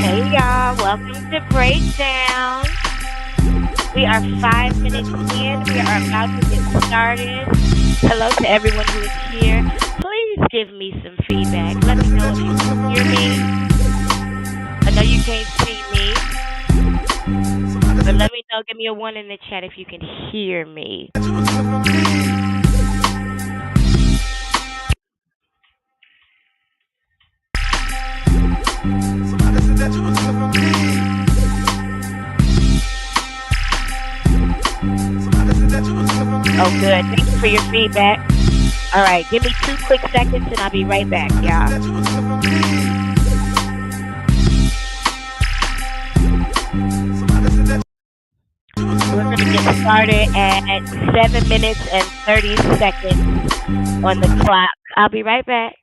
Hey y'all, welcome to Breakdown. We are 5 minutes in. We are about to get started. Hello to everyone who is here. Please give me some feedback. Let me know if you can hear me. I know you can't see me, but let me know. Give me a one in the chat if you can hear me. Oh, good. Thank you for your feedback. All right, give me 2 quick seconds and I'll be right back, y'all. We're going to get started at 7 minutes and 30 seconds on the clock. I'll be right back.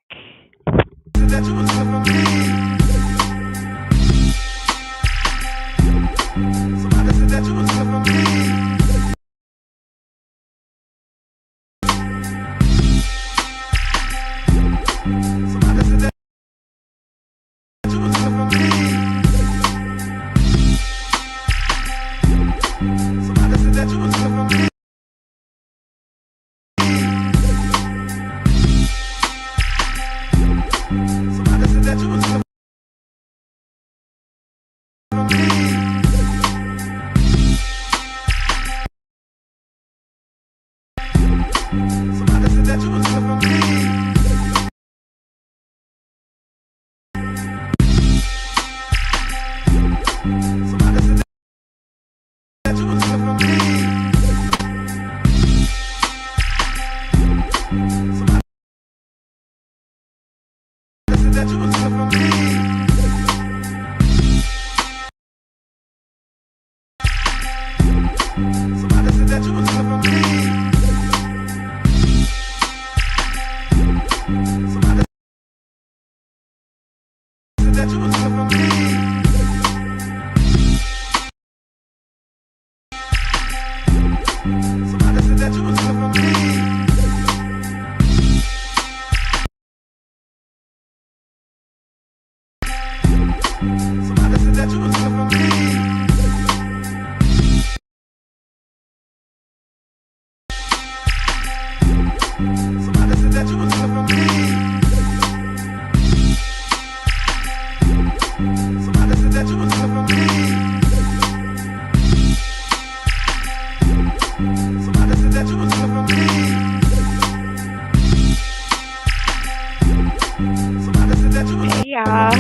Hey y'all.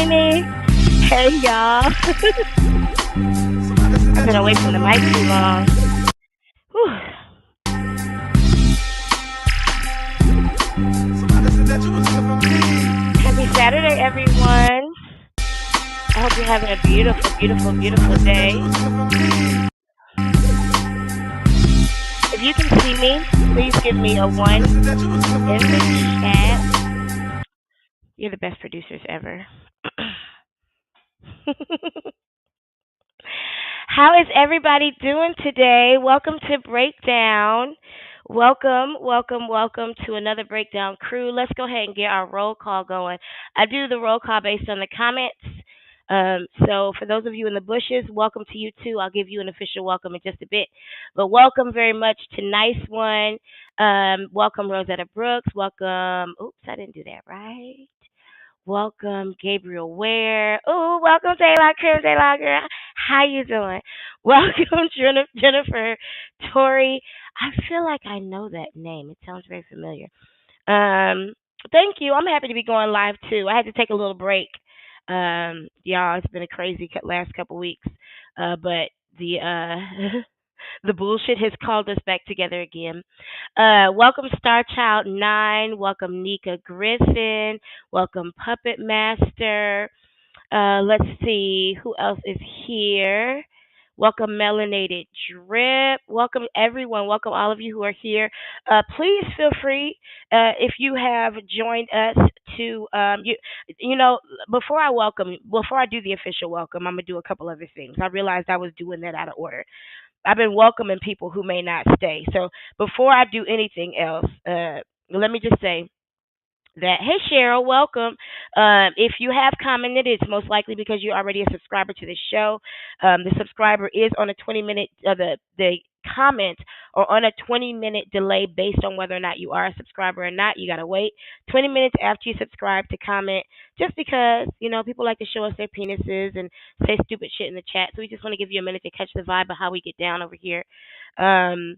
Me. Hey y'all. I've been away from the mic too long. Whew. Happy Saturday, everyone. I hope you're having a beautiful day. If you can see me, please give me a one in the chat. You're the best producers ever. How is everybody doing today? Welcome to Breakdown. Welcome to another Breakdown crew. Let's go ahead and get our roll call going. I do the roll call based on the comments. So for those of you in the bushes, welcome to you too. I'll give you an official welcome in just a bit. But welcome very much to Nice One. Welcome Rosetta Brooks. Welcome. Oops, I didn't do that right. Welcome, Gabriel Ware. Oh, welcome, Taylor girl. How you doing? Welcome, Jennifer Tori. I feel like I know that name. It sounds very familiar. Um, Thank you. I'm happy to be going live too. I had to take a little break. Y'all, it's been a crazy last couple weeks. But the the bullshit has called us back together again. Welcome Star Child 9. Welcome Nika Griffin. Welcome Puppet Master. Let's see who else is here. Welcome Melanated Drip. Welcome everyone. Welcome all of you who are here. Please feel free if you have joined us to you know before I do the official welcome, I'm gonna do a couple other things. I realized I was doing that out of order. I've been welcoming people who may not stay. So before I do anything else, let me just say that hey Cheryl, welcome. If you have commented, it's most likely because you're already a subscriber to the show. The subscriber is on a 20-minute the comments are on a 20-minute delay based on whether or not you are a subscriber or not. You got to wait 20 minutes after you subscribe to comment just because, people like to show us their penises and say stupid shit in the chat. So we just want to give you a minute to catch the vibe of how we get down over here. Um,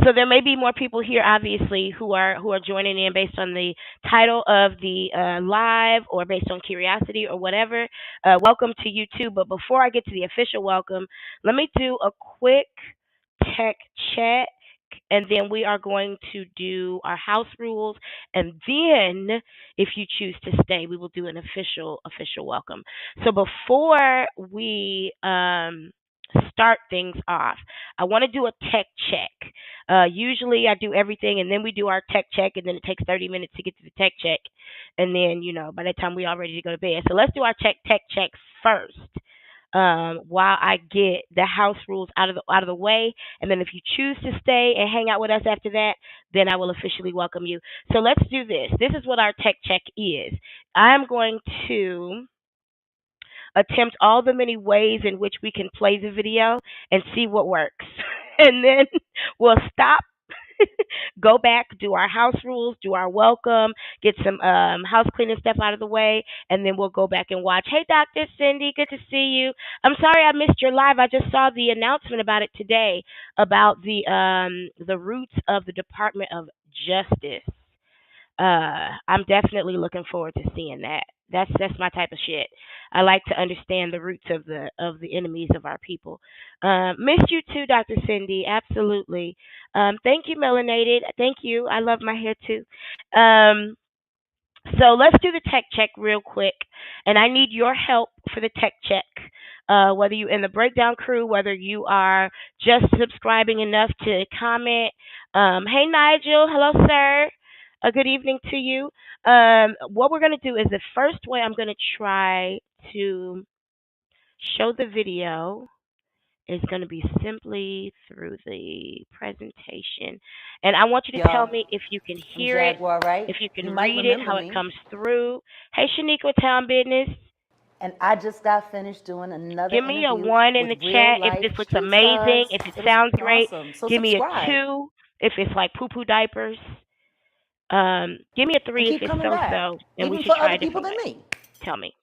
so there may be more people here, obviously, who are joining in based on the title of the live or based on curiosity or whatever. Welcome to you too. But before I get to the official welcome, let me do a quick tech check. And then we are going to do our house rules, and then if you choose to stay, we will do an official welcome. So before we start things off, I want to do a tech check. Usually I do everything and then we do our tech check, and then it takes 30 minutes to get to the tech check. And then, by the time we all ready to go to bed. So let's do our tech checks first. While I get the house rules out of the way, and then if you choose to stay and hang out with us after that, then I will officially welcome you. So let's do this. This is what our tech check is. I'm going to attempt all the many ways in which we can play the video and see what works. And then we'll stop, go back, do our house rules, do our welcome, get some house cleaning stuff out of the way, and then we'll go back and watch. Hey, Dr. Cindy, good to see you. I'm sorry I missed your live. I just saw the announcement about it today about the roots of the Department of Justice. I'm definitely looking forward to seeing that. That's my type of shit. I like to understand the roots of the enemies of our people. Missed you too, Dr. Cindy. Absolutely. Thank you, Melanated. Thank you. I love my hair too. So let's do the tech check real quick, and I need your help for the tech check. Whether you're in the breakdown crew, whether you are just subscribing enough to comment. Hey Nigel, hello sir. A good evening to you. What we're gonna do is the first way I'm gonna try to show the video is going to be simply through the presentation. And I want you to tell Y'all, me if you can I'm hear it, Jaguar Wright. if you can You might read it, remember how it me. comes through. Hey, Shaniqua Town Business. And I just got finished doing another Give me a interview 1 in with the real chat if life this looks street amazing, stars. if it It was sounds great. awesome. So Give me a subscribe 2 if it's like poo poo diapers. Give me a and 3 if keep it's coming so back, so, and we even should for try other a people different than way. me. Tell me.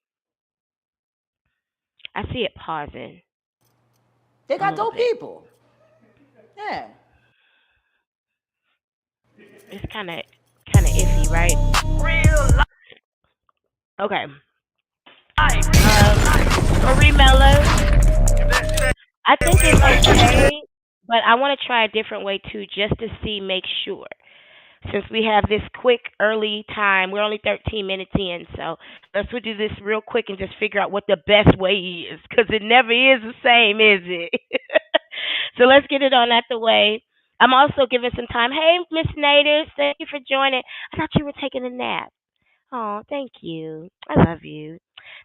I see it pausing They a got little dope bit. people. Yeah. It's kind of iffy, right? Okay. Marie Mello. I think it's okay, but I want to try a different way too, just to see, make sure. Since we have this quick early time, we're only 13 minutes in, so let's do this real quick and just figure out what the best way is, because it never is the same, is it? So let's get it on out the way. I'm also giving some time. Hey, Miss Naders, thank you for joining. I thought you were taking a nap. Oh, thank you. I love you.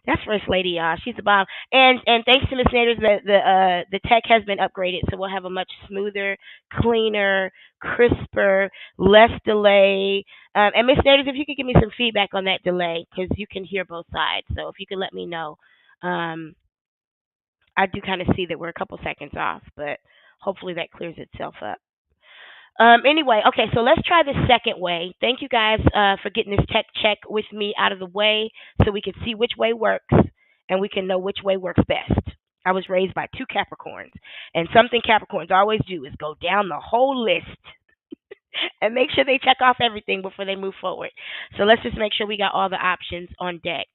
That's First Lady, y'all. She's the bomb. And thanks to Miss Naders, the tech has been upgraded, so we'll have a much smoother, cleaner, crisper, less delay. And Miss Naders, if you could give me some feedback on that delay, because you can hear both sides. So if you could let me know, um, I do kind of see that we're a couple seconds off, but hopefully that clears itself up. Anyway, okay, so let's try the second way. Thank you guys for getting this tech check with me out of the way so we can see which way works and we can know which way works best. I was raised by two Capricorns, and something Capricorns always do is go down the whole list and make sure they check off everything before they move forward. So let's just make sure we got all the options on deck.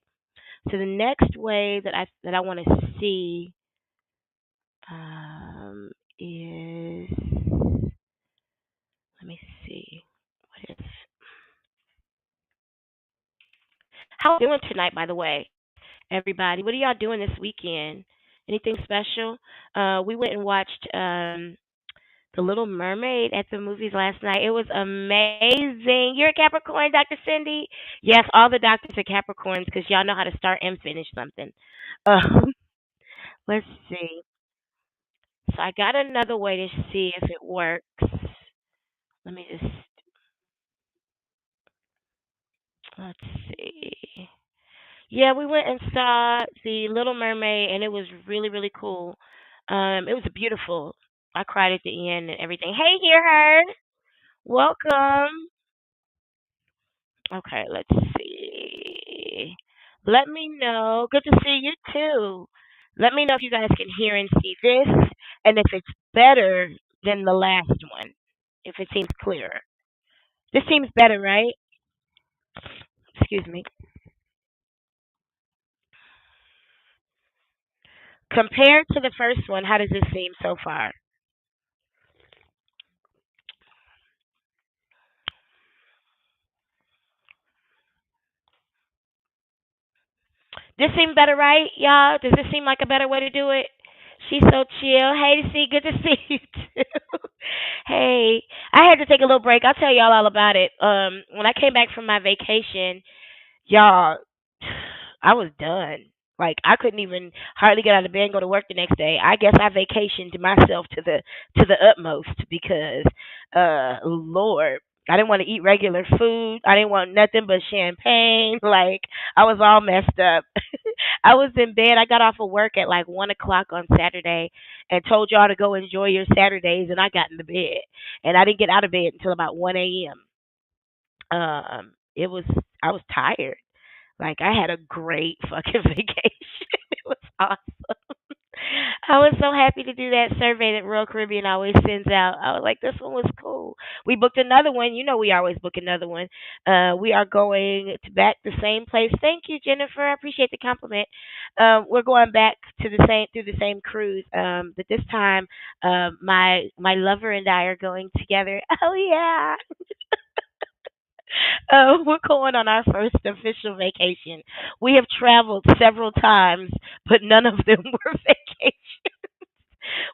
So the next way that I want to see is, let me see, what is, how are you doing tonight, by the way, everybody? What are y'all doing this weekend? Anything special? We went and watched The Little Mermaid at the movies last night. It was amazing. You're a Capricorn, Dr. Cindy? Yes, all the doctors are Capricorns because y'all know how to start and finish something. Um, let's see. So I got another way to see if it works. Let me just, let's see. Yeah, we went and saw The Little Mermaid, and it was really, really cool. It was beautiful. I cried at the end and everything. Hey, here, her. Welcome. Okay, let's see. Let me know. Good to see you too. Let me know if you guys can hear and see this, and if it's better than the last one. If it seems clearer. This seems better, right? Excuse me. Compared to the first one, how does this seem so far? This seem better, right, y'all? Does this seem like a better way to do it? She's so chill. Hey, to see, good to see you too. Hey, I had to take a little break. I'll tell y'all all about it. When I came back from my vacation, y'all, I was done. Like I couldn't even hardly get out of bed and go to work the next day. I guess I vacationed myself to the utmost because Lord, I didn't want to eat regular food. I didn't want nothing but champagne. Like I was all messed up. I was in bed. I got off of work at like 1 o'clock on Saturday and told y'all to go enjoy your Saturdays and I got in the bed. And I didn't get out of bed until about 1 a.m. It was I was tired. Like I had a great fucking vacation. It was awesome. I was so happy to do that survey that Royal Caribbean always sends out. I was like, this one was cool. We booked another one. You know, we always book another one. We are going to back the same place. Thank you, Jennifer. I appreciate the compliment. We're going back to the same through the same cruise. But this time, my lover and I are going together. Oh yeah. We're going on our first official vacation. We have traveled several times, but none of them were vacations.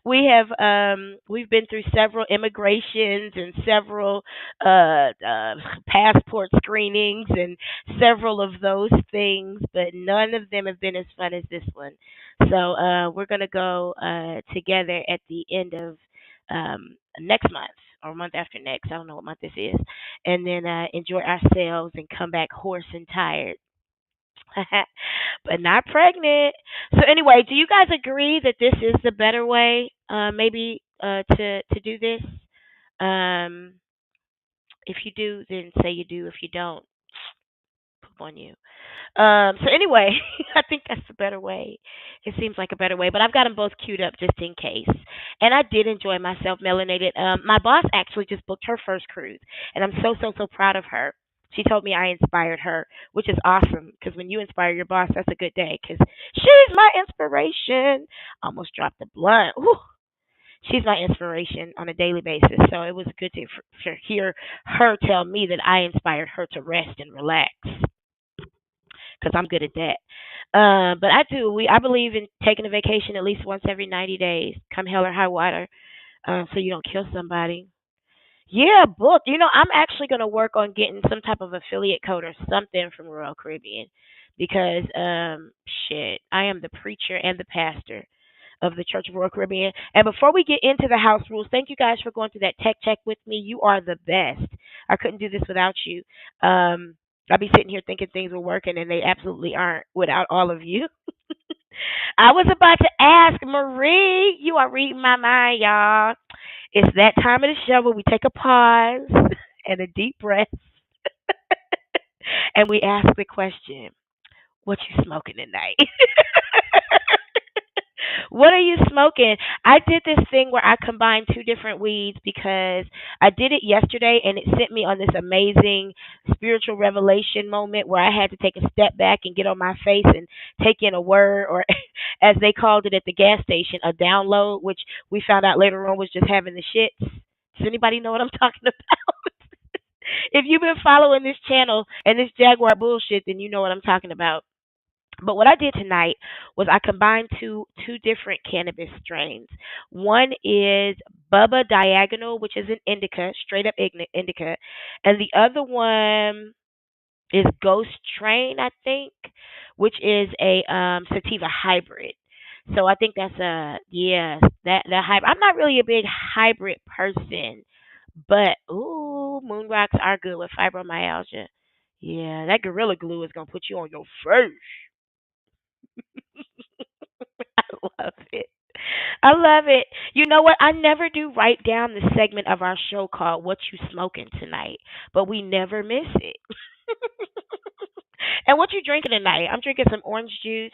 We've been through several immigrations and several passport screenings and several of those things, but none of them have been as fun as this one. So we're gonna go together at the end of next month or month after next. I don't know what month this is, and then enjoy ourselves and come back hoarse and tired. But not pregnant. So anyway, do you guys agree that this is the better way? Maybe to do this. Um, if you do, then say you do. If you don't, poop on you. So anyway, I think that's a better way. It seems like a better way, but I've got them both queued up just in case. And I did enjoy myself, melanated. My boss actually just booked her first cruise, and I'm so proud of her. She told me I inspired her, which is awesome because when you inspire your boss, that's a good day because she's my inspiration. Almost dropped the blunt. Whew. She's my inspiration on a daily basis, so it was good to hear her tell me that I inspired her to rest and relax because I'm good at that. But I do. I believe in taking a vacation at least once every 90 days, come hell or high water, so you don't kill somebody. Yeah, book. You know, I'm actually going to work on getting some type of affiliate code or something from Royal Caribbean because, shit, I am the preacher and the pastor of the Church of Royal Caribbean. And before we get into the house rules, thank you guys for going through that tech check with me. You are the best. I couldn't do this without you. I'd be sitting here thinking things were working, and they absolutely aren't without all of you. I was about to ask Marie. You are reading my mind, y'all. It's that time of the show where we take a pause and a deep breath, and we ask the question, "What you smoking tonight?" What are you smoking? I did this thing where I combined two different weeds because I did it yesterday and it sent me on this amazing spiritual revelation moment where I had to take a step back and get on my face and take in a word or as they called it at the gas station, a download, which we found out later on was just having the shits. Does anybody know what I'm talking about? If you've been following this channel and this Jaguar bullshit, then you know what I'm talking about. But what I did tonight was I combined two different cannabis strains. One is Bubba Diagonal, which is an indica, straight up indica, and the other one is Ghost Train, I think, which is a sativa hybrid. So I think that's a yeah, that hybrid. I'm not really a big hybrid person, but ooh, moon rocks are good with fibromyalgia. Yeah, that gorilla glue is gonna put you on your face. I love it. I love it. You know what? I never do write down the segment of our show called "What You Smoking Tonight," but we never miss it. And what you drinking tonight? I'm drinking some orange juice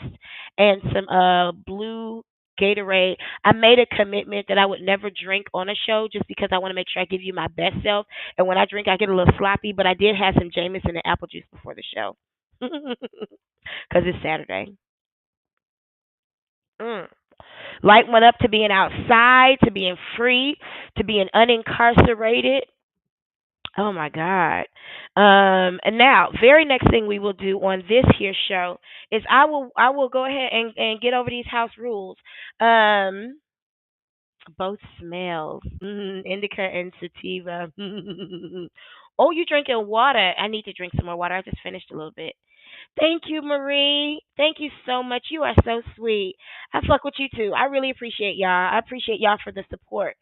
and some blue Gatorade. I made a commitment that I would never drink on a show just because I want to make sure I give you my best self. And when I drink, I get a little sloppy. But I did have some Jameson and apple juice before the show because it's Saturday. Mm. Light went up to being outside, to being free, to being unincarcerated. Oh my God. And now, very next thing we will do on this here show is I will go ahead and get over these house rules. Um, both smells, indica and sativa. Oh, you drinking water? I need to drink some more water. I just finished a little bit. Thank you, Marie. Thank you so much. You are so sweet. I fuck with you too. I really appreciate y'all. I appreciate y'all for the support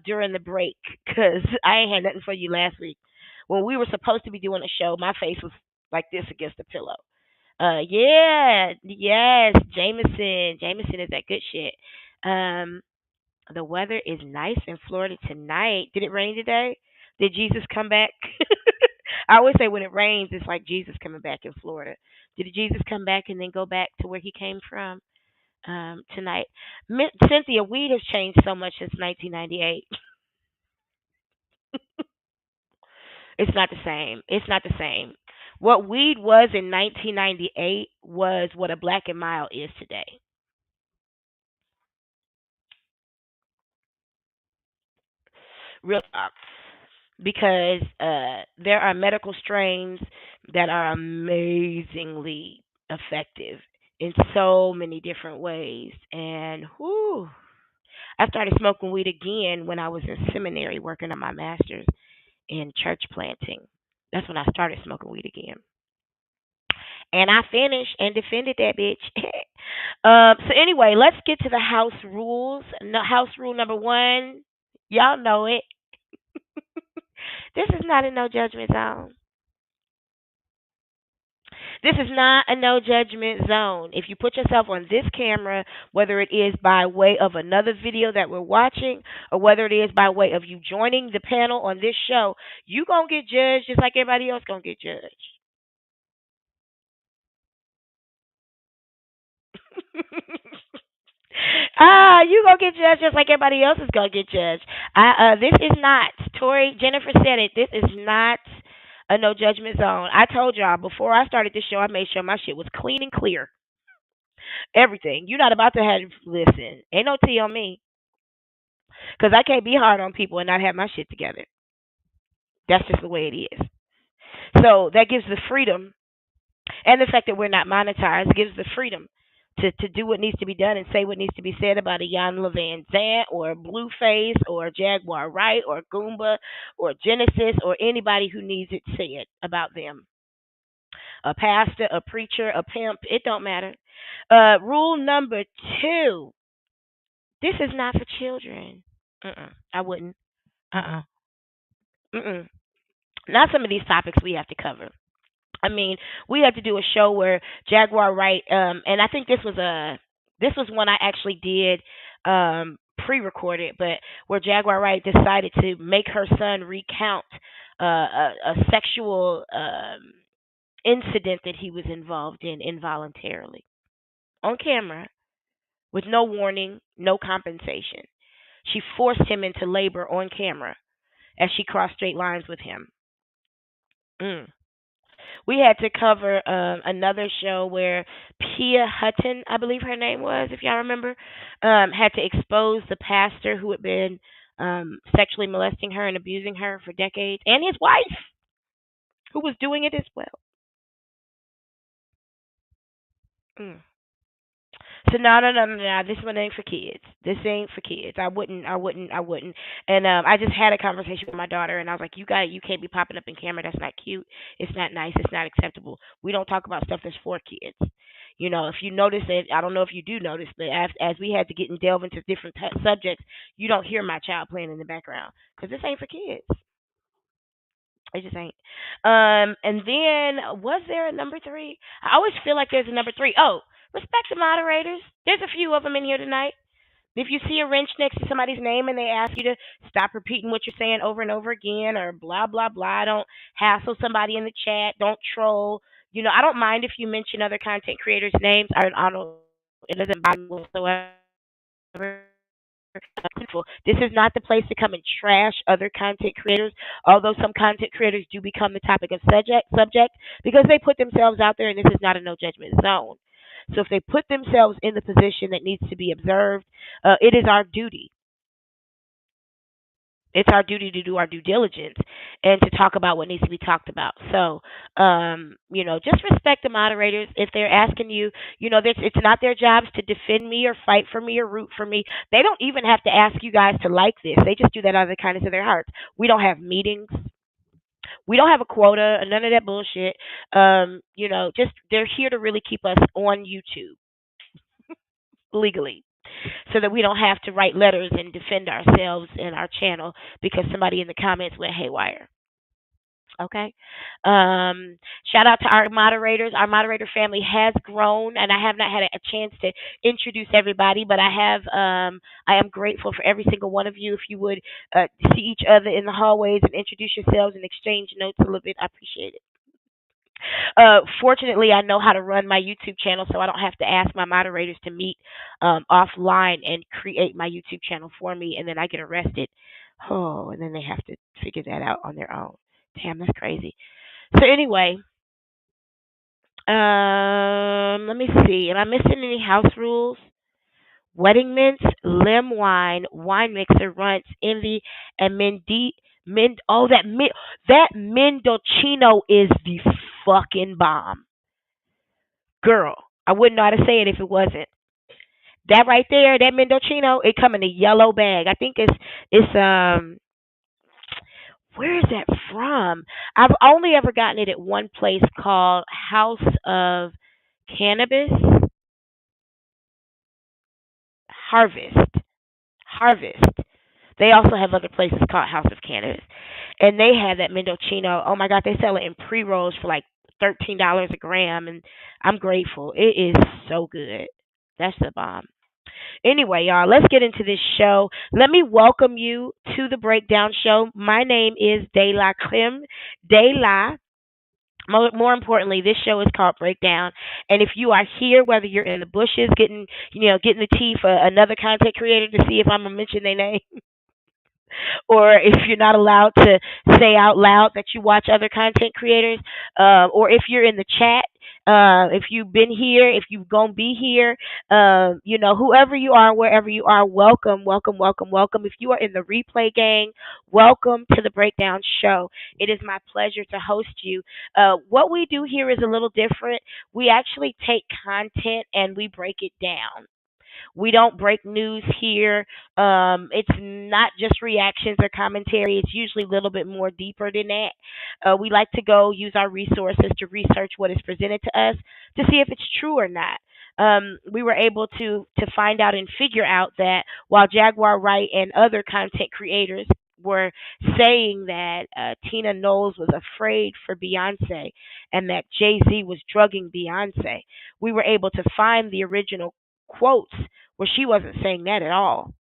during the break because I ain't had nothing for you last week. When we were supposed to be doing a show, my face was like this against the pillow. Yeah, yes, Jameson. Jameson is that good shit. Um, the weather is nice in Florida tonight. Did it rain today? Did Jesus come back? I always say when it rains, it's like Jesus coming back in Florida. Did Jesus come back and then go back to where he came from tonight? Cynthia, weed has changed so much since 1998. It's not the same. It's not the same. What weed was in 1998 was what a black and mild is today. Real talk. Because there are medical strains that are amazingly effective in so many different ways. And whew, I started smoking weed again when I was in seminary working on my master's in church planting. That's when I started smoking weed again. And I finished and defended that bitch. So anyway, let's get to the house rules. No, house rule number one, y'all know it. This is not a no judgment zone. This is not a no judgment zone. If you put yourself on this camera, whether it is by way of another video that we're watching or whether it is by way of you joining the panel on this show, you going to get judged just like everybody else going to get judged. You gonna get judged just like everybody else is gonna get judged. This is not Tori. Jennifer said it. This is not a no judgment zone. I told y'all before I started this show, I made sure my shit was clean and clear. Everything. You're not about to have listen. Ain't no tea on me, cause I can't be hard on people and not have my shit together. That's just the way it is. So that gives the freedom, and the fact that we're not monetized gives the freedom to do what needs to be done and say what needs to be said about a Jan Levan Zant or Blueface or Jaguar Wright or Goomba or Genesis or anybody who needs it said about them. A pastor, a preacher, a pimp, it don't matter. Rule number two: this is not for children. I wouldn't. Uh. Mm. Not some of these topics we have to cover. I mean, we had to do a show where Jaguar Wright, and I think this was one I actually did pre-recorded, but where Jaguar Wright decided to make her son recount a sexual incident that he was involved in involuntarily on camera with no warning, no compensation. She forced him into labor on camera as she crossed straight lines with him. Mm. We had to cover another show where Pia Hutton, I believe her name was, if y'all remember, had to expose the pastor who had been sexually molesting her and abusing her for decades, and his wife, who was doing it as well. Mm. So no. This one ain't for kids. This ain't for kids. I wouldn't. And I just had a conversation with my daughter, and I was like, you can't be popping up in camera. That's not cute. It's not nice. It's not acceptable. We don't talk about stuff that's for kids. You know, if you notice it, I don't know if you do notice, but as we had to get and delve into different subjects, you don't hear my child playing in the background because this ain't for kids. It just ain't. And then was there a number three? I always feel like there's a number three. Oh, respect the moderators. There's a few of them in here tonight. If you see a wrench next to somebody's name and they ask you to stop repeating what you're saying over and over again or blah blah blah, don't hassle somebody in the chat, don't troll. I don't mind if you mention other content creators' names. I don't. It doesn't bother me whatsoever. This is not the place to come and trash other content creators. Although some content creators do become the topic of subject because they put themselves out there, and this is not a no judgment zone. So if they put themselves in the position that needs to be observed, it is our duty. It's our duty to do our due diligence and to talk about what needs to be talked about. So, just respect the moderators if they're asking you. It's not their jobs to defend me or fight for me or root for me. They don't even have to ask you guys to like this. They just do that out of the kindness of their hearts. We don't have meetings. We don't have a quota, none of that bullshit. Just they're here to really keep us on YouTube legally so that we don't have to write letters and defend ourselves and our channel because somebody in the comments went haywire. Okay. Shout out to our moderators. Our moderator family has grown, and I have not had a chance to introduce everybody, but I have. I am grateful for every single one of you. If you would see each other in the hallways and introduce yourselves and exchange notes a little bit, I appreciate it. Fortunately, I know how to run my YouTube channel, so I don't have to ask my moderators to meet offline and create my YouTube channel for me, and then I get arrested. Oh, and then they have to figure that out on their own. Damn, that's crazy. So anyway, let me see. Am I missing any house rules? Wedding mints, lim wine mixer, runts, envy, and that Mendocino is the fucking bomb. Girl, I wouldn't know how to say it if it wasn't. That right there, that Mendocino, it come in a yellow bag. I think it's where is that from? I've only ever gotten it at one place called House of Cannabis Harvest. Harvest. They also have other places called House of Cannabis, and they have that Mendocino. Oh my God, they sell it in pre rolls for like $13 a gram, and I'm grateful. It is so good. That's the bomb. Anyway, y'all, let's get into this show. Let me welcome you to the Breakdown Show. My name is DELACREME. DELA. More importantly, this show is called Breakdown. And if you are here, whether you're in the bushes getting the tea for another content creator to see if I'm gonna mention their name, or if you're not allowed to say out loud that you watch other content creators, or if you're in the chat, if you've been here, if you're gonna be here, whoever you are, wherever you are, welcome, welcome, welcome, welcome. If you are in the replay gang, welcome to the Breakdown Show. It is my pleasure to host you. What we do here is a little different. We actually take content and we break it down. We don't break news here. It's not just reactions or commentary. It's usually a little bit more deeper than that. We like to go use our resources to research what is presented to us to see if it's true or not. We were able to find out and figure out that while Jaguar Wright and other content creators were saying that Tina Knowles was afraid for Beyonce and that Jay Z was drugging Beyonce, we were able to find the original quotes where she wasn't saying that at all.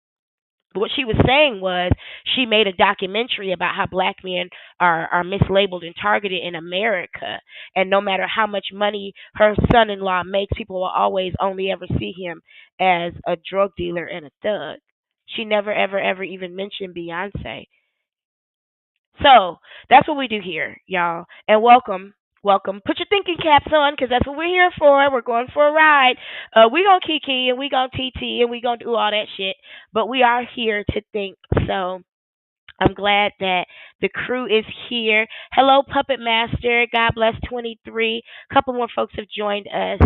What she was saying was she made a documentary about how black men are mislabeled and targeted in America. And no matter how much money her son in law makes, people will always only ever see him as a drug dealer and a thug. She never, ever, ever even mentioned Beyonce. So that's what we do here, y'all. And welcome, welcome. Put your thinking caps on, because that's what we're here for. We're going for a ride. We gonna kiki and we gonna TT and we gonna do all that shit. But we are here to think. So I'm glad that the crew is here. Hello, Puppet Master. God bless 23. A couple more folks have joined us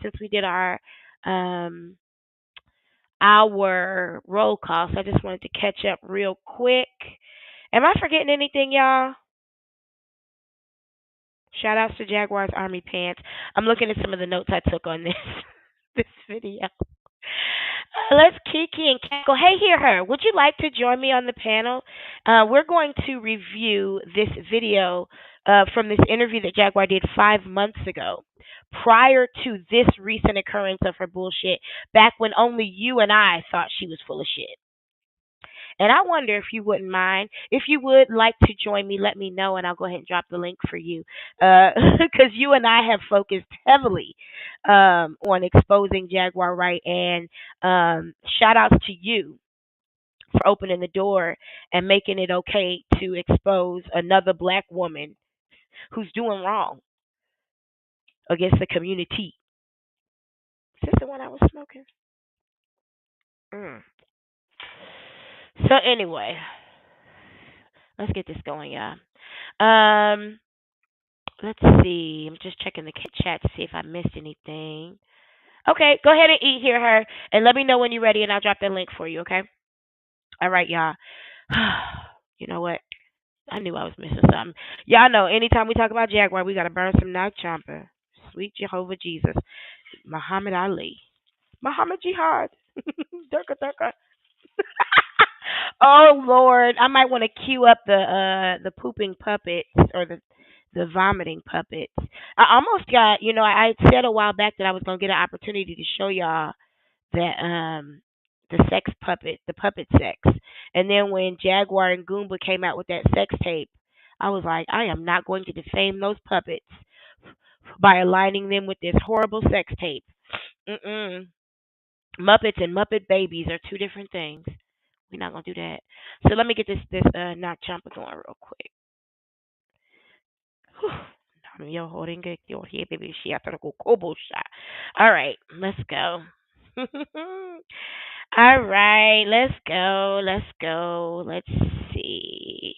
since we did um our roll call. So I just wanted to catch up real quick. Am I forgetting anything, y'all? Shout outs to Jaguar's Army Pants. I'm looking at some of the notes I took on this this video. Let's kiki and cackle. Hey, hear her. Would you like to join me on the panel? We're going to review this video from this interview that Jaguar did 5 months ago. prior to this recent occurrence of her bullshit, back when only you and I thought she was full of shit. And I wonder if you wouldn't mind. If you would like to join me, let me know and I'll go ahead and drop the link for you. Because you and I have focused heavily on exposing Jaguar Wright. And shout outs to you for opening the door and making it okay to expose another black woman who's doing wrong against the community. Is this the one I was smoking? Mm. So, anyway, let's get this going, y'all. Um, let's see. I'm just checking the chat to see if I missed anything. Okay, go ahead and eat here, her, and let me know when you're ready, and I'll drop that link for you. Okay. All right, y'all. You know what? I knew I was missing something. Y'all know anytime we talk about Jaguar, we gotta burn some night chomper. Sweet Jehovah Jesus, Muhammad Ali, Muhammad Jihad, Durka Durka. Oh Lord, I might want to cue up the pooping puppets or the vomiting puppets. I almost got, I said a while back that I was gonna get an opportunity to show y'all that the sex puppet, the puppet sex. And then when Jaguar and Goomba came out with that sex tape, I was like, I am not going to defame those puppets by aligning them with this horrible sex tape. Mm-mm. Muppets and Muppet babies are two different things. We're not gonna do that. So let me get this knock chomper going real quick. All right, let's go. All right, let's go. Let's go. Let's see.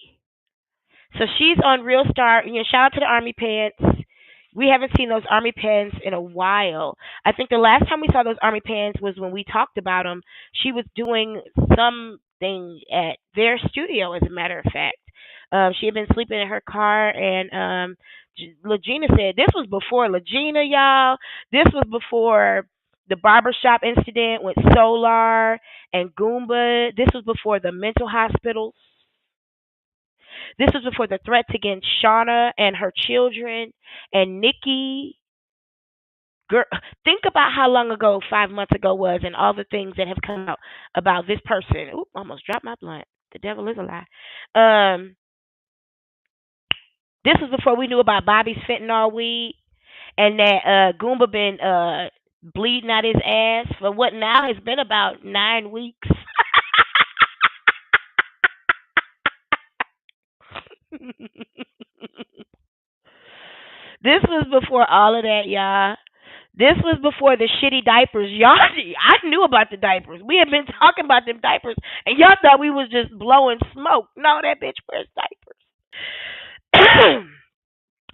So she's on Real Star. Shout out to the Army Pants. We haven't seen those Army Pants in a while. I think the last time we saw those Army Pants was when we talked about them. She was doing something at their studio, as a matter of fact. She had been sleeping in her car, and Legina said this was before Legina, y'all. This was before the barbershop incident with Solar and Goomba. This was before the mental hospitals. This was before the threats against Shauna and her children and Nikki. Girl, think about how long ago 5 months ago was, and all the things that have come out about this person. Oop, almost dropped my blunt. The devil is a lie. This was before we knew about Bobby's fentanyl weed, and that Goomba been bleeding out his ass for what now has been about 9 weeks. This was before all of that, y'all. This was before the shitty diapers. Y'all, I knew about the diapers. We had been talking about them diapers, and y'all thought we was just blowing smoke. No, that bitch wears diapers.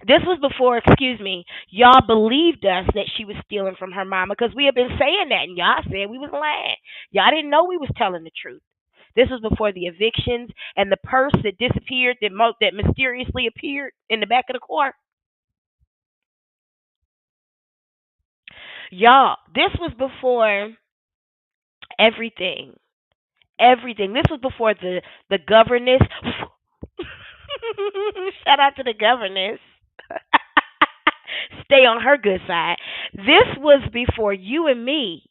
This was before, excuse me, y'all believed us that she was stealing from her mama because we had been saying that, and y'all said we was lying. Y'all didn't know we was telling the truth. This was before the evictions and the purse that disappeared, that mysteriously appeared in the back of the car. Y'all, this was before everything. Everything. This was before the governess. Shout out to the governess. Stay on her good side. This was before you and me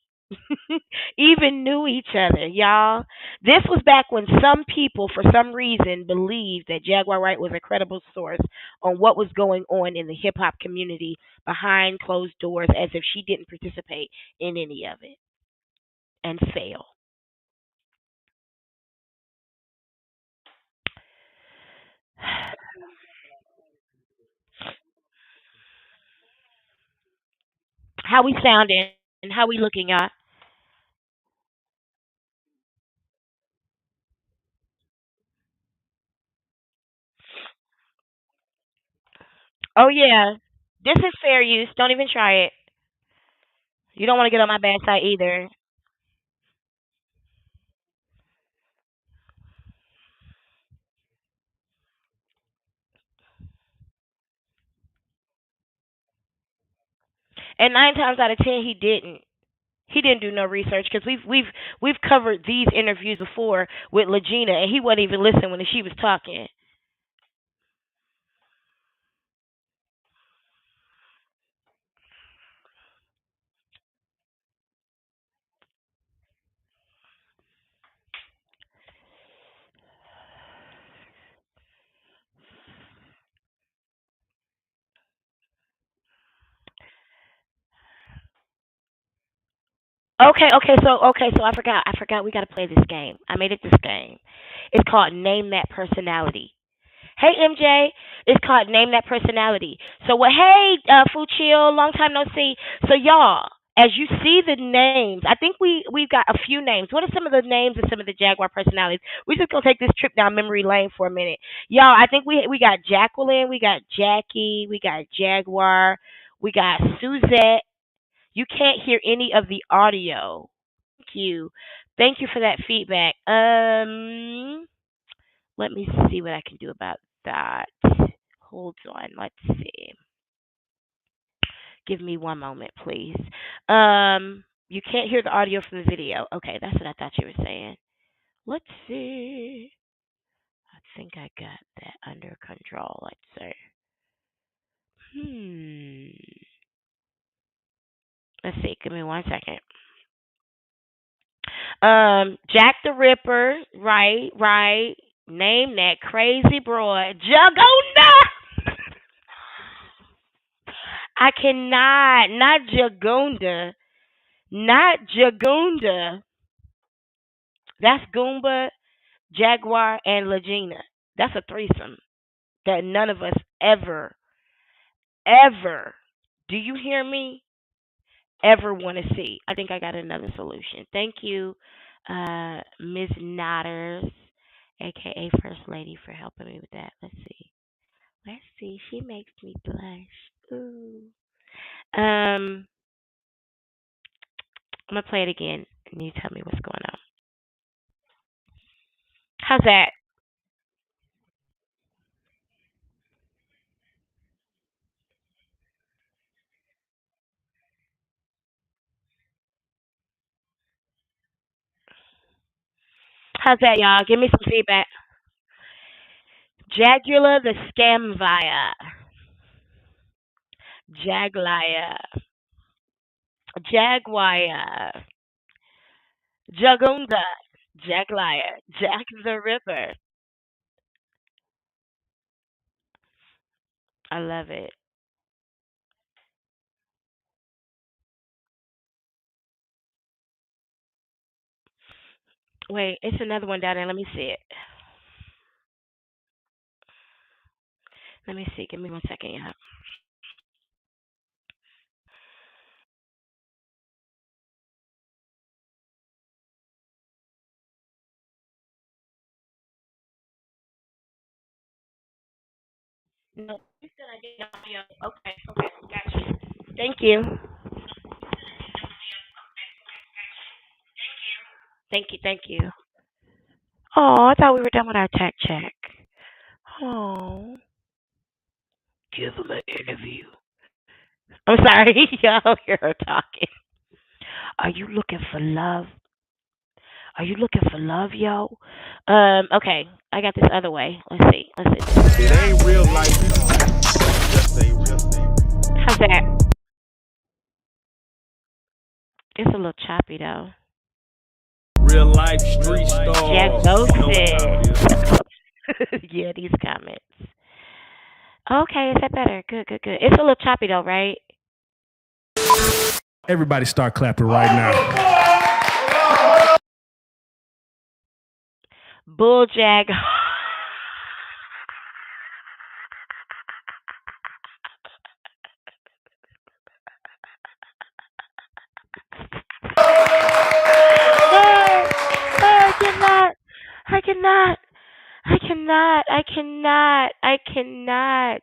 even knew each other, y'all. This was back when some people, for some reason, believed that Jaguar Wright was a credible source on what was going on in the hip hop community behind closed doors, as if she didn't participate in any of it and fail. How we sounding and how we looking, y'all? Oh yeah, this is fair use. Don't even try it. You don't want to get on my bad side either. And 9 times out of 10, he didn't. He didn't do no research because we've covered these interviews before with Legina, and he wasn't even listening when she was talking. So I forgot we gotta play this game. I made it this game. It's called Name That Personality. Hey MJ, it's called Name That Personality. So what? Hey, Fuchil, long time no see. So y'all, as you see the names, I think we've got a few names. What are some of the names of some of the Jaguar personalities? We're just gonna take this trip down memory lane for a minute, y'all. I think we got Jacqueline, we got Jackie, we got Jaguar, we got Suzette. You can't hear any of the audio. You. Thank you for that feedback. Let me see what I can do about that. Hold on. Let's see. Give me one moment, please. You can't hear the audio from the video. Okay, that's what I thought you were saying. Let's see. I think I got that under control. Let's see. Let's see. Give me 1 second. Jack the Ripper, right, right. Name that crazy broad, Jagunda. I cannot, not Jagunda, not Jagunda. That's Goomba, Jaguar, and Legina. That's a threesome that none of us ever, ever. Do you hear me? Ever want to see? I think I got another solution. Thank you, Ms. Notters, aka First Lady, for helping me with that. Let's see. Let's see. She makes me blush. Ooh. I'm gonna play it again, and you tell me what's going on. How's that? How's that, y'all? Give me some feedback. Jagula the Scamvia. Jaglaya. Jaguar. Jagunda. Jaglaya. Jack the Ripper. I love it. Wait, it's another one down there. Let me see it. Let me see. Give me 1 second, y'all. No, you said I didn't audio. Okay, okay, gotcha. Thank you. Thank you, thank you. Oh, I thought we were done with our tech check. Oh, give him an interview. I'm sorry, y'all hear her talking. Are you looking for love? Are you looking for love, yo? Okay, I got this other way. Let's see. Let's see. It ain't real life. Just ain't real. How's that? It's a little choppy though. Real life street Jack stars. You know what time it ghosted. is. Yeah, these comments. Okay, is that better? Good, good, good. It's a little choppy though, right? Everybody start clapping right now. Bull Jag. I cannot. I cannot. I cannot. I cannot. I cannot.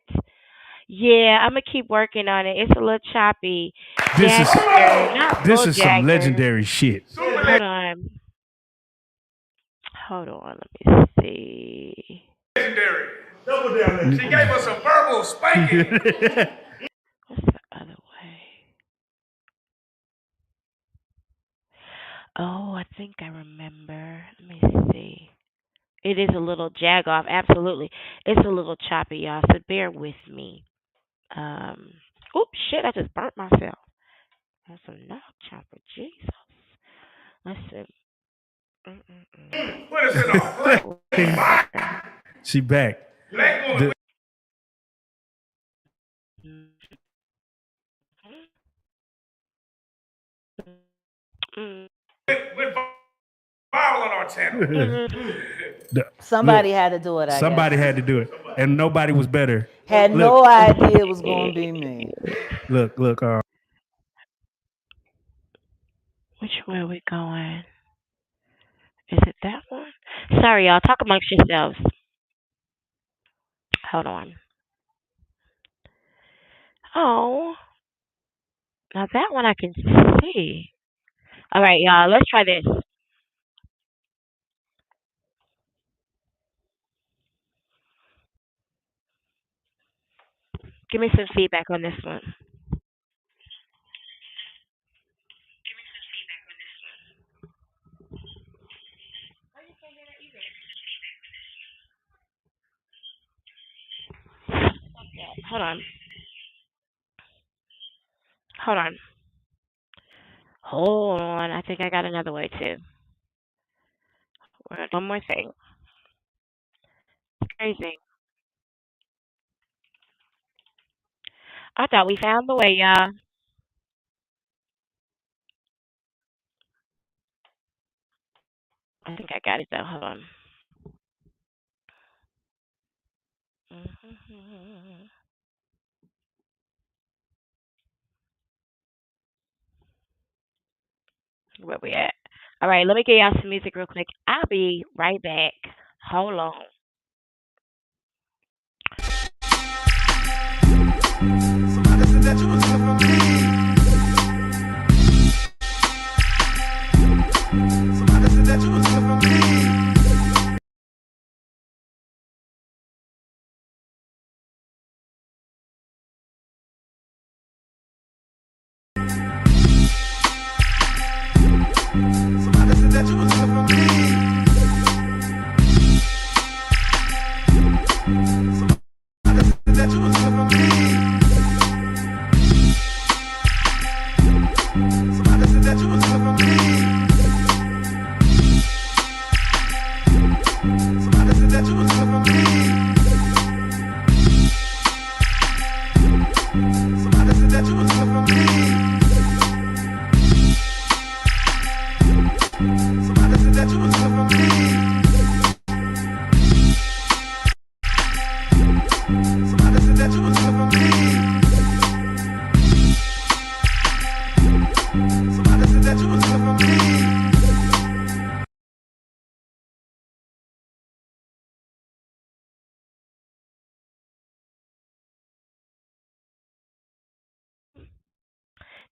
Yeah, I'm gonna keep working on it. It's a little choppy. This is Jagger, not this Bull is some Jagger. legendary shit. Hold on. Hold on. Let me see. Legendary. Double down. She gave us a verbal spanking. What's the other way? Oh, I think I remember. Let me see. It is a little jag off. Absolutely. It's a little choppy, y'all. So bear with me. Um. Oops, shit! I just burnt myself. That's a knock chopper. Jesus. Let's see. Put us in a black. She back. Black woman. The- bartender. The- Somebody look, had to do it, I somebody guess. had to do it, and nobody was better. Had Look, no idea it was going to be me. look. Which way are we going? Is it that one? Sorry, y'all. Talk amongst yourselves. Hold on. Oh, now that one I can see. All right, y'all. Let's try this. Give me some feedback on this one. Hold on. Hold on. Hold on. I think I got another way too. One more thing. Crazy. I thought we found the way, y'all. I think I got it though. Hold on. Mhm. Where we at? All right, let me get y'all some music real quick. I'll be right back. Hold on.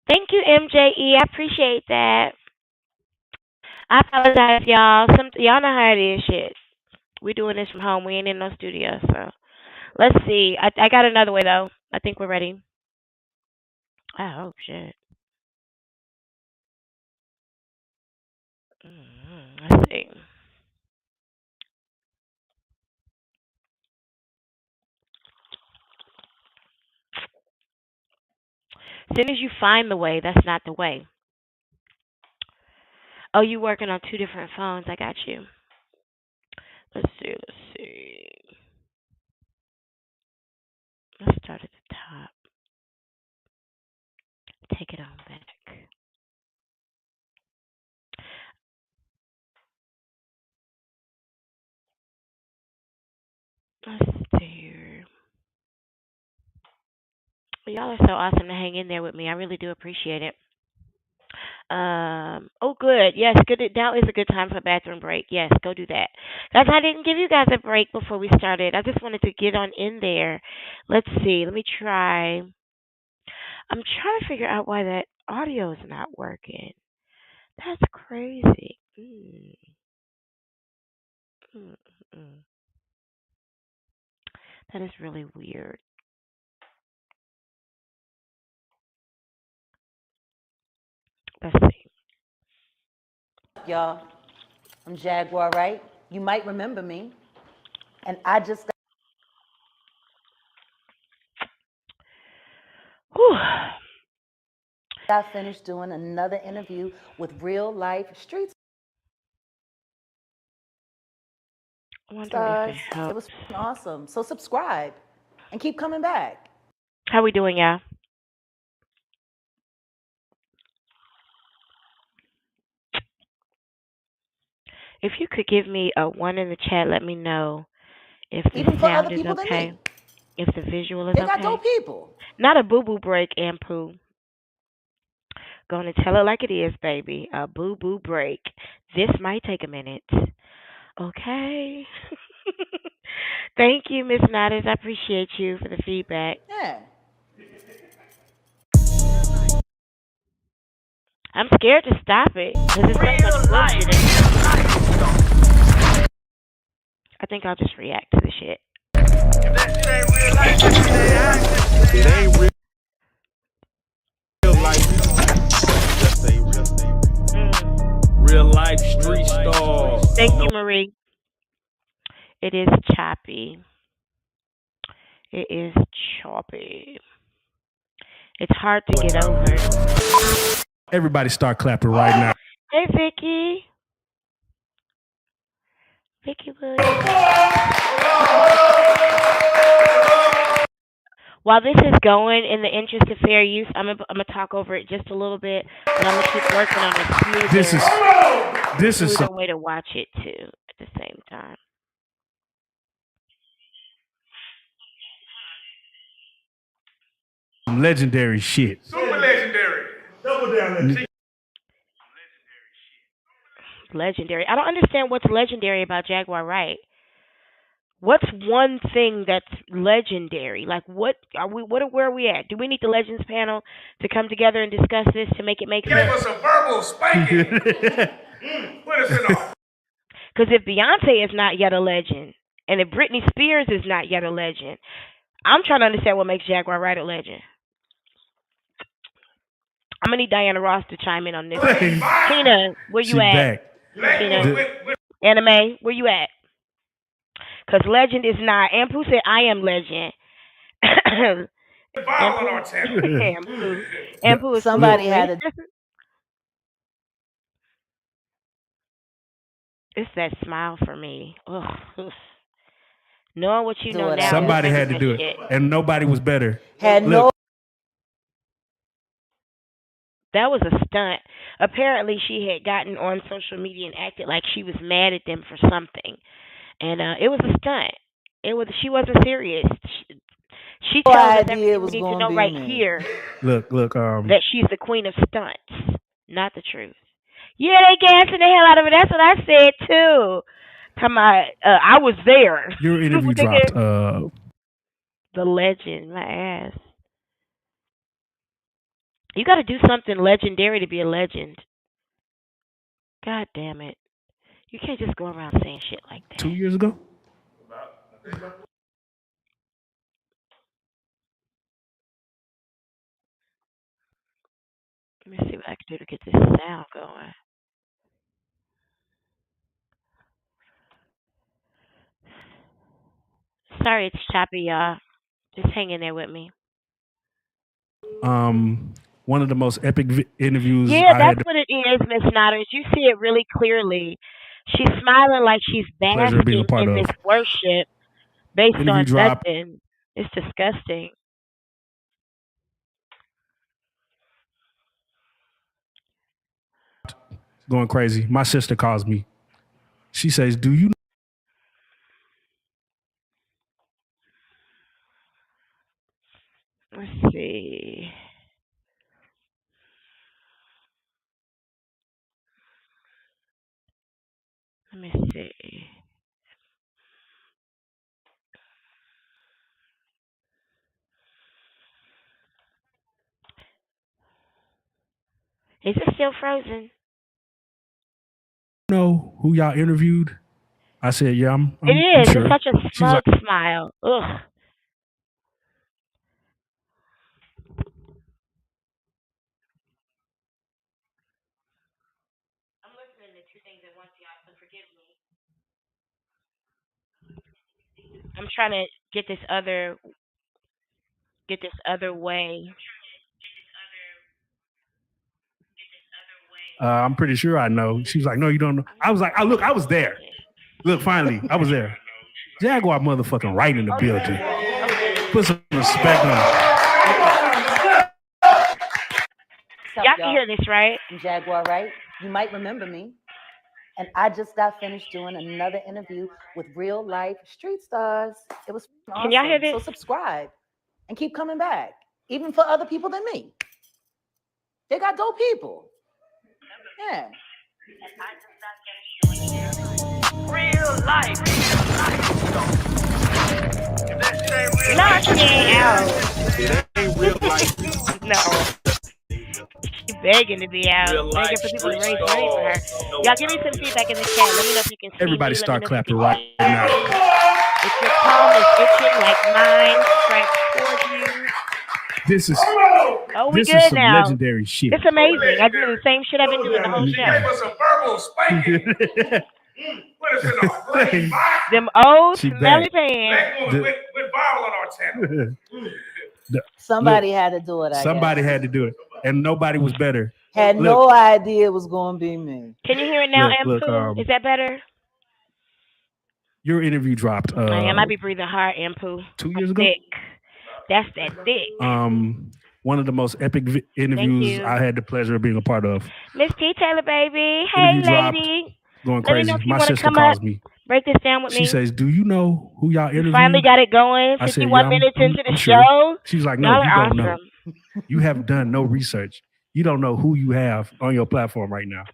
Thank you, MJE. I appreciate that. I apologize, y'all. Y'all know how it is. Shit, we doing this from home. We ain't in no studio, so let's see. I got another way though. I think we're ready. Oh shit. Let's see. As soon as you find the way, that's not the way. Oh, you working on two different phones? I got you. Let's see. Let's see. Let's start at the top. Take it on back. Let's see here. Y'all are so awesome to hang in there with me. I really do appreciate it. Oh, good. Yes, good. Now is a good time for a bathroom break. Yes, go do that. Guys, I didn't give you guys a break before we started. I just wanted to get on in there. Let's see. Let me try. I'm trying to figure out why that audio is not working. That's crazy. Mm, mm. That is really weird. Let's see. Y'all, I'm Jaguar Wright. You might remember me. And I just Whew. got finished doing another interview with real life street I wonder if it stars. It helps. was awesome. So subscribe and keep coming back. How we doing, y'all? If you could give me a one in the chat, let me know if the Even for sound other is people than okay, me. if the visual is They got okay. dope people. Not a boo boo break, and poo. Gonna tell it like it is, baby. A boo boo break. This might take a minute. Okay. Thank you, Miss Natters. I appreciate you for the feedback. Yeah. I'm scared to stop it because there's so much Real life, bullshit in it. real life. I think I'll just react to the shit. If that shit ain't real life, that shit ain't high. It ain't real life. Just a Mm. real life street star. Thank you, Marie. It is choppy. It is choppy. It's hard to get over. Everybody start clapping right now. Hey, Vicky. Vicky Williams. While this is going, in the interest of fair use, I'm gonna talk over it just a little bit, but I'm gonna keep working on a This is smoother some way to watch it too at the same time. legendary shit. Super legendary. Double down that. Legendary. I don't understand what's legendary about Jaguar Wright. What's one thing that's legendary? Like, what are we? Where are we at? Do we need the Legends panel to come together and discuss this to make it make Gave sense? us a verbal spanking. Put us in a. Because if Beyonce is not yet a legend, and if Britney Spears is not yet a legend, I'm trying to understand what makes Jaguar Wright a legend. I'm gonna need Diana Ross to chime in on this. Tina, where you She at? back. Tina, Anime, where you at? Because legend is not. Ampu said, "I am legend." Ampu is Somebody fooling. had a It's that smile for me. Ugh. Knowing what you Do know it, now. Somebody is had to that do it, shit. and nobody was better. had Look, no. That was a stunt. Apparently, she had gotten on social media and acted like she was mad at them for something, and it was a stunt. It was. She wasn't serious. She No tells us idea it everything we was need to gonna know be right me. here look. that she's the queen of stunts, not the truth. Yeah, they gassing the hell out of it. That's what I said too. Come on, I was there. Your interview dropped. The legend, my ass. You got to do something legendary to be a legend. God damn it. You can't just go around saying shit like that. 2 years ago. Let me see what I can do to get this sound going. Sorry it's choppy, y'all. Just hang in there with me. One of the most epic interviews Yeah, I that's had what it is, Miss Notters. You see it really clearly. She's smiling like she's the pleasure of being a basking part in of. this worship based Interview on drop. nothing. It's disgusting. Going crazy. My sister calls me. She says, "Do you?" Let's see. Let me see. Is it still frozen? Know who y'all interviewed? I said, "Yeah, I'm It is. sure." It's such a She was smug like, smile. Ugh. I'm listening to two things at once, y'all, so forgive me. I'm trying to get this other way. "I'm pretty sure I know." She was like, "No, you don't know." I was like, "Oh, look, I was there. Look, finally, I was there." Jaguar motherfucking right in the building. Put some respect on it. Y'all can hear this, right? I'm Jaguar Wright. You might remember me And I just got finished doing another interview with real life street stars. It was Can y'all hear awesome. So this? subscribe and keep coming back, even for other people than me. They got dope people. Yeah. Real life. No, she ain't out. It ain't real life. No. She begging to be out. Real Begging life for people to street raise money for her. stars. No Y'all give me some feedback in the chat. Let me know if you can see Everybody me. start Let me know if clapping you right can hear now. me. If your palm is itching like mine, stretch towards you. This is Oh, we this is good some now. legendary shit. It's amazing. I'm doing the same shit I've been doing the whole She show. gave us a verbal spanking. What is it? A black box? Them old She smelly back. pants. Black woman with viral on our channel. Somebody had to do it, I Somebody guess. had to do it, and nobody was better. Had Look. no idea it was going to be me. Can you hear it now, Look, Ampu? Is that better? Your interview dropped I might be breathing hard, Ampu. 2 years ago. Thick. That's that thick. One of the most epic interviews you. I had the pleasure of being a part of. Miss T. Taylor, baby. Hey, Interview dropped. lady. Going Let me crazy. know if you My want to sister come calls up. me. Break this down with She me. says, "Do you know who y'all interviewed?" Finally got it going. I said, 51 "Yeah, minutes into the I'm show. sure." She's like, "No, Y'all you are don't know. awesome. You have done no research. You don't know who you have on your platform right now."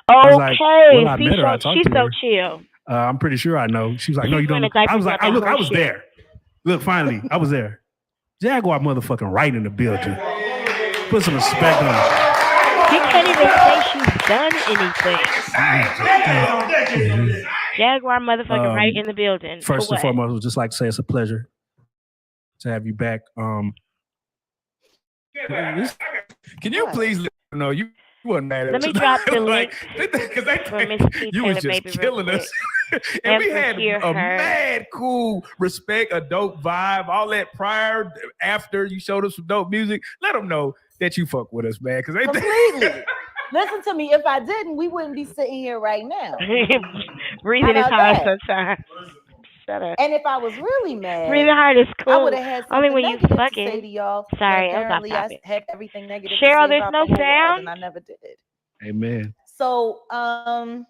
I was like, Okay. "Well, I met her. I talked She's to so her. chill. I'm pretty sure I know." She was like, "No, She's you don't wearing know." a diaper I was like, throughout "Oh, that look, I whole was shit. there. Look, finally, I was there. Jaguar motherfucking Wright in the building. Put some respect on it." She can't even say she's done anything. Jaguar motherfucking right in the building. First For and what? foremost, I would just like to say it's a pleasure to have you back. Can you please let them know you wasn't mad at Let me us? drop the Like, link because for Miss T. you Taylor, was just baby, real killing quick. us. And we And had hear a her. mad cool respect, a dope vibe, all that prior, after you showed us some dope music. Let them know that you fuck with us, man. Because they Completely. Listen to me. If I didn't, we wouldn't be sitting here right now. Breathing is How about hard that? sometimes. Shut up. And if I was really mad, Breathing hard is I cool. would have had Only something when you negative to say fucking. to y'all. Sorry, but I was off apparently I topic. had everything negative Cheryl, to say there's about no the whole world, sound. and I never did. Amen. So, Wait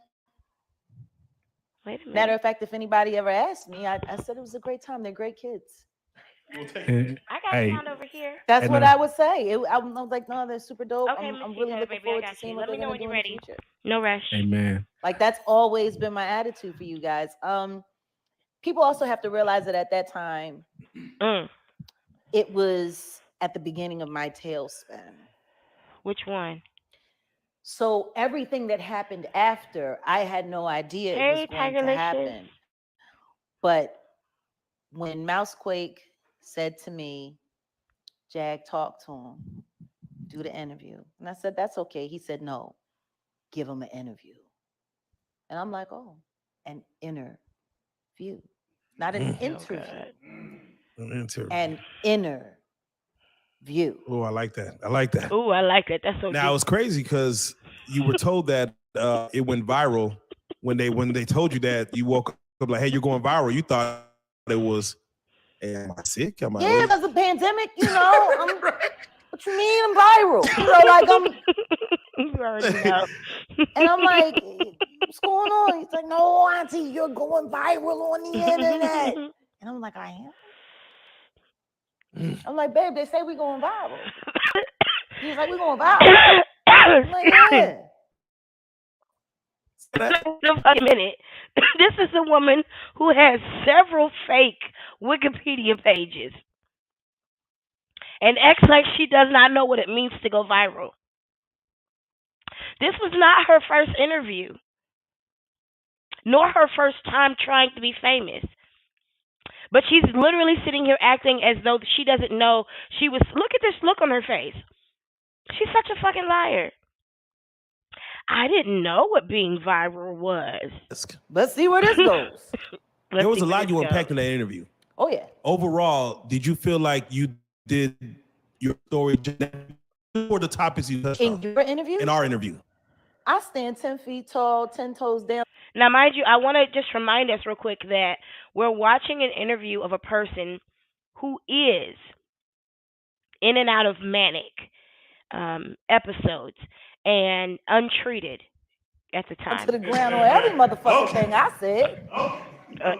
a minute. matter of fact, if anybody ever asked me, I said it was a great time. They're great kids. I got Hey, sound over here. That's And, what I would say. I was like, no, they're super dope. Okay, I'm Miss T. really Taylor, looking baby, I forward got to seeing you. what Let me they're know going to when do you're in the ready. future. No rush. amen. Like that's always been my attitude for you guys. People also have to realize that at that time, it was at the beginning of my tailspin. Which one? So everything that happened after, I had no idea it was going to happen. But when Mousequake said to me, Jag, talk to him, do the interview. And I said, that's okay. He said, no, give him an interview. And I'm like, oh, an interview, not an interview. An inner view. Oh, I like that. I like that. Oh, I like it. That's so Now it's crazy because you were told that it went viral when they told you that. You woke up like, hey, you're going viral. You thought it was, hey, am I sick? Am I Yeah, because the pandemic, what you mean I'm viral? Like you already know. And I'm like, what's going on? He's like, no, auntie, you're going viral on the internet. And I'm like, I am? I'm like, babe, they say we going viral. He's like, we going viral. I'm like, yeah. A minute. This is a woman who has several fake Wikipedia pages and acts like she does not know what it means to go viral. This was not her first interview, nor her first time trying to be famous. But she's literally sitting here acting as though she doesn't know she was. Look at this look on her face. She's such a fucking liar. I didn't know what being viral was. Let's see where this goes. There was a lot you unpacked in that interview. Oh, yeah. Overall, did you feel like you did your story or the topics you touched on? In your interview? In our interview. I stand 10 feet tall, 10 toes down. Now, mind you, I want to just remind us real quick that we're watching an interview of a person who is in and out of manic episodes and untreated. at the time. To the ground on every motherfucking thing I said.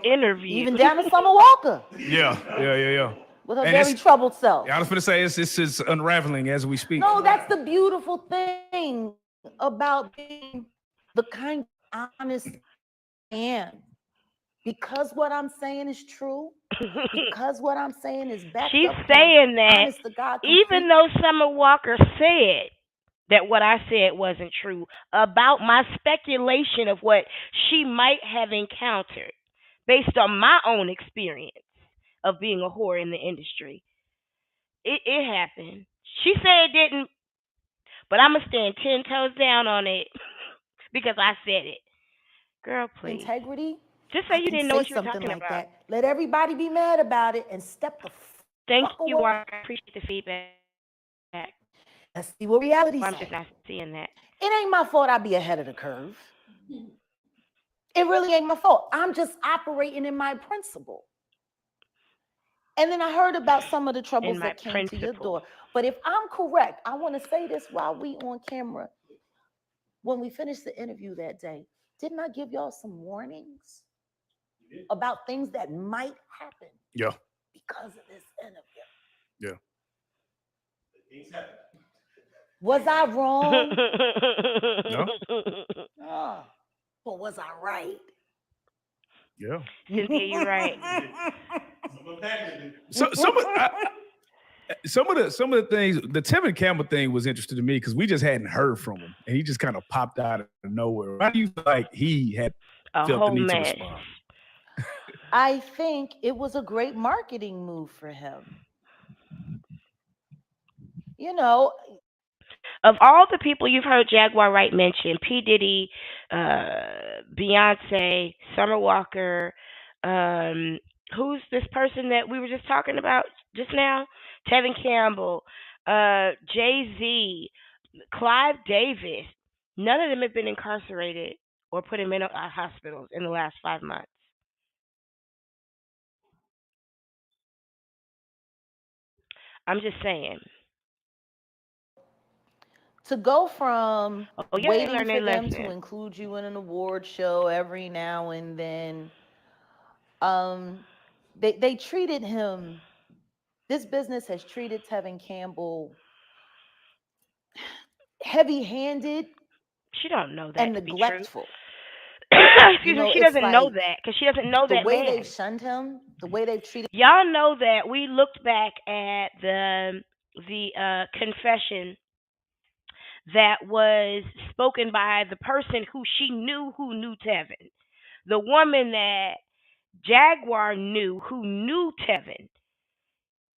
Interview. Even down to Summer Walker. Yeah. With her very troubled self. I was going to say, this is unraveling as we speak. No, that's the beautiful thing about being the kind of honest I am. Because what I'm saying is true. Because what I'm saying is backed She's up. She's saying that God, even though Summer Walker said that what I said wasn't true about my speculation of what she might have encountered based on my own experience of being a whore in the industry. It happened. She said it didn't, but I'm going to stand 10 toes down on it because I said it. Girl, please. Integrity? Just say you didn't know what you were talking about. That. Let everybody be mad about it and step the Thank fuck you, away. I appreciate the feedback. Let's see what reality's I'm just not seeing that. It ain't my fault I be ahead of the curve. It really ain't my fault. I'm just operating in my principle. And then I heard about some of the troubles that came to your door. But if I'm correct, I want to say this while we on camera. When we finished the interview that day, didn't I give y'all some warnings about things that might happen? Yeah. Because of this interview. Yeah. Things happen. Was I wrong? No. Oh, but was I right? Yeah. Cynthia, you're right. Some of the things, the Tevin Campbell thing was interesting to me because we just hadn't heard from him, and he just kind of popped out of nowhere. Why do you feel like he had felt the need to respond? I think it was a great marketing move for him. You know, of all the people you've heard Jaguar Wright mention, P. Diddy, Beyonce, Summer Walker, who's this person that we were just talking about just now? Tevin Campbell, Jay-Z, Clive Davis. None of them have been incarcerated or put in mental hospitals in the last 5 months. I'm just saying. To go from waiting for them to include you in an award show every now and then, they treated him. This business has treated Tevin Campbell heavy-handed. She don't know that and neglectful. Excuse me, she doesn't know that because she doesn't know that the way man. they've shunned him, the way they've treated. Y'all know that we looked back at the confession that was spoken by the person who knew Tevin. The woman that Jaguar knew who knew Tevin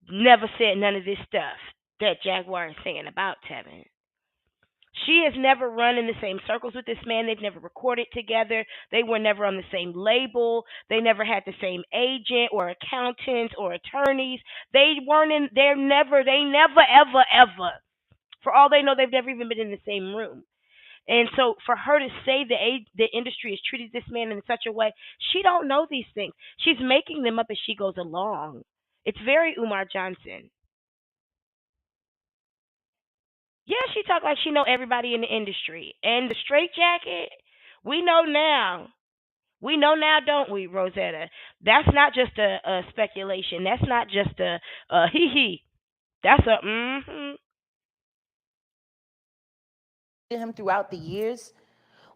never said none of this stuff that Jaguar is saying about Tevin. She has never run in the same circles with this man. They've never recorded together. They were never on the same label. They never had the same agent or accountants or attorneys. They never, ever. For all they know, they've never even been in the same room. And so for her to say the industry has treated this man in such a way, she don't know these things. She's making them up as she goes along. It's very Umar Johnson. Yeah, she talk like she know everybody in the industry. And the straight jacket, we know now. We know now, don't we, Rosetta? That's not just a speculation. That's not just a hee-hee. That's a mm-hmm. Him throughout the years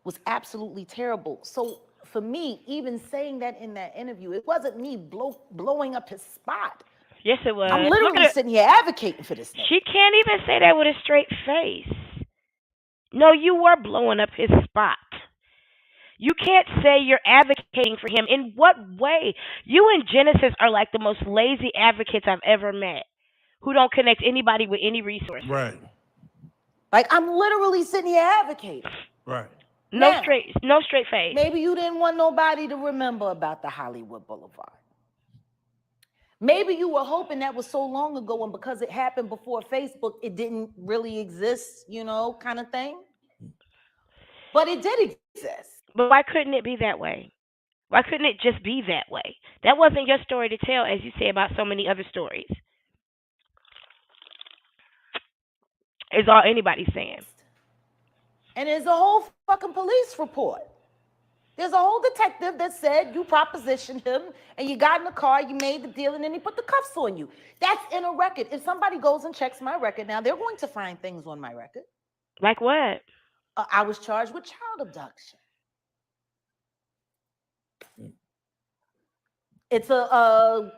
was absolutely terrible. So for me, even saying that in that interview, it wasn't me blowing up his spot. Yes, it was. I'm literally sitting here advocating for this thing. She can't even say that with a straight face. No, you were blowing up his spot. You can't say you're advocating for him. In what way? You and Genesis are like the most lazy advocates I've ever met, who don't connect anybody with any resources. Right. Like, I'm literally sitting here advocating. Right. No straight face. Maybe you didn't want nobody to remember about the Hollywood Boulevard. Maybe you were hoping that was so long ago, and because it happened before Facebook, it didn't really exist, kind of thing. But it did exist. But why couldn't it be that way? Why couldn't it just be that way? That wasn't your story to tell, as you say about so many other stories. Is all anybody's saying. And there's a whole fucking police report. There's a whole detective that said you propositioned him and you got in the car, you made the deal, and then he put the cuffs on you. That's in a record. If somebody goes and checks my record now, they're going to find things on my record. Like what? I was charged with child abduction. It's a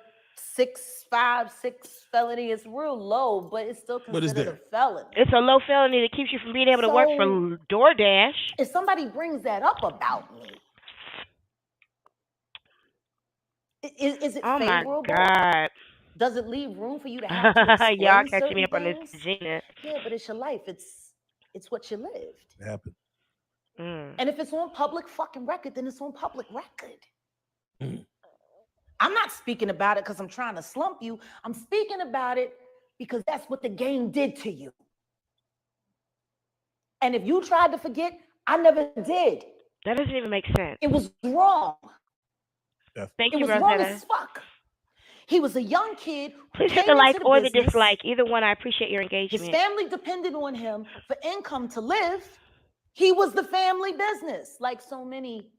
656 felony. It's real low, but it's still considered a felony. It's a low felony that keeps you from being able to work for DoorDash. If somebody brings that up about me, is it favorable? Oh my God. Does it leave room for you to have to explain y'all catching me up on this, Gina. Yeah, but it's your life. It's what you lived. It happened. And if it's on public fucking record, then it's on public record. I'm not speaking about it because I'm trying to slump you. I'm speaking about it because that's what the game did to you. And if you tried to forget, I never did. That doesn't even make sense. It was wrong. Thank you, It was Rosetta. wrong as fuck. He was a young kid. Please hit the like or the dislike. Either one, I appreciate your engagement. His family depended on him for income to live. He was the family business. Like so many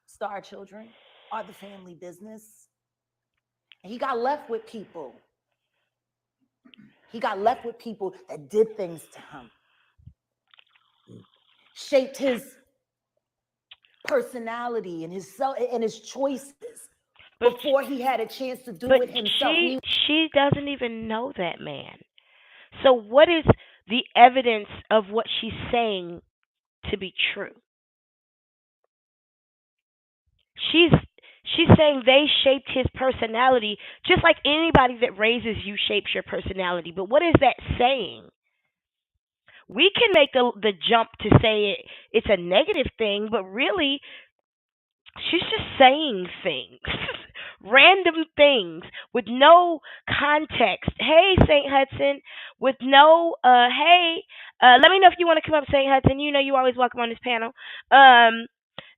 star children are the family business. And he got left with people. He got left with people that did things to him. Shaped his personality and his choices. But before he had a chance to do it himself. She doesn't even know that man. So what is the evidence of what she's saying to be true? She's saying they shaped his personality, just like anybody that raises you shapes your personality. But what is that saying? We can make the jump to say it's a negative thing, but really, she's just saying things. Random things with no context. Hey, St. Hudson, with no, hey, let me know if you want to come up, St. Hudson. You know you always welcome on this panel.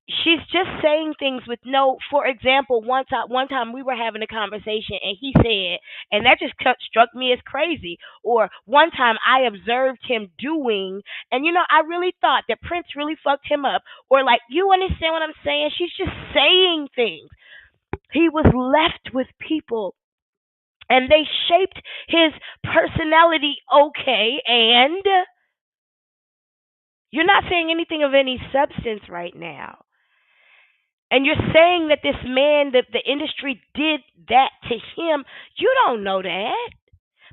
She's just saying things with no, for example, one time we were having a conversation and he said, and that just struck me as crazy. Or one time I observed him doing, and I really thought that Prince really fucked him up. Or like, you understand what I'm saying? She's just saying things. He was left with people and they shaped his personality. Okay, and you're not saying anything of any substance right now. And you're saying that this man, that the industry did that to him. You don't know that.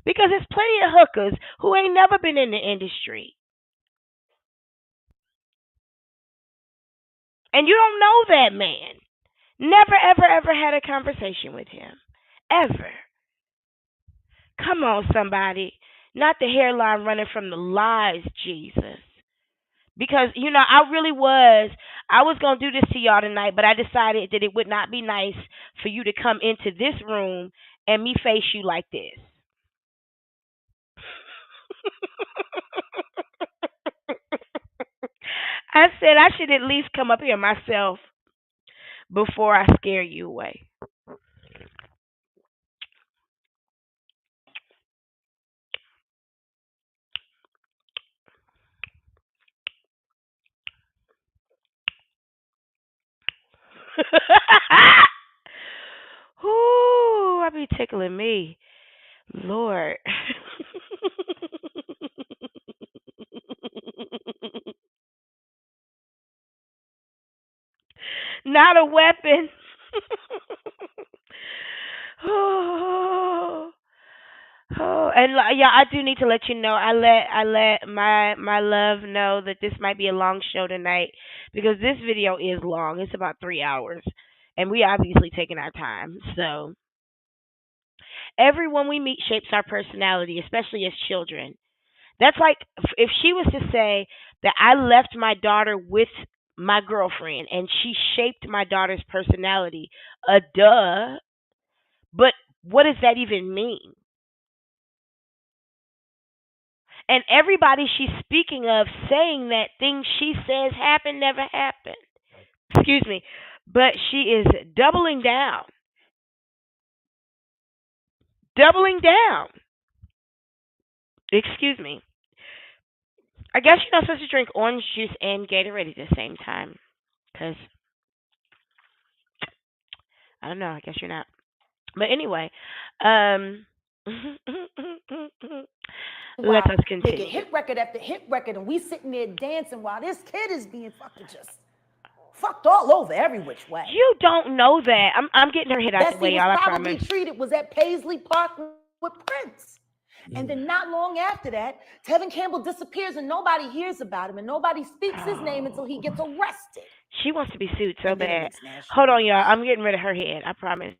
Because there's plenty of hookers who ain't never been in the industry. And you don't know that man. Never, ever, ever had a conversation with him. Ever. Come on, somebody. Not the hairline running from the lies, Jesus. Because, I was going to do this to y'all tonight, but I decided that it would not be nice for you to come into this room and me face you like this. I said I should at least come up here myself before I scare you away. Ooh, I be tickling me. Lord. Not a weapon. And yeah, I do need to let you know. I let my love know that this might be a long show tonight because this video is long. It's about 3 hours, and we obviously taking our time. So everyone we meet shapes our personality, especially as children. That's like if she was to say that I left my daughter with my girlfriend and she shaped my daughter's personality. Duh. But what does that even mean? And everybody she's speaking of saying that things she says happened never happened. Excuse me. But she is doubling down. Doubling down. Excuse me. I guess you're not supposed to drink orange juice and Gatorade at the same time. Because, I don't know, I guess you're not. But anyway, um, let Wow, us making continue. hit record after hit record, and we sitting there dancing while this kid is being fucking just fucked all over every which way. You don't know that. I'm getting her hit out Best the way, he y'all. was I probably promise. treated was at Paisley Park with Prince. And then not long after that, Tevin Campbell disappears and nobody hears about him and nobody speaks his name until he gets arrested. She wants to be sued so And then it bad. makes national Hold on, y'all. news. I'm getting rid of her head. I promise.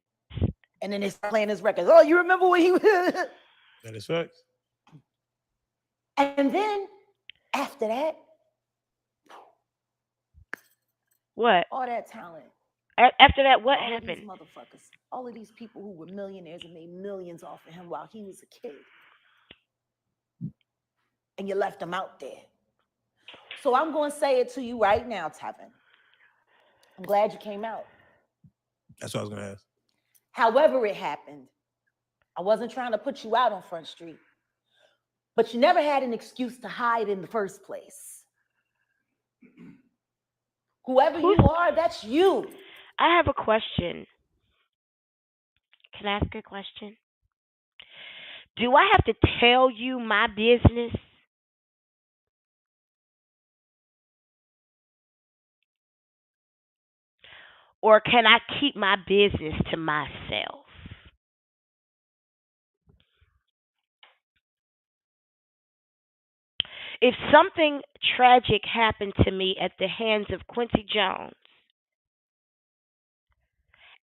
And then they start playing his records. Oh, you remember when he was... That is facts. And then after that, What? all that talent. After that, what all happened? Of these motherfuckers, all of these people who were millionaires and made millions off of him while he was a kid. And you left him out there. So I'm going to say it to you right now, Tevin. I'm glad you came out. That's what I was going to ask. However it happened, I wasn't trying to put you out on Front Street, but you never had an excuse to hide in the first place. Whoever you are, that's you. I have a question. Can I ask a question? Do I have to tell you my business? Or can I keep my business to myself? If something tragic happened to me at the hands of Quincy Jones,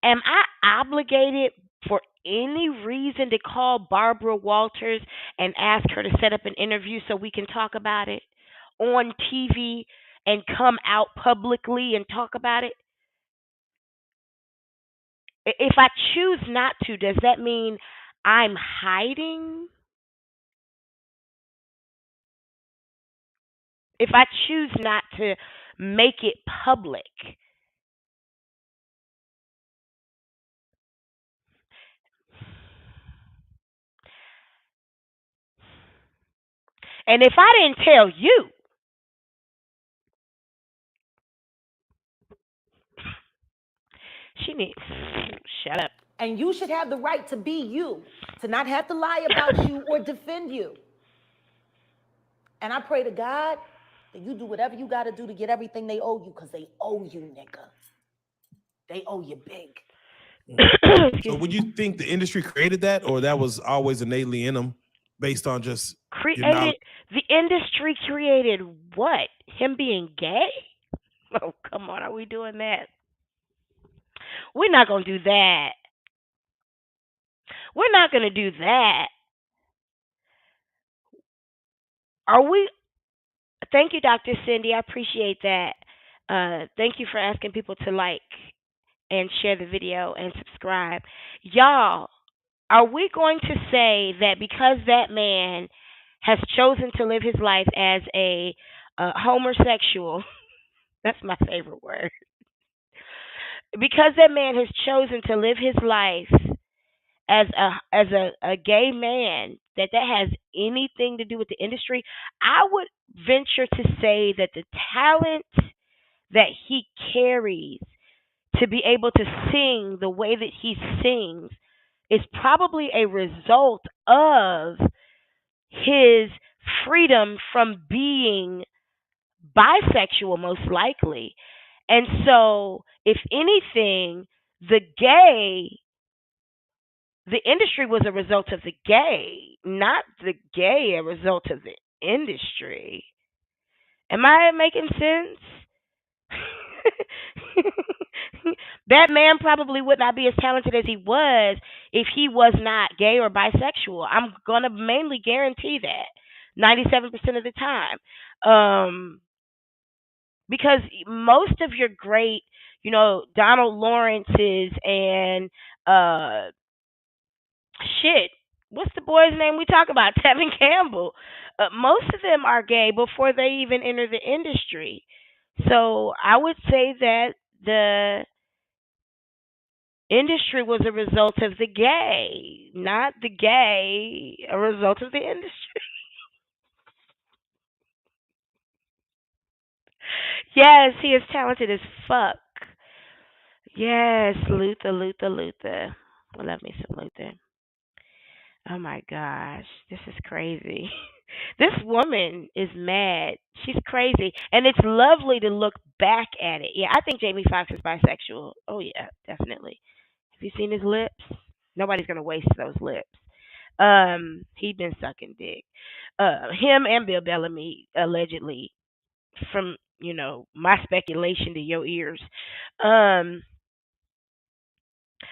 am I obligated for any reason to call Barbara Walters and ask her to set up an interview so we can talk about it on TV and come out publicly and talk about it? If I choose not to, does that mean I'm hiding? If I choose not to make it public, and if I didn't tell you, she needs shut up. And you should have the right to be you, to not have to lie about you or defend you. And I pray to God that you do whatever you got to do to get everything they owe you, because they owe you, nigga. They owe you big. So would you think the industry created that, or that was always innately in them based on just created the industry created what? Him being gay? Oh, come on. Are we doing that? We're not going to do that. We're not going to do that. Are we? Thank you, Dr. Cindy. I appreciate that. Thank you for asking people to like and share the video and subscribe. Y'all, are we going to say that because that man has chosen to live his life as a homosexual, that's my favorite word, because that man has chosen to live his life as a gay man, that has anything to do with the industry? I would venture to say that the talent that he carries to be able to sing the way that he sings is probably a result of his freedom from being bisexual, most likely. And so, if anything, the industry was a result of the gay, not the gay a result of the industry. Am I making sense? That man probably would not be as talented as he was if he was not gay or bisexual. I'm going to mainly guarantee that 97% of the time. Because most of your great, Donald Lawrence's and what's the boy's name we talk about? Tevin Campbell. Most of them are gay before they even enter the industry. So I would say that the industry was a result of the gay, not the gay a result of the industry. Yes, he is talented as fuck. Yes, Luther. I love me some Luther. Oh my gosh, this is crazy. This woman is mad. She's crazy. And it's lovely to look back at it. Yeah, I think Jamie Foxx is bisexual. Oh yeah, definitely. Have you seen his lips? Nobody's gonna waste those lips. He been sucking dick. Him and Bill Bellamy allegedly, from my speculation to your ears. Um,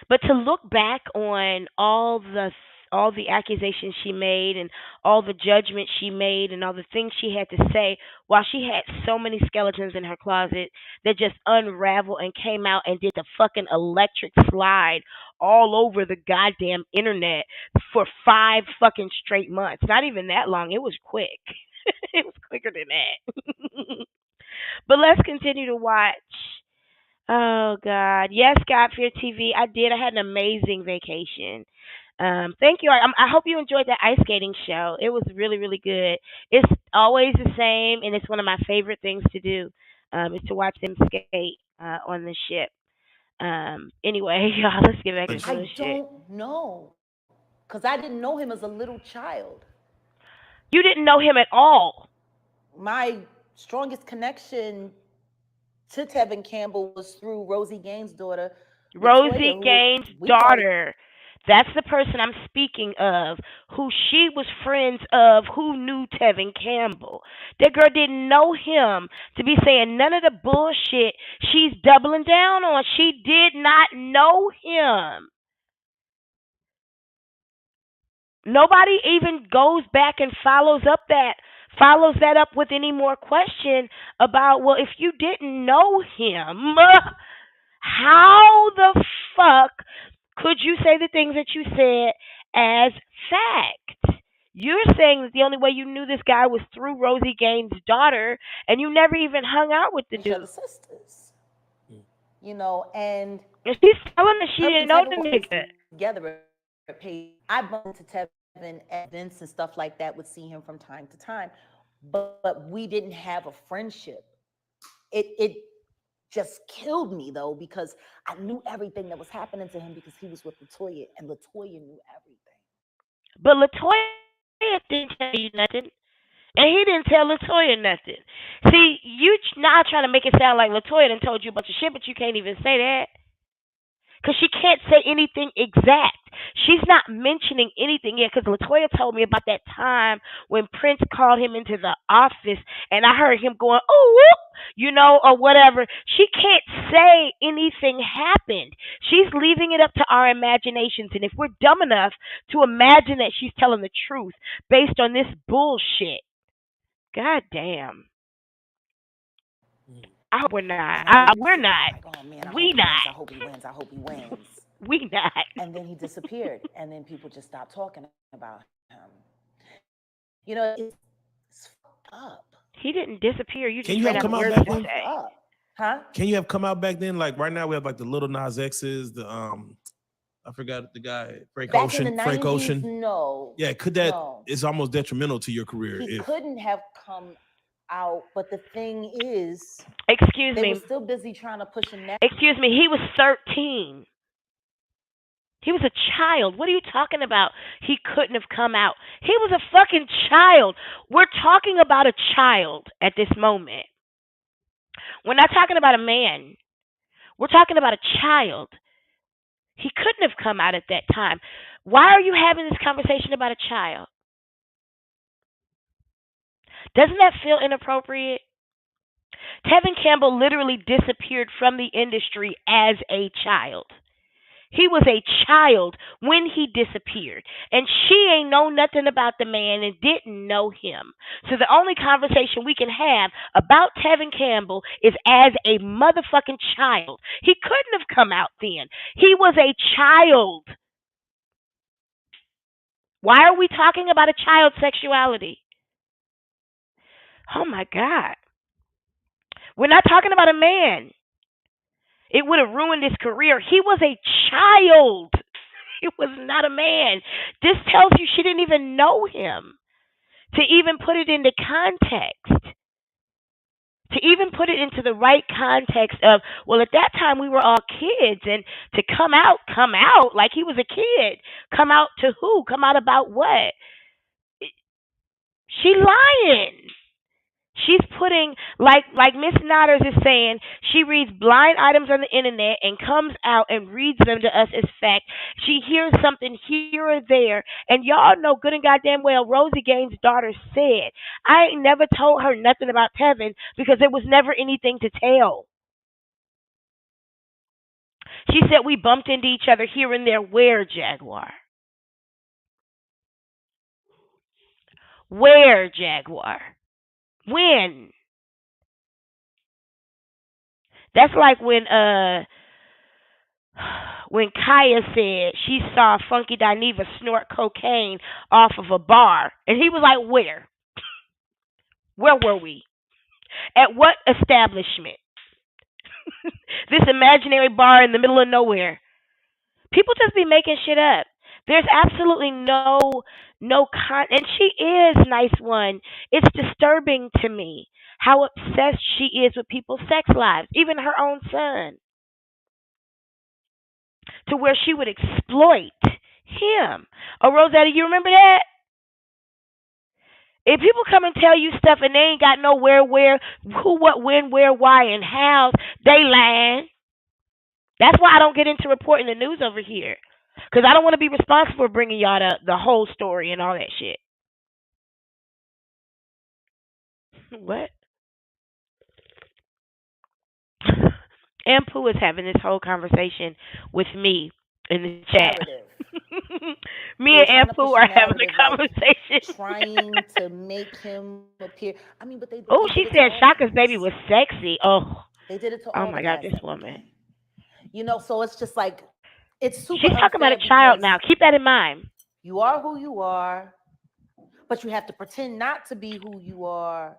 but to look back on all the accusations she made and all the judgments she made and all the things she had to say while she had so many skeletons in her closet that just unraveled and came out and did the fucking electric slide all over the goddamn internet for 5 fucking straight months. Not even that long. It was quick. It was quicker than that. But let's continue to watch. Oh God, yes, God Fear TV. I did. I had an amazing vacation. Thank you. I hope you enjoyed that ice skating show. It was really, really good. It's always the same, and it's one of my favorite things to do. Is to watch them skate on the ship. Anyway, y'all, let's get back into this shit. I don't know, because I didn't know him as a little child. You didn't know him at all. My strongest connection to Tevin Campbell was through Rosie Gaines' daughter. Rosie Gaines' daughter. That's the person I'm speaking of, who she was friends of, who knew Tevin Campbell. That girl didn't know him to be saying none of the bullshit she's doubling down on. She did not know him. Nobody even goes back and follows that up with any more question about, well, if you didn't know him, how the fuck could you say the things that you said as fact? You're saying that the only way you knew this guy was through Rosie Gaines' daughter, and you never even hung out with the dude. Sisters, and she's telling us she didn't know the nigga. Together, I bumped into Tevin at events and stuff like that. Would see him from time to time, but we didn't have a friendship. It just killed me though, because I knew everything that was happening to him because he was with Latoya, and Latoya knew everything. But Latoya didn't tell you nothing, and he didn't tell Latoya nothing. See, you now trying to make it sound like Latoya done told you a bunch of shit, but you can't even say that. Because she can't say anything exact. She's not mentioning anything yet. Because Latoya told me about that time when Prince called him into the office, and I heard him going, "Oh, or whatever." She can't say anything happened. She's leaving it up to our imaginations. And if we're dumb enough to imagine that she's telling the truth based on this bullshit, god damn. I hope we're not. We're not. Like, oh man, we not. I hope he wins. I hope he wins. We not. And then he disappeared, and then people just stopped talking about him. It's fucked up. He didn't disappear. You Can just you have come out back then? Huh? Can you have come out back then? Like right now, we have like the Little Nas X's, the I forgot the guy, Frank back Ocean. In the 90s, Frank Ocean. No. Yeah, could that? No. It's almost detrimental to your career. He couldn't have come out, but the thing is, excuse me, they were still busy trying to push him. Excuse me, he was 13. He was a child. What are you talking about? He couldn't have come out. He was a fucking child. We're talking about a child at this moment. We're not talking about a man. We're talking about a child. He couldn't have come out at that time. Why are you having this conversation about a child? Doesn't that feel inappropriate? Tevin Campbell literally disappeared from the industry as a child. He was a child when he disappeared. And she ain't know nothing about the man and didn't know him. So the only conversation we can have about Tevin Campbell is as a motherfucking child. He couldn't have come out then. He was a child. Why are we talking about a child's sexuality? Oh my God. We're not talking about a man. It would have ruined his career. He was a child. He was not a man. This tells you she didn't even know him to even put it into context. To even put it into the right context of, well, at that time we were all kids, and to come out like he was a kid. Come out to who? Come out about what? She lying. She's putting, like Miss Nodders is saying, she reads blind items on the internet and comes out and reads them to us as fact. She hears something here or there, and y'all know good and goddamn well Rosie Gaines' daughter said, I ain't never told her nothing about Tevin because there was never anything to tell. She said we bumped into each other here and there. Where, Jaguar? Where, Jaguar? When? That's like when Kaya said she saw Funky Dineva snort cocaine off of a bar, and he was like, "Where? Where were we? At what establishment? This imaginary bar in the middle of nowhere." People just be making shit up. There's absolutely no and she is nice one. It's disturbing to me how obsessed she is with people's sex lives, even her own son, to where she would exploit him. Oh, Rosetta, you remember that? If people come and tell you stuff and they ain't got no where, who, what, when, where, why, and how, they lying. That's why I don't get into reporting the news over here. Because I don't want to be responsible for bringing y'all the whole story and all that shit. What? And Pooh is having this whole conversation with me in the chat. Me and Pooh are having a conversation. Like, trying to make him appear. I mean, but they. Oh, she said Shaka's baby was sexy. Oh. They did it to all. Oh my God, this woman. You know, so it's just like, it's super. She's talking about a child now. Keep that in mind. You are who you are, but you have to pretend not to be who you are.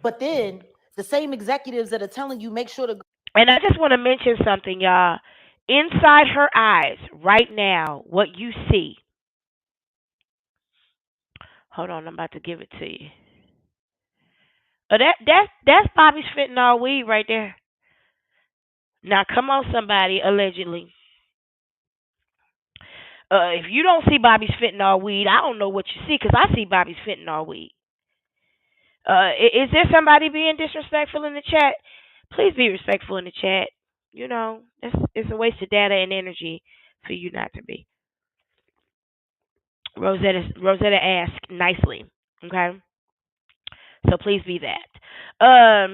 But then the same executives that are telling you make sure to. And I just want to mention something, y'all. Inside her eyes, right now, what you see. Hold on, I'm about to give it to you. Oh, that's Bobby's fentanyl weed right there. Now, come on, somebody, allegedly. If you don't see Bobby's fentanyl weed, I don't know what you see, because I see Bobby's fentanyl weed. Is there somebody being disrespectful in the chat? Please be respectful in the chat. You know, it's a waste of data and energy for you not to be. Rosetta asked nicely, okay? So please be that. I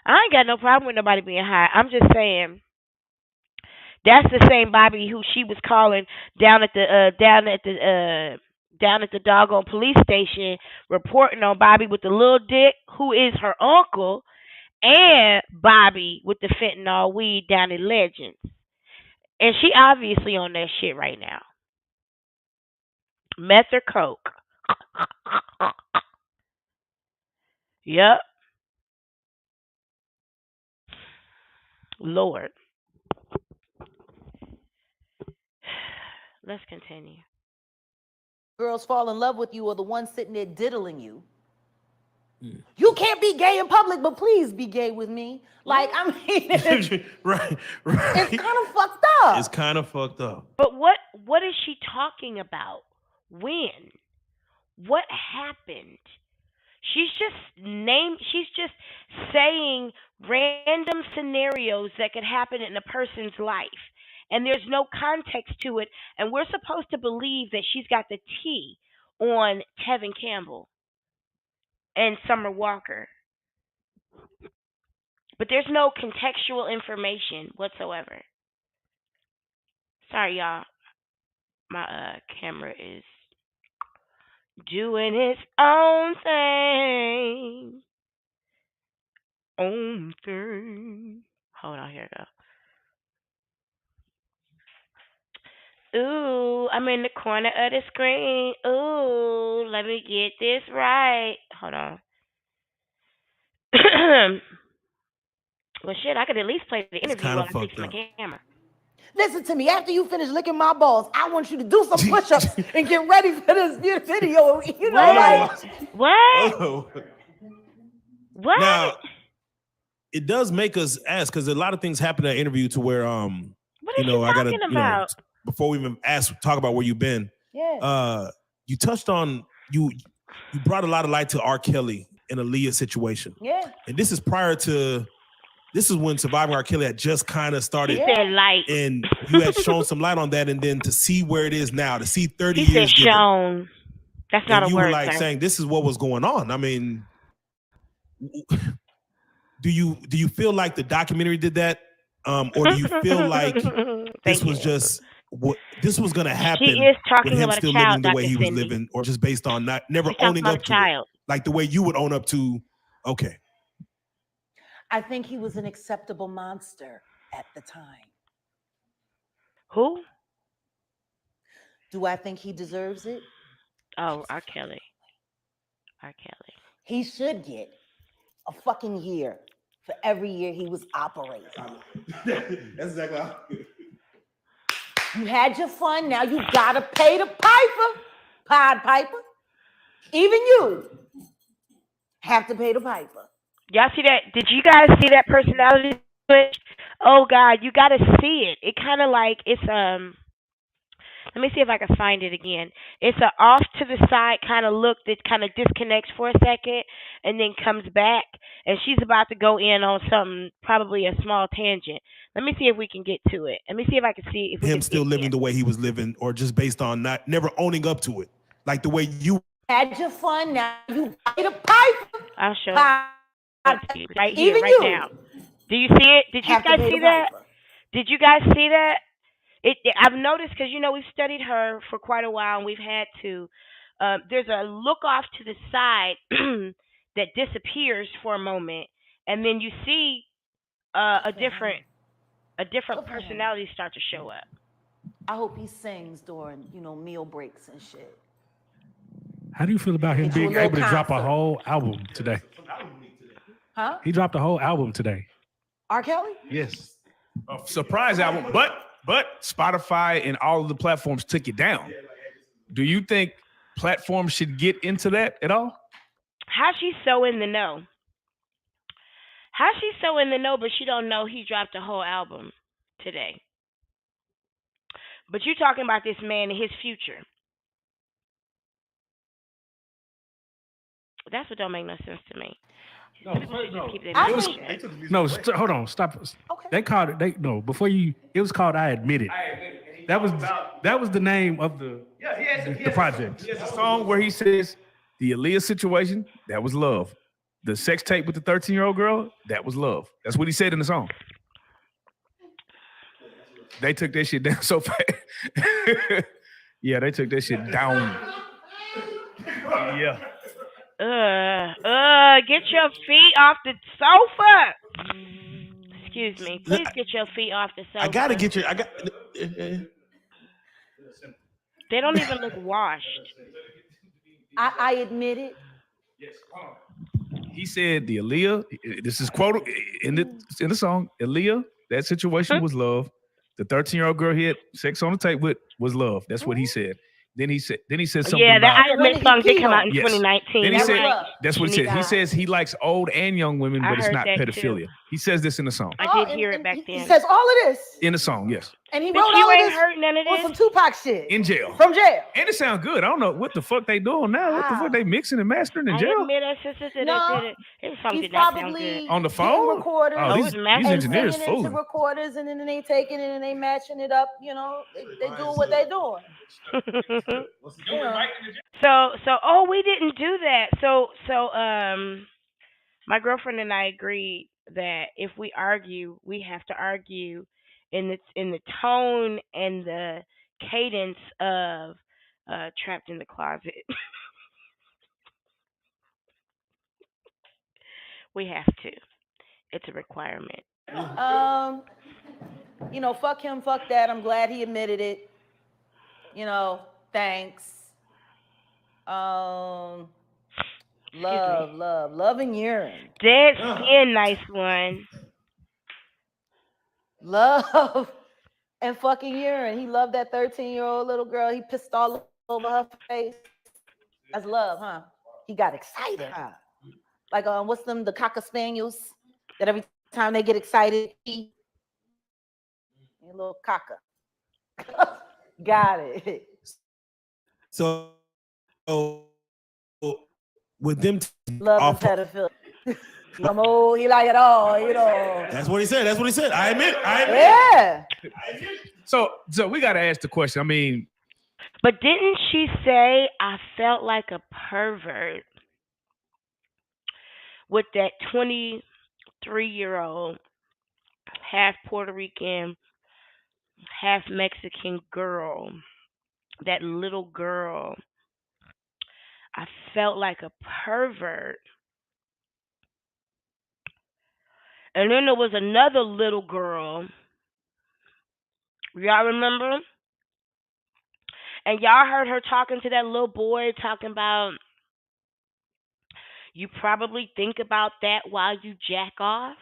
ain't got no problem with nobody being high. I'm just saying that's the same Bobby who she was calling down at the doggone police station, reporting on Bobby with the little dick, who is her uncle, and Bobby with the fentanyl weed down in Legends. And she obviously on that shit right now. Meth or coke. Yep. Lord. Let's continue. Girls fall in love with you or the ones sitting there diddling you. You can't be gay in public, but please be gay with me. Like, I mean, right. It's kind of fucked up. It's kind of fucked up. But what is she talking about? When? What happened? She's just saying random scenarios that could happen in a person's life. And there's no context to it. And we're supposed to believe that she's got the tea on Tevin Campbell and Summer Walker. But there's no contextual information whatsoever. Sorry, y'all. My camera is doing its own thing. Own thing. Hold on, here we go. Ooh, I'm in the corner of the screen. Ooh, let me get this right. Hold on. Well, shit, I could at least play the interview while I fix my camera. Listen to me. After you finish licking my balls, I want you to do some push-ups and get ready for this video. You know, what? What? Now, it does make us ask because a lot of things happen in that interview to where what is I gotta about? Before we even talk about where you've been. Yeah. You touched on you brought a lot of light to R. Kelly and Aaliyah situation. Yeah. And this is when Surviving R. Kelly had just kind of started. He said light. And you had shown some light on that, and then to see where it is now, to see 30 he years. He said shown. That's not a word. You were like saying this is what was going on. I mean, do you feel like the documentary did that? Or do you feel like this was just what this was going to happen? She is talking with him about still a child, living the way Dr. he was Cindy. living, or just based on never owning up to child. it, like the way you would own up to. Okay. I think he was an acceptable monster at the time. Who? Do I think he deserves it? Oh, R. Kelly. R. Kelly. He should get a fucking year for every year he was operating. That's exactly how. You had your fun, now you gotta pay the piper, Pied Piper. Even you have to pay the piper. Y'all see that? Did you guys see that personality switch? Oh God, you gotta see it. It kind of like it's Let me see if I can find it again. It's a off to the side kind of look that kind of disconnects for a second and then comes back. And she's about to go in on something, probably a small tangent. Let me see if we can get to it. Let me see if I can see if we Him can still living the way he was living, or just based on never owning up to it, like the way you had your fun. Now you pay the piper. I'll show you right here, right now. Do you see it? Did you guys see that? Did you guys see that? I've noticed because we've studied her for quite a while and we've had to. There's a look off to the side that disappears for a moment, and then you see a different personality start to show up. I hope he sings during meal breaks and shit. How do you feel about him being able to drop a whole album today? Huh? He dropped a whole album today. R. Kelly? Yes. A surprise album, but Spotify and all of the platforms took it down. Do you think platforms should get into that at all? How's she so in the know? How's she so in the know, but she don't know he dropped a whole album today? But you talking about this man and his future. That's what don't make no sense to me. Hold on, stop. Okay. They called it. Before you. It was called I Admit It. That was the name of the project. He has a song where he says the Aaliyah situation, that was love. The sex tape with the 13-year-old girl, that was love. That's what he said in the song. They took that shit down so fast. Yeah, they took that shit down. Yeah. Get your feet off the sofa. Excuse me. Please get your feet off the sofa. I gotta get your. They don't even look washed. I admit it. Yes. He said the Aaliyah. This is quoted in the song. Aaliyah. That situation was love. The 13-year-old girl he had sex on the tape with was love. That's what he said. Then he said something about... Yeah, I Admit song did come out in 2019. Then he said, that's what he said. He says he likes old and young women, but it's not pedophilia. Too. He says this in the song. I did hear it back then. He says all of this. In the song, yes. And he wrote all of this heard none of on some Tupac shit. In jail. From jail. And it sounds good. I don't know what the fuck they doing now. What the fuck they mixing and mastering in jail? His song did not sound good. On the phone? Recorders. Oh, these engineers fooling. Into recorders and then they taking it and they matching it up. They doing what they doing. So we didn't do that. So my girlfriend and I agreed that if we argue, we have to argue in the tone and the cadence of Trapped in the Closet. We have to. It's a requirement. Fuck him, fuck that. I'm glad he admitted it. Thanks. Love and urine. Dead skin, nice one. Love and fucking urine. He loved that 13-year-old little girl. He pissed all over her face. That's love, huh? He got excited, huh? Like what's them, the Cocker Spaniels that every time they get excited, a little cocker. Got it. So with them love and pedophilia. He like it all, you know. That's what he said. I admit. Yeah. So we got to ask the question. I mean, but didn't she say I felt like a pervert with that 23-year-old half Puerto Rican, half Mexican girl, that little girl? I felt like a pervert. And then there was another little girl. Y'all remember? And y'all heard her talking to that little boy, talking about, you probably think about that while you jack off.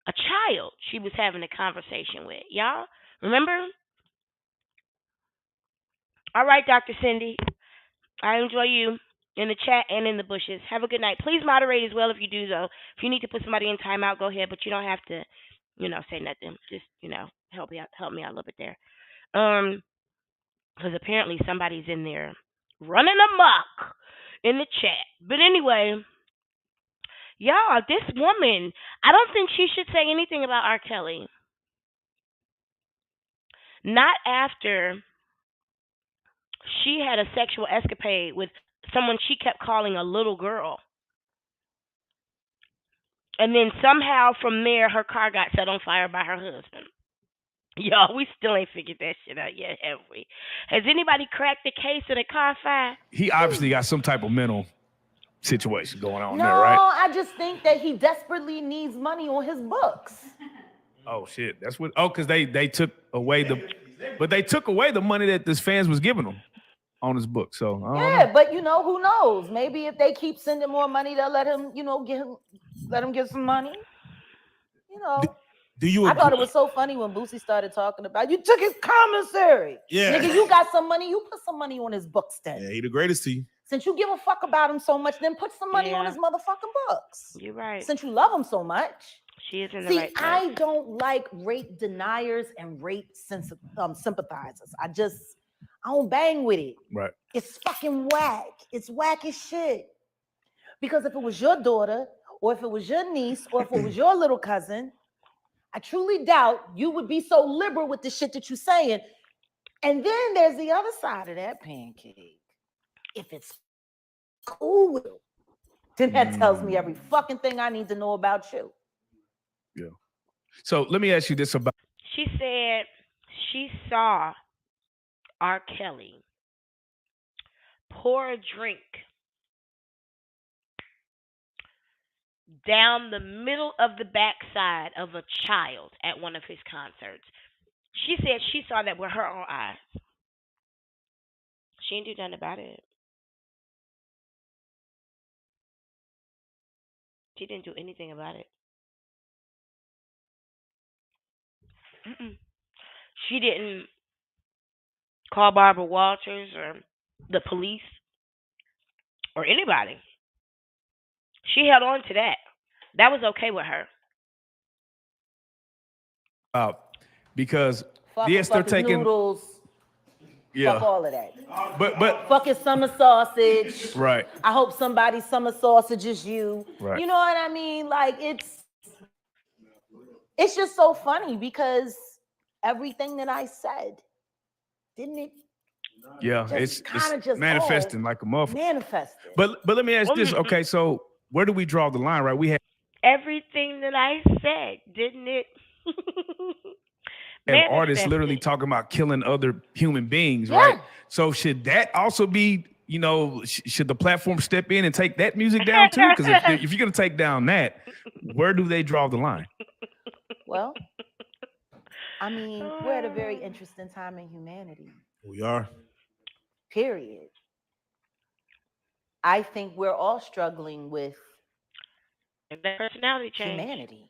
A child she was having a conversation with. Y'all remember? All right, Dr. Cindy. I enjoy you in the chat and in the bushes. Have a good night. Please moderate as well if you do, though. If you need to put somebody in timeout, go ahead, but you don't have to, say nothing. Just, help me out a little bit there. Because apparently somebody's in there running amok in the chat. But anyway, y'all, this woman, I don't think she should say anything about R. Kelly. Not after she had a sexual escapade with someone she kept calling a little girl. And then somehow from there, her car got set on fire by her husband. Y'all, we still ain't figured that shit out yet, have we? Has anybody cracked the case of the car fire? He obviously got some type of mental situation going on there, right? No, I just think that he desperately needs money on his books. Oh shit, that's what. Oh, because they took away they took away the money that his fans was giving him on his book. So but who knows? Maybe if they keep sending more money, they'll let him, let him get some money. Do you? I thought it was so funny when Boosie started talking about you took his commissary. Yeah, nigga, you got some money. You put some money on his books then. Yeah, he the greatest to you. Since you give a fuck about him so much, then put some money on his motherfucking books. You're right. Since you love him so much. She is in the right place. I don't like rape deniers and rape sympathizers. I don't bang with it. Right. It's fucking whack. It's whack as shit. Because if it was your daughter, or if it was your niece, or if it was your little cousin, I truly doubt you would be so liberal with the shit that you're saying. And then there's the other side of that pancake. If it's cool with you, then that tells me every fucking thing I need to know about you. Yeah. So let me ask you this about. She said she saw R. Kelly pour a drink down the middle of the backside of a child at one of his concerts. She said she saw that with her own eyes. She didn't do nothing about it. She didn't do anything about it. She didn't call Barbara Walters or the police or anybody. She held on to that. That was okay with her. Because they're taking noodles. Yeah. Fuck all of that. But fuck his summer sausage. Right. I hope somebody's summer sausage is you. Right. You know what I mean? Like it's just so funny because everything that I said, didn't it? Yeah, it's manifesting like a motherfucker. Manifesting. But let me ask this. Okay, so where do we draw the line, right? We have everything that I said, didn't it? And artists literally talking about killing other human beings, right? So should that also be, should the platform step in and take that music down too? Because if you're going to take down that, where do they draw the line? Well, I mean, we're at a very interesting time in humanity. We are. Period. I think we're all struggling with that personality change. Humanity.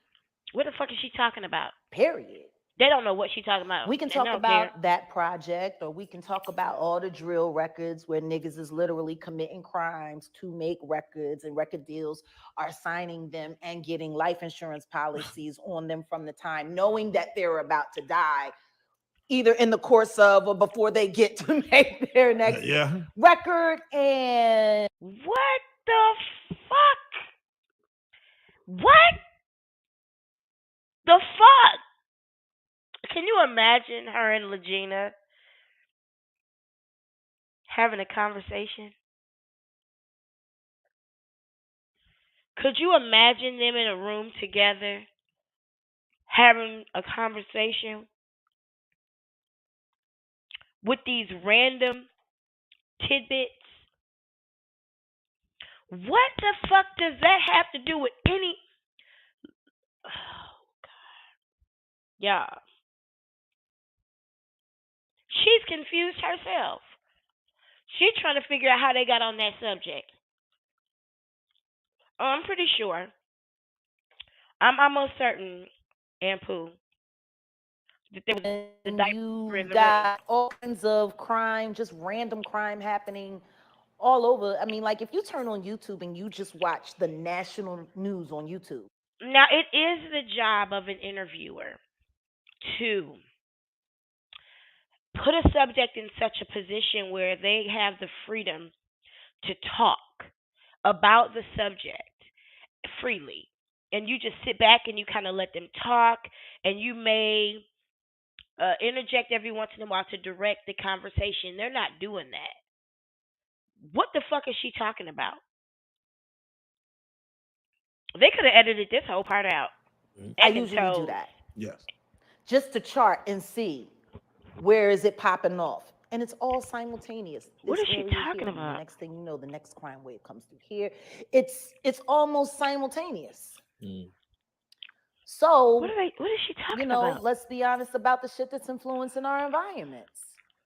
What the fuck is she talking about? Period. They don't know what she's talking about. We can talk about that project, or we can talk about all the drill records where niggas is literally committing crimes to make records, and record deals are signing them and getting life insurance policies on them from the time, knowing that they're about to die, either in the course of or before they get to make their next record. And what the fuck? What the fuck? Can you imagine her and Legina having a conversation? Could you imagine them in a room together having a conversation with these random tidbits? What the fuck does that have to do with any... Oh, God. Yeah. She's confused herself. She's trying to figure out how they got on that subject. Oh, I'm pretty sure. I'm almost certain, Ampu, that there was the diaper in the got all kinds of crime, just random crime happening all over. I mean, like if you turn on YouTube and you just watch the national news on YouTube. Now, it is the job of an interviewer to put a subject in such a position where they have the freedom to talk about the subject freely. And you just sit back and you kind of let them talk, and you may interject every once in a while to direct the conversation. They're not doing that. What the fuck is she talking about? They could have edited this whole part out. I usually do that. Yes. Just to chart and see where is it popping off. And it's all simultaneous. What is she talking about? The next thing you know, the next crime wave comes through here. It's almost simultaneous. So what is she talking about? Let's be honest about the shit that's influencing our environments.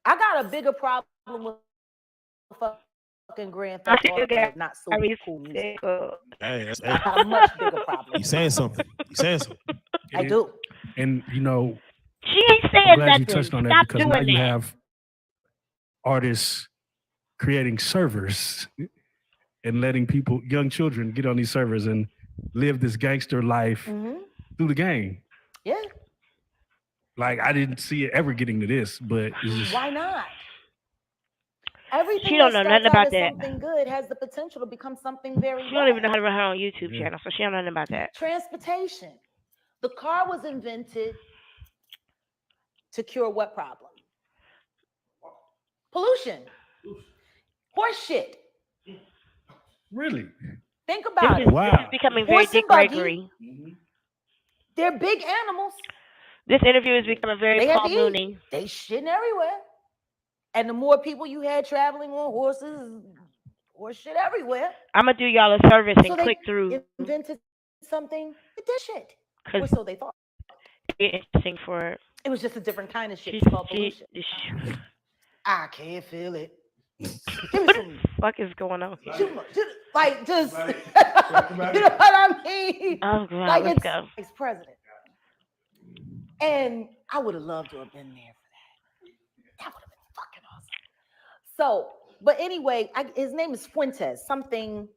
I got a bigger problem with fucking Grand Theft Auto, not so cool music. Hey, I got a much bigger problem. You saying something? I do. And she ain't saying I'm glad nothing. you touched on that. Stop because doing now that. you have artists creating servers and letting people, young children, get on these servers and live this gangster life through the game. Yeah. Like, I didn't see it ever getting to this, but it's just... Why not? Everything she don't know nothing about that. Something good has the potential to become something very She don't even know how to run her own YouTube channel, so she don't know nothing about that. Transportation. The car was invented to cure what problem? Pollution. Horse shit. Really? Think about it. This is becoming very Dick Gregory. They're big animals. This interview is becoming very Paul Mooney. They shitting everywhere. And the more people you had traveling on horses, horse shit everywhere. I'm going to do y'all a service and click through. Invented something with this shit. Or so they thought. It's interesting for... It was just a different kind of shit. It's called pollution. I can't feel it. What the fuck is going on? Like, just, you know what I mean? Oh, God, like let's go. It's president. And I would have loved to have been there for that. That would have been fucking awesome. So, but anyway, his name is Fuentes. Something,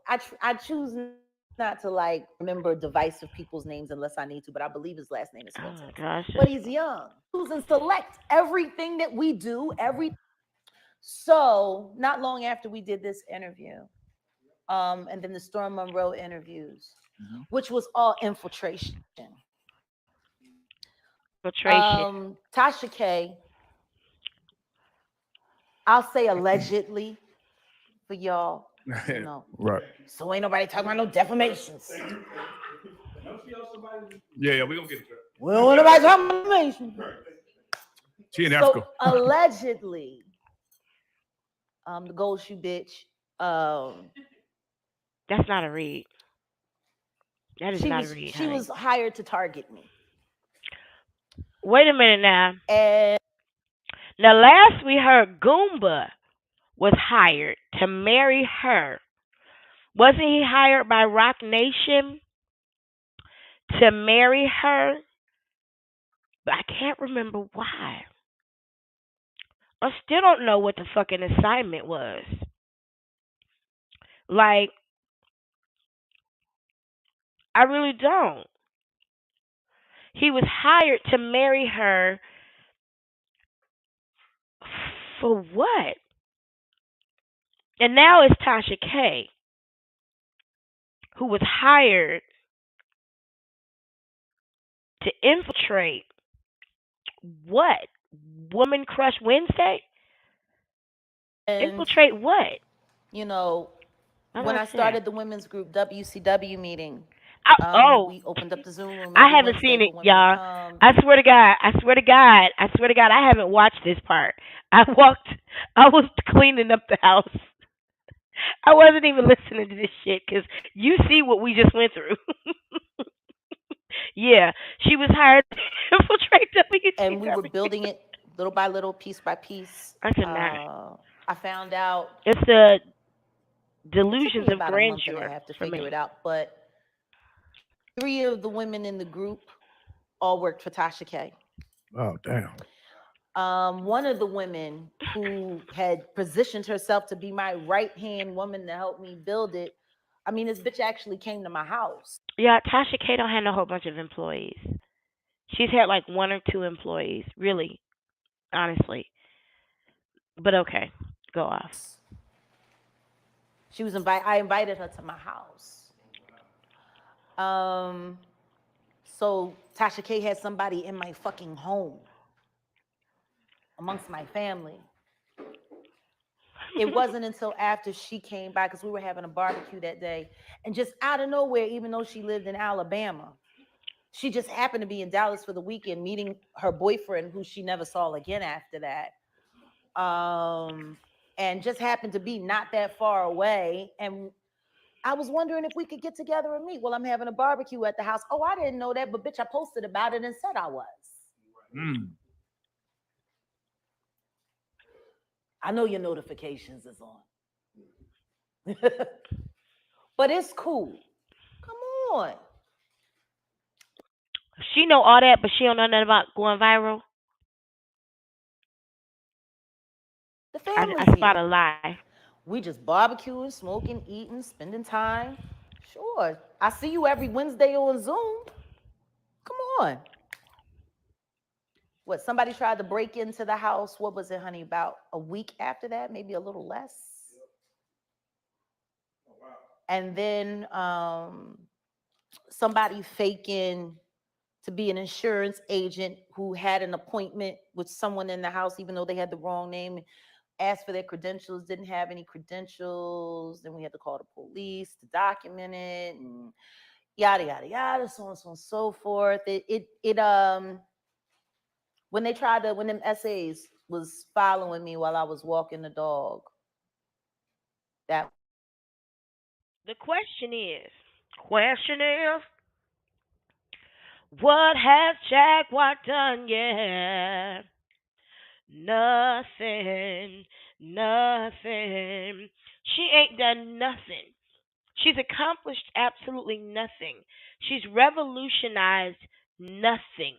I choose not to like remember divisive people's names unless I need to, but I believe his last name is Fuentes. Oh, gosh. But he's young. Choose and select everything that we do, So not long after we did this interview, and then the Storm Monroe interviews, which was all infiltration. Tasha K, I'll say allegedly for y'all, right? So ain't nobody talking about no defamations. Yeah, we gonna get it. We don't want nobody talking about defamation. She in Africa. Allegedly, the gold shoe bitch. That's not a read. That is not a read. She was hired to target me. Wait a minute now. And now, last we heard, Goomba was hired to marry her. Wasn't he hired by Rock Nation to marry her but I can't remember why. I still don't know what the fucking assignment was. Like, I really don't. He was hired to marry her for what? And now it's Tasha K, who was hired to infiltrate what? Woman Crush Wednesday? And Infiltrate what? you know, I'm when not I saying. started the women's group WCW meeting, Oh, we opened up the Zoom room I every haven't Wednesday seen it, for women to y'all. come. I swear to God, I swear to God, I swear to God, I haven't watched this part. I was cleaning up the house. I wasn't even listening to this shit because you see what we just went through. Yeah, she was hired to infiltrate And we were WCW. building it little by little, piece by piece. I cannot. I found out It's the it took delusions me of about a month and a grandeur half to for figure me. it out, but 3 of the women in the group all worked for Tasha K. Oh damn. One of the women who had positioned herself to be my right hand woman to help me build it. I mean, this bitch actually came to my house. Yeah, Tasha K don't have a whole bunch of employees. She's had like one or two employees, really, honestly. But okay, go off. She was I invited her to my house. So Tasha K had somebody in my fucking home amongst my family. It wasn't until after she came by, because we were having a barbecue that day, and just out of nowhere, even though she lived in Alabama, she just happened to be in Dallas for the weekend meeting her boyfriend, who she never saw again after that. And just happened to be not that far away. And I was wondering if we could get together and meet. Well, I'm having a barbecue at the house. Oh, I didn't know that, but bitch, I posted about it and said I was. I know your notifications is on. But it's cool. Come on. She know all that, but she don't know nothing about going viral. The family's I spot here. a lie. We just barbecuing, smoking, eating, spending time. Sure. I see you every Wednesday on Zoom. Come on. What, somebody tried to break into the house, what was it, honey, about a week after that, maybe a little less? And then somebody faking to be an insurance agent who had an appointment with someone in the house, even though they had the wrong name, asked for their credentials, didn't have any credentials. Then we had to call the police to document it, and yada yada yada, so on and so on and so forth. When them essays was following me while I was walking the dog. That The question is, what has Jaguar done yet? Nothing, nothing. She ain't done nothing. She's accomplished absolutely nothing. She's revolutionized nothing.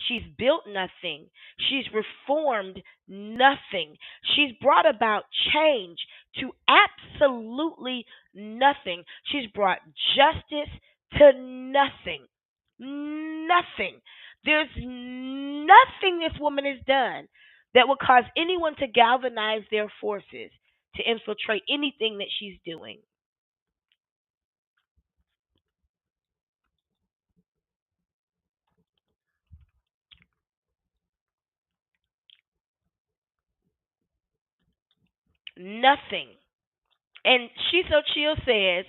She's built nothing. She's reformed nothing. She's brought about change to absolutely nothing. She's brought justice to nothing. Nothing. There's nothing this woman has done that would cause anyone to galvanize their forces to infiltrate anything that she's doing. Nothing. And She So Chill says,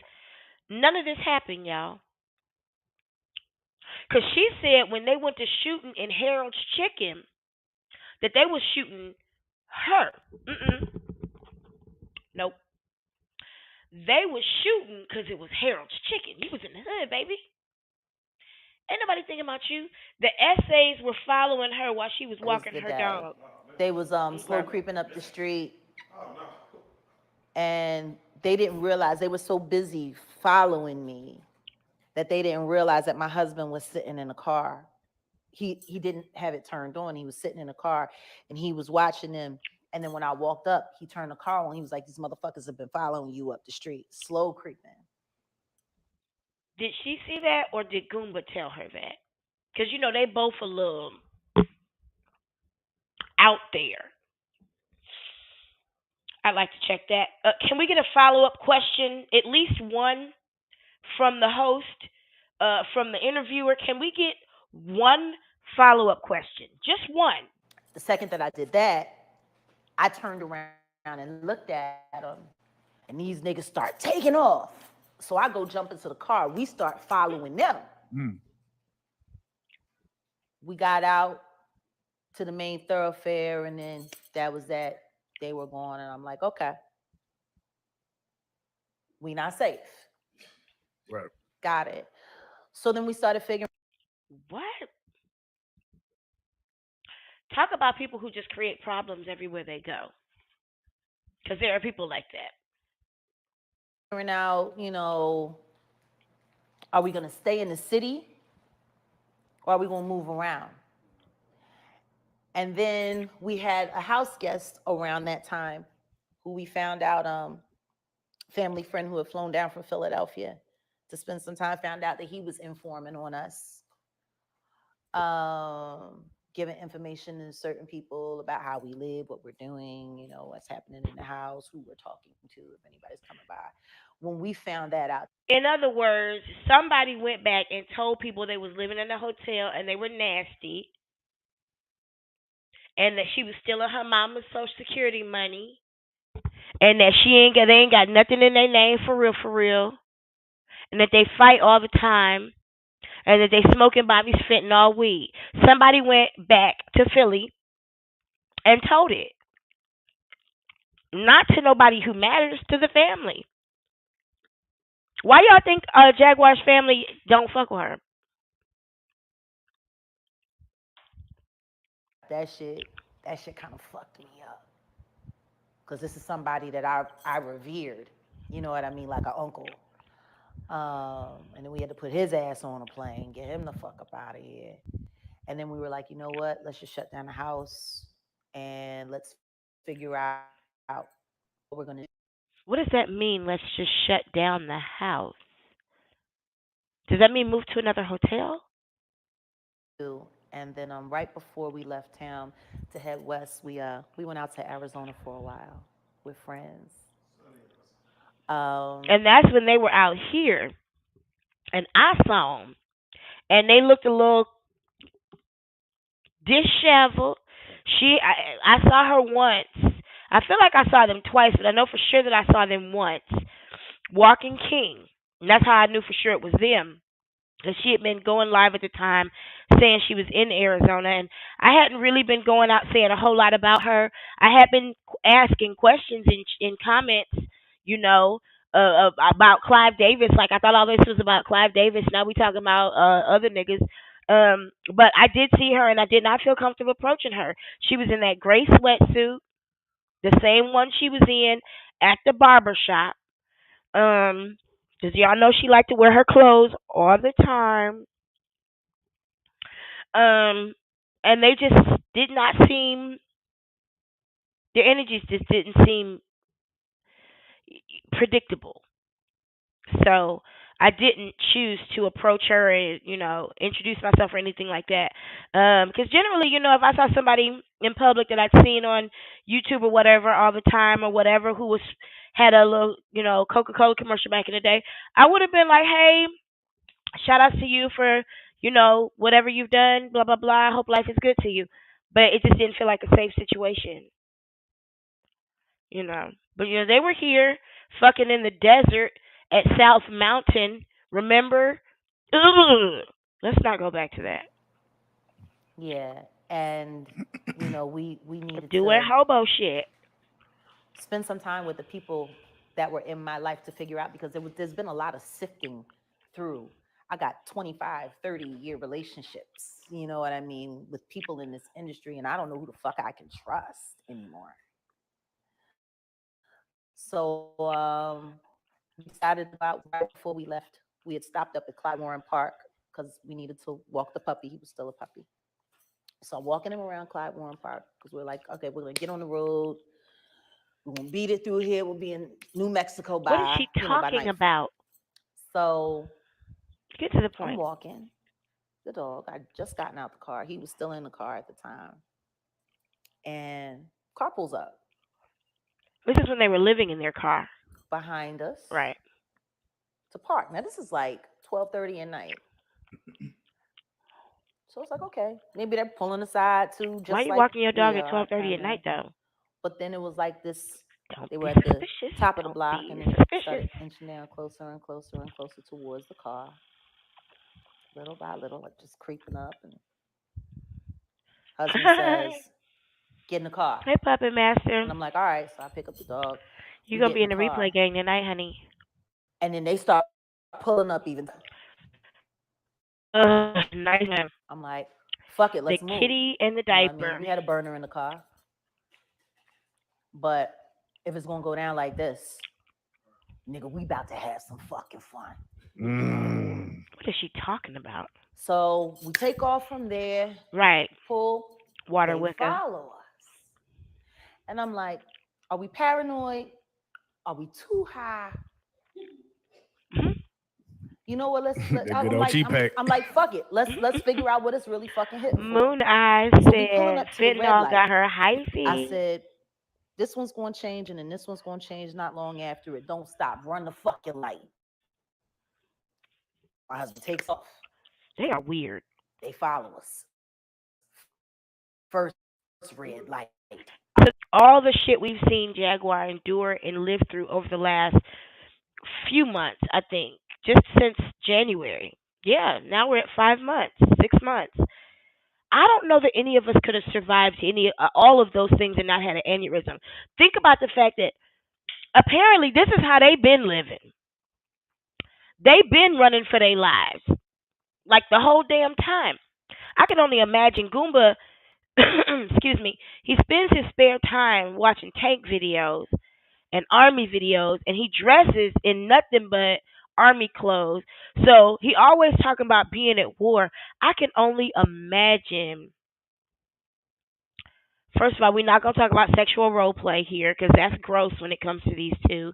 none of this happened, y'all. Because she said when they went to shooting in Harold's Chicken, that they was shooting her. Nope. They was shooting because it was Harold's Chicken. You was in the hood, baby. Ain't nobody thinking about you. The essays were following her while she was walking her dog. They was slow creeping up the street, and they didn't realize, they were so busy following me that they didn't realize that my husband was sitting in the car. he didn't have it turned on. He was sitting in a car and he was watching them. And then when I walked up, he turned the car on. He was like, "These motherfuckers have been following you up the street, slow creeping." Did she see that, or did Goomba tell her that? Because they both a little out there. I'd like to check that. Can we get a follow-up question? At least one from the host, from the interviewer. Can we get one follow-up question? Just one. The second that I did that, I turned around and looked at them, and these niggas start taking off. So I go jump into the car. We start following them. We got out to the main thoroughfare, and then that was that. They were gone, and I'm like, okay, we not safe. Right. Got it. So then we started figuring. What? Talk about people who just create problems everywhere they go. Because there are people like that. Figuring out, are we going to stay in the city or are we going to move around? And then we had a house guest around that time who we found out, family friend who had flown down from Philadelphia to spend some time, found out that he was informing on us, giving information to certain people about how we live, what we're doing, what's happening in the house, who we're talking to, if anybody's coming by. When we found that out. In other words, somebody went back and told people they was living in a hotel and they were nasty, and that she was stealing her mama's Social Security money, and that they ain't got nothing in their name for real, and that they fight all the time, and that they smoking Bobby's fentanyl weed. Somebody went back to Philly and told it. Not to nobody who matters, to the family. Why y'all think Jaguar's family don't fuck with her? That shit kind of fucked me up. Because this is somebody that I revered, you know what I mean, like an uncle. And then we had to put his ass on a plane, get him the fuck up out of here. And then we were like, you know what? Let's just shut down the house and let's figure out what we're going to do. What does that mean? Let's just shut down the house. Does that mean move to another hotel? And then right before we left town to head west, we went out to Arizona for a while with friends. And that's when they were out here, and I saw them, and they looked a little disheveled. I saw her once. I feel like I saw them twice, but I know for sure that I saw them once walking King. And that's how I knew for sure it was them. Because she had been going live at the time saying she was in Arizona. And I hadn't really been going out saying a whole lot about her. I had been asking questions in comments, about Clive Davis. Like, I thought all this was about Clive Davis. Now we talking about other niggas. But I did see her, and I did not feel comfortable approaching her. She was in that gray sweatsuit, the same one she was in at the barber shop. Because y'all know she liked to wear her clothes all the time. And they just did not seem, their energies just didn't seem predictable. So I didn't choose to approach her and, introduce myself or anything like that. Because generally, if I saw somebody in public that I'd seen on YouTube or whatever all the time or whatever who had a little, Coca-Cola commercial back in the day, I would have been like, hey, shout out to you for, whatever you've done, blah, blah, blah. I hope life is good to you. But it just didn't feel like a safe situation. But, they were here fucking in the desert at South Mountain. Remember? Ugh. Let's not go back to that. Yeah. And, we needed doing hobo shit. Spend some time with the people that were in my life to figure out, because there's been a lot of sifting through. I got 25, 30-year relationships, you know what I mean, with people in this industry, and I don't know who the fuck I can trust anymore. So we decided about right before we left, we had stopped up at Clyde Warren Park because we needed to walk the puppy. He was still a puppy. So I'm walking him around Clyde Warren Park because we're like, okay, we're gonna get on the road. We're gonna beat it through here. We'll be in New Mexico by What is she talking by about? So get to the point. I'm walking the dog. I just gotten out the car. He was still in the car at the time. And car pulls up. This is when they were living in their car. Behind us. Right. To park. Now this is like 12:30 at night. So it's like, okay, maybe they're pulling aside too. Just why are you like walking your dog at 12:30 at night though? But then it was like this. Don't they were at the top of the block and then they started inching down closer and closer and closer towards the car. Little by little, like just creeping up. And husband says, "Get in the car." Hey, puppet master. And I'm like, all right. So I pick up the dog. You're gonna be in the replay gang tonight, honey. And then they start pulling up even. Nice. I'm like, fuck it, let's move. The kitty and the diaper. I mean? We had a burner in the car. But if it's gonna go down like this, nigga, we about to have some fucking fun. What is she talking about? So we take off from there. Right. Pull. Water wicker. Follow us. And I'm like, are we paranoid? Are we too high? You know what? I'm like, fuck it. Let's figure out what it's really fucking hitting. Moon Eyes said fentanyl got her hyphy. I said, this one's going to change, and then this one's going to change not long after it. Don't stop. Run the fucking light. My husband takes off. They are weird. They follow us. First red light. All the shit we've seen Jaguar endure and live through over the last few months, I think, just since January. Yeah, now we're at 5 months, 6 months. I don't know that any of us could have survived all of those things and not had an aneurysm. Think about the fact that apparently this is how they've been living. They've been running for their lives, like the whole damn time. I can only imagine Goomba, excuse me, he spends his spare time watching tank videos and army videos, and he dresses in nothing but army clothes. So he always talking about being at war. I can only imagine. First of all, we're not going to talk about sexual role play here because that's gross when it comes to these two.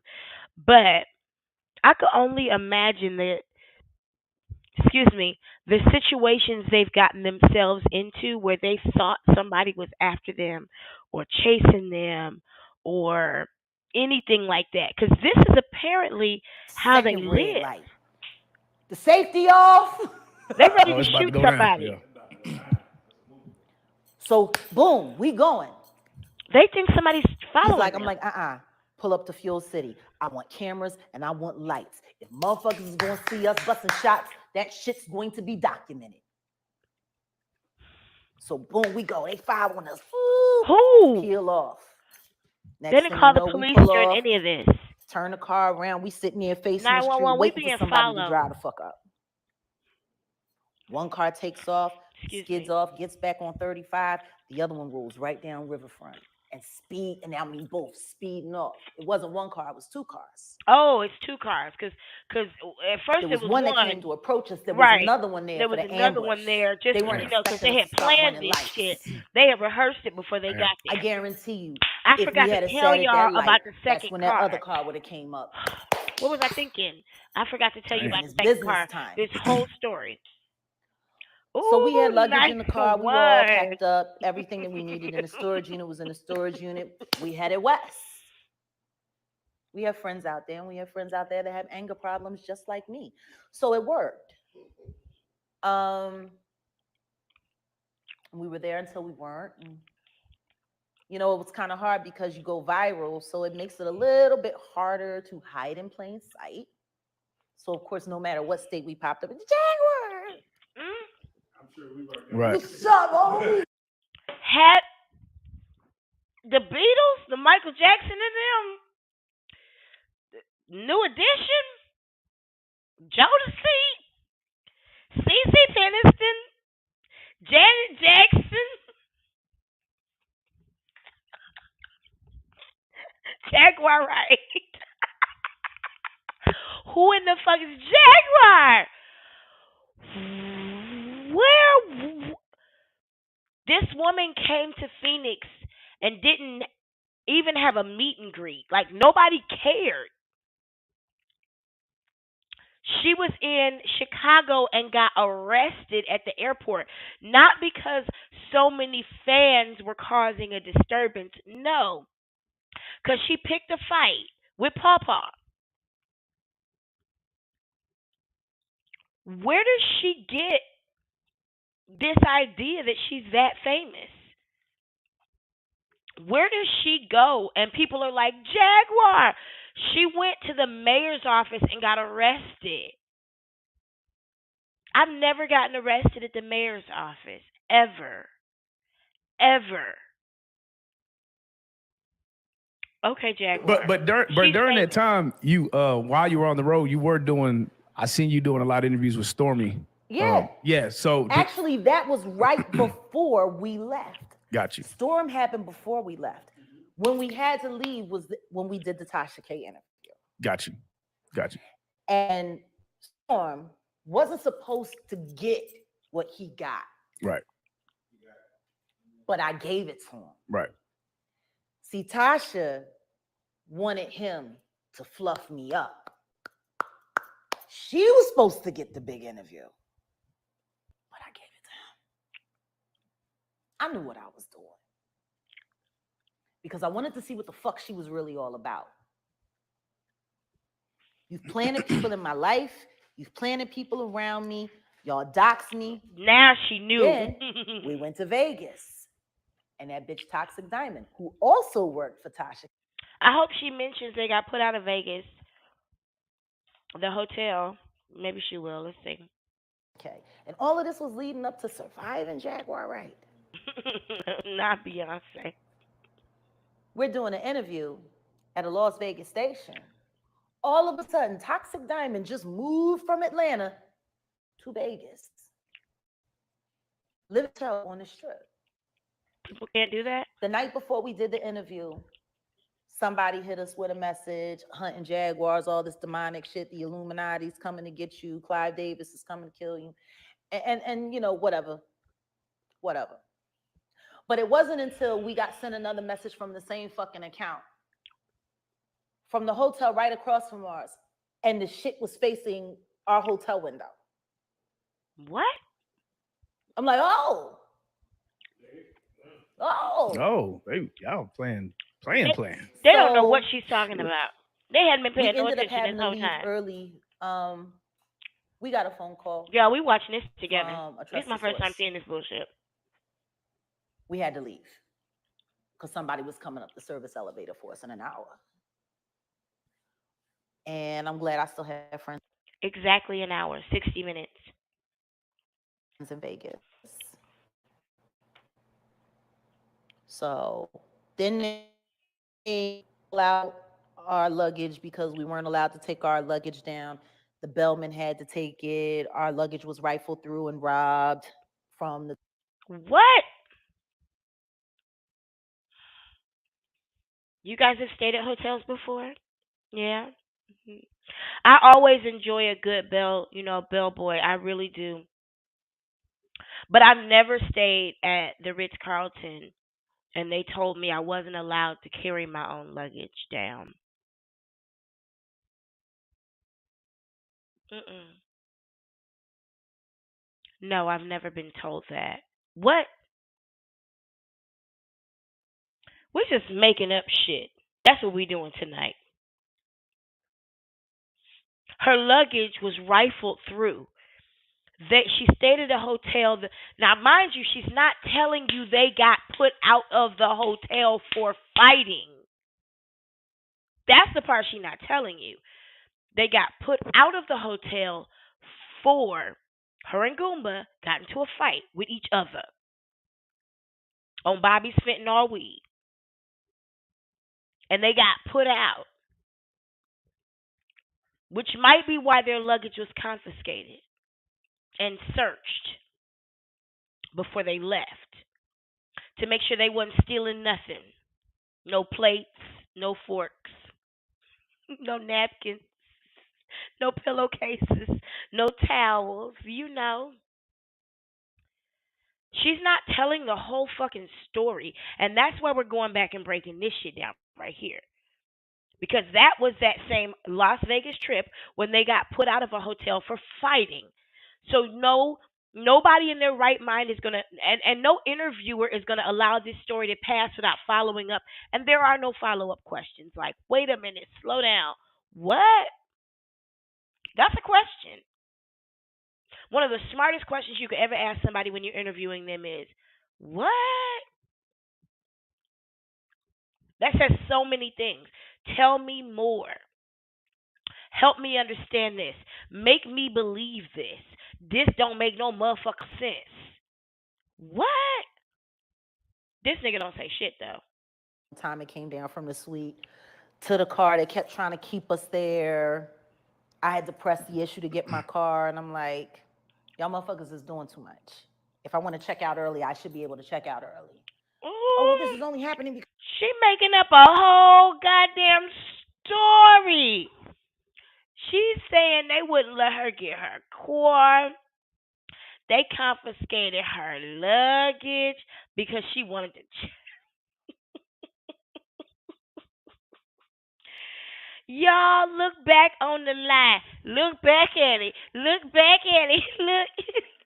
But I could only imagine that, the situations they've gotten themselves into where they thought somebody was after them or chasing them or anything like that. Because this is apparently how they live. Light. The safety off. They're ready to shoot somebody. Yeah. So, boom, we going. They think somebody's following them. I'm like, pull up to Fuel City. I want cameras and I want lights. If motherfuckers is going to see us busting shots, that shit's going to be documented. So, boom, we go. They following us. Who? Peel off. They didn't call the police during any of this. Turn the car around. We sitting there facing 911, the street, waiting for somebody to drive the fuck up. One car takes off, skids off, gets back on 35. The other one rolls right down Riverfront and speed. And I mean, both speeding off. It wasn't one car; it was two cars. Oh, it's two cars because at first there was one that came to approach us. There was another one there. There was another one there, just because they had planned this shit. They had rehearsed it before they got there. I guarantee you. I forgot to tell y'all about the second that's when car. That other car would have came up. What was I thinking? I forgot to tell you about the second car. This whole story. Ooh, so we had luggage in the car. We were all packed up. Everything that we needed in the storage unit was in the storage unit. We headed west. We have friends out there, and we have friends out there that have anger problems just like me. So it worked. We were there until we weren't. And, it was kind of hard because you go viral, so it makes it a little bit harder to hide in plain sight. So, of course, no matter what state we popped up in, Jaguar. I'm sure we were. Right. What's up, homie? Had the Beatles, the Michael Jackson and them, New Edition, Jodeci, CeCe Peniston, Janet Jackson, Jaguar Wright. Who in the fuck is Jaguar? Where This woman came to Phoenix and didn't even have a meet and greet. Like nobody cared. She was in Chicago and got arrested at the airport, not because so many fans were causing a disturbance. No, because she picked a fight with Pawpaw. Where does she get this idea that she's that famous? Where does she go? And people are like, Jaguar. She went to the mayor's office and got arrested. I've never gotten arrested at the mayor's office. Ever. Ever. Okay, Jaguar. But during that time, you while you were on the road, you were doing. I seen you doing a lot of interviews with Stormy. Yeah. Yeah. So actually, that was right before we left. Got you. Storm happened before we left. When we had to leave was when we did the Tasha K interview. Got you. And Storm wasn't supposed to get what he got. Right. But I gave it to him. Right. See, Tasha wanted him to fluff me up. She was supposed to get the big interview. But I gave it to him. I knew what I was doing. Because I wanted to see what the fuck she was really all about. You've planted people in my life. You've planted people around me. Y'all doxed me. Now she knew. Then we went to Vegas. And that bitch Toxic Diamond, who also worked for Tasha. I hope she mentions they got put out of Vegas. The hotel. Maybe she will. Let's see. Okay. And all of this was leading up to surviving Jaguar Wright. Not Beyonce. We're doing an interview at a Las Vegas station. All of a sudden, Toxic Diamond just moved from Atlanta to Vegas. Live on the strip. People can't do that? The night before we did the interview, somebody hit us with a message, hunting jaguars, all this demonic shit, the Illuminati's coming to get you, Clive Davis is coming to kill you, and you know, whatever. But it wasn't until we got sent another message from the same fucking account, from the hotel right across from ours, and the shit was facing our hotel window. What? I'm like, oh. Y'all playing. They don't know what she's talking about. They hadn't been paying no attention this whole time. Early, we got a phone call. Yeah, we watching this together. This is my first time seeing this bullshit. We had to leave because somebody was coming up the service elevator for us in an hour. And I'm glad I still have friends. Exactly an hour, 60 minutes. In Vegas. So then they allowed our luggage because we weren't allowed to take our luggage down. The bellman had to take it. Our luggage was rifled through and robbed from the... What? You guys have stayed at hotels before? Yeah. Mm-hmm. I always enjoy a good bellboy. I really do. But I've never stayed at the Ritz-Carlton, and they told me I wasn't allowed to carry my own luggage down. No, I've never been told that. What? We're just making up shit. That's what we're doing tonight. Her luggage was rifled through. She stayed at a hotel. Now, mind you, she's not telling you they got put out of the hotel for fighting. That's the part she's not telling you. They got put out of the hotel for her and Goomba got into a fight with each other on Bobby's fentanyl weed. And they got put out, which might be why their luggage was confiscated and searched before they left to make sure they wasn't stealing nothing. No plates, no forks, no napkins, no pillowcases, no towels, She's not telling the whole fucking story. And that's why we're going back and breaking this shit down right here. Because that was that same Las Vegas trip when they got put out of a hotel for fighting. So nobody in their right mind is gonna and no interviewer is gonna allow this story to pass without following up. And there are no follow-up questions like, wait a minute, slow down. What? That's a question. One of the smartest questions you could ever ask somebody when you're interviewing them is, what? That says so many things. Tell me more. Help me understand this. Make me believe this. This don't make no motherfucking sense. What? This nigga don't say shit though. Time it came down from the suite to the car, they kept trying to keep us there. I had to press the issue to get my car, and I'm like, y'all motherfuckers is doing too much. If I want to check out early, I should be able to check out early. Ooh, oh, well, this is only happening because she making up a whole goddamn story. She's saying they wouldn't let her get her car. They confiscated her luggage because she wanted to. Y'all look back on the line. Look back at it. Look back at it.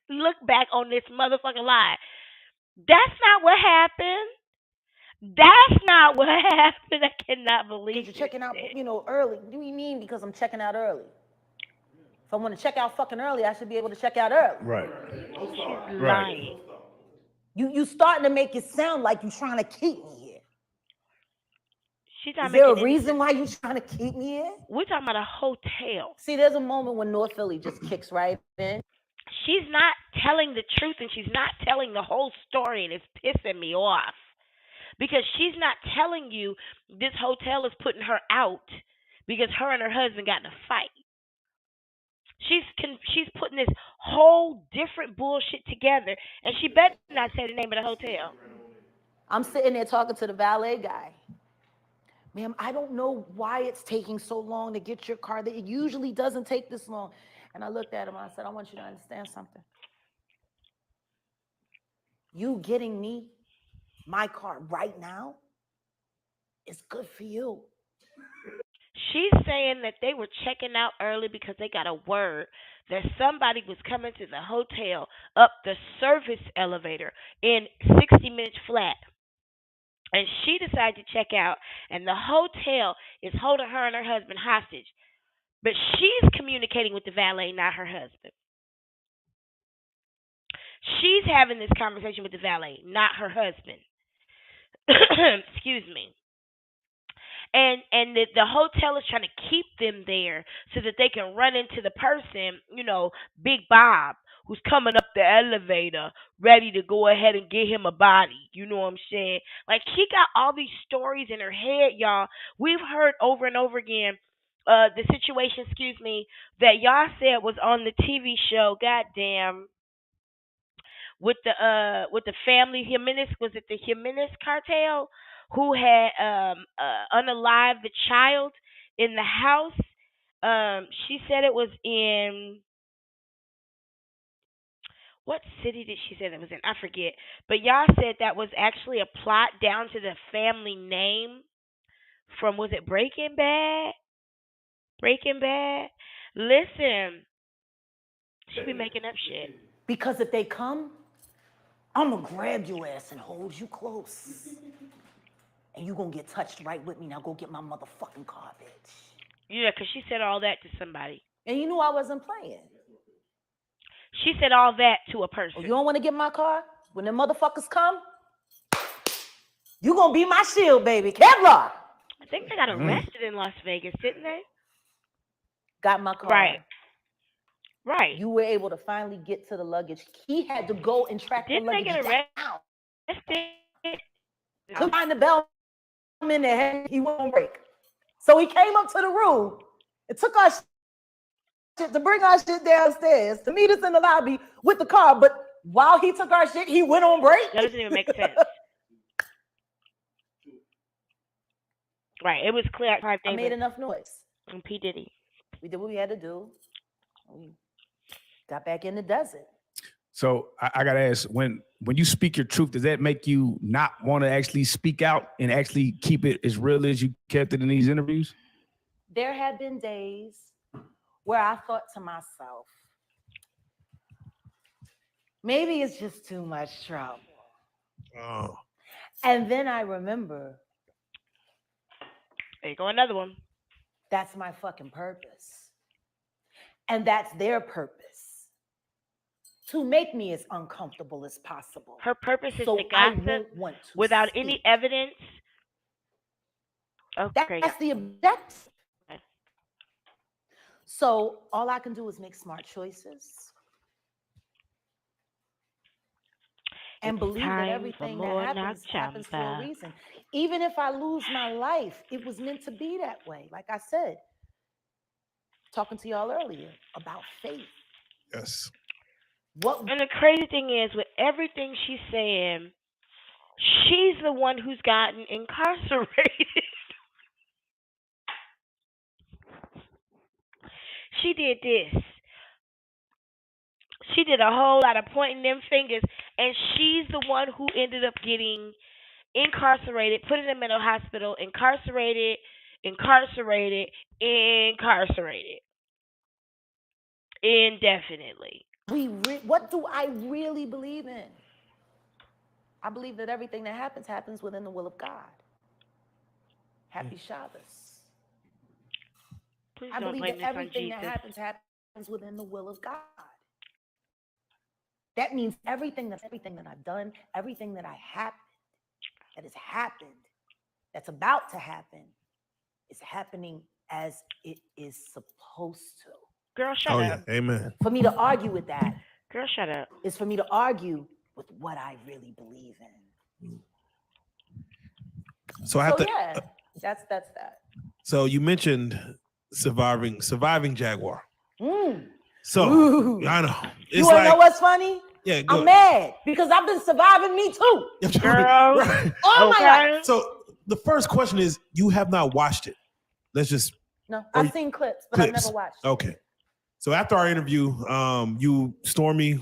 Look back on this motherfucking line. That's not what happened. That's not what happened. I cannot believe you're checking out, early. What do you mean because I'm checking out early? If I want to check out fucking early, I should be able to check out early. Right. She's lying. You starting to make it sound like you're trying to keep me here. Is there a reason why you're trying to keep me here? We're talking about a hotel. See, there's a moment when North Philly just kicks right in. She's not telling the truth, and she's not telling the whole story, and it's pissing me off. Because she's not telling you this hotel is putting her out because her and her husband got in a fight. She's putting this whole different bullshit together, and she better not say the name of the hotel. I'm sitting there talking to the valet guy. Ma'am, I don't know why it's taking so long to get your car. It usually doesn't take this long. And I looked at him and I said, I want you to understand something. You getting me my car right now is good for you. She's saying that they were checking out early because they got a word that somebody was coming to the hotel up the service elevator in 60 minutes flat. And she decided to check out, and the hotel is holding her and her husband hostage. But she's communicating with the valet, not her husband. She's having this conversation with the valet, not her husband. Excuse me. And the hotel is trying to keep them there so that they can run into the person, Big Bob, who's coming up the elevator, ready to go ahead and get him a body. You know what I'm saying? Like, she got all these stories in her head, y'all. We've heard over and over again the situation, that y'all said was on the TV show, goddamn, with the family Jimenez. Was it the Jimenez cartel who had unalived the child in the house? She said it was in, what city did she say that was in? I forget. But y'all said that was actually a plot down to the family name from, was it Breaking Bad? Breaking Bad? Listen, she be making up shit. Because if they come, I'm going to grab your ass and hold you close. And you going to get touched right with me. Now go get my motherfucking car, bitch. Yeah, because she said all that to somebody. And you knew I wasn't playing. She said all that to a person. Oh, you don't want to get my car? When the motherfuckers come, you going to be my shield, baby. Kevlar. I think they got arrested in Las Vegas, didn't they? Got my car. Right. You were able to finally get to the luggage. He had to go and track the luggage down. To find the bellman in the head, he won't break. So he came up to the room and took our shit to bring our shit downstairs to meet us in the lobby with the car. But while he took our shit, he went on break. That doesn't even make sense. Right. It was clear. I made enough noise. And P. Diddy. We did what we had to do. We got back in the desert. So I gotta ask, when you speak your truth, does that make you not want to actually speak out and actually keep it as real as you kept it in these interviews? There have been days where I thought to myself, maybe it's just too much trouble. Oh. And then I remember, there you go, another one. That's my fucking purpose. And that's their purpose. To make me as uncomfortable as possible. Her purpose is so to gossip without speak. any evidence. Okay. That's the objective. Okay. So all I can do is make smart choices. And believe that everything that happens for a reason. Even if I lose my life, it was meant to be that way. Like I said, talking to y'all earlier about faith. Yes. And the crazy thing is, with everything she's saying, she's the one who's gotten incarcerated. She did this. She did a whole lot of pointing them fingers, and she's the one who ended up getting incarcerated, put in a mental hospital, incarcerated, indefinitely. What do I really believe in? I believe that everything that happens within the will of God. Happy Shabbos. I believe that everything that happens within the will of God. That means everything that I've done, everything that that has happened, that's about to happen, is happening as it is supposed to. Girl, shut up. Yeah. Amen. For me to argue with that, girl, shut up, is for me to argue with what I really believe in. So I have to. Yeah, that's that. So you mentioned surviving Jaguar. So ooh. I know. It's you wanna know what's funny? Yeah, I'm mad because I've been surviving me too. Girl. Right. All my life. So the first question is, you have not watched it. Let's just. No, I've seen clips, but I've never watched it. Okay. So after our interview, you, Stormy,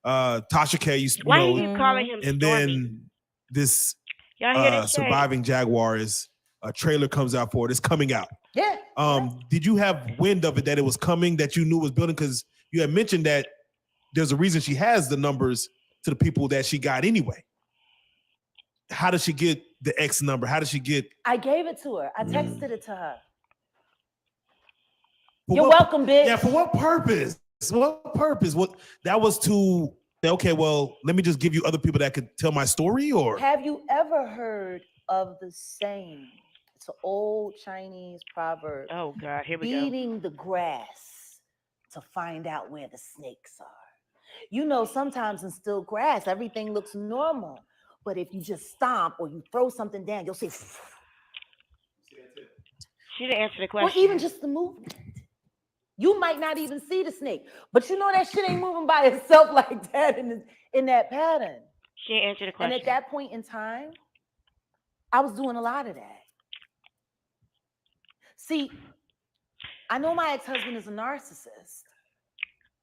Tasha K, why are you calling him and Stormy? then this surviving Jaguar is a trailer comes out for it. It's coming out. Yeah. Did you have wind of it that it was coming, that you knew was building? Because you had mentioned that there's a reason she has the numbers to the people that she got anyway. How did she get the X number? How did she get? I gave it to her. I texted it to her. You're welcome, bitch. Yeah, for what purpose? What purpose? What that was to say, okay, well, let me just give you other people that could tell my story, or have you ever heard of the saying? It's an old Chinese proverb. Oh God, here we go. Beating the grass to find out where the snakes are. You know, sometimes in still grass, everything looks normal. But if you just stomp or you throw something down, you'll see. She didn't answer the question. Or even just the movement. You might not even see the snake, but you know that shit ain't moving by itself like that in that pattern. She didn't answer the question. And at that point in time, I was doing a lot of that. See, I know my ex-husband is a narcissist.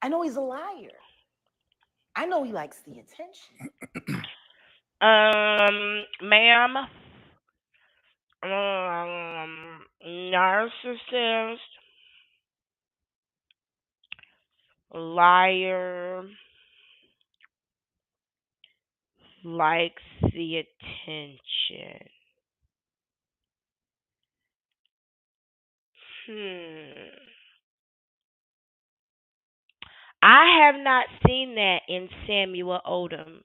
I know he's a liar. I know he likes the attention. Ma'am, narcissist, liar, likes the attention. I have not seen that in Samuel Odom.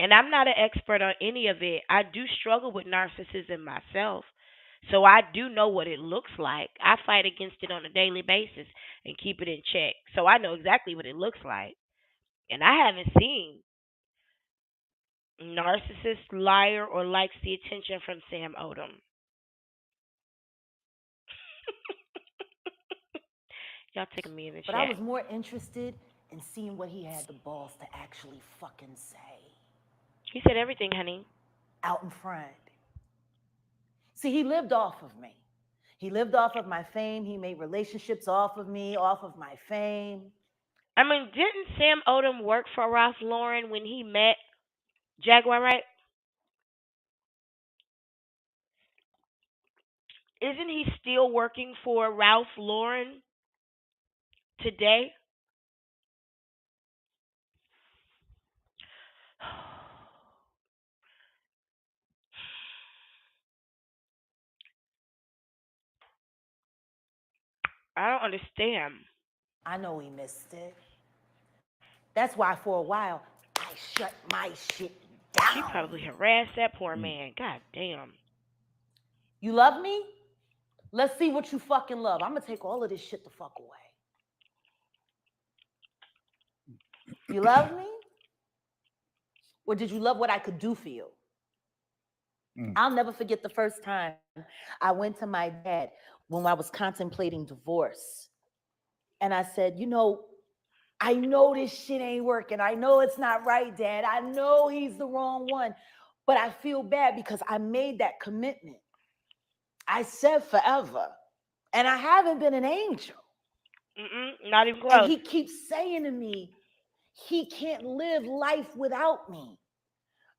And I'm not an expert on any of it. I do struggle with narcissism myself. So I do know what it looks like. I fight against it on a daily basis and keep it in check. So I know exactly what it looks like. And I haven't seen narcissist, liar, or likes the attention from Sam Odom. Y'all taking me in the chat. But I was more interested in seeing what he had the balls to actually fucking say. He said everything, honey. Out in front. See, he lived off of me. He lived off of my fame. He made relationships off of me, off of my fame. I mean, didn't Sam Odom work for Ralph Lauren when he met Jaguar Wright? Isn't he still working for Ralph Lauren today? I don't understand. I know he missed it. That's why for a while I shut my shit down. She probably harassed that poor man. God damn. You love me? Let's see what you fucking love. I'm gonna take all of this shit the fuck away. You love me? Or did you love what I could do for you? I'll never forget the first time I went to my dad when I was contemplating divorce. And I said, you know, I know this shit ain't working. I know it's not right, Dad. I know he's the wrong one. But I feel bad because I made that commitment. I said forever. And I haven't been an angel. Not even close. And he keeps saying to me, he can't live life without me.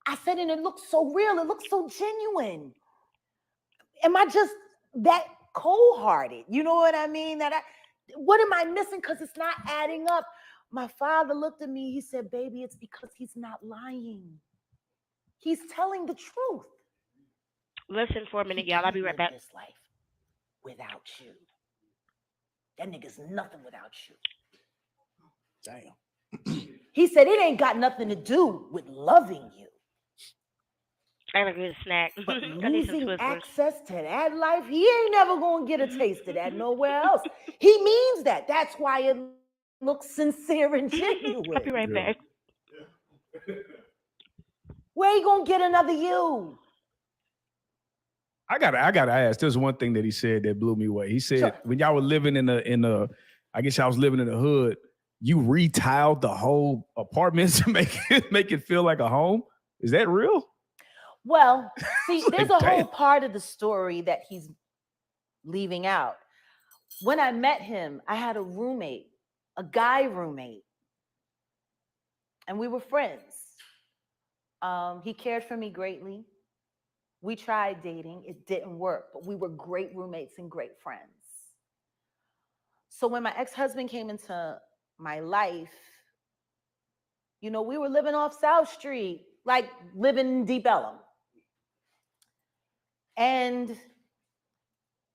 I said, and it looks so real. It looks so genuine. Am I just that cold-hearted? You know what I mean? What am I missing? Because it's not adding up. My father looked at me. He said, baby, it's because he's not lying. He's telling the truth. Listen for a minute, y'all. I'll be right back. This life without you. That nigga's nothing without you. Damn. He said, it ain't got nothing to do with loving you. I gotta get a snack. But I need some losing Twizzlers. access to that life, he ain't never gonna get a taste of that nowhere else. He means that. That's why it looks sincere and genuine. I'll be right back. Where you gonna get another you? I gotta ask. There's one thing that he said that blew me away. He said, when y'all were living in a, I guess y'all was living in the hood, you retiled the whole apartment to make it feel like a home. Is that real? Well, see, there's like, a whole part of the story that he's leaving out. When I met him, I had a roommate, a guy roommate, and we were friends. He cared for me greatly. We tried dating. It didn't work, but we were great roommates and great friends. So when my ex-husband came into my life, you know, we were living off South Street, like living in Deep Ellum. And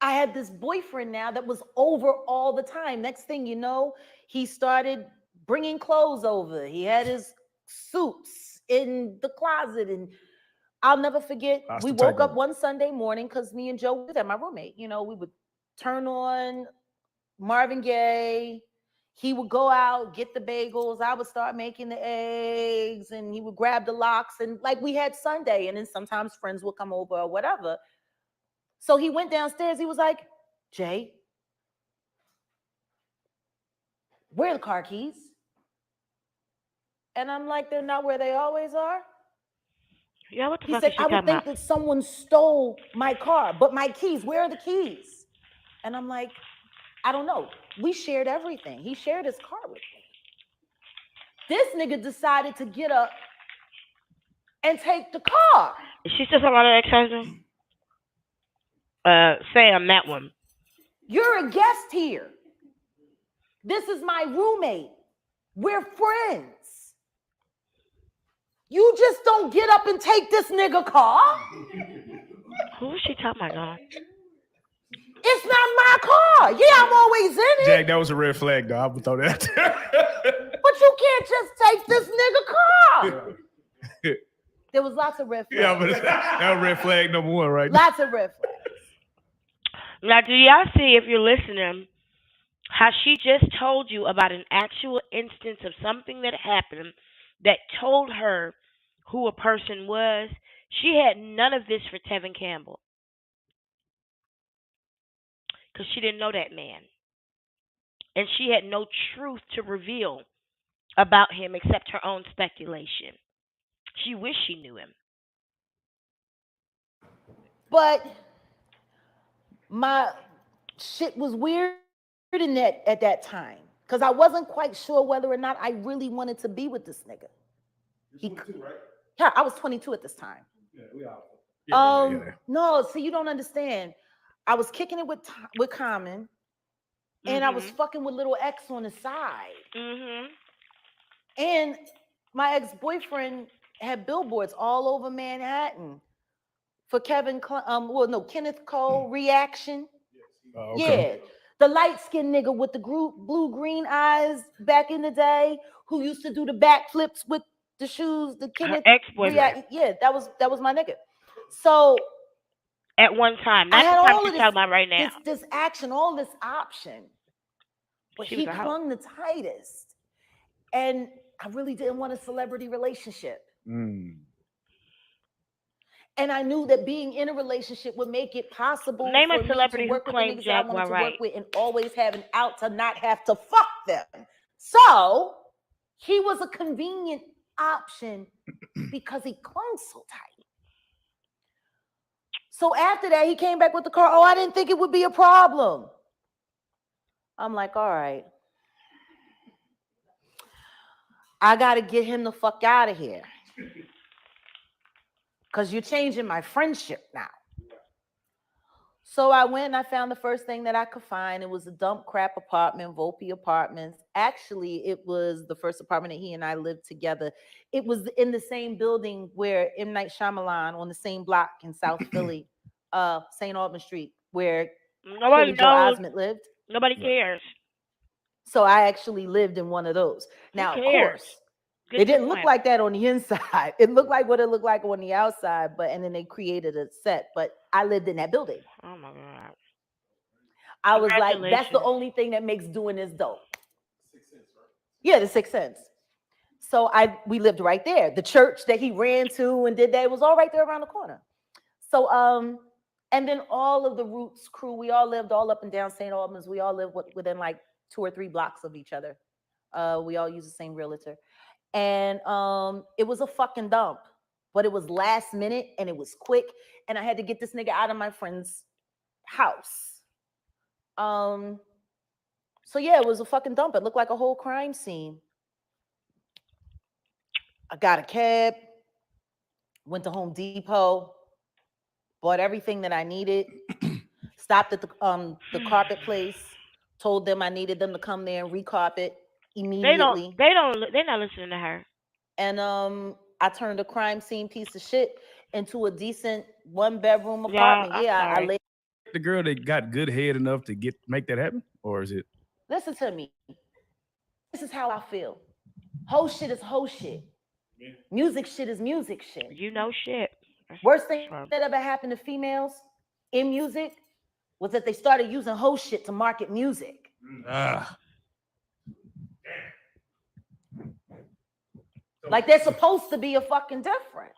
I had this boyfriend now that was over all the time. Next thing you know, he started bringing clothes over. He had his suits in the closet. And I'll never forget, we woke up one Sunday morning because me and Joe were there, my roommate. You know, we would turn on Marvin Gaye. He would go out, get the bagels. I would start making the eggs, and he would grab the lox. And like we had Sunday, and then sometimes friends would come over or whatever. So he went downstairs. He was like, Jay, where are the car keys? And I'm like, they're not where they always are. Yeah, what the he fuck said, is she I would think that someone stole my car, but my keys, where are the keys? And I'm like, I don't know. We shared everything. He shared his car with me. This nigga decided to get up and take the car. Is she still talking about her ex-husband? Sam, that one. You're a guest here. This is my roommate. We're friends. You just don't get up and take this nigga car. Who is she talking about? It's not my car. Yeah, I'm always in it. Jack, that was a red flag, though. I would throw that. But you can't just take this nigga car. There was lots of red flags. Yeah, but that was red flag number one, right? Lots of red flags. Now, do y'all see, if you're listening, how she just told you about an actual instance of something that happened that told her who a person was? She had none of this for Tevin Campbell because she didn't know that man. And she had no truth to reveal about him except her own speculation. She wished she knew him. But my shit was weird at that time. because I wasn't quite sure whether or not I really wanted to be with this nigga. You're 22, right? Yeah, I was 22 at this time. Yeah, we are. No, see, you don't understand. I was kicking it with Common, and I was fucking with little X on the side. And my ex-boyfriend had billboards all over Manhattan for Kenneth Cole Reaction. Oh, okay. Yeah, the light-skinned nigga with the blue-green eyes back in the day, who used to do the backflips with the shoes. The Kenneth ex-boyfriend. Yeah, that was my nigga. So at one time, not I had the time all she's of this, talking about right now. this action, all this option, but he clung the tightest, and I really didn't want a celebrity relationship. And I knew that being in a relationship would make it possible Name for a celebrity me to work who with the claimed niggas that I wanted Jaguar to Wright. work with and always have an out to not have to fuck them. So he was a convenient option because he clung so tight. So after that, he came back with the car. Oh, I didn't think it would be a problem. I'm like, all right. I got to get him the fuck out of here. Because you're changing my friendship now. So I went and I found the first thing that I could find. It was a dump crap apartment, Volpe Apartments. Actually, it was the first apartment that he and I lived together. It was in the same building where M. Night Shyamalan, on the same block in South Philly, St. Albans Street, where nobody knows. Joe Osment lived. Nobody cares. So I actually lived in one of those. Now, of course, it didn't look like that on the inside. It looked like what it looked like on the outside, and then they created a set. But I lived in that building. Oh my God. I was like, that's the only thing that makes doing this dope. Sixth Sense, right? Yeah, the Sixth Sense. So we lived right there. The church that he ran to and did that, it was all right there around the corner. So and then all of the Roots crew, we all lived all up and down St. Albans. We all lived within like 2 or 3 blocks of each other. We all used the same realtor. And it was a fucking dump, but it was last minute and it was quick. And I had to get this nigga out of my friend's house. So yeah, it was a fucking dump. It looked like a whole crime scene. I got a cab, went to Home Depot, bought everything that I needed, stopped at the carpet place, told them I needed them to come there and recarpet immediately. They're not listening to her. And I turned a crime scene piece of shit into a decent 1-bedroom apartment. I laid. The girl that got good head enough to make that happen, or is it? Listen to me. This is how I feel. Whole shit is whole shit. Yeah. Music shit is music shit. You know shit. Worst thing that ever happened to females in music was that they started using whole shit to market music. Like there's supposed to be a fucking difference.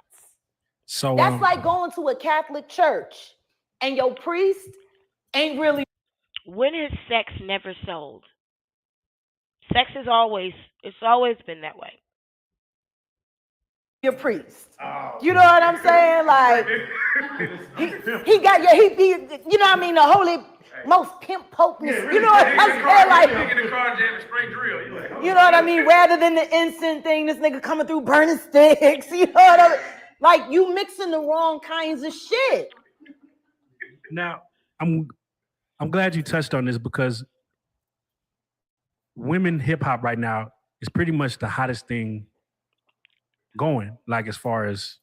So that's like going to a Catholic church and your priest ain't really. When is sex never sold? Sex is always been that way. Your priest. You know what I'm saying? Like he got you know what I mean, the holy most pimp poteness. You know what I'm saying? Like you know what I mean? Rather than the incense thing, this nigga coming through burning sticks. You know what I mean? Like you mixing the wrong kinds of shit. Now, I'm glad you touched on this because women hip hop right now is pretty much the hottest thing going, like as far as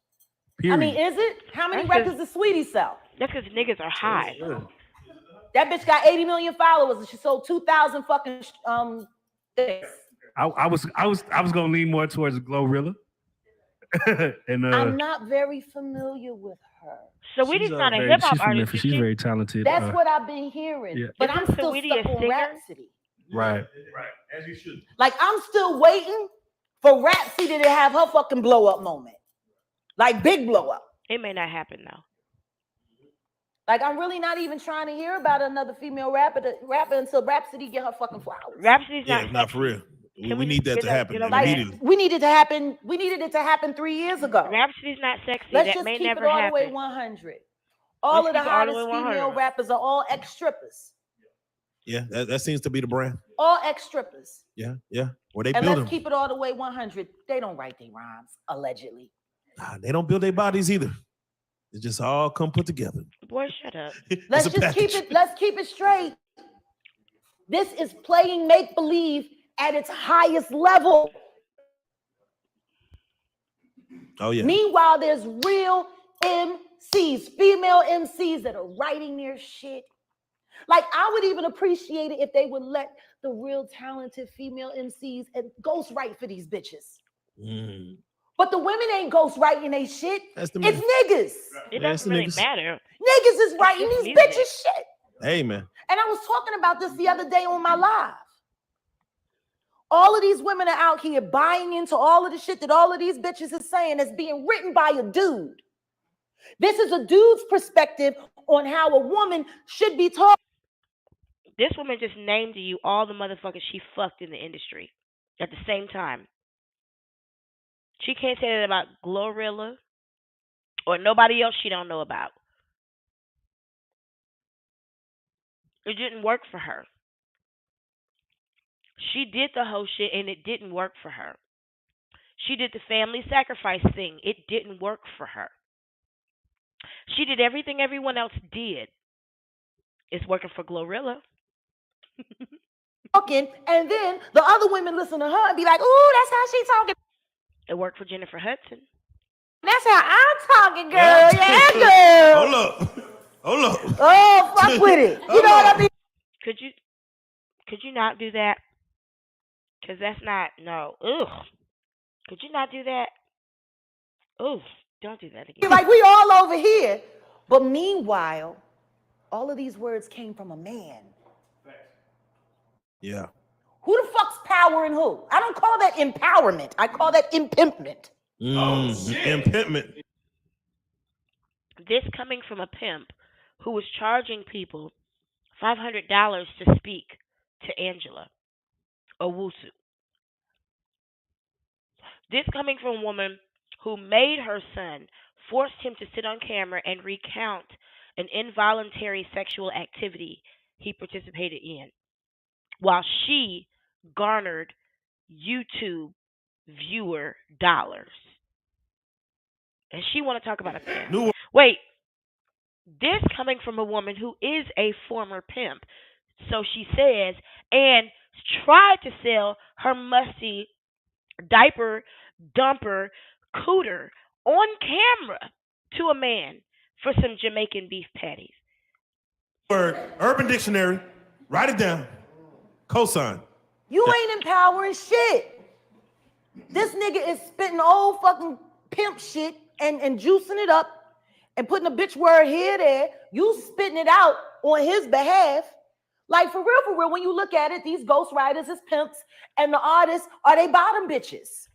period. I mean, is it? How many records does Sweetie sell? That's because niggas are high. That bitch got 80 million followers and she sold 2,000 fucking things. I was gonna lean more towards Glorilla. And I'm not very familiar with her. Sweetie's not a hip hop artist. She's very talented. That's what I've been hearing. Yeah. But I'm still stuck on Rhapsody. Right. As you should. Like I'm still waiting for Rhapsody to have her fucking blow up moment. Like big blow up. It may not happen though. Like I'm really not even trying to hear about another female rapper until Rhapsody get her fucking flowers. Rhapsody's not for real. We need that to happen. We needed it to happen 3 years ago. Rhapsody's not sexy. Let's that just may keep never it all happen. the way 100. All of the hottest female rappers are all ex-strippers. Yeah, that seems to be the brand. All ex-strippers. Yeah. Or they and build let's them. keep it all the way 100. They don't write their rhymes, allegedly. Nah, they don't build their bodies either. It just all come put together. Boy, shut up. Let's keep it straight. This is playing make-believe at its highest level. Oh, yeah. Meanwhile, there's real MCs, female MCs that are writing their shit. Like, I would even appreciate it if they would let the real talented female MCs and ghostwrite for these bitches. But the women ain't ghostwriting they shit. It's niggas. It doesn't really matter. Niggas is writing these bitches shit. Hey, man. And I was talking about this the other day on my live. All of these women are out here buying into all of the shit that all of these bitches is saying that's being written by a dude. This is a dude's perspective on how a woman should be taught. This woman just named to you all the motherfuckers she fucked in the industry at the same time. She can't say that about Glorilla or nobody else she don't know about. It didn't work for her. She did the whole shit and it didn't work for her. She did the family sacrifice thing. It didn't work for her. She did everything everyone else did. It's working for Glorilla. And then the other women listen to her and be like, ooh, that's how she talking. It worked for Jennifer Hudson. That's how I'm talking, girl. Yeah, girl. Hold up. Oh, fuck with it. You know what I mean? Could you not do that? Because that's not, no. Ugh. Could you not do that? Ugh. Don't do that again. Like, we all over here. But meanwhile, all of these words came from a man. Yeah. Who the fuck's powering who? I don't call that empowerment. I call that impimpment. Impimpment. This coming from a pimp who was charging people $500 to speak to Angela Owusu. This coming from a woman who made her son, forced him to sit on camera and recount an involuntary sexual activity he participated in, while she garnered YouTube viewer dollars. And she want to talk about a pimp. Wait, this coming from a woman who is a former pimp, so she says, and tried to sell her musty diaper dumper cooter on camera to a man for some Jamaican beef patties. Word, Urban Dictionary, write it down. Cosign. You ain't empowering shit. This nigga is spitting old fucking pimp shit and juicing it up and putting a bitch word here, there. You spitting it out on his behalf. Like, for real, when you look at it, these ghostwriters is pimps and the artists are they bottom bitches.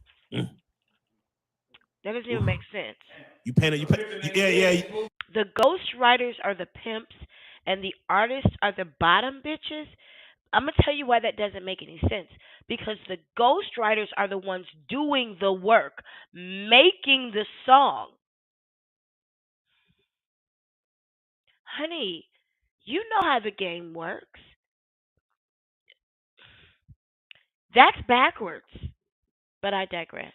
That doesn't even make sense. Yeah. The ghostwriters are the pimps and the artists are the bottom bitches. I'm going to tell you why that doesn't make any sense. Because the ghostwriters are the ones doing the work, making the song. Honey, you know how the game works. That's backwards. But I digress.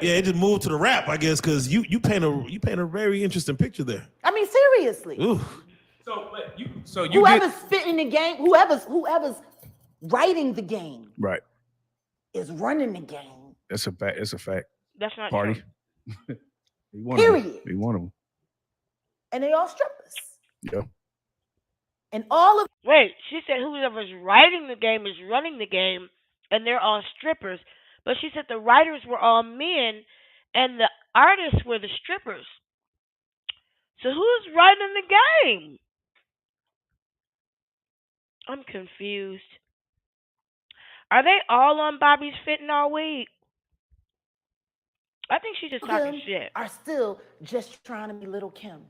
Yeah, it just moved to the rap, I guess, because you paint a very interesting picture there. I mean, seriously. Ooh. Whoever's spitting the game, whoever's writing the game, right, is running the game. That's a fact. It's a fact. That's not Party. Period. Be one of them. And they all strippers. Yeah. And all of wait, she said whoever's writing the game is running the game, and they're all strippers. But she said the writers were all men, and the artists were the strippers. So who's running the game? I'm confused. Are they all on Bobby's fentanyl weed? I think she's just talking shit. Are still just trying to be Little Kim.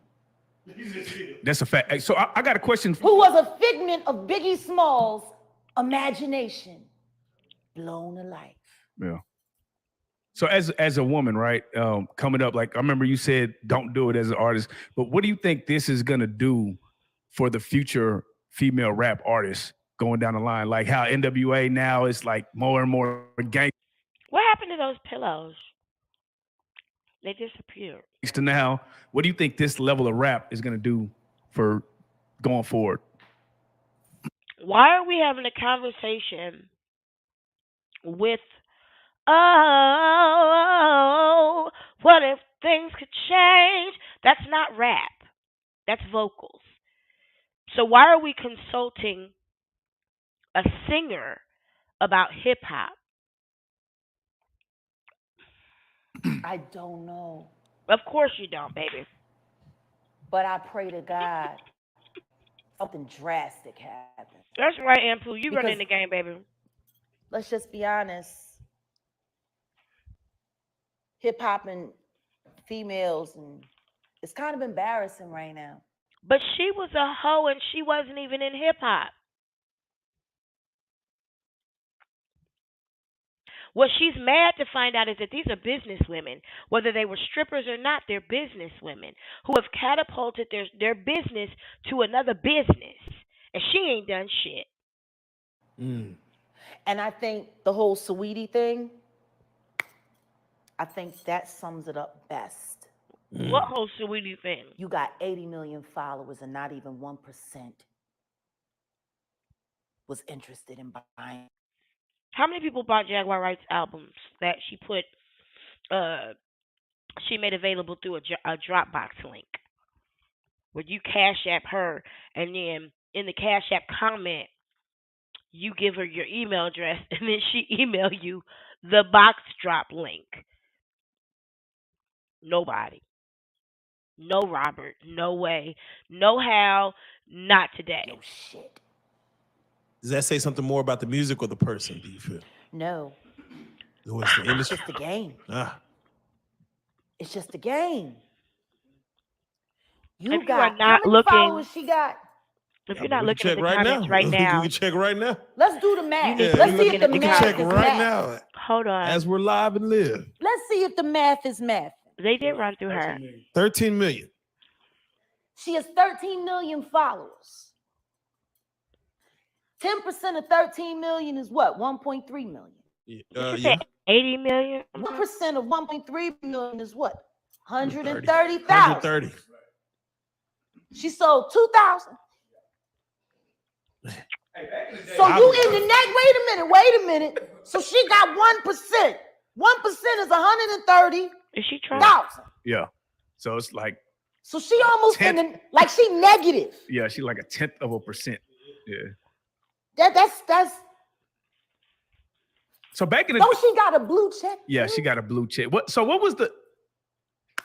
That's a fact. So I got a question. Who was a figment of Biggie Smalls' imagination, blown to life. Yeah. So as a woman, right, coming up, like I remember you said, don't do it as an artist. But what do you think this is gonna do for the future female rap artists going down the line, like how NWA now is like more and more gang. What happened to those pillows? They disappeared. To now, what do you think this level of rap is going to do for going forward? Why are we having a conversation with, oh, what if things could change? That's not rap. That's vocals. So why are we consulting a singer about hip hop? I don't know. Of course you don't, baby. But I pray to God something drastic happens. That's right, Ampu. You running the game, baby. Let's just be honest. Hip hop and females, and it's kind of embarrassing right now. But she was a hoe and she wasn't even in hip hop. What she's mad to find out is that these are business women. Whether they were strippers or not, they're business women who have catapulted their business to another business. And she ain't done shit. Mm. And I think the whole Sweetie thing, I think that sums it up best. What whole Sweetie thing? You got 80 million followers and not even 1% was interested in buying. How many people bought Jaguar Wright's albums that she put, she made available through a Dropbox link? Where you Cash App her, and then in the Cash App comment, you give her your email address, and then she email you the box drop link. Nobody. No Robert. No way. No how. Not today. No shit. Does that say something more about the music or the person, do you feel? No. It's the industry? It's just the game. It's just the game. If you are not looking, followers she got? If you're not looking at the comments right now, we can check right now. Let's do the math. Let's see if the math is right now. Hold on. As we're live and live. Let's see if the math is math. They did run through her. 13 million. She has 13 million followers. 10% of 13 million is what? 1.3 million. Yeah. 80 million. 1% of 1.3 million is what? 130,000. 130. She sold 2,000. So you in the neck? Wait a minute. So she got 1%. 1% is 130. Is she trying? Yeah. So it's like. So she almost like she negative. Yeah, she like 0.1%. Yeah. That's. So back in the. Don't she got a blue check? Yeah, she got a blue check.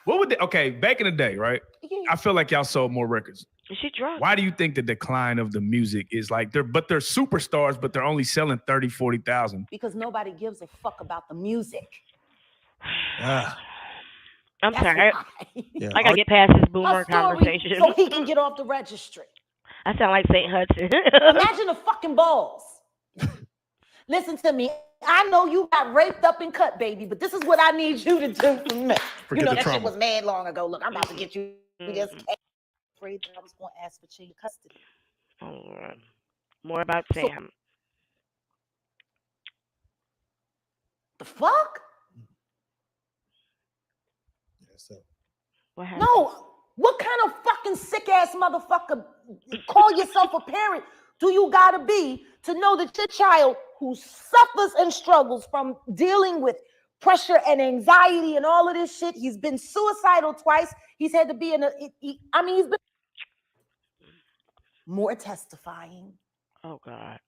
Okay, back in the day, right? Yeah. I feel like y'all sold more records. Is she drunk? Why do you think the decline of the music is like they're superstars, but they're only selling 30, 40,000? Because nobody gives a fuck about the music. I'm sorry. I gotta get past this boomer conversation. So he can get off the registry. I sound like St. Hudson. Imagine the fucking balls. Listen to me. I know you got raped up and cut, baby, but this is what I need you to do for me. That shit was mad long ago. Look, I'm about to get you this case. Afraid that I was going to ask for chain of custody. All right. More about Sam. The fuck? What happened? No. What kind of fucking sick ass motherfucker call yourself a parent do you gotta be to know that your child who suffers and struggles from dealing with pressure and anxiety and all of this shit, he's been suicidal twice. He's had to be he's been more testifying. Oh God.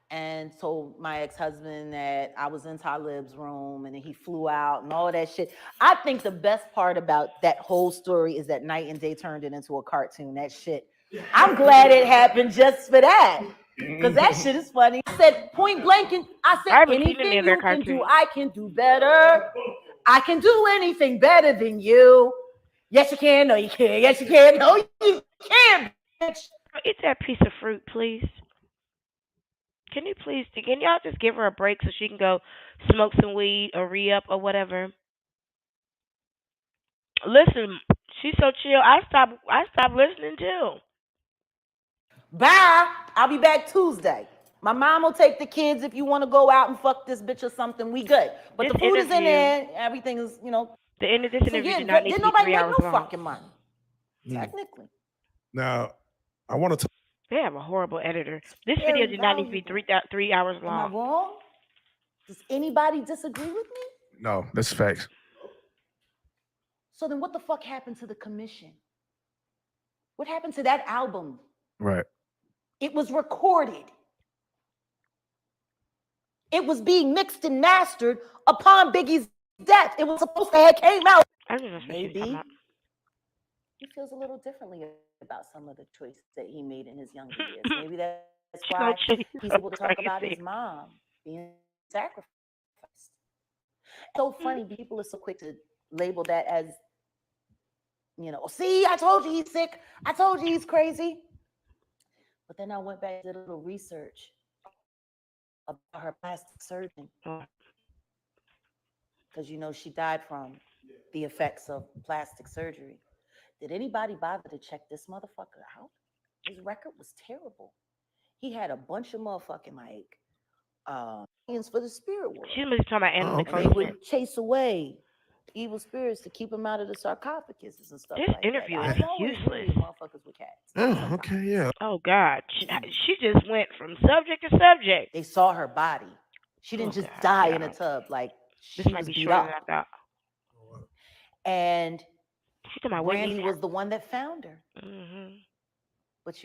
And told my ex-husband that I was in Talib's room and then he flew out and all of that shit. I think the best part about that whole story is that Night and Day turned it into a cartoon. That shit. I'm glad it happened just for that. Because that shit is funny. I said point blank, and I said anything you can do, I can do better. I can do anything better than you. Yes, you can. No, you can't. Yes, you can. No, you can't, bitch. Eat that piece of fruit, please. Can y'all just give her a break so she can go smoke some weed or re-up or whatever? Listen, she's so chill. I stopped listening too. Bye. I'll be back Tuesday. My mom will take the kids if you want to go out and fuck this bitch or something. We good. But the food is in there. Everything is, The end of this interview did not need to be nobody 3 make hours no long. fucking money. Technically. Now, I want to. They have a horrible editor. This video did not need to be 3 hours long. Am I wrong? Does anybody disagree with me? No, that's facts. So then what the fuck happened to the commission? What happened to that album? Right. It was recorded. It was being mixed and mastered upon Biggie's death. It was supposed to have came out. Maybe he feels a little differently about some of the choices that he made in his younger years. Maybe that's why he's able to talk about his mom being sacrificed. So funny, people are so quick to label that as, see, I told you he's sick. I told you he's crazy. But then I went back and did a little research about her plastic surgeon. Because, she died from the effects of plastic surgery. Did anybody bother to check this motherfucker out? His record was terrible. He had a bunch of motherfucking, for the spirit world. She must be talking about animal. They would chase away evil spirits to keep them out of the sarcophaguses and stuff. This interview is useless. Motherfuckers with cats. Oh, okay, yeah. Oh God, she just went from subject to subject. They saw her body. She didn't just die in a tub like this might be shorter than I thought. And Randy was the one that found her. Mm-hmm. But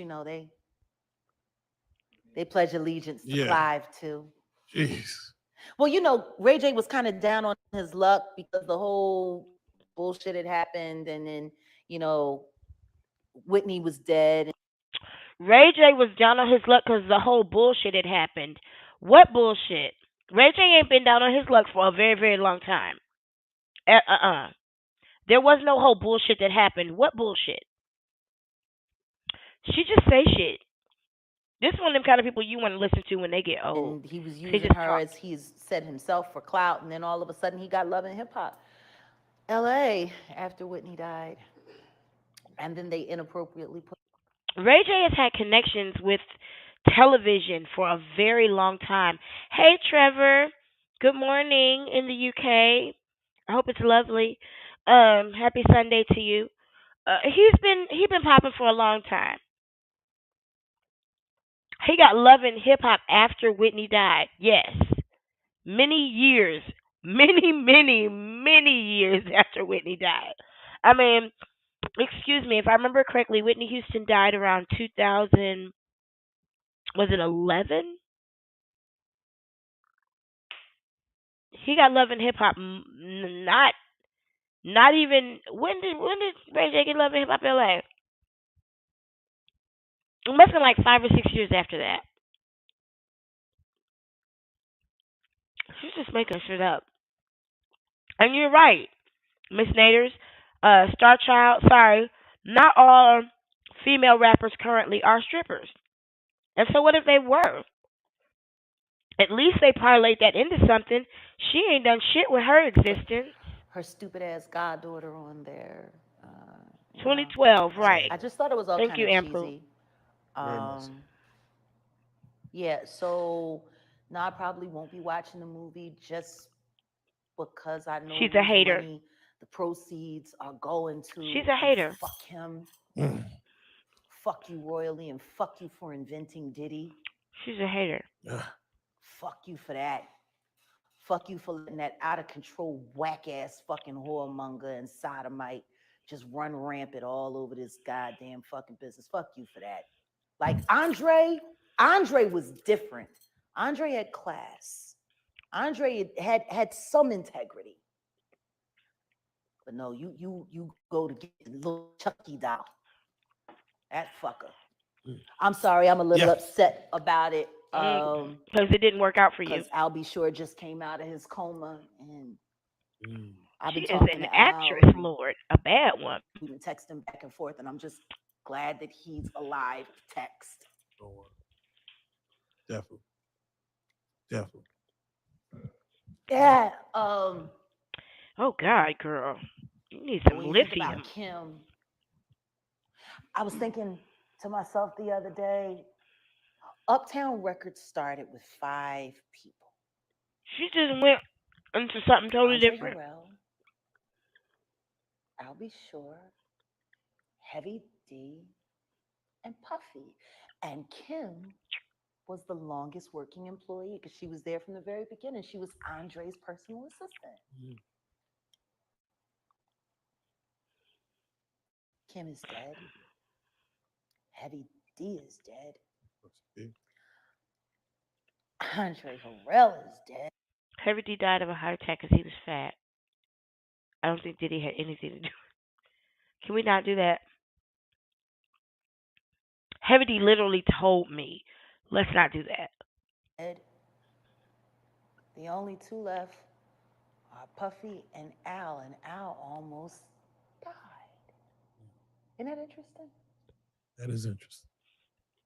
they pledge allegiance to Clive too. Jeez. Well, Ray J was kind of down on his luck because the whole bullshit had happened, and then Whitney was dead. Ray J was down on his luck because the whole bullshit had happened. What bullshit? Ray J ain't been down on his luck for a very, very long time. There was no whole bullshit that happened. What bullshit? She just say shit. This is one of them kind of people you want to listen to when they get old. And he was using her, as he's said himself, for clout. And then all of a sudden he got Love and Hip Hop L.A. after Whitney died. And then they inappropriately put... Ray J has had connections with television for a very long time. Hey, Trevor. Good morning in the UK. I hope it's lovely. Happy Sunday to you. He's been popping for a long time. He got Love and Hip Hop after Whitney died. Yes. Many years. Many, many, many years after Whitney died. I mean, excuse me, if I remember correctly, Whitney Houston died around 2000, was it 11? He got Love and Hip Hop not even, when did Ray J get Love and Hip Hop LA? It must have been like 5 or 6 years after that. She's just making shit up. And you're right, Miss Naders. Star Child, sorry. Not all female rappers currently are strippers. And so what if they were? At least they parlayed that into something. She ain't done shit with her existence. Her stupid ass goddaughter on there. 2012, right. I just thought it was all Thank kind you, of Amber. cheesy. Yeah, so now I probably won't be watching the movie just because I know she's a hater. Money the proceeds are going to. She's a hater. Fuck him. Fuck you royally, and fuck you for inventing Diddy. She's a hater. Fuck you for that. Fuck you for letting that out of control whack ass fucking whoremonger and sodomite just run rampant all over this goddamn fucking business. Fuck you for that. Like Andre was different. Andre had class. Andre had some integrity. But no, you go to get the little Chucky doll. That fucker. I'm sorry, I'm a little upset about it. Because it didn't work out for you. Because Al B. Shore just came out of his coma, and I've been she talking is an to actress, Al. Lord, a bad one. We've been texting back and forth, and I'm just glad that he's alive. Text. Definitely. Yeah. Oh God, girl, you need some when you think lithium. about Kim, I was thinking to myself the other day, Uptown Records started with 5 people. She just went into something totally Andre different. Harrell, I'll Be Sure, Heavy D, and Puffy. And Kim was the longest working employee because she was there from the very beginning. She was Andre's personal assistant. Kim is dead. Heavy D is dead. Andre Harrell is dead. Heavy D died of a heart attack because he was fat. I don't think Diddy had anything to do. Can we not do that? Heavy D literally told me, let's not do that. Dead. The only 2 left are Puffy and Al almost died. Isn't that interesting? That is interesting.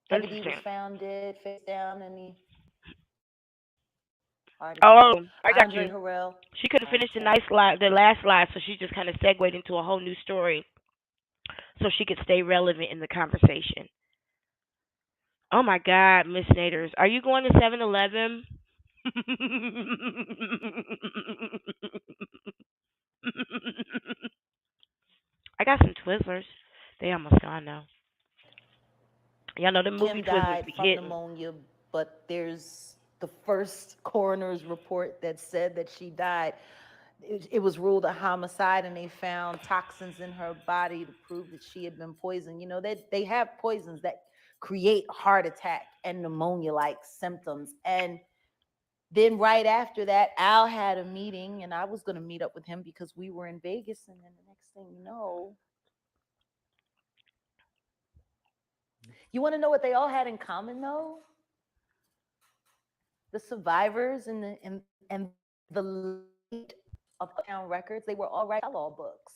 Heavy D was found dead, face down, and he. Oh, I got Andre you. Harrell. She could have finished the last slide, so she just kind of segued into a whole new story, so she could stay relevant in the conversation. Oh my God, Miss Naders, are you going to 7-Eleven? I got some Twizzlers. They almost gone now. Y'all know the movie Kim died Twizzlers be from hitting. pneumonia, but there's the first coroner's report that said that she died. It was ruled a homicide, and they found toxins in her body to prove that she had been poisoned. You know, they have poisons that create heart attack and pneumonia-like symptoms. And then right after that, Al had a meeting, and I was going to meet up with him because we were in Vegas. And then the next thing you want to know what they all had in common, though? The survivors and the late of Uptown Records, they were all writing tell-all books.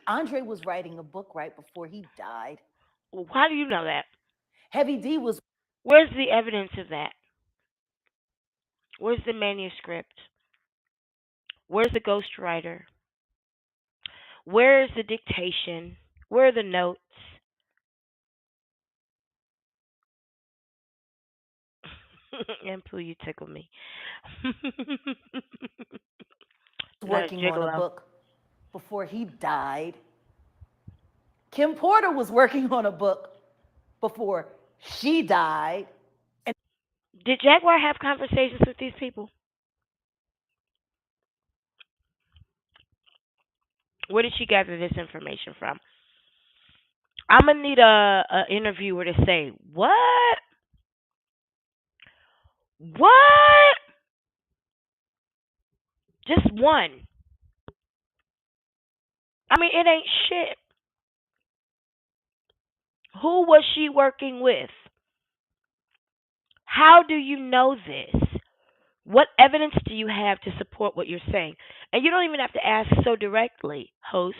Andre was writing a book right before he died. Well, how do you know that? Heavy D was. Where's the evidence of that? Where's the manuscript? Where's the ghostwriter? Where's the dictation? Where are the notes? And Pooh, you tickle me. Working on a book before he died. Kim Porter was working on a book before she died. And did Jaguar have conversations with these people? Where did she gather this information from? I'm gonna need a interviewer to say what? What? Just one. I mean, it ain't shit. Who was she working with? How do you know this? What evidence do you have to support what you're saying? And you don't even have to ask so directly, host.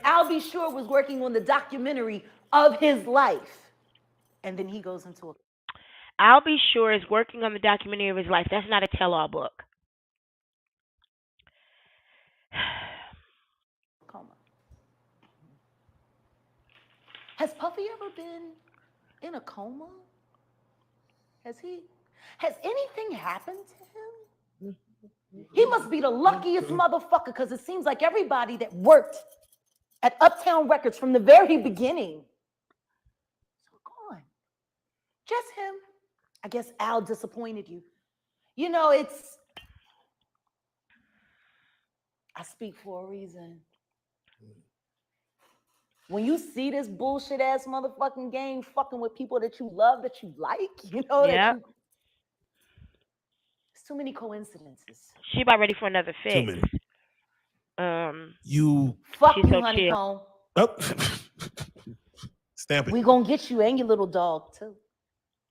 I'll Be Sure was working on the documentary of his life. And then he goes into a... I'll Be Sure is working on the documentary of his life. That's not a tell-all book. Coma. Has Puffy ever been in a coma? Has anything happened to him? He must be the luckiest motherfucker, because it seems like everybody that worked at Uptown Records from the very beginning is gone. Just him. I guess Al disappointed you. You know, I speak for a reason. When you see this bullshit ass motherfucking game fucking with people that you love, that you like, you know, yep. There's too many coincidences. She about ready for another fix. Too many. Fuck she's you, so honeycomb. Oh. Stamp it. We gonna get you and your little dog too.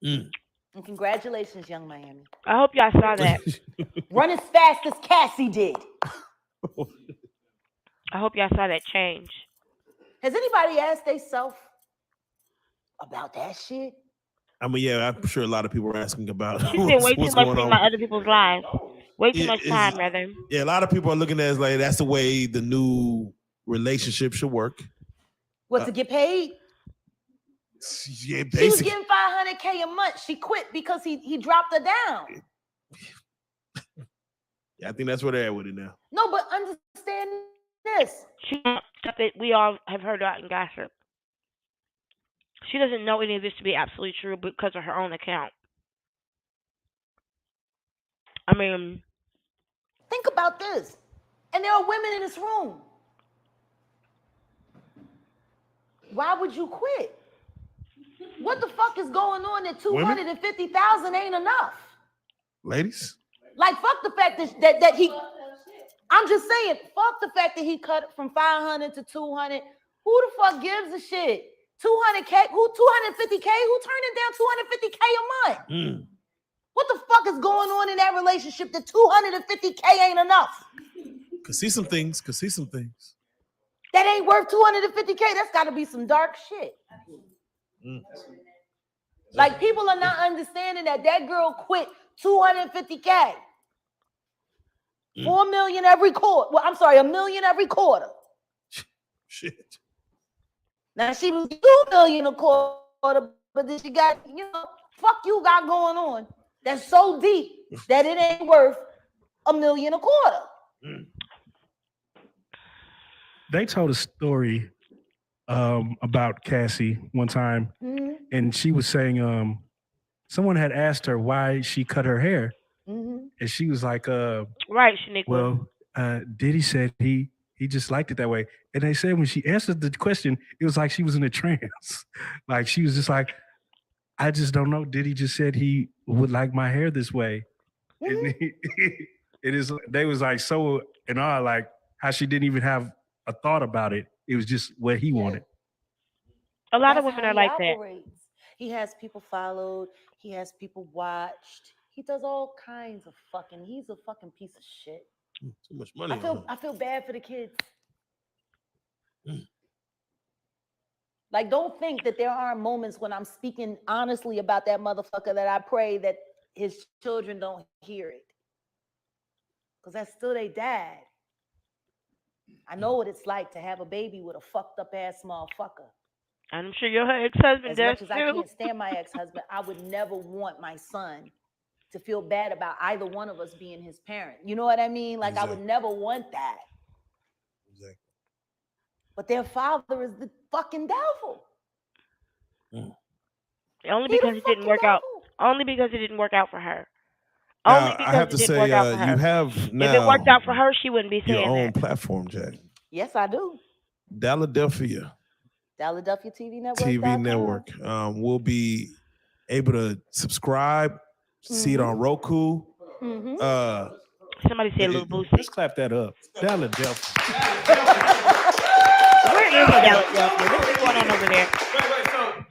And congratulations, Young Miami. I hope y'all saw that. Run as fast as Cassie did. I hope y'all saw that change. Has anybody asked themselves about that shit? I mean, yeah, I'm sure a lot of people are asking about She's been way too much in my other people's lives. Way too much time, rather. Yeah, a lot of people are looking at it as like that's the way the new relationship should work. What, to get paid? Yeah, she was getting $500K a month. She quit because he dropped her down. Yeah, I think that's where they're at with it now. No, but understand this. Stuff that we all have heard out in gossip. She doesn't know any of this to be absolutely true because of her own account. I mean, think about this. And there are women in this room. Why would you quit? What the fuck is going on that 250,000 ain't enough? Ladies? Like, fuck the fact that he, I'm just saying, fuck the fact that he cut from 500 to 200. Who the fuck gives a shit? 200K, who 250K? Who turning down 250K a month? What the fuck is going on in that relationship that 250K ain't enough? Could see some things. That ain't worth 250K. That's got to be some dark shit. Like, people are not understanding that girl quit 250K. 4 million every quarter. Well, I'm sorry, $1 million every quarter. Shit. Now she was 2 million a quarter, but then she got, fuck you got going on. That's so deep that it ain't worth $1 million a quarter. They told a story about Cassie one time, and she was saying someone had asked her why she cut her hair, and she was like, "Right, Shaniqua. Well, Diddy said he just liked it that way." And they said when she answered the question, it was like she was in a trance. Like she was just like, "I just don't know. Diddy just said he would like my hair this way." And they was like so in awe, like how she didn't even have a thought about it. It was just what he wanted. A lot of women are like that. He has people followed. He has people watched. He does all kinds of fucking. He's a fucking piece of shit. Too much money. I feel bad for the kids. Like, don't think that there aren't moments when I'm speaking honestly about that motherfucker that I pray that his children don't hear it. Because that's still their dad. I know what it's like to have a baby with a fucked up ass motherfucker. I'm sure your ex-husband does too. As much as I can't stand my ex-husband, I would never want my son to feel bad about either one of us being his parent. You know what I mean? Like, exactly. I would never want that. Exactly. But their father is the fucking devil. Only because it didn't work out. Only because it didn't work out for her. Now, Only because I have to say, you have now. If it worked out for her, she wouldn't be saying your own that. platform, Jack. Yes, I do. Philadelphia TV Network. TV Network. We'll be able to subscribe, see it on Roku. Somebody say a little boost. Let's clap that up. Philadelphia. Where is Philadelphia? What's going on over there? Wait, so,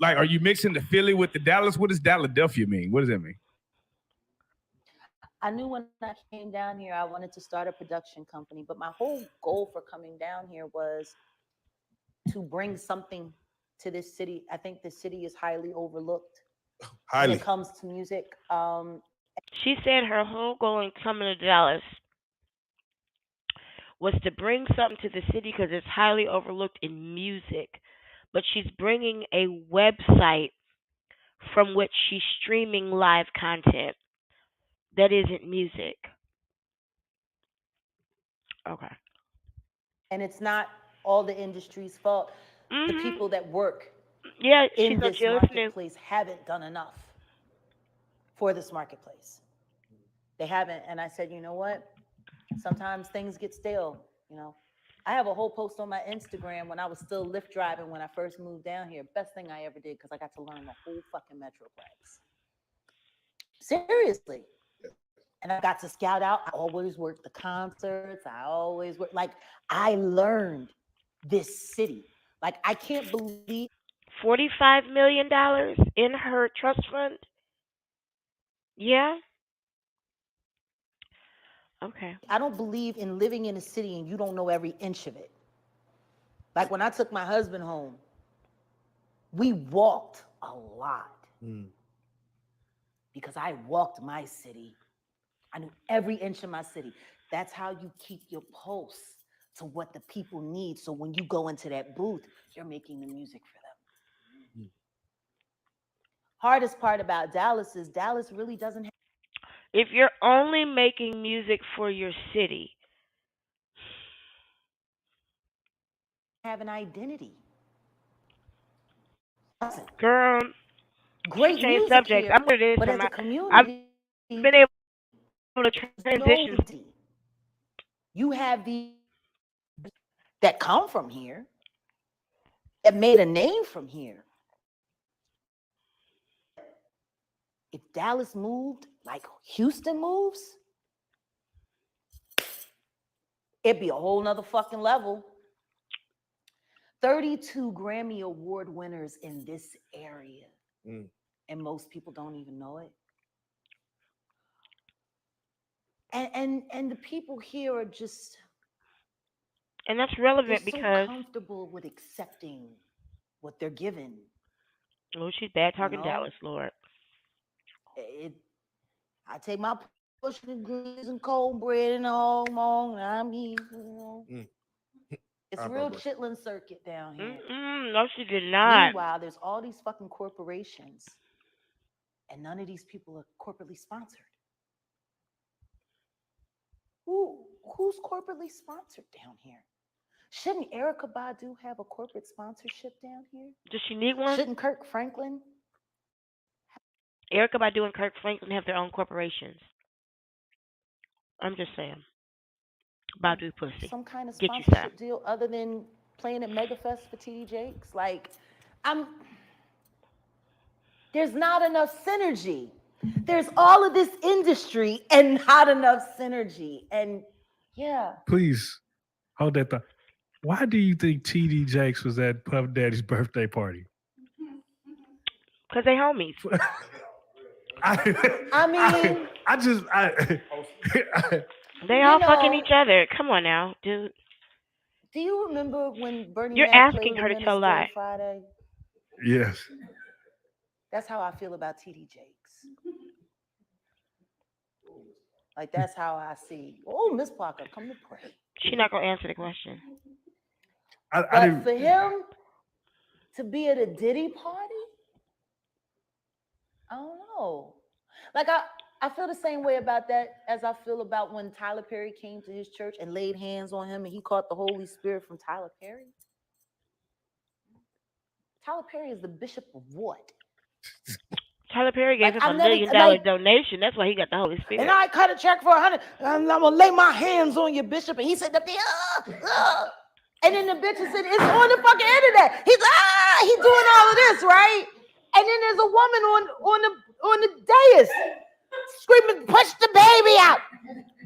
like, are you mixing the Philly with the Dallas? What does Philadelphia mean? What does that mean? I knew when I came down here, I wanted to start a production company, but my whole goal for coming down here was to bring something to this city. I think the city is highly overlooked when it comes to music. She said her whole goal in coming to Dallas was to bring something to the city because it's highly overlooked in music. But she's bringing a website from which she's streaming live content that isn't music. Okay. And it's not all the industry's fault. The people that work in this marketplace haven't done enough for this marketplace. They haven't. And I said, you know what? Sometimes things get stale, I have a whole post on my Instagram when I was still Lyft driving when I first moved down here. Best thing I ever did because I got to learn the whole fucking Metroplex. Seriously. And I got to scout out. I always worked the concerts. Like, I learned this city. Like, I can't believe. $45 million in her trust fund? Yeah? Okay. I don't believe in living in a city and you don't know every inch of it. Like, when I took my husband home, we walked a lot. Because I walked my city I knew every inch of my city. That's how you keep your pulse to what the people need. So when you go into that booth, you're making the music for them. Hardest part about Dallas is Dallas really doesn't If you're only making music for your city, have an identity. girl, she Great changed music subjects. here, I'm gonna do but this. as a I've community, been able to no transition. identity. You have the that come from here, that made a name from here. If Dallas moved like Houston moves, it'd be a whole nother fucking level. 32 Grammy Award winners in this area. And most people don't even know it. And the people here are just, and that's relevant they're because so comfortable with accepting what they're given. oh, she's bad talking Dallas, Lord. I take my push and greens and cold bread and all along. I mean, it's real chitlin circuit down here. No, she did not. Meanwhile, there's all these fucking corporations, and none of these people are corporately sponsored. Who's corporately sponsored down here? Shouldn't Erica Badu have a corporate sponsorship down here? Does she need one? Shouldn't Kirk Franklin? Erica Badu and Kirk Franklin have their own corporations. I'm just saying. Badu pussy. Some kind of Get you sponsorship deal other than playing at MegaFest for TD Jakes? Like, there's not enough synergy. There's all of this industry and not enough synergy. And yeah. Please hold that thought. Why do you think TD Jakes was at Puff Daddy's birthday party? Because they homies. They all fucking each other. Come on now, dude. Do you remember when Bernie You're Mac asking played her the to tell Minister lie. on Friday? Yes. That's how I feel about TD Jakes. Like, that's how I see. Oh, Miss Parker, come to pray. She's not going to answer the question. But for him to be at a Diddy party, I don't know. Like, I feel the same way about that as I feel about when Tyler Perry came to his church and laid hands on him and he caught the Holy Spirit from Tyler Perry. Tyler Perry is the bishop of what? Tyler Perry gave him $1 million donation. That's why he got the Holy Spirit. And I cut a check for $100. I'm gonna lay my hands on your bishop. And he said, and then the bishop said, it's on the fucking internet. He's doing all of this, right? And then there's a woman on the dais screaming, push the baby out.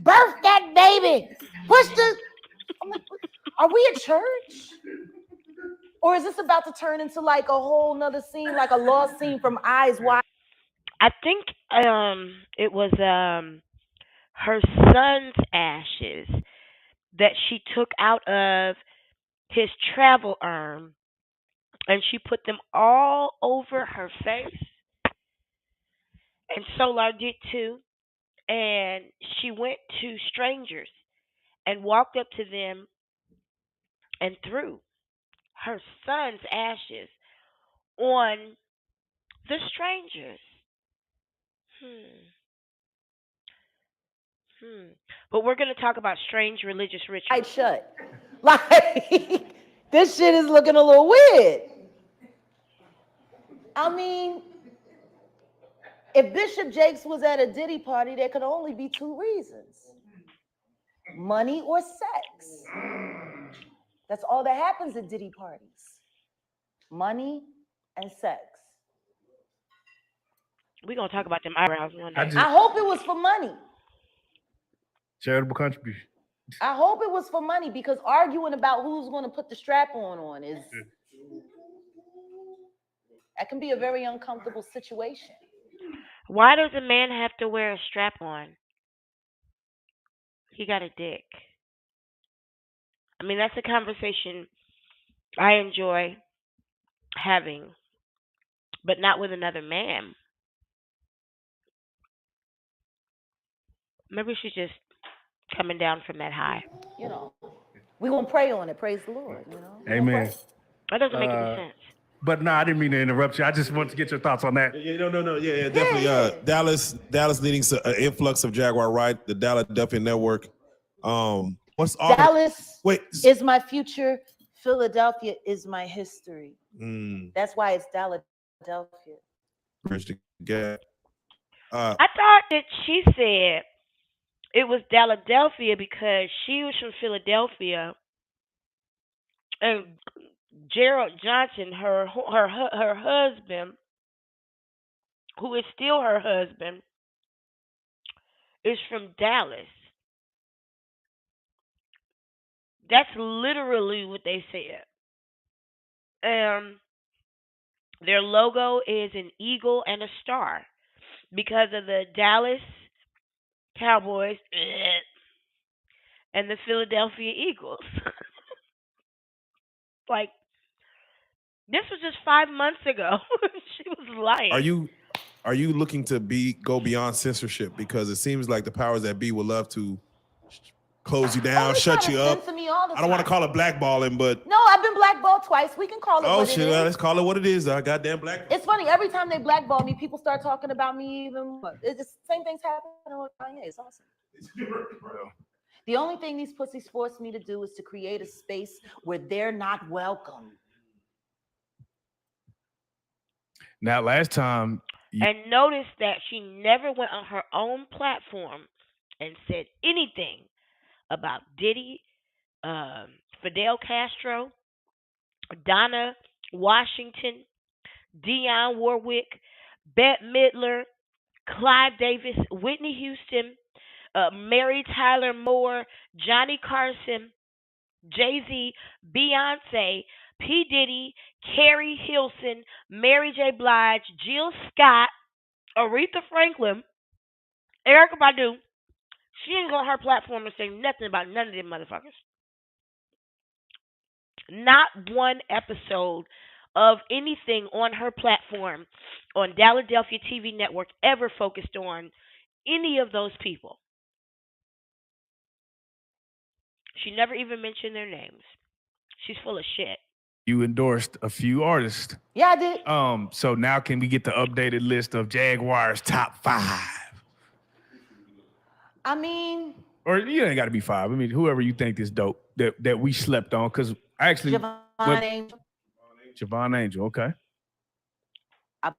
Birth that baby. Push the. I'm like, are we a church? Or is this about to turn into like a whole nother scene, like a lost scene from Eyes Wide? I think it was her son's ashes that she took out of his travel urn and she put them all over her face. And Solar did too. And she went to strangers and walked up to them and threw her son's ashes on the strangers. But we're going to talk about strange religious rituals. I shut. Like, this shit is looking a little weird. I mean, if Bishop Jakes was at a Diddy party, there could only be two reasons: money or sex. That's all that happens at Diddy parties. Money and sex. We're going to talk about them eyebrows one day. I hope it was for money. Charitable contribution. I hope it was for money, because arguing about who's going to put the strap on is, that can be a very uncomfortable situation. Why does a man have to wear a strap on? He got a dick. I mean, that's a conversation I enjoy having, but not with another man. Maybe she's just coming down from that high. You know, we're going to pray on it. Praise the Lord, you know. Amen. That doesn't make any sense. But no, I didn't mean to interrupt you. I just wanted to get your thoughts on that. Yeah, no, yeah, definitely. Dallas needing an influx of Jaguar Wright, the Philadelphia network. What's all Dallas wait is my future. Philadelphia is my history. That's why it's Philadelphia. Bridge the gap. I thought that she said it was Philadelphia because she was from Philadelphia, and Gerald Johnson, her husband, who is still her husband, is from Dallas. That's literally what they said. Their logo is an eagle and a star because of the Dallas Cowboys and the Philadelphia Eagles. Like, this was just 5 months ago. She was lying. Are you looking to go beyond censorship? Because it seems like the powers that be would love to close you down, shut you up. I don't want to call it blackballing, but no, I've been blackballed twice. We can call it what it is. Let's call it what it is. I goddamn blackball. It's funny. Every time they blackball me, people start talking about me even more. It's the same things happening with Kanye. It's awesome. The only thing these pussies force me to do is to create a space where they're not welcome. Now, last time... And notice that she never went on her own platform and said anything about Diddy, Fidel Castro, Donna Washington, Dionne Warwick, Bette Midler, Clive Davis, Whitney Houston, Mary Tyler Moore, Johnny Carson, Jay-Z, Beyonce, P. Diddy, Carrie Hilson, Mary J. Blige, Jill Scott, Aretha Franklin, Erykah Badu. She ain't on her platform and say nothing about none of them motherfuckers. Not one episode of anything on her platform on Philadelphia TV network ever focused on any of those people. She never even mentioned their names. She's full of shit. You endorsed a few artists. Yeah, I did. So now can we get the updated list of Jaguar's top 5? I mean, or you ain't got to be 5. I mean, whoever you think is dope that we slept on, because I actually Javon Angel. Javon Angel, okay. I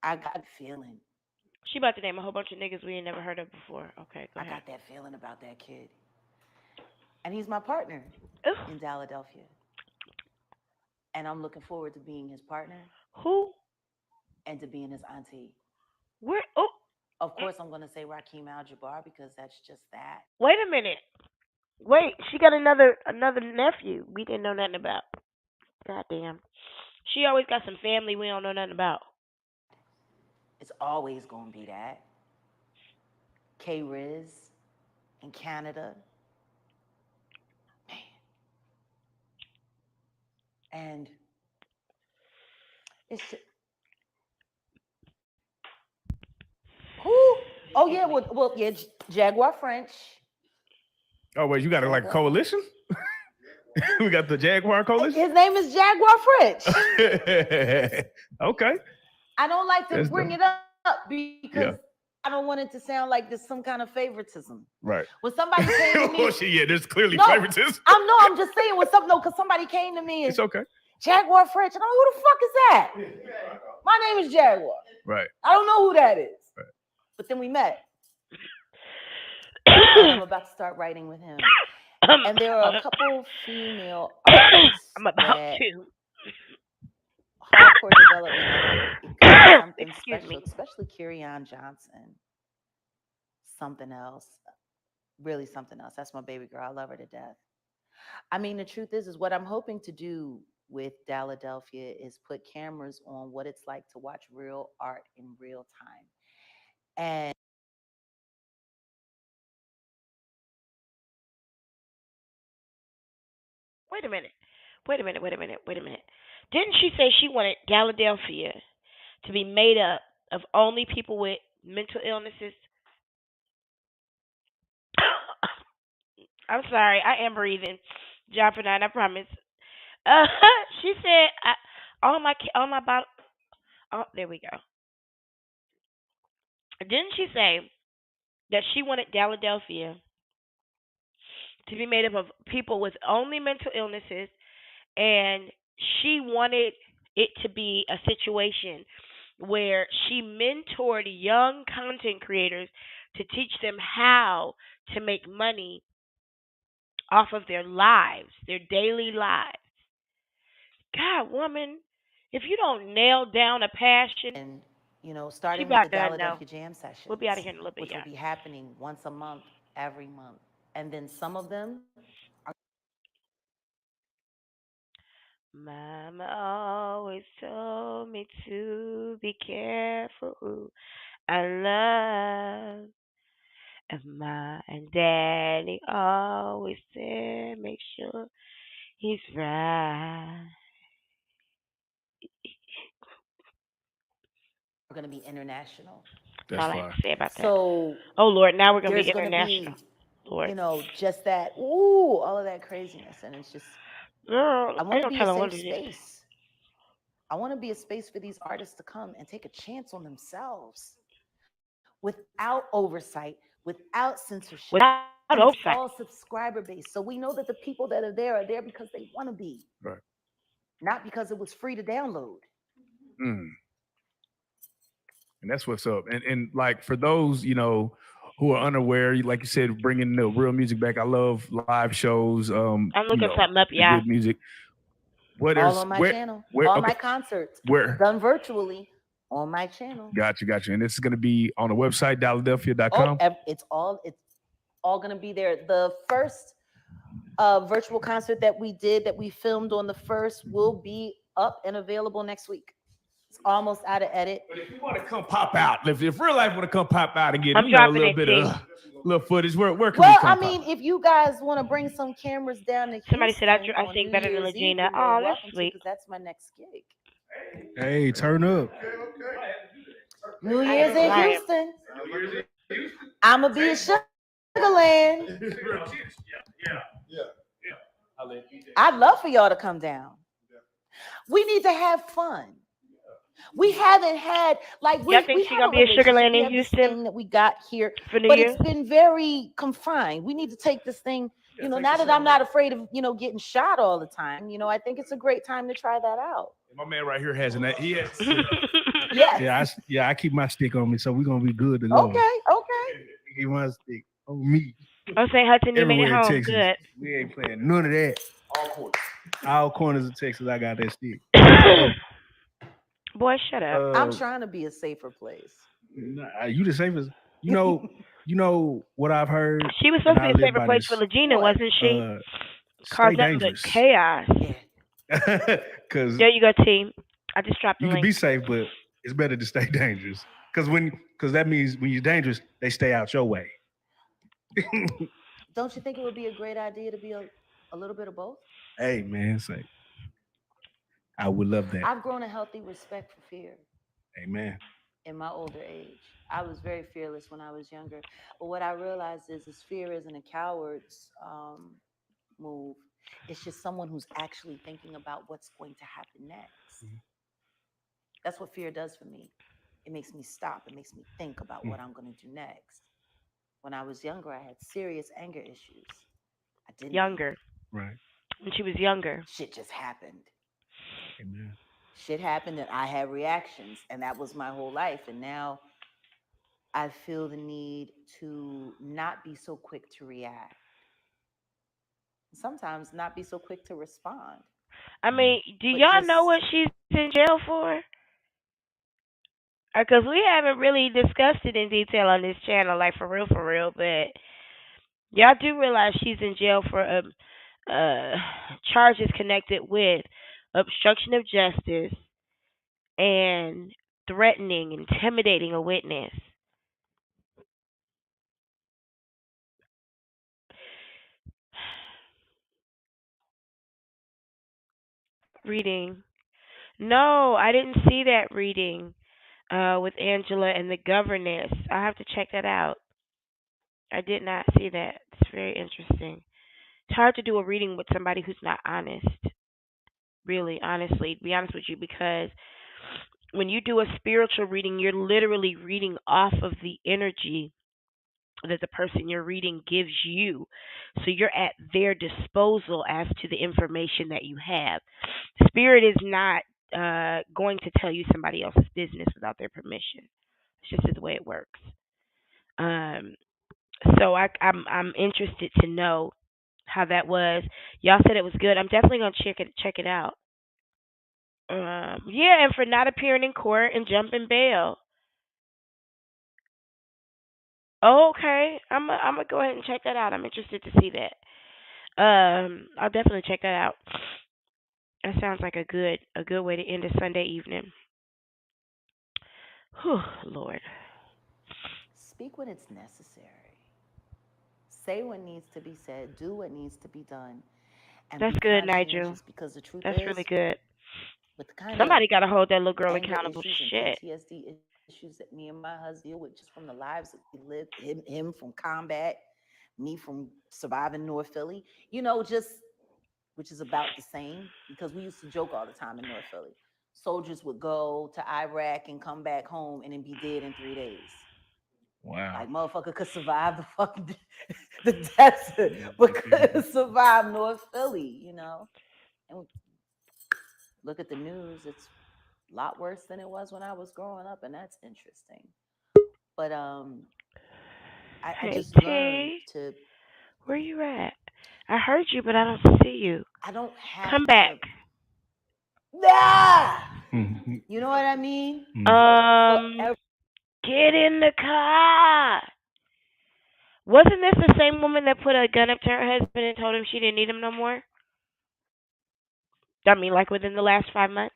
got a feeling. She about to name a whole bunch of niggas we ain't never heard of before. Okay, go ahead. I got that feeling about that kid. And he's my partner in Philadelphia. And I'm looking forward to being his partner. Who? And to being his auntie. Where? Of course, I'm going to say Rakeem Al-Jabbar because that's just that. Wait a minute. Wait, she got another nephew we didn't know nothing about. Goddamn. She always got some family we don't know nothing about. It's always going to be that. K-Riz in Canada. Man. And it's just, who? Oh yeah, well, yeah, Jaguar French. Oh wait, you got like a coalition? We got the Jaguar coalition. His name is Jaguar French. Okay. I don't like to bring it up because I don't want it to sound like there's some kind of favoritism. Right. When somebody came to me, there's clearly favoritism. I'm just saying because somebody came to me and it's okay. Jaguar French, and I'm like, who the fuck is that? My name is Jaguar. Right. I don't know who that is. Right. But then we met. I'm about to start writing with him. And there are a couple female artists. I'm about to. Hardcore development. Something special, especially Kerryon Johnson. Something else. Really something else. That's my baby girl. I love her to death. I mean, the truth is what I'm hoping to do with Philadelphia is put cameras on what it's like to watch real art in real time. And Wait a minute. Didn't she say she wanted Philadelphia to be made up of only people with mental illnesses. I'm sorry, I am breathing. Dropping out, I promise. Uh, she said, all my bottle. Oh, there we go. Didn't she say that she wanted Philadelphia to be made up of people with only mental illnesses, and she wanted it to be a situation where she mentored young content creators to teach them how to make money off of their lives, their daily lives. God, woman, if you don't nail down a passion, And, she starting with the about done now. Philadelphia Jam We'll be out of sessions, here in a little bit, which will y'all. be happening once a month, every month. And then some of them Mama always told me to be careful who I love. And my and daddy always said make sure he's right. are going to be international. That's all I have to say about that. So Oh Lord, now we're gonna be there's going to international. be, Lord. just that, all of that craziness. And it's just, Girl, I I want ain't to gonna be a tell them what safe it is. space. I want to be a space for these artists to come and take a chance on themselves without oversight, without censorship. Without And it's oversight. all subscriber based. So we know that the people that are there because they want to be, Right. not because it was free to download. Mm. And that's what's up. And like for those, who are unaware, like you said, bringing the real music back. I love live shows. I'm looking something up, the y'all. good music. All on my channel. All my concerts done virtually on my channel. Gotcha. And this is going to be on the website, Philadelphia.com. It's all going to be there. The first virtual concert that we filmed on the 1st will be up and available next week. It's almost out of edit. But if you want to come pop out, if real life want to come pop out and get I'm a dropping little it, bit T. of little footage, where can we Well, come I pop mean, out? if you guys want to bring some cameras down to Houston Somebody said I on sing New better than Year's Eve, Regina. you're more Oh, than that's welcome to, sweet. because that's my next gig. Hey, turn up. New Year's in Right. Houston. I'm going to be in Sugarland. I'd love for y'all to come down. We need to have fun. We haven't had, like, Y'all think she gonna be at Sugarland in Houston thing that we got here, for New but Year's? it's been very confined. We need to take this thing, now that I'm not afraid of, getting shot all the time, I think it's a great time to try that out. My man right here has he has. Yes. I keep my stick on me, so we're gonna be good to go. Okay. Keep my stick on me. I'm saying Hudson, you made it Everywhere in home. Texas. Good. We ain't playing none of that. All corners of Texas, I got that stick. Boy, shut up. I'm trying to be a safer place. Nah, you the safest. You know what I've heard. She was supposed to be a favorite place for Regina, wasn't she? Cause Stay nothing but dangerous. chaos. Because There you go, team. I just dropped the you link. can be safe, but it's better to stay dangerous. Because that means when you're dangerous, they stay out your way. Don't you think it would be a great idea to be a little bit of both? Hey, man, say I would love that. I've grown a healthy respect for fear. Amen. In my older age, I was very fearless when I was younger. But what I realized is fear isn't a coward's move. It's just someone who's actually thinking about what's going to happen next. Mm-hmm. That's what fear does for me. It makes me stop. It makes me think about what I'm going to do next. When I was younger, I had serious anger issues. I didn't. Younger. Right. When she was younger. Shit just happened. Amen. Shit happened and I had reactions, and that was my whole life. And now I feel the need to not be so quick to react. Sometimes not be so quick to respond. I mean, do y'all know what she's in jail for? Because we haven't really discussed it in detail on this channel, like for real, but y'all do realize she's in jail for charges connected with obstruction of justice and threatening, intimidating a witness. Reading. No, I didn't see that reading. with Angela and the governess. I have to check that out. I did not see that. It's very interesting. It's hard to do a reading with somebody who's not honest. Really, honestly, to be honest with you, because when you do a spiritual reading, you're literally reading off of the energy that the person you're reading gives you. So you're at their disposal as to the information that you have. Spirit is not going to tell you somebody else's business without their permission. It's just the way it works. Um, so I'm interested to know how that was. Y'all said it was good. I'm definitely gonna check it out. Yeah, and for not appearing in court and jumping bail. Oh, okay, I'm gonna go ahead and check that out. I'm interested to see that. I'll definitely check that out. That sounds like a good way to end a Sunday evening. Whew, Lord. Speak when it's necessary. Say what needs to be said. Do what needs to be done. And That's good, Nigel. because the truth That's is, really good. with the kind Somebody of got to hold that little girl anger accountable. issues and Shit. PTSD issues that me and my husband deal with just from the lives that we lived, him from combat, me from surviving North Philly, just which is about the same because we used to joke all the time in North Philly. Soldiers would go to Iraq and come back home and then be dead in 3 days. Wow. Like motherfucker could survive the fucking the desert, but couldn't survive North Philly, And look at the news; it's a lot worse than it was when I was growing up, and that's interesting. But I just learned to. Where you at? I heard you, but I don't see you. I don't have. Come back. You know what I mean? Get in the car. Wasn't this the same woman that put a gun up to her husband and told him she didn't need him no more? I mean, like within the last 5 months?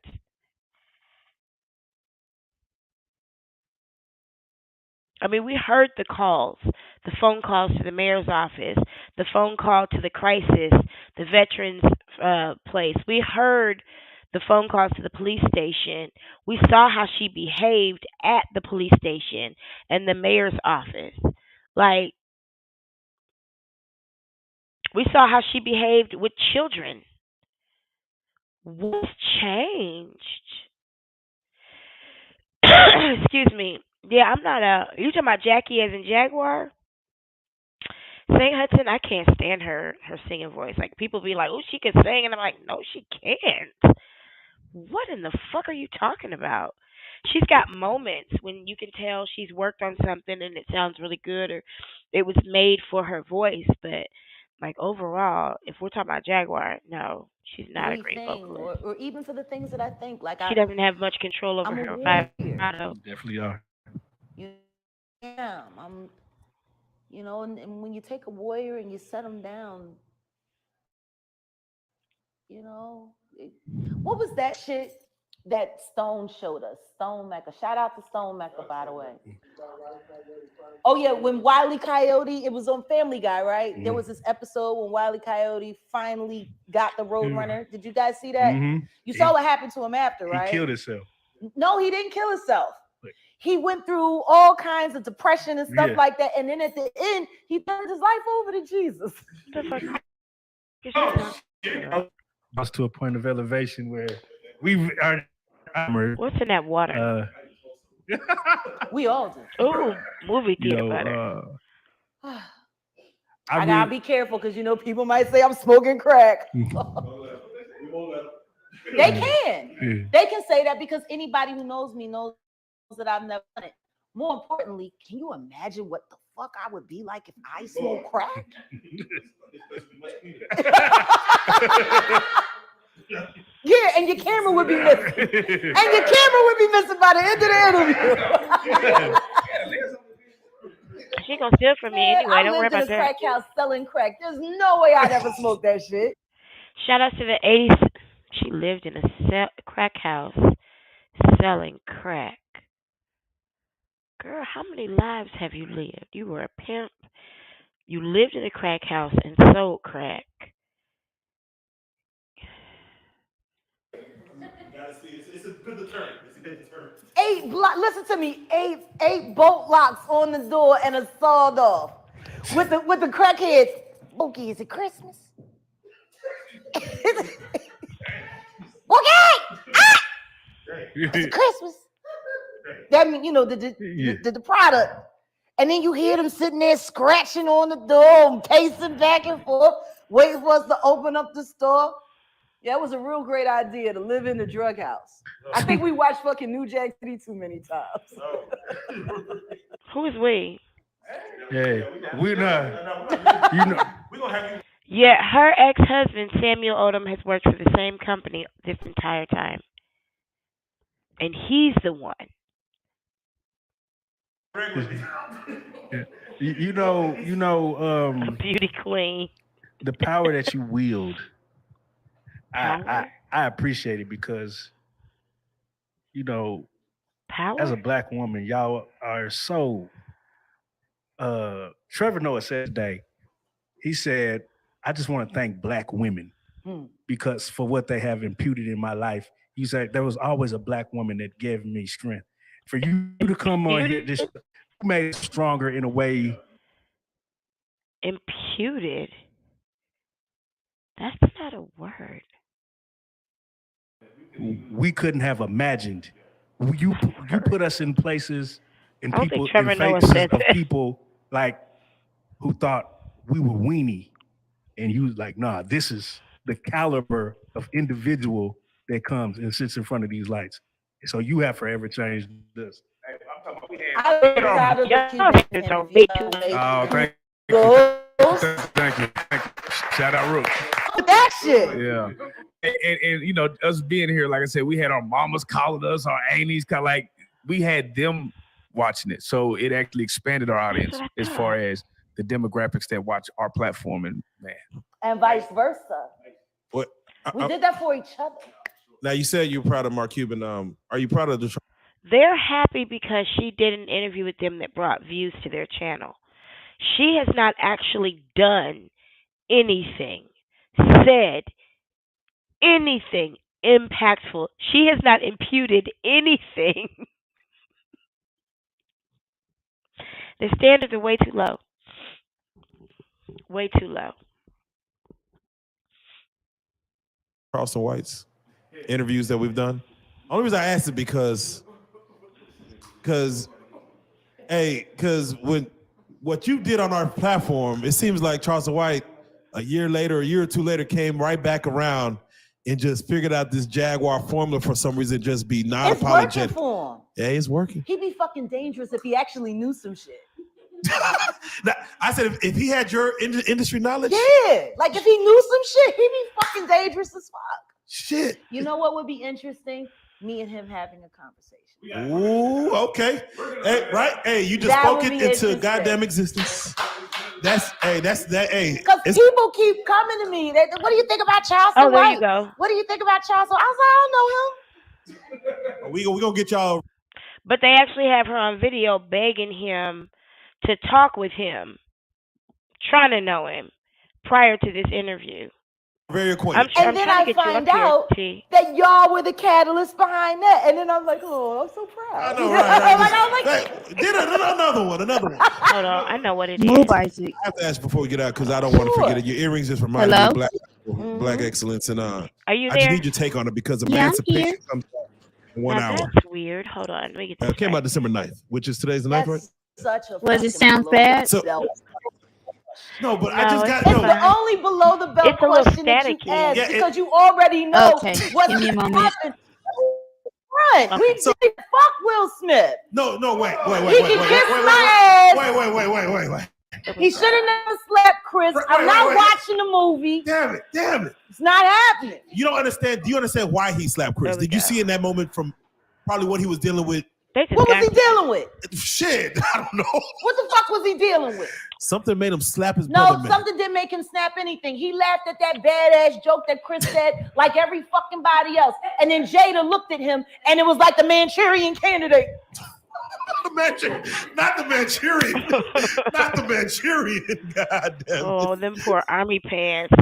I mean, we heard the calls, the phone calls to the mayor's office, the phone call to the crisis, the veterans place. We heard the phone calls to the police station. We saw how she behaved at the police station and the mayor's office. Like, we saw how she behaved with children. What's changed? Excuse me. Yeah, I'm not you talking about Jackie as in Jaguar? St. Hudson, I can't stand her singing voice. Like, people be like, oh, she can sing. And I'm like, no, she can't. What in the fuck are you talking about? She's got moments when you can tell she's worked on something and it sounds really good or it was made for her voice. But, like, overall, if we're talking about Jaguar, no, she's not a great vocalist. Or even for the things that I think. Like she doesn't have much control over her vibrato. Definitely are. You am. And when you take a warrior and you set him down, what was that shit that Stone showed us? Stone Mecca. Shout out to Stone Mecca, by the way. Oh yeah, when Wile E. Coyote, it was on Family Guy, right? Mm-hmm. There was this episode when Wile E. Coyote finally got the Roadrunner. Did you guys see that? Mm-hmm. You saw what happened to him after, right? He killed himself. No, he didn't kill himself. He went through all kinds of depression and stuff like that, and then at the end, he turned his life over to Jesus. Us to a point of elevation where we are. What's in that water? We all do. Ooh, movie theater butter. I gotta be careful because people might say I'm smoking crack. They can. They can say that because anybody who knows me knows that I've never done it. More importantly, can you imagine what the fuck I would be like if I smoked crack? Yeah, and your camera would be missing. And your camera would be missing by the end of the interview. She gonna steal from me anyway. Don't worry about that. I lived in a crack house selling crack. There's no way I'd ever smoke that shit. Shout out to the 80s. She lived in a crack house selling crack. Girl, how many lives have you lived? You were a pimp. You lived in a crack house and sold crack. It's a good deterrent. Listen to me. Eight bolt locks on the door and a sawed off. With the crackheads. Bookie, is it Christmas? Bookie! It's Christmas. That means, the product. And then you hear them sitting there scratching on the door, pacing back and forth, waiting for us to open up the store. Yeah, it was a real great idea to live in the drug house. I think we watched fucking New Jack City too many times. Who is we? Yeah, we're not. We're gonna have you. Yeah, her ex-husband, Samuel Odom, has worked for the same company this entire time. And he's the one. Beauty queen. The power that you wield, I appreciate it because, power? as a black woman, y'all are so. Trevor Noah said today, he said, I just want to thank black women because for what they have imputed in my life. He said there was always a black woman that gave me strength. For you to come on here, just made it stronger in a way. Imputed? That's not a word. We couldn't have imagined. You put us in places and people Trevor in Noah faces said of that. people like who thought we were weenie, and you was like, nah, this is the caliber of individual that comes and sits in front of these lights. So you have forever changed this. Hey, I'm talking about we Thank you. Shout out Rook. That shit. Yeah. And us being here, like I said, we had our mamas calling us, our aunties, like we had them watching it. So it actually expanded our audience as far as the demographics that watch our platform, and vice versa. What? We did that for each other. Now you said you're proud of Mark Cuban. Are you proud of the? They're happy because she did an interview with them that brought views to their channel. She has not actually done anything, said anything impactful. She has not imputed anything. The standards are way too low. Way too low. Charleston White's interviews that we've done. Only reason I asked it because when what you did on our platform, it seems like Charleston White a year or two later came right back around and just figured out this Jaguar formula for some reason, just be not apologetic. It's working for him. Yeah, it's working. He'd be fucking dangerous if he actually knew some shit. Now, I said if he had your industry knowledge. Yeah, like if he knew some shit, he'd be fucking dangerous as fuck. Shit. You know what would be interesting? Me and him having a conversation. Ooh, okay. Hey, right? Hey, you just spoke it into goddamn existence. That's that. Hey, because people keep coming to me. What do you think about Charleston White? There you go. What do you think about Charleston? I was like, I don't know him. We gonna get y'all. But they actually have her on video begging him to talk with him, trying to know him prior to this interview. Very acquainted. And then I find out that y'all were the catalyst behind that. And then I'm like, oh, I'm so proud. I know, right. Did another one. Hold on, I know what it is. I have to ask before we get out because I don't want to forget it. Your earrings just remind me of black excellence. And are you I there? just need your take on it because emancipation comes in 1 hour. That's weird. Hold on. Let me get this It came out December 9th, which is today's the 9th, right? Such a Was it sound bad? No, but I just got it's the only below the belt question that you asked because you already know what's Give me a moment. Right. We did fuck Will Smith. No, wait. He can kiss my ass. Wait. He should have never slapped Chris. I'm not watching the movie. Damn it. It's not happening. You don't understand. Do you understand why he slapped Chris? Did you see in that moment from probably what he was dealing with? What was he dealing with? Shit, I don't know. What the fuck was he dealing with? Something made him slap his brother. No, something didn't make him snap anything. He laughed at that badass joke that Chris said like every fucking body else. And then Jada looked at him and it was like the Manchurian Candidate. Not the Manchurian. God damn. Oh, them poor army pants.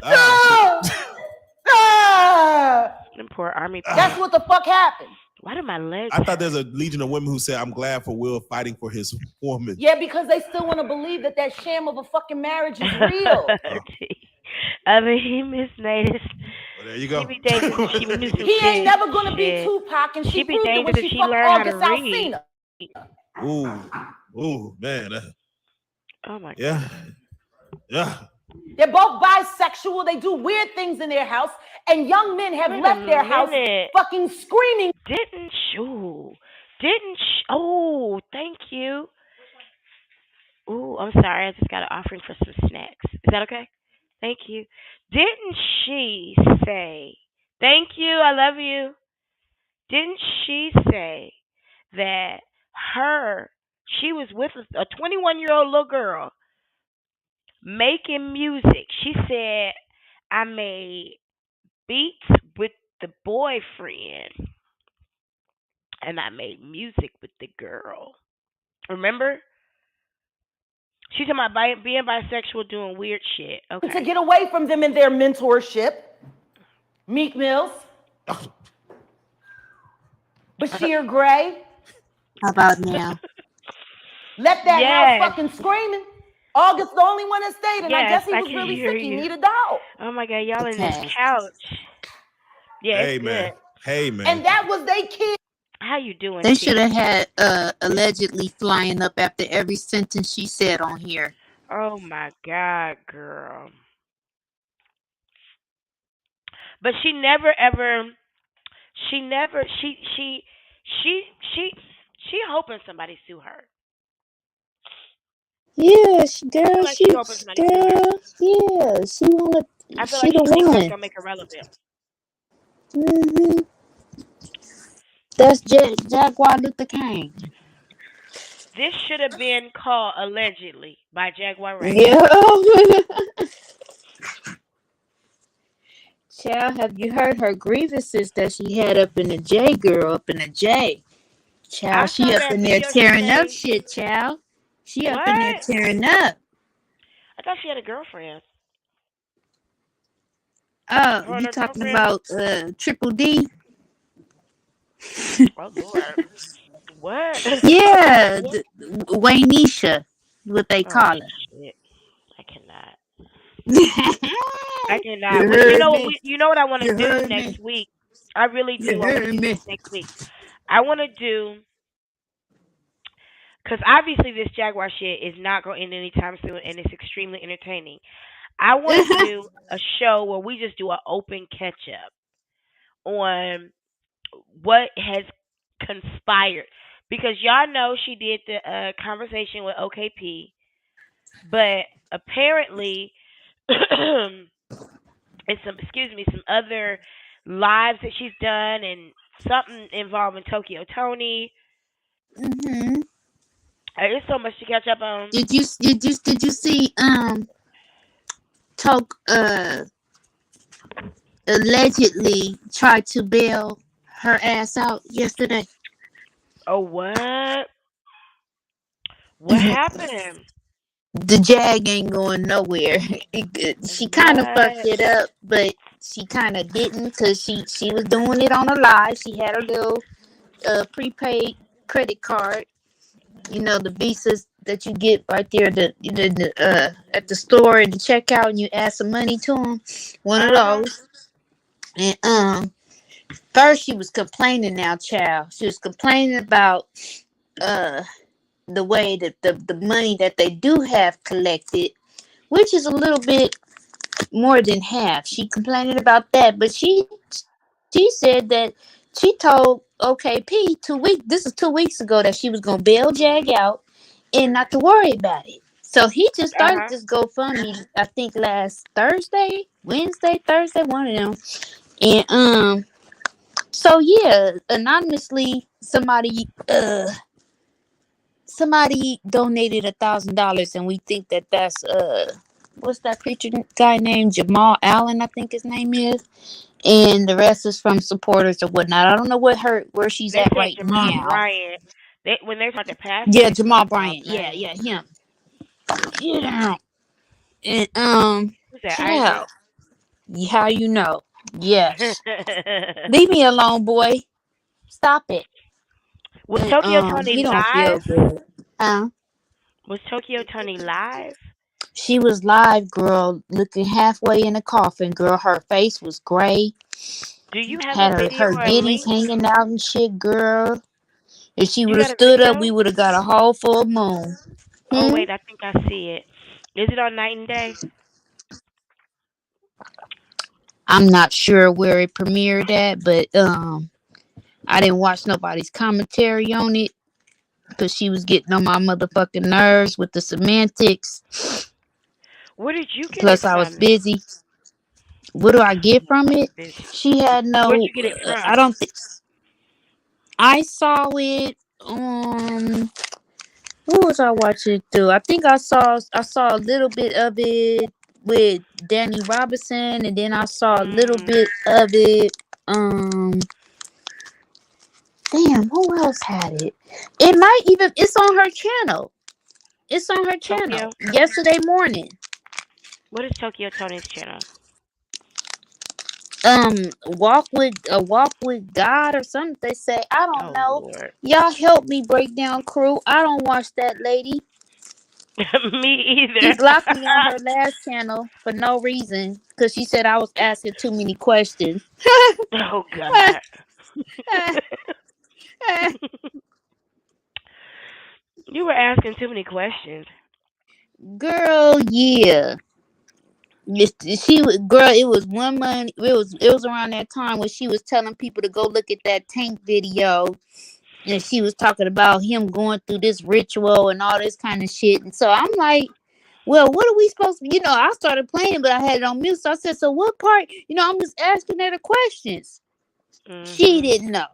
Them poor army pants. That's what the fuck happened. Why do my legs? I thought there's a legion of women who said, "I'm glad for Will fighting for his woman." Yeah, because they still want to believe that sham of a fucking marriage is real. I mean, he misnamed. Well, there you go. He ain't never gonna be Tupac, and she proved it when she fucked August Alsina. Ooh, man. Oh my God. Yeah. They're both bisexual. They do weird things in their house, and young men have left their house fucking screaming. Oh, thank you. Oh, I'm sorry. I just got an offering for some snacks. Is that okay? Thank you. Didn't she say, thank you, I love you. Didn't she say that she was with a 21-year-old little girl making music? She said, I made beats with the boyfriend and I made music with the girl. Remember? She's talking about being bisexual, doing weird shit. Okay. To get away from them in their mentorship. Meek Mills. Bashir Gray. How about now? Left that house fucking screaming. August the only one that stayed, and I guess he was really sick. He needed a dog. Oh my God, y'all in this couch. Yeah, hey man. And that was they kid. How you doing? They should have had allegedly flying up after every sentence she said on here. Oh my God, girl. But she hoping somebody sue her. Yeah, she wanna. I feel like she's gonna make her relevant. Mm-hmm. That's Jaguar Luther King. This should have been called allegedly by Jaguar Wright. Yeah. Child, have you heard her grievances that she had up in the J, girl? Up in the J. Child, she up in there tearing up shit, child. She up in there tearing up. I thought she had a girlfriend. Oh, you talking about Triple D? Oh Lord. What? Yeah, Waynisha, what they call her. Shit. I cannot. I cannot. Well, you know what I want to do next week? I really do. I want to do this next week. I want to do, because obviously this Jaguar shit is not going to end anytime soon, and it's extremely entertaining. I want to do a show where we just do an open catch up on what has conspired, because y'all know she did the conversation with OKP, but apparently and some other lives that she's done, and something involving Tokyo Tony. Mm-hmm. There's so much to catch up on. Did you see Talk allegedly tried to bail her ass out yesterday? Oh, what? What happened? The Jag ain't going nowhere. She kind of fucked it up, but she kind of didn't, because she was doing it on a live. She had a little prepaid credit card, the visas that you get right there at the store and the checkout, and you add some money to them. One of those. And first she was complaining. Now, child, she was complaining about the way that the money that they do have collected, which is a little bit more than half. She complaining about that, but she said that she told OKP 2 weeks. This is 2 weeks ago, that she was gonna bail Jag out and not to worry about it. So he just started this GoFundMe, I think last Thursday, Thursday, one of them. And so yeah, anonymously somebody donated $1,000, and we think that that's what's that preacher guy named Jamal Allen, I think his name is, and the rest is from supporters or whatnot. I don't know where she's at right Jamal now. Bryant. When they're talking past. Yeah, Jamal Bryant. Yeah, him. Yeah. And who's that? How you know? Yes. Leave me alone, boy. Stop it. Was Tokyo Tony He don't feel live? good. Was Tokyo Tony live? She was live, girl, looking halfway in the coffin, girl. Her face was gray. Do you have Had a video her or a ditties link? hanging out and shit, girl. If she You would have got a stood up, video? we would have got a whole full moon. Oh wait, I think I see it. Is it on Night and Day? I'm not sure where it premiered at, but I didn't watch nobody's commentary on it because she was getting on my motherfucking nerves with the semantics. Where did you get it Plus, I was from? busy. What do I get from it? She had Where'd no. you get it from? I don't think I saw it. Who was I watching it through? I think I saw a little bit of it with Danny Robinson, and then I saw a little bit of it. Damn, who else had it? It might even. It's on her channel. It's on her channel. Tokyo? Yesterday morning. What is Tokyo Tony's channel? Walk with God or something. They say, I don't know. Lord. Y'all help me, breakdown crew. I don't watch that lady. Me either. She blocked me on her last channel for no reason because she said I was asking too many questions. Oh God. You were asking too many questions. Girl, yeah. It was one month. It was around that time when she was telling people to go look at that Tank video, and she was talking about him going through this ritual and all this kind of shit. And so I'm like, well, what are we supposed to? I started playing, but I had it on mute. So I said, so what part? I'm just asking her the questions. Mm-hmm. She didn't know.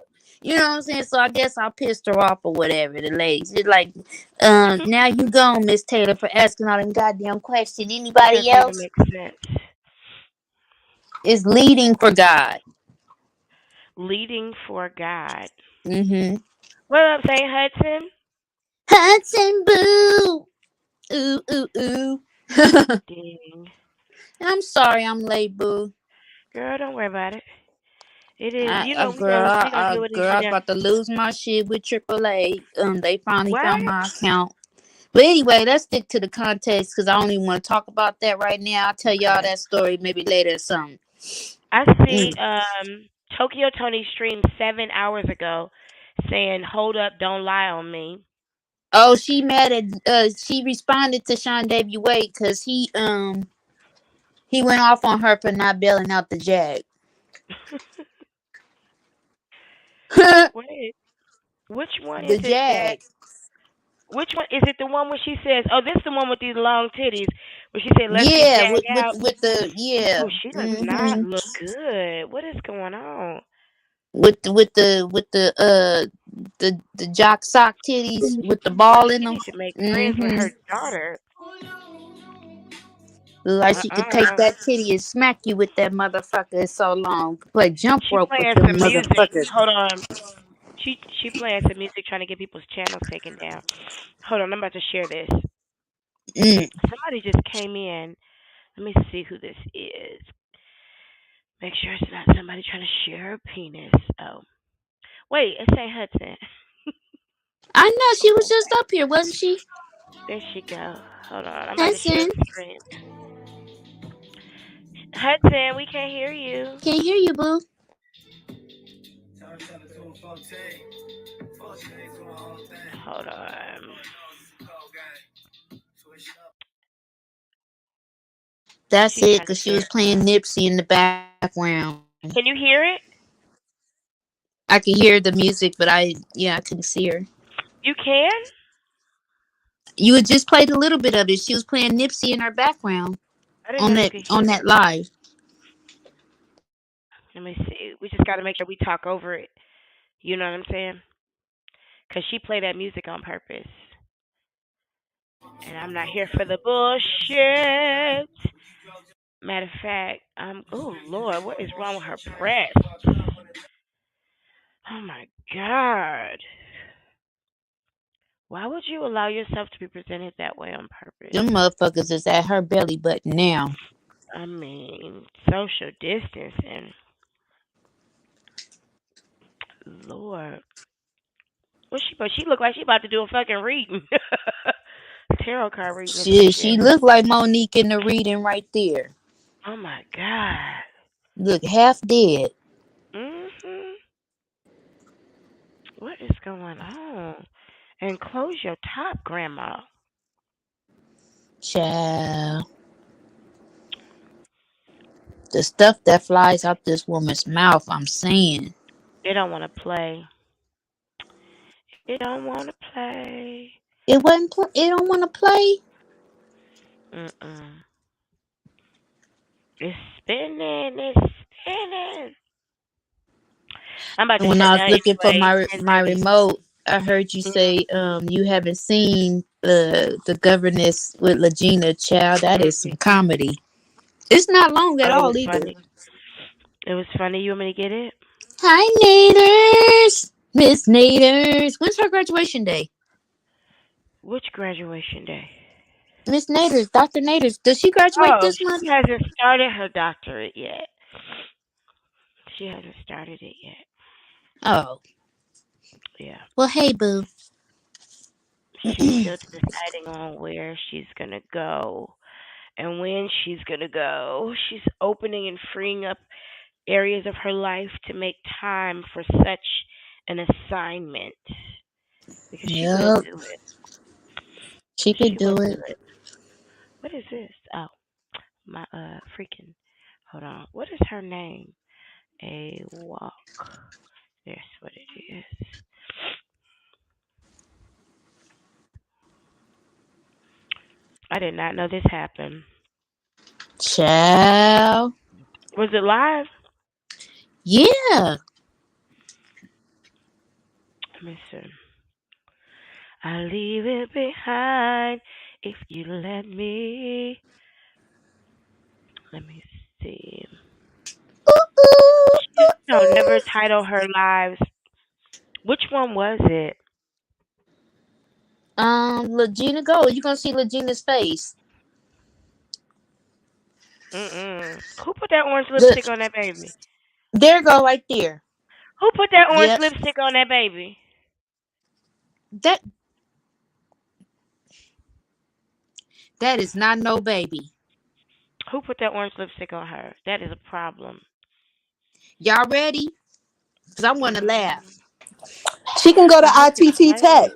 You know what I'm saying? So I guess I pissed her off or whatever. The ladies, it's like, now you gone, Miss Taylor, for asking all them goddamn questions. Anybody else? That makes sense. It's leading for God. Leading for God. Mm-hmm. What up, St. Hudson? Hudson Boo. Ooh, ooh, ooh. Dang. I'm sorry I'm late, boo. Girl, don't worry about it. It is, girl, I was about to lose my shit with AAA. They finally found my account. But anyway, let's stick to the context because I don't even want to talk about that right now. I'll tell y'all that story maybe later or something. I see Tokyo Tony streamed 7 hours ago saying, hold up, don't lie on me. Oh, she mad at she responded to Sean W.A. because he went off on her for not bailing out the Jag. Wait, which one is it? The Jag. Which one is it? The one where she says, "Oh, this is the one with these long titties," where she said, "Let's get out." With the Oh, she does not look good. What is going on? With the jock sock titties with the ball in them. She needs to make friends with her daughter. Like she could take that titty and smack you with that motherfucker. It's so long. Play jump rope with them motherfuckers. Hold on. She playing some music trying to get people's channels taken down. Hold on, I'm about to share this. Somebody just came in. Let me see who this is. Make sure it's not somebody trying to share her penis. Oh. Wait, it's St. Hudson. I know, she was just up here, wasn't she? There she go. Hold on, I'm about to share the screen. Hudson, we can't hear you. Can't hear you, boo. Hold on. That's it, because she was playing Nipsey in the background. Can you hear it? I can hear the music, but I couldn't see her. You can? You had just played a little bit of it. She was playing Nipsey in her background on that live. Let me see. We just got to make sure we talk over it. You know what I'm saying? Because she played that music on purpose. And I'm not here for the bullshit. Matter of fact, oh, Lord, what is wrong with her breasts? Oh, my God. Why would you allow yourself to be presented that way on purpose? Them motherfuckers is at her belly button now. I mean, social distancing. Lord. But she look like she about to do a fucking reading. Tarot card reading or some shit. She looked like Monique in the reading right there. Oh my God. Look, half dead. Mhm. What is going on? And close your top, Grandma. Child. The stuff that flies out this woman's mouth, I'm saying. They don't want to play. They don't want to play. It wasn't. It don't want to play. Mm-mm. It's spinning. It's spinning. I'm about to When shut I was down looking for anyway. my remote, I heard you say you haven't seen the governess with Legina. Child, that is some comedy. It's not long at all either. Funny. It was funny. You want me to get it? Hi, Naders. Miss Naders. When's her graduation day? Which graduation day? Miss Naders, Dr. Naders. Does she graduate this month? She hasn't started her doctorate yet. She hasn't started it yet. Oh. Yeah. Well, hey, boo. She's still deciding on where she's going to go and when she's going to go. She's opening and freeing up areas of her life to make time for such an assignment. Because she will do it. She could do it. What is this? Oh, my freaking. Hold on. What is her name? A walk. That's what it is. I did not know this happened. Ciao. Was it live? Yeah. Let me see. I'll leave it behind if you let me. Let me see. No, never title her lives. Which one was it? Legina Gold. You gonna see Legina's face. Who put that orange lipstick on that baby? There go right there. Who put that orange lipstick on that baby? That is not no baby. Who put that orange lipstick on her? That is a problem. Y'all ready? Because I want to laugh. She can go to ITT Tech.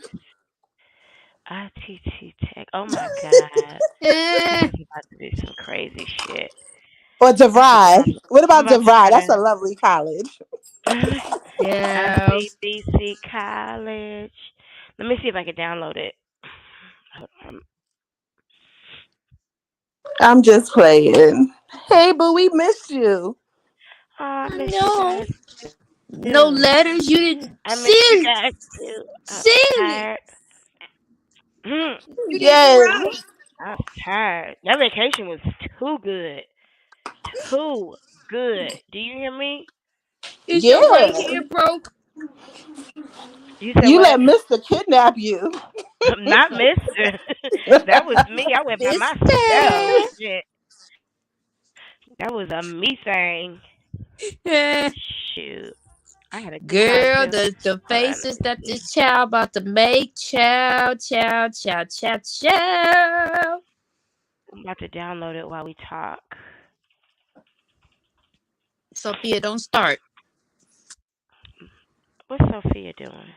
ITT Tech. Oh my God. This is about to be some crazy shit. Or DeVry. What about DeVry? That's a lovely college. Yeah. ICBC College. Let me see if I can download it. I'm just playing. Hey, but we missed you. Oh, I miss you guys. No letters. You didn't. I miss you guys too. I'm tired. Yes. I'm tired. That vacation was too good. Too good. Do you hear me? Is your right hand broke? You said you what? let Mr. kidnap you. Not Mr. That was me. I went by myself. Shit. That was a me thing. Shoot. I had a good girl, time too. the faces that this child about to make. Chow. I'm about to download it while we talk. Sophia, don't start. What's Sophia doing?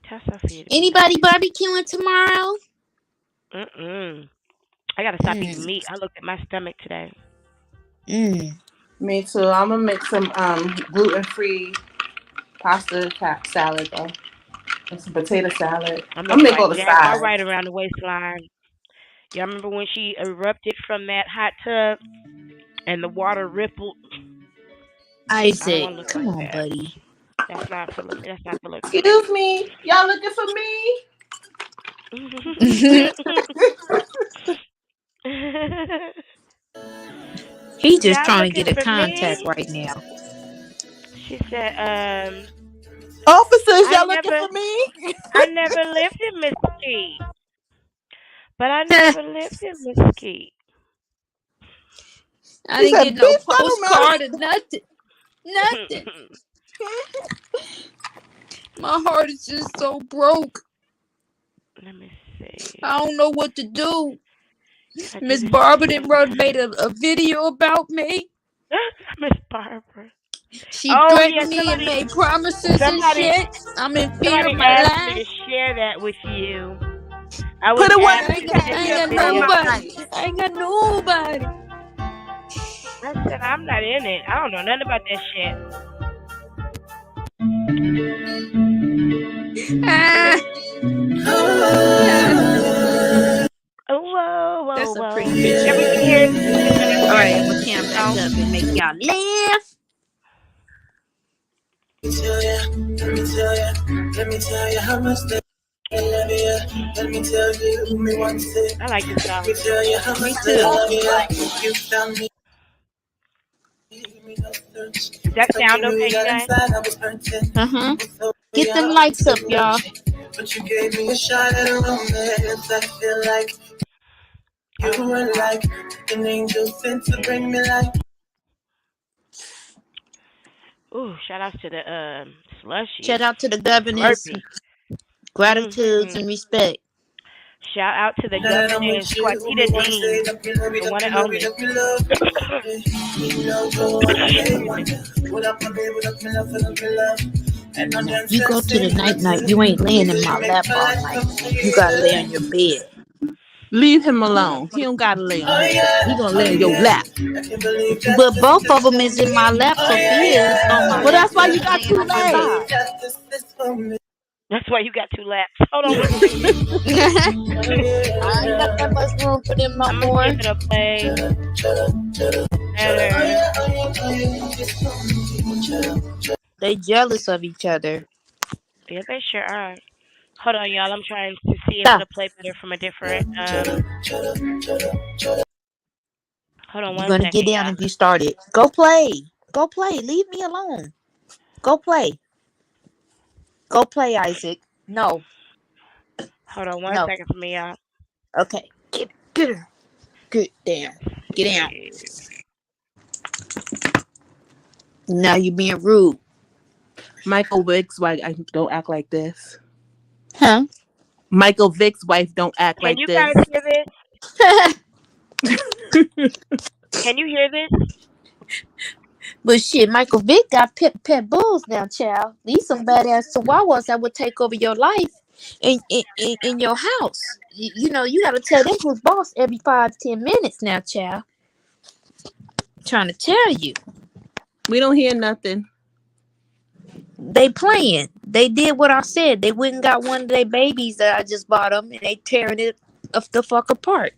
Tell Sophia. Anybody barbecuing tomorrow? I gotta stop eating meat. I looked at my stomach today. Me too. I'm gonna make some gluten-free pasta salad though, and some potato salad. I'm gonna make all the sides. Right around the waistline. Y'all remember when she erupted from that hot tub and the water rippled? Isaac, come on, buddy. That's not for me. That's not for me. Excuse me. Y'all looking for me? He's just trying to get a contact right now. She said, officers, y'all looking for me? I never lived in Mesquite. But I never lived in Mesquite. I didn't get no postcard or nothing. Nothing. My heart is just so broke. Let me see. I don't know what to do. Miss Barbara made a video about me. Miss Barbara. She threatened me and made promises and shit. I'm in fear of my asked life. me to share that with you. I was Put a one asked in to the send I you a ain't video. got nobody. I ain't got nobody. I said I'm not in it. I don't know nothing about that shit. Whoa, That's a whoa. pretty picture. Everyone here. All right, I'm gonna cam back up and make y'all laugh. Let me tell you how much they love you. Let me tell you me one thing. I like this song. Let me tell you how much they love you. You found me. Does that sound okay, you guys? Get them lights up, y'all. But you gave me a shot at a romance. I feel like you were like an angel sent to bring me life. Ooh, shout outs to the slushy. Shout out to the governors. Gratitudes and respect. Shout out to the governor, Squatita Dean, the one and only. You go to the night, you ain't laying in my lap all night. You gotta lay on your bed. Leave him alone. He don't gotta lay on his lap. He gonna lay on your lap. But both of them is in my lap. Sophia is on my lap. Well, that's why you got 2 legs. That's why you got 2 laps. Hold on. I ain't got that much room for them no more. I'm gonna play better. They jealous of each other. Yeah, they sure are. Hold on, y'all. I'm trying to see if it'll play better from a different. Hold on one second. You're gonna get down if you started. Go play. Go play. Leave me alone. Go play. Go play, Isaac. No. Hold on one second for me, y'all. Okay. Get her. Get down. Get down. Now you're being rude. Michael Vick's wife, don't act like this. Huh? Michael Vick's wife don't act like this. Can you guys hear this? Can you hear this? But shit, Michael Vick got pet bulls now, child. These some badass chihuahuas that would take over your life in your house. You know, you gotta tell them who's boss every 5-10 minutes now, child. I'm trying to tell you. We don't hear nothing. They playing. They did what I said. They went and got one of their babies that I just bought them, and they tearing it the fuck apart.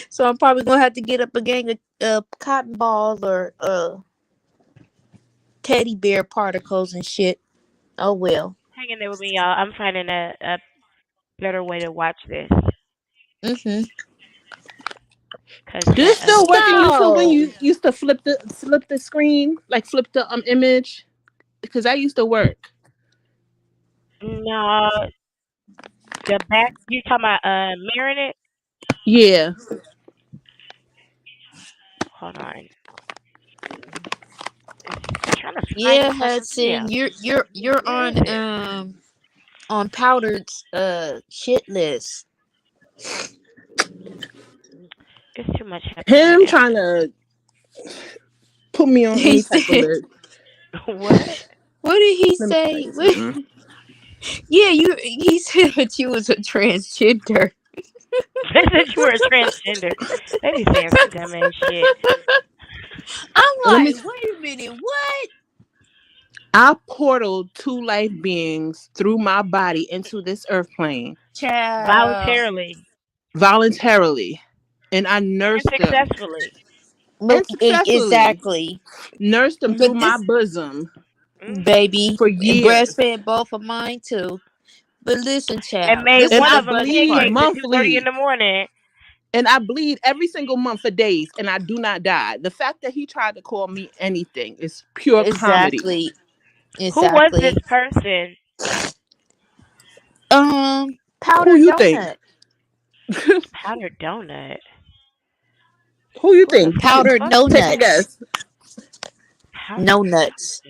So I'm probably gonna have to get up a gang of cotton balls or teddy bear particles and shit. Oh well. Hang in there with me, y'all. I'm finding a better way to watch this. Do it still work in YouTube when you used to flip the screen, like flip the image? Because that used to work. No, the back. You talking about mirroring it? Yeah. Hold on. Yeah, Hudson, you're on Powdered's shit list. It's too much. Him trying to put me on any type of list. What? What did he say? Yeah, he said that you was a transgender. They said you were a transgender. They be saying some dumb ass shit. I'm like, wait a minute, what? I portaled 2 life beings through my body into this earth plane. Voluntarily. And I nursed them. Successfully. Exactly. Nursed them through my bosom. Baby. For years. Breastfed both of mine too. But listen, child. And made one of them pancakes at 2:30 in the morning. And I bleed every single month for days, and I do not die. The fact that he tried to call me anything is pure comedy. Exactly. Who was this person? Powdered Who you Donut. think? Powdered Donut. Who you think? Powdered no Take a nuts. guess. No nuts.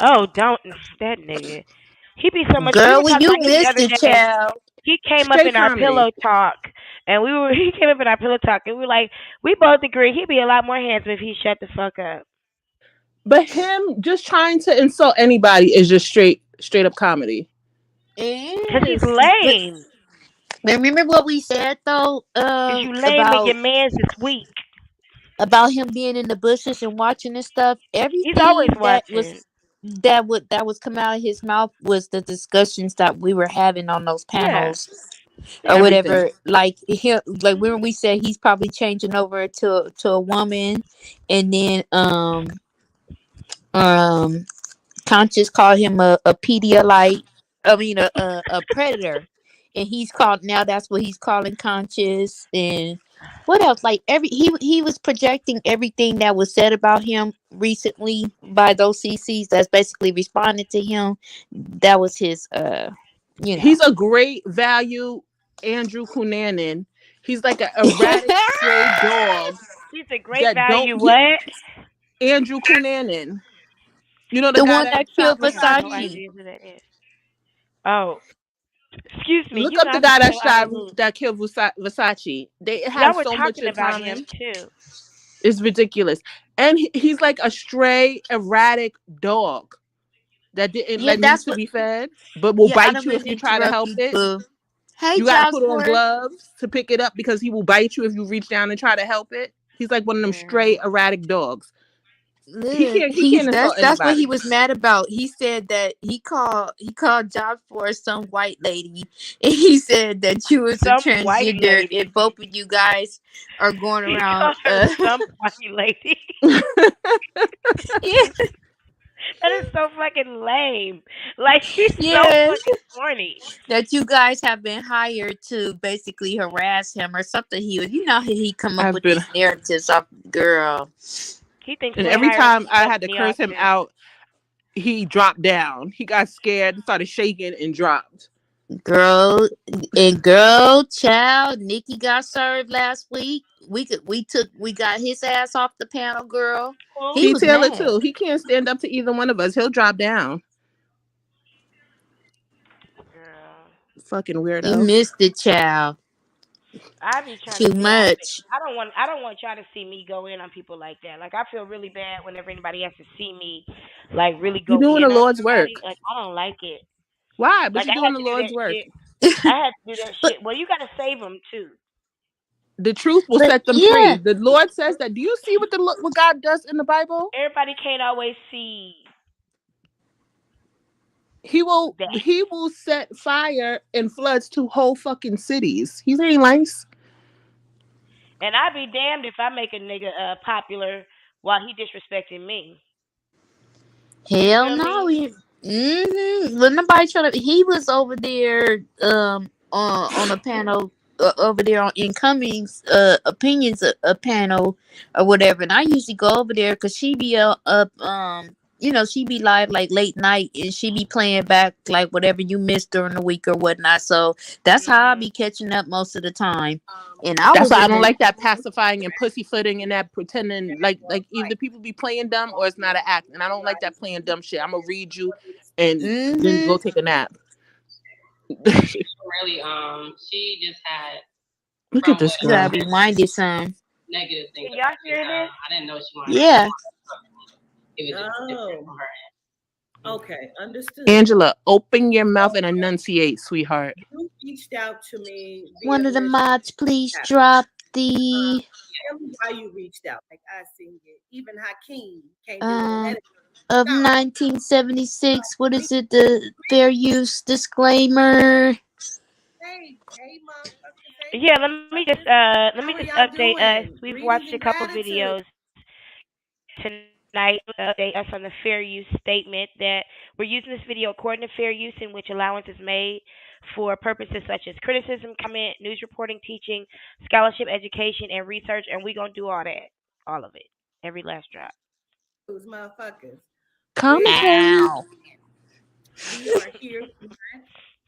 Oh, don't that nigga. He be so much. We Girl, were when talking you about him the missed other it, day. child. He came up Straight in our comedy. pillow talk, and he came up in our pillow talk, and we were like, we both agree he'd be a lot more handsome if he shut the fuck up. But him just trying to insult anybody is just straight up comedy. Cause he's Yes. lame. But remember what we said though, Cause you lame and your man's is weak. about him being in the bushes and watching and stuff. He's always Everything watching. that was coming out of his mouth was the discussions that we were having on those Yeah. panels Yeah. or whatever. Like him, like when we said he's probably changing over to a woman, and then Conscious called him a Pedialyte. I mean a predator, and he's called now. That's what he's calling Conscious. And what else? Like he was projecting everything that was said about him recently by those CCs that's basically responded to him. That was his He's a great value Andrew Cunanan. He's like an erratic stray dog. He's a great value. What? Andrew Cunanan. You know the guy one that killed I have no Versace. idea who that is. Oh, excuse me. Look You up know the I'm guy so that killed Versace. They Y'all have were so much talking in about common. him too. It's ridiculous. And he's like a stray, erratic dog that didn't need to be fed, but will bite you if you try to help it. Hey, you gotta put on gloves to pick it up because he will bite you if you reach down and try to help it. He's like one of them stray, erratic dogs. He can't insult That's what he anybody. was mad about. He said that he called job for some white lady, and he said that you was a Some white transgender, lady. and both of you guys are going He around. called her some white lady. Yeah, That is so fucking lame. Like he's so yeah, fucking corny. that you guys have been hired to basically harass him or something. You know how he come up I've with been, these narratives off girl. He thinks and they every hiring time him I to had to me curse off him too. out, he dropped down. He got scared, started shaking, and dropped. Girl, child, Nikki got served last week. We got his ass off the panel, girl. He T was Taylor mad. too. He can't stand up to either one of us. He'll drop down. Girl. Fucking He weirdo. missed it, child. I be trying Too to stay out of it. much. I don't want y'all to see me go in on people like that. Like I feel really bad whenever anybody has to see me like really You're go doing the in on Lord's work. somebody. Like I don't like it. Why? But Like you're I doing had the to do Lord's that work. shit. I had to do that But shit. Well, you gotta save them too. The truth will set them free. The Lord says that. Do you see what God does in the Bible? Everybody can't always see He will that. set fire and floods to whole fucking cities. He's ain't nice. And I'd be damned if I make a nigga popular while he disrespecting me. You Hell feel no. me? When nobody trying to, he was over there on a panel over there on incoming's opinions a panel or whatever, and I usually go over there because she be up she be live like late night, and she be playing back like whatever you missed during the week or whatnot. So that's how I be catching up most of the time. And That's why I don't like that pacifying and pussyfooting and that pretending like either people be playing dumb or it's not an act. And I don't like that playing dumb shit. I'm gonna read you and then go take a nap. Really, she just had. Look at this You gotta girl. be minded, son. Negative things. Can y'all hear this? I didn't know she wanted. Yeah. It was just different from her. Okay, understood. Angela, open your mouth and enunciate, sweetheart. You reached out to me. One of the mods, please drop the. Tell me why you reached out. Like I seen it. Even Hakeem can't do it. Of 1976. What is it? The fair use disclaimer. Yeah, let me just update us. We've watched a couple videos tonight to update us on the fair use statement that we're using this video according to fair use, in which allowance is made for purposes such as criticism, comment, news reporting, teaching, scholarship, education, and research, and we're gonna do all that. All of it. Every last drop. Those motherfuckers. Commentary. We are here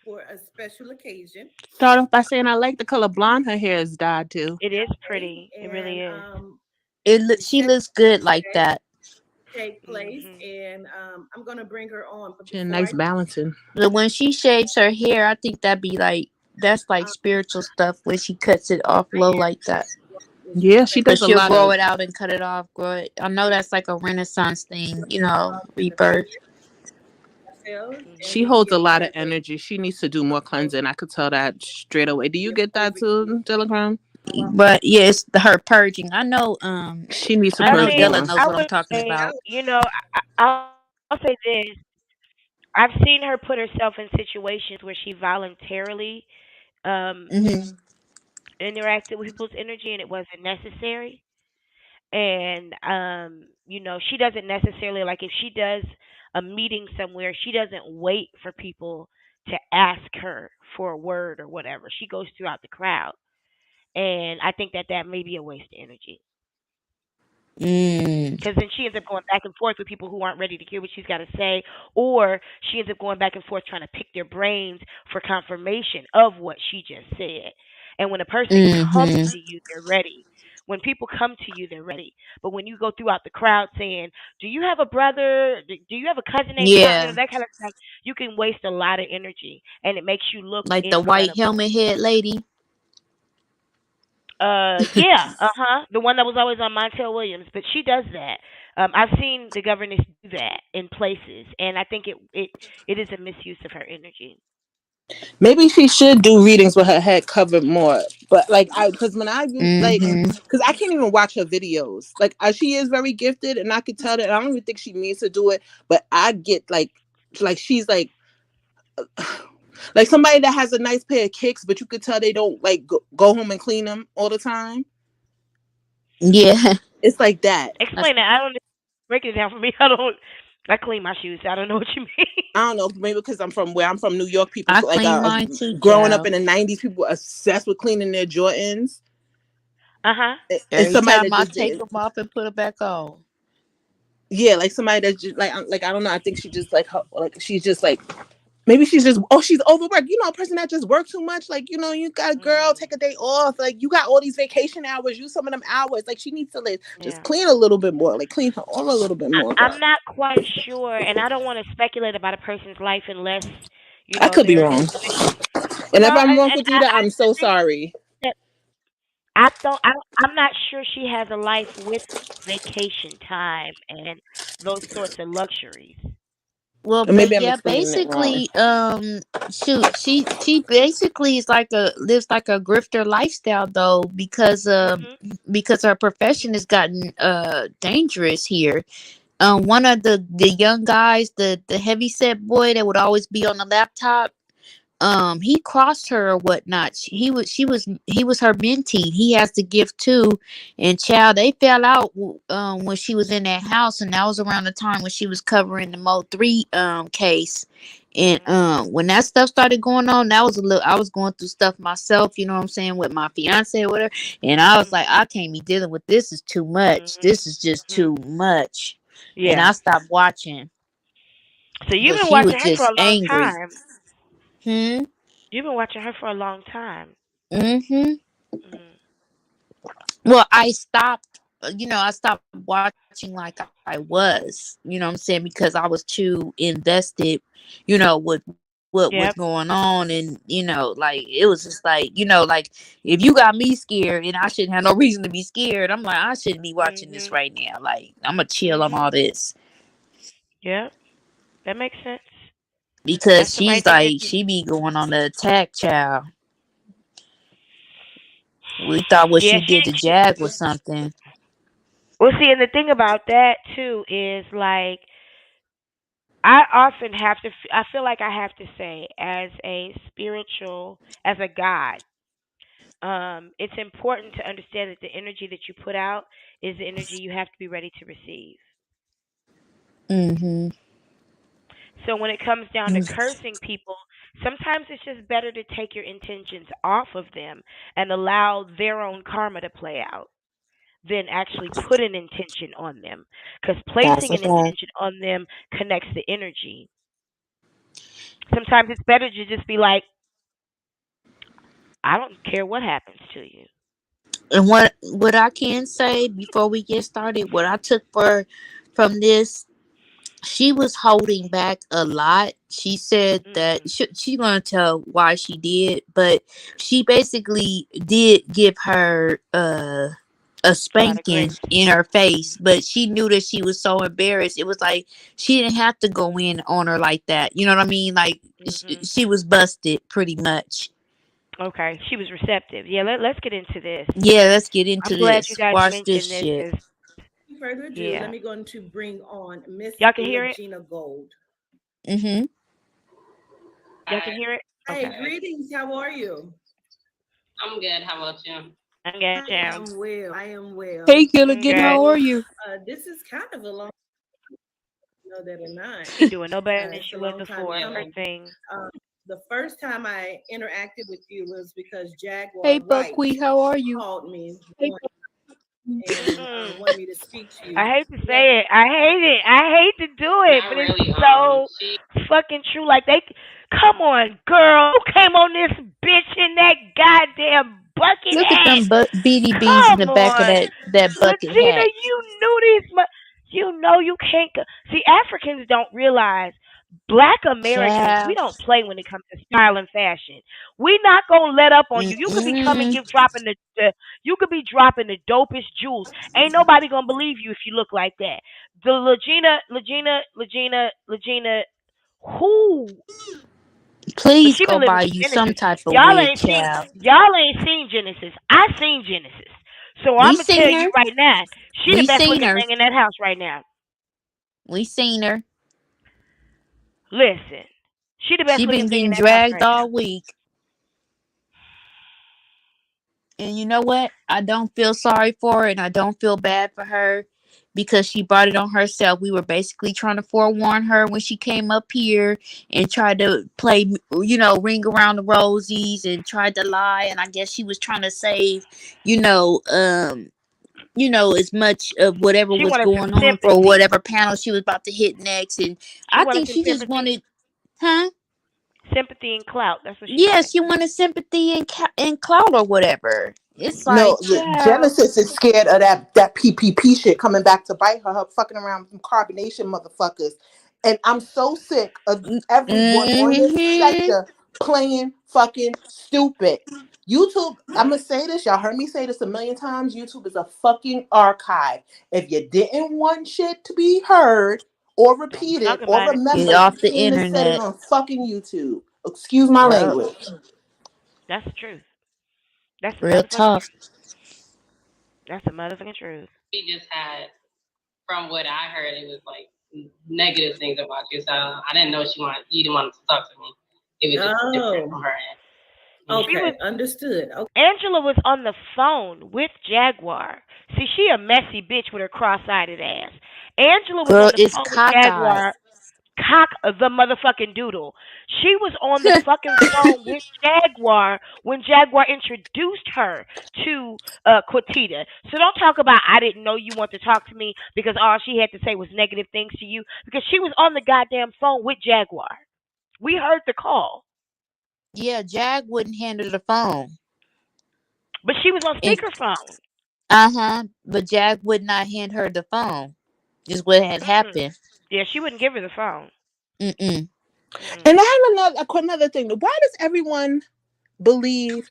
for a special occasion. Start off by saying I like the color blonde her hair is dyed to. It is Okay, pretty. It really and is. the She second looks good like day that. take place, and I'm gonna bring her on. But She had before I nice balancing. But when she shaves her hair, I think that's like spiritual stuff when she cuts it off low like that. Yeah, she But does a she'll lot grow of. it out and cut it off. Grow it. I know that's like a Renaissance thing, rebirth. She holds a lot of energy. She needs to do more cleansing. I could tell that straight away. Do you get that too, DELACREME? But yeah, it's her purging. I know. She needs to I know purge Della more. knows I what I'm would talking say, about. I'll say this. I've seen her put herself in situations where she voluntarily um, Hmm. interacted with people's energy and it wasn't necessary. And she doesn't necessarily, like, if she does a meeting somewhere, she doesn't wait for people to ask her for a word or whatever. She goes throughout the crowd, and I think that may be a waste of energy. Mm. Because then she ends up going back and forth with people who aren't ready to hear what she's got to say, or she ends up going back and forth trying to pick their brains for confirmation of what she just said. And when a person comes Hmm. to you, they're ready. When people come to you, they're ready. But when you go throughout the crowd saying, "Do you have a brother? Do you have a cousin named Sean?" Yeah, That kind of stuff, you can waste a lot of energy, and it makes you look like the white incredible. helmet head lady. Yeah, the one that was always on Montel Williams, but she does that. I've seen the governess do that in places, and I think it is a misuse of her energy. Maybe she should do readings with her head covered more. But because when I Hmm. because I can't even watch her videos. Like she is very gifted, and I could tell that. I don't even think she needs to do it. But I get like she's like somebody that has a nice pair of kicks, but you could tell they don't like go home and clean them all the time. Yeah. It's like that. Explain that. I don't break it down for me. I clean my shoes. So I don't know what you mean. I don't know, maybe because I'm from New York. People I so clean mine too, growing up child. in the '90s, people were obsessed with cleaning their Jordans. Uh-huh. And Every somebody time that I just take did, them off and put them back on. yeah, like somebody that just like I don't know. I think she just like she's just like maybe she's just she's overworked. A person that just worked too much. Like you got a girl, take a day off. Like you got all these vacation hours. Use some of them hours. Like she needs to just Yeah. clean a little bit more. Like clean her arm a little bit more. I'm not quite sure, and I don't want to speculate about a person's life unless I could be they're in a wrong, position. and if Well, I'm wrong and with you, that I'm the so thing sorry. that I'm not sure she has a life with vacation time and those sorts of luxuries. Well, Or but maybe I'm yeah, explaining it wrong. basically, shoot, she basically is lives like a grifter lifestyle though, Mhm. because her profession has gotten dangerous here. One of the young guys, the heavy set boy that would always be on the laptop, he crossed her or whatnot. He was her mentee. He has the gift too, and child, they fell out when she was in that house, and that was around the time when she was covering the Mo3 case. And when that stuff started going on, that was a little, I was going through stuff myself, you know what I'm saying, with my fiance or whatever, and I was like, Mhm. I can't be dealing with this. Is too much. Mhm. This is just Mhm. too much. And Yeah. I stopped watching, So you've but been she was watching her for just a long angry. time. Hmm. You've been watching her for a long time. Mm-hmm. Mhm. Well, I stopped watching like I was, you know what I'm saying, because I was too invested, with what was Yep. going on. And, like, it was just like, like, if you got me scared and I shouldn't have no reason to be scared, I'm like, I shouldn't be watching this Mhm. right now. Like, I'm going to chill on all Mhm. this Yep. That makes sense. because That's the right she's thing to like, do. she be going on the attack, child. We thought what Yeah, she did to Jag was something. well, see, and the thing about that too is like I often have to. I feel like I have to say, as a spiritual, as a God, it's important to understand that the energy that you put out is the energy you have to be ready to receive. Mm-hmm. So when it comes down to cursing people, sometimes it's just better to take your intentions off of them and allow their own karma to play out than actually put an intention on them. Because That's placing a an fact. intention on them connects the energy. Sometimes it's better to just be like, I don't care what happens to you. And what I can say before we get started, what I took from this, she was holding back a lot. She said that she gonna tell why she did, but she basically did give her a spanking in her face, but she knew that she was so embarrassed. It was like she didn't have to go in on her like that. You know what I mean? Like she was busted pretty much. Okay, she was receptive. Yeah, let's get into this. Yeah, let's get into I'm glad you this. guys Watch this mentioned this. shit. Further ado, let me go to bring on Miss Y'all can hear it? Gina Gold. Mm-hmm. Y'all can hear it? Okay. Hey, greetings. How are you? I'm good. How about you? I'm good, I am well. Hey, Gilligan, how are you? This is kind of a long. No, that or not. She's doing no better than she was before. First thing. The first time I interacted with you was because Jaguar Hey, Wright Buckwheat, how are you? called me and wanted me to speak to you. I hate to say it. I hate it. I hate to do it, but it's so fucking true. Like come on, girl, who came on this bitch in that goddamn bucket Look hat? at them BDBs in the back of that bucket Latina, hat. you knew these. You know you can't. See, Africans don't realize. Black Americans, we don't play when it comes to style and fashion. We not gonna let up on you. You could be coming, dropping you could be dropping the dopest jewels. Ain't nobody gonna believe you if you look like that. The Legina, who? Please go buy you some type of wig, child. Y'all ain't seen Genesis. I seen Genesis, so I'm gonna tell you right now, she the best looking thing in that house right now. We seen her. Listen, she the best She looking been thing in getting that house dragged right all now. week. And you know what? I don't feel sorry for her and I don't feel bad for her because she brought it on herself. We were basically trying to forewarn her when she came up here and tried to play, ring around the rosies and tried to lie. And I guess she was trying to save, as much of whatever was going on for whatever panel she was about to hit next. And I think she just wanted, sympathy and clout. That's what she wanted. She wanted sympathy and clout or whatever. It's like, no, Genesis is scared of that PPP shit coming back to bite her. Her fucking around with some carbonation motherfuckers. And I'm so sick of everyone on this sector playing fucking stupid. YouTube, I'm going to say this. Y'all heard me say this a million times. YouTube is a fucking archive. If you didn't want shit to be heard or repeated or remembered, get off the you internet. said it on fucking YouTube. Excuse my language. That's the truth. That's the real tough. That's the motherfucking truth. She just had, from what I heard, it was like negative things about you. So I didn't know you didn't want to talk to me. It was just different from her end. Okay, understood. Okay. Angela was on the phone with Jaguar. See, she a messy bitch with her cross-eyed ass. Angela was on the phone with Jaguar. Cock the motherfucking doodle. She was on the fucking phone with Jaguar when Jaguar introduced her to Quatita. So don't talk about I didn't know you want to talk to me because all she had to say was negative things to you because she was on the goddamn phone with Jaguar. We heard the call. Yeah, Jag wouldn't handle the phone. But she was on speakerphone. But Jag would not hand her the phone. Is what had happened. Yeah, she wouldn't give her the phone. And I have another thing. Why does everyone believe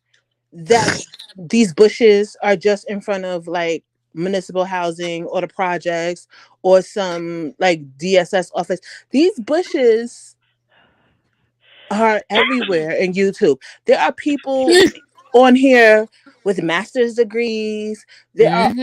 that these bushes are just in front of like municipal housing or the projects or some like DSS office? These bushes are everywhere in YouTube. There are people on here with master's degrees. There are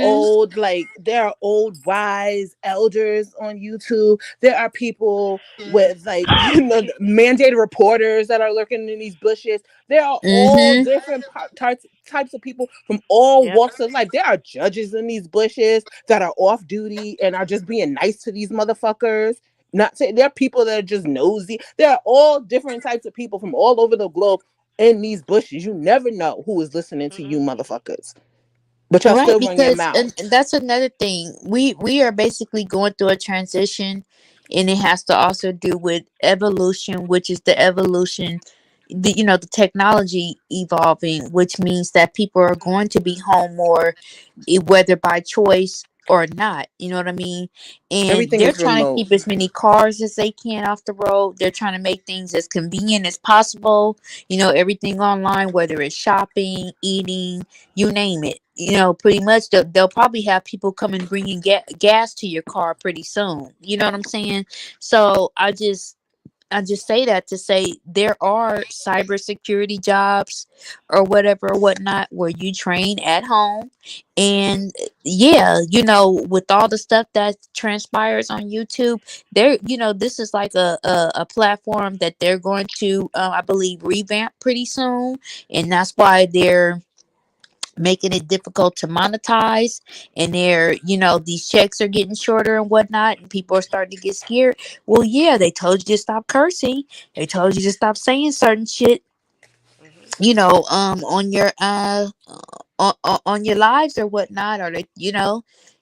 old wise elders on YouTube. There are people with mandated reporters that are lurking in these bushes. There are all different types of people from all walks of life. There are judges in these bushes that are off duty and are just being nice to these motherfuckers. Not saying there are people that are just nosy. There are all different types of people from all over the globe in these bushes. You never know who is listening to you motherfuckers. But y'all still run your mouth. And that's another thing. We are basically going through a transition and it has to also do with evolution, which is the evolution, the technology evolving, which means that people are going to be home more, whether by choice or not. You know what I mean? And Everything they're is trying to remote. keep as many cars as they can off the road. They're trying to make things as convenient as possible. Everything online, whether it's shopping, eating, you name it. Pretty much they'll probably have people come and bringing gas to your car pretty soon. You know what I'm saying? So I just say that to say there are cybersecurity jobs or whatever or whatnot where you train at home. And yeah, with all the stuff that transpires on YouTube, this is like a platform that they're going to, I believe, revamp pretty soon. And that's why they're making it difficult to monetize, and these checks are getting shorter and whatnot, and people are starting to get scared. Well, yeah, they told you to stop cursing, they told you to stop saying certain shit, on your on your lives or whatnot, or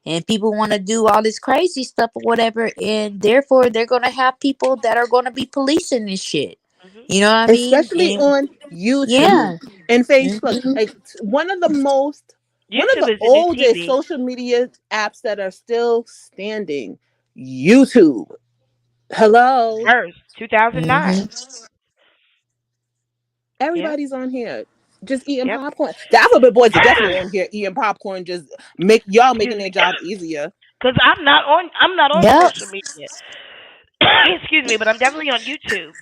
and people want to do all this crazy stuff or whatever, and therefore they're gonna have people that are gonna be policing this shit. You know what I mean? Especially on YouTube Yeah. and Facebook. Mhm. Like one of the YouTube is the new oldest TV. social media apps that are still standing. YouTube. Hello. First, 2009. Mhm. Everybody's on here just eating Yep. popcorn. The alphabet boys are definitely on here eating popcorn, just making their job easier. Because I'm not on Yep. social media. Excuse me, but I'm definitely on YouTube.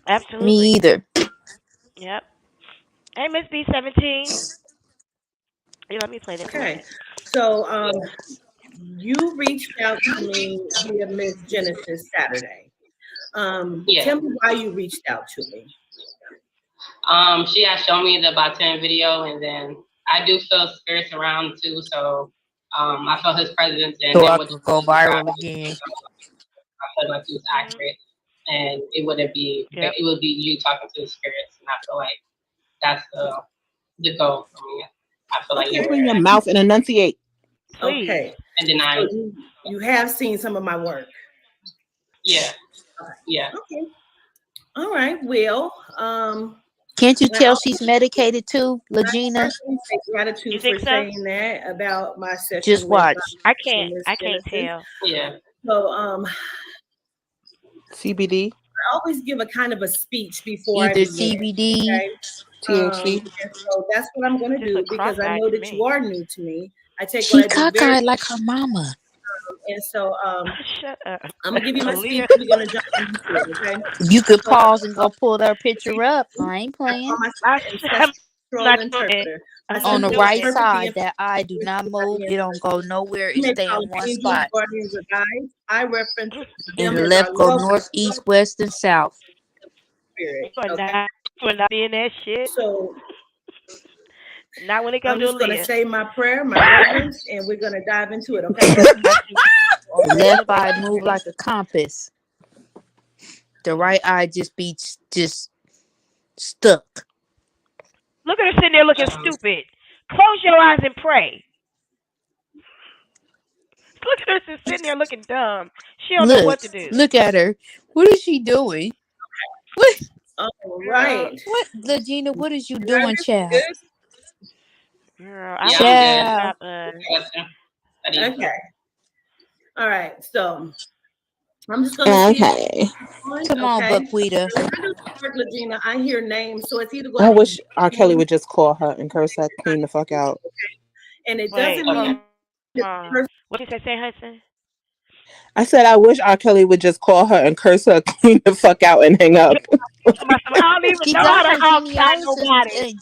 Me Absolutely. either. Yep. Hey, Miss B17. Let me play this Okay. music. So you reached out to me via Miss Genesis Saturday. Tell me why you reached out to me. She had shown me the Baten video, and then I do feel spirits around too. So I felt his presence, and So then I what could go viral again. I felt like it was accurate, and it would be you talking to the spirits, and I feel like that's the goal for me. I feel like you're Open your mouth and enunciate. Please. Okay. and deny. So you have seen some of my work. Yeah. Yeah. Okay. All right. Well, Can't you I tell also- she's medicated too, Legina? I take gratitude You for think so? saying that about my session Just with watch. I Miss can't Genesis. tell. Yeah. So CBD, I always give a kind of a speech before I Either begin. CBD. Okay. THC. And so that's what I'm going to Just do look because I cross-eyed know to that you me. are new to me. I take She what I do very cockeyed like her mama. and so Shut up. I'm gonna give you my speech. Aaliyah. We're gonna jump into it, okay? You could So pause and go pull her picture up. I ain't playing. my I'm ancestral not doing it. interpreter. I I'm On not the simply doing right it. interpret the side, that eye do not move. It don't go nowhere. You It may stay call in one angels, spot. guardians, or guides. I reference And them the as left our go loved north, east, west, and south. spirit. You are Okay. not being that shit. So Not when it I'm comes to just gonna Aaliyah. say my prayer, my reverence, and we're gonna dive into it, okay? The left eye move like a compass. The right eye just stuck. Look at her sitting there looking stupid. Close your eyes and pray. Look at her just sitting there looking dumb. She don't know what to do. Look at her. What is she doing? What? All right. What, Legina? What is you You doing, ready? child? Good? Girl, I Yeah, want I'm to good. stop. Okay. All right. So I'm just gonna see Okay. Come on, okay. Buckwheater. When I do the word Legina, I hear names, so it's either I going to wish be R. Kelly would just call her and curse that queen the fuck out. and it Wait, doesn't mean what did you say, Hudson? I said I wish R. Kelly would just call her and curse her queen the fuck out and hang up. I don't even She know how got to her hog-tie nobody.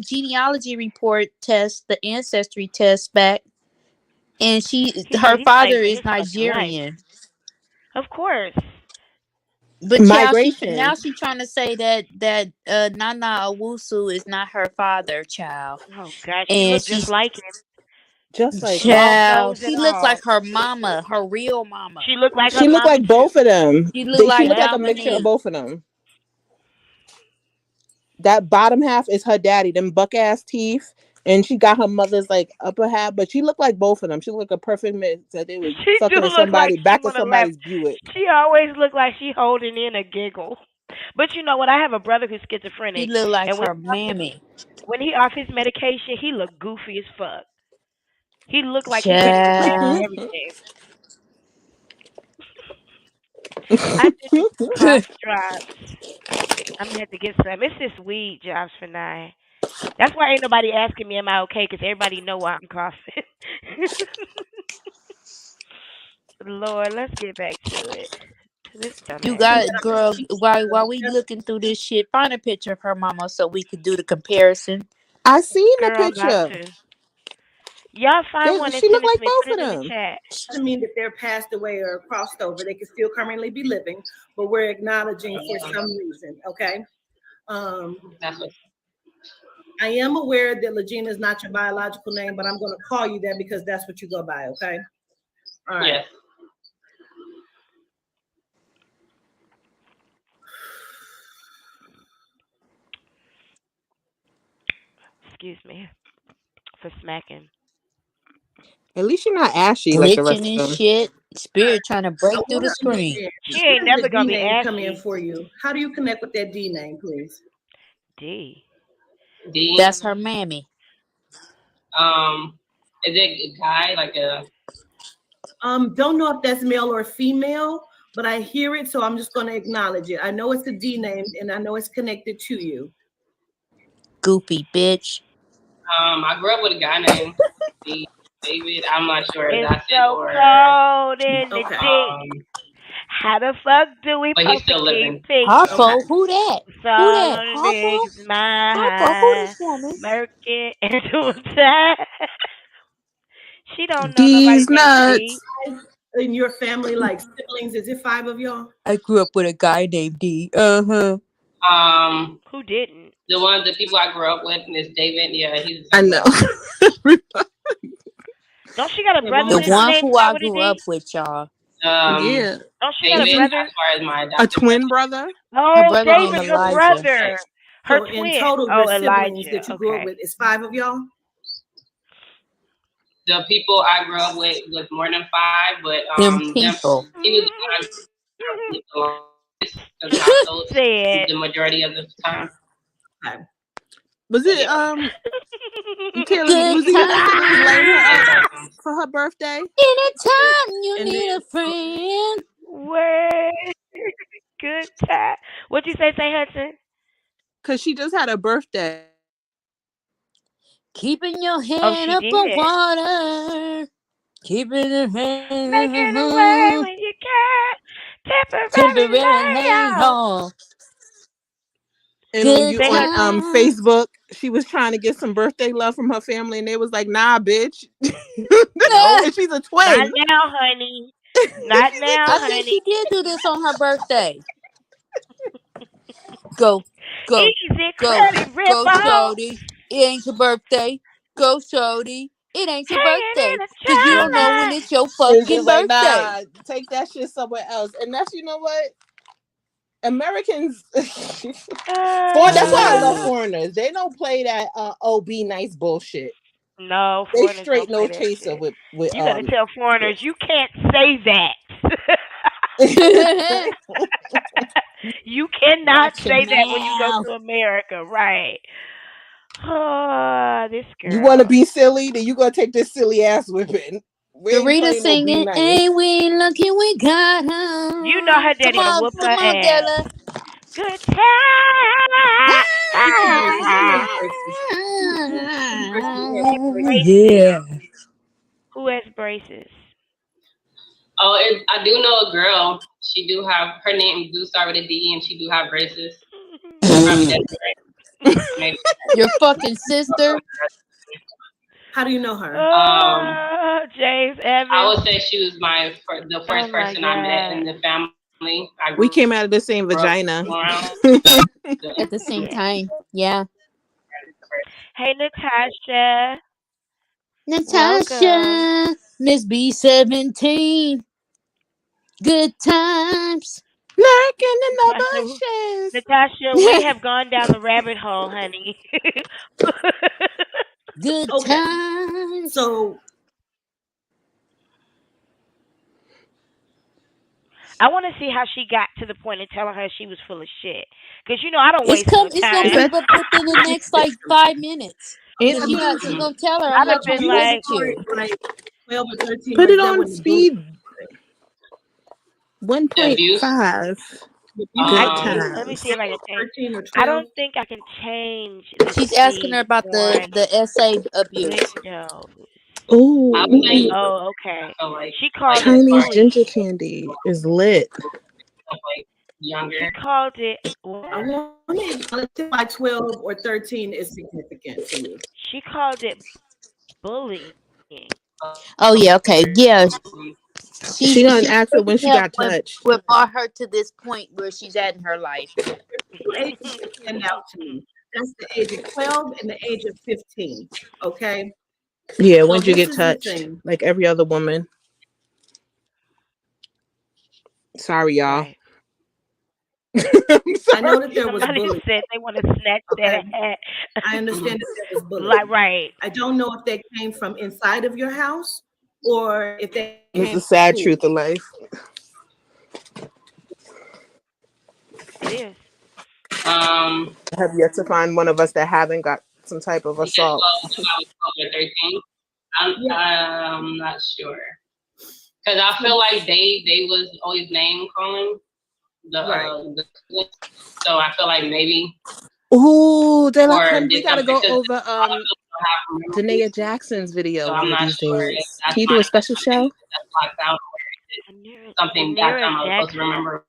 genealogy report test, the ancestry test back, and her He's father fighting for is his fucking life. Nigerian. Of course. But Migration. now she trying to say that Nana Owusu is not her father, child. Oh gosh, she And looked just she's like him. Just like Lost child. nose She and looks all. like her mama, her real mama. She looked like her she looked mama like both of them. She looked She like looked like a mixture of Dominique. both of them. That bottom half is her daddy, them buck ass teeth, And she got her mother's like upper half, but she looked like both of them. She looked like a perfect mix that they was She do fucking in look like somebody she back of want to laugh. somebody's Buick. She always look like she holding in a giggle. But you know what? I have a brother who's He schizophrenic, look like and her mammy. when he off his medication, he look goofy as fuck. He look like he ready to laugh at Child. everything. I did these cough drops. I'm gonna have to get some. It's this weed drops for 9. That's why ain't nobody asking me am I okay, because everybody know why I'm coughing. Lord, let's get back to it. This You dumbass. got it, girl. While we looking through this shit, find a picture of her mama so we could do the comparison. I seen the Girl, got picture. to. Y'all find one and She send looked it to like me. both Put of it in the them. chat. Doesn't mean that they're passed away or crossed over. They can still currently be living, but we're acknowledging for some reason. Okay. That's what. I am aware that Legina is not your biological name, but I'm going to call you that because that's what you go by. Okay. All right. Yes. Excuse me for smacking. At least you're not ashy like the rest Glitching of and them. shit. Spirit trying to break I through want the to screen. understand. She ain't Where never did the gonna D be name come in ashy. for you? How do you connect with that D name, please? D. D. That's her mammy. Is it a guy like a? Don't know if that's male or female, but I hear it, so I'm just going to acknowledge it. I know it's a D name, and I know it's connected to you. Goopy bitch. I grew up with a guy named David. I'm not sure if It's that's it so or. cold in the Okay. deep. How the fuck do we But he's supposed to still keep living. peace? Harpo, who that? So Who that? on the Harpo? digs, my Harpo, who high, this woman? murky into time. She don't know nobody These named D. nuts. In your family, like siblings, is it 5 of y'all? I grew up with a guy named D. Who didn't? The people I grew up with is David. Yeah, he's. I know. Don't she got a brother The that's one named who I start with a grew D? up with, y'all. Yeah. Don't she got a David, brother? as far as my A adopted twin brother? Her Oh, brother named David, her Elijah. brother. Her So in twin. total, Oh, your siblings Elijah. that you grew up with is 5 of y'all? The people I grew up with was more than 5, but Them people. he was the longest of the household Said. the majority of the time. Okay. Was it Taylor? Good Was it you that said it was laying her up Sometimes. for her birthday? Anytime you And need then- a friend. Word. Good time. What'd you say, Hudson? Because she just had a birthday. Keeping your she hand up did. on water. Keeping your hand Making a way when you can. Temporary lay layoff. off. And Good on time. Facebook, she was trying to get some birthday love from her family, and they was like, "Nah, bitch." And she's a twin. Not now, honey. Not now, I honey. think she did do this on her birthday. Go, Easy credit rip go, off. shorty. It ain't your birthday. Go, shorty. It ain't your Hanging birthday. in a Because you don't know when twilight. it's your And fucking she's like, birthday. "Nah, take that shit somewhere else." And that's, you know what, Americans. That's why I love foreigners. They don't play that be nice bullshit. No, They foreigners straight don't play no that chaser shit. with You gotta tell foreigners you can't say that. You cannot Watch your say that when you go mouth. to America, right? Oh, this girl. You want to be silly? Then you gonna take this silly ass whipping. We ain't Dorita playing no be singing, nice. ain't we lucky we got her? You know her daddy to whoop her ass. Della. Good time. Yeah. Who has braces? Oh, I do know a girl. She do have her name do start with a D, and she do have braces. Maybe. Your fucking sister. How do you know her? James Evans. I would say she was the first person I met in the family. We came out of the same vagina at the same time. Yeah. Hey, Natasha. Natasha, Miss B17. Good times. Lurking in the bushes. Natasha, we have gone down the rabbit hole, honey. Good times. So I want to see how she got to the point of telling her she was full of shit. Because, I don't waste no It's gonna time. pop up within the next like 5 minutes. And She's gonna tell her, I'm I'd not have trying been to like, visit you. like 12 or 13. put right it there on when the speed book- 1.5. Good time. let me see if I can change. 13 or 12. I don't think I can change the She's asking her speed about on the essay abuse. Windows. Oh, Oh, okay. She called it Chinese bullying. ginger candy is lit. Younger. She called it I want to by 12 or 13 is significant to you. She called it bullying. Oh yeah, okay, yeah. She gonna ask her when she got touched. What brought her to this point where she's at in her life? Ages that stand out to me. That's the age of 12 and the age of 15. Okay. Yeah, when'd you get touched? Like every other woman. Sorry, y'all. Right. I know that there was Somebody bullying. said they want to snatch that hat. I understand that there was bullying. Like, right. I don't know if they came from inside of your house or if they It's came the sad from truth of life. It is. I have yet to find one of us that haven't got some type of assault. I'm not sure. Because I feel like they was always name calling the so I feel like maybe. Ooh, we gotta go over Danae Jackson's video So one I'm of not these sure if days. that's Can you do a special show? That's locked out, or is it something that time I was supposed to remember?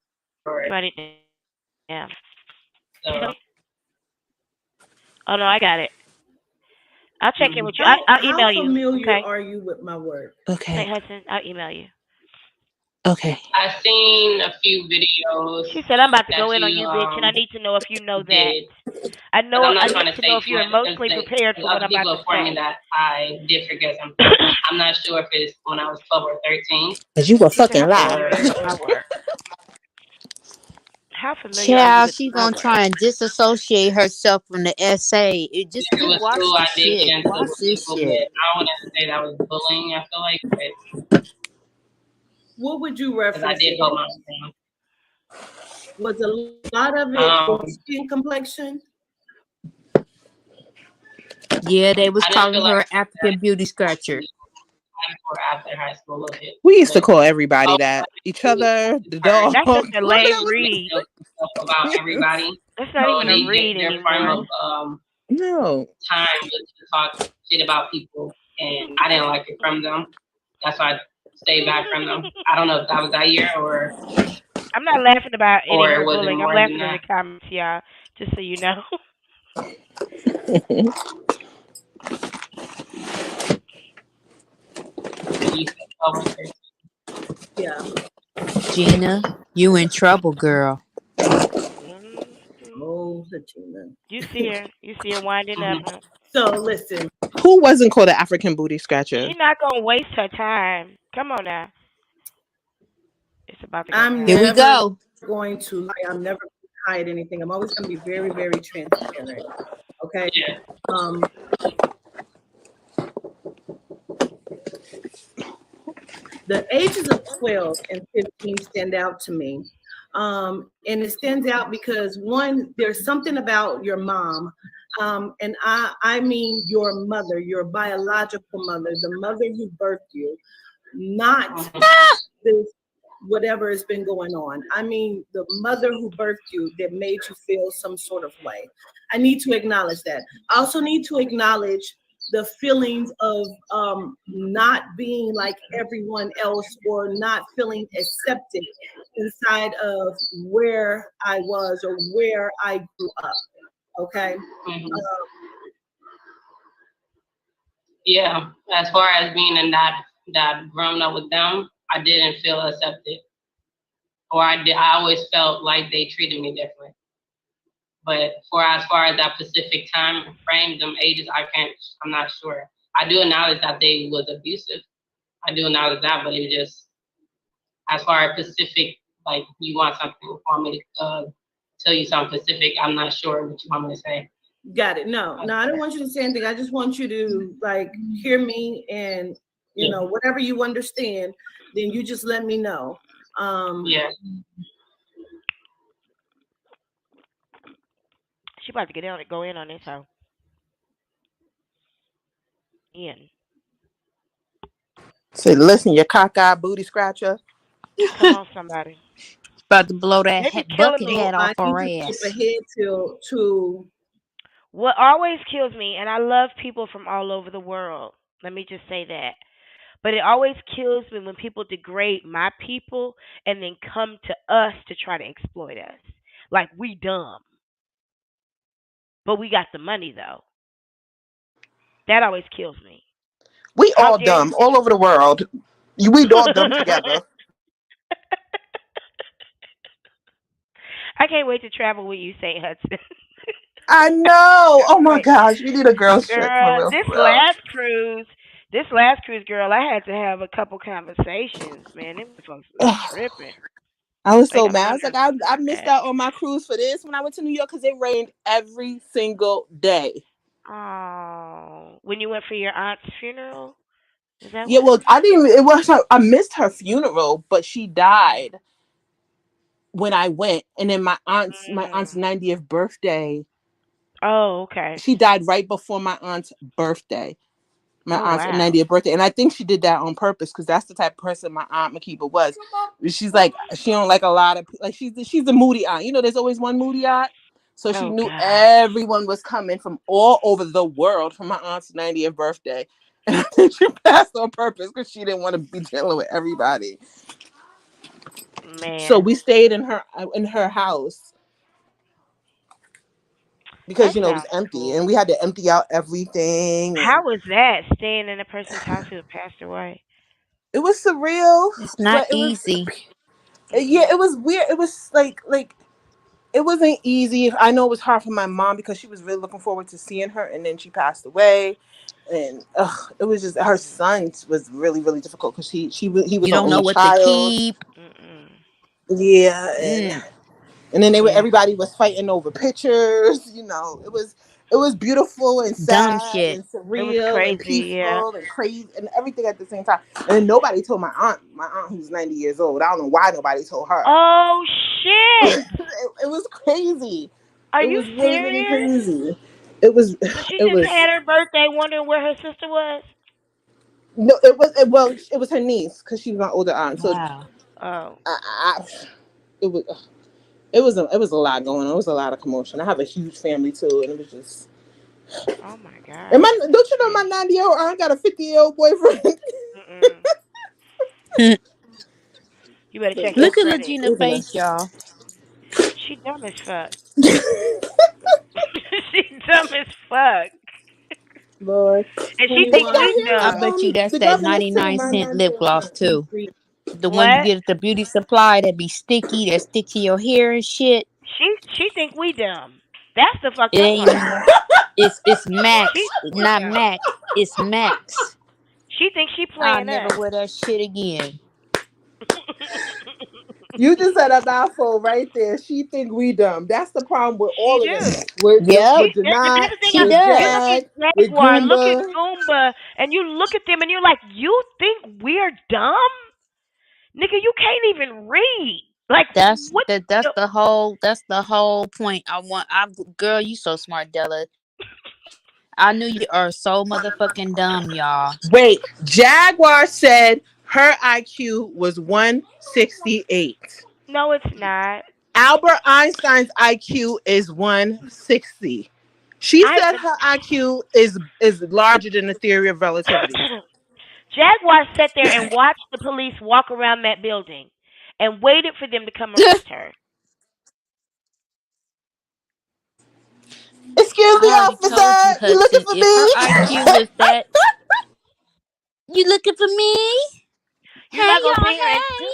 Yeah. So. Oh no, I got it. I'll check in with you. How I'll email you. familiar Okay. are you with my work? Okay. Hey Hudson, I'll email you. Okay. I've seen a few videos. She said, "I'm about to go in on you, bitch, and I need to know if you know that. I know. I need to know if you're emotionally prepared for what I'm about to say." That I did forget something. I'm not sure if it's when I was 12 or 13. Cause you were fucking live. My work. How familiar are you Child, with she's my gonna work? try and disassociate herself from the essay. It just It was watch school. I this did shit. cancel Watch with this people, shit. but I don't want to say that was bullying. I feel like, What would you reference? I did hold my own. Was a lot of it skin complexion? Yeah, they was calling her African beauty scratcher. After high school, a little bit. We used to call everybody that. Each other, the dog. That's just a lame read. About everybody. That's not even a read their form anymore. of no time was to talk shit about people, and I didn't like it from them. That's why I stayed back from them. I don't know if that was that year or. I'm not laughing about any Or of her was it bullying. I'm more laughing than in the comments, y'all. Just so you know. Yeah. Gina, you in trouble, girl. Oh, Gina. You see her winding up. Huh? So listen. Who wasn't called an African booty scratcher? She's not gonna waste her time. Come on now. It's about to go down. Here we go. Going to lie. I'm never going to hide anything. I'm always going to be very, very transparent. Okay. The ages of 12 and 15 stand out to me. And it stands out because one, there's something about your mom. And I mean your mother, your biological mother, the mother who birthed you, not this whatever has been going on. I mean, the mother who birthed you that made you feel some sort of way. I need to acknowledge that. I also need to acknowledge the feelings of not being like everyone else or not feeling accepted inside of where I was or where I grew up. Okay. Yeah, as far as being in that grown up with them, I didn't feel accepted, or I always felt like they treated me different. But as far as that specific time frame, them ages, I'm not sure. I do acknowledge that they was abusive. I do acknowledge that, but it was just as far as specific, like you want something for me to tell you something specific. I'm not sure what you want me to say. Got it. No, I don't want you to say anything. I just want you to like hear me, and whatever you understand, then you just let me know. Yeah. She about to get on it, go in on this hoe. Ian. Say, listen, you cockeyed booty scratcher. Come on, somebody. About to blow that They be killing bucket me. hat I off need her to skip ass. ahead to What always kills me, and I love people from all over the world. Let me just say that. But it always kills me when people degrade my people and then come to us to try to exploit us. Like we dumb. But we got the money though. That always kills me. We How all dare you? dumb all over the world. We all dumb together. I can't wait to travel with you, St. Hudson. I know. Oh my Wait, gosh, we need a girls trip for girl, real, this for real. last cruise, girl, I had to have a couple conversations, man. Them folks was tripping. I was They so got on mad. my I was like, nerves I so missed bad. out on my cruise for this when I went to New York because it rained every single day. Oh, when you went for your aunt's funeral? Is that Yeah, what it well, was? I didn't. It was. I missed her funeral, but she died when I went, and then my aunt's Mm. 90th birthday. Oh, okay. She died right before my aunt's birthday. My Oh, aunt's wow. 90th birthday, and I think she did that on purpose because that's the type of person my aunt Makiba was. She's like, she don't like a lot of like she's a moody aunt. There's always one moody aunt. So she Oh, knew God. everyone was coming from all over the world for my aunt's 90th birthday. And I think she passed on purpose because she didn't want to be dealing with everybody. So Man, we stayed in her house that because it was sounds empty, and cool. we had to empty out everything, and How was that, staying in a person's house who had passed away? it was surreal, It's not but it was easy. yeah, Mm-mm. it was weird. It was like it wasn't easy. I know it was hard for my mom because she was really looking forward to seeing her, and then she passed away. And it was just her son was really really difficult because he was You her don't know only what to child. keep. Mm-mm. Yeah, Mm, and then Yeah. everybody was fighting over pictures. It was beautiful and dumb sad shit. and It was surreal and crazy, yeah. peaceful and crazy and everything at the same time. And then nobody told my aunt who's 90 years old. I don't know why nobody told her. Oh, shit. It was crazy. Are It you was really, really serious? crazy. It was, So she it just was, had her birthday wondering where her sister was? no, it was her niece because she was my older aunt. So Wow. Oh. I it was a lot going on. It was a lot of commotion. I have a huge family too, and it was just. Oh, my And God. don't you know my 90-year-old aunt got a 50-year-old boyfriend? Mm-mm. You better check your Look at credit. Legina's face, y'all. She dumb as fuck. She dumb as fuck. Lord, And she did think anyone we y'all hear I dumb. bet you that's the that governor say 99 my cent lip 90-year-old gloss aunt? too. The one you What? get at the beauty supply that be sticky, that stick to your hair and shit. She think we dumb. That's the fucked It up ain't part. it's She Max, not Mac. It's Max. she thinks she I'll playing never us. wear that shit again. You just said a mouthful right there. She think we dumb. That's the problem with She all of them. do. Yep, She With but that's Janai, the thing. she with You look does. at Jag, with Jaguar, look at Goomba. Goomba, and you look at them and you're like, you think we're dumb? Nigga, you can't even read. Like That's what the that's the whole point. Girl, you so smart, Della. I knew you are so motherfucking dumb, y'all. Wait, Jaguar said her IQ was 168. No, it's not. Albert Einstein's IQ is 160. She I said her IQ is larger than the theory of relativity. Jaguar sat there and watched the police walk around that building and waited for them to come arrest her. Excuse I me, already told you, officer. You looking Hudson, for if her IQ me? was that, you looking for me? You're Hey, not gonna sit y'all, here and hey.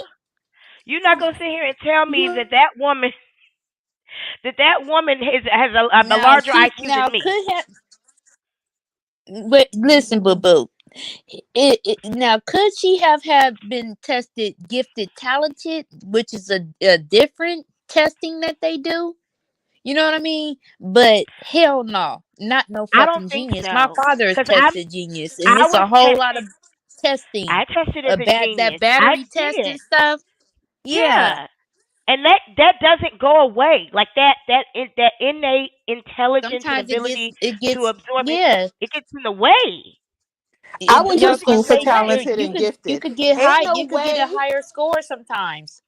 you're not gonna sit here and tell me Yeah. that woman has a Now larger she IQ than now me. could have, but listen, boo boo. Now could she have been tested gifted talented, which is a different testing that they do? You know what I mean? But hell no, not no I don't fucking think genius. My so. father is Cause tested genius, and I it's was a whole lot tested. of testing. I tested as a That genius. I battery test did. and stuff. Yeah. Yeah. And that doesn't go away. Like that innate intelligence and Sometimes ability it to gets absorb it, yeah. it gets in the way. I It went It to your doesn't school for stay fucking there. talented and you gifted. could get Ain't high. no You could get a way. higher score sometimes.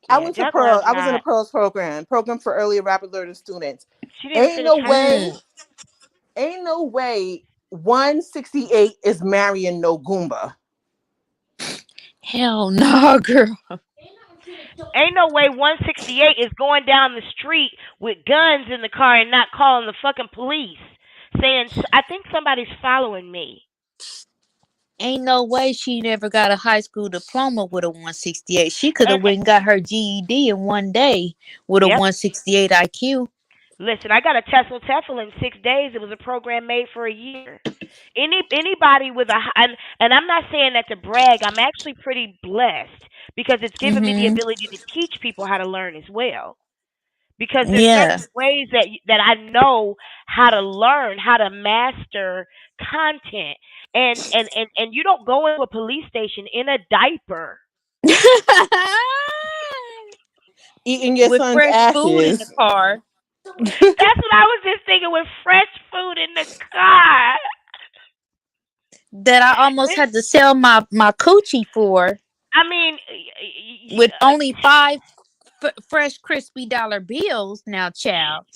I Yeah, went to Jaguar's Pearl. I was in a not. Pearls program for early and rapid learning students. She didn't Ain't finish no high way. school. Mm. Ain't no way 168 is marrying no Goomba. Hell no, girl. Ain't no way 168 is going down the street with guns in the car and not calling the fucking police, saying, "I think somebody's following me." Ain't no way she never got a high school diploma with a 168. She could And, have went and got her GED in one day with a yep. 168 IQ. Listen, I got a TESOL in 6 days. It was a program made for a year. Anybody with and I'm not saying that to brag. I'm actually pretty blessed because it's given me the Mm-hmm. ability to teach people how to learn as well. Because there's Yeah. certain ways that I know how to learn, how to master content, and you don't go into a police station in a diaper Eating your With son's fresh food in the ashes. car That's what I was just thinking with fresh food in the car. that I almost had to sell my coochie for I mean, with only 5 fresh crispy dollar bills now, child.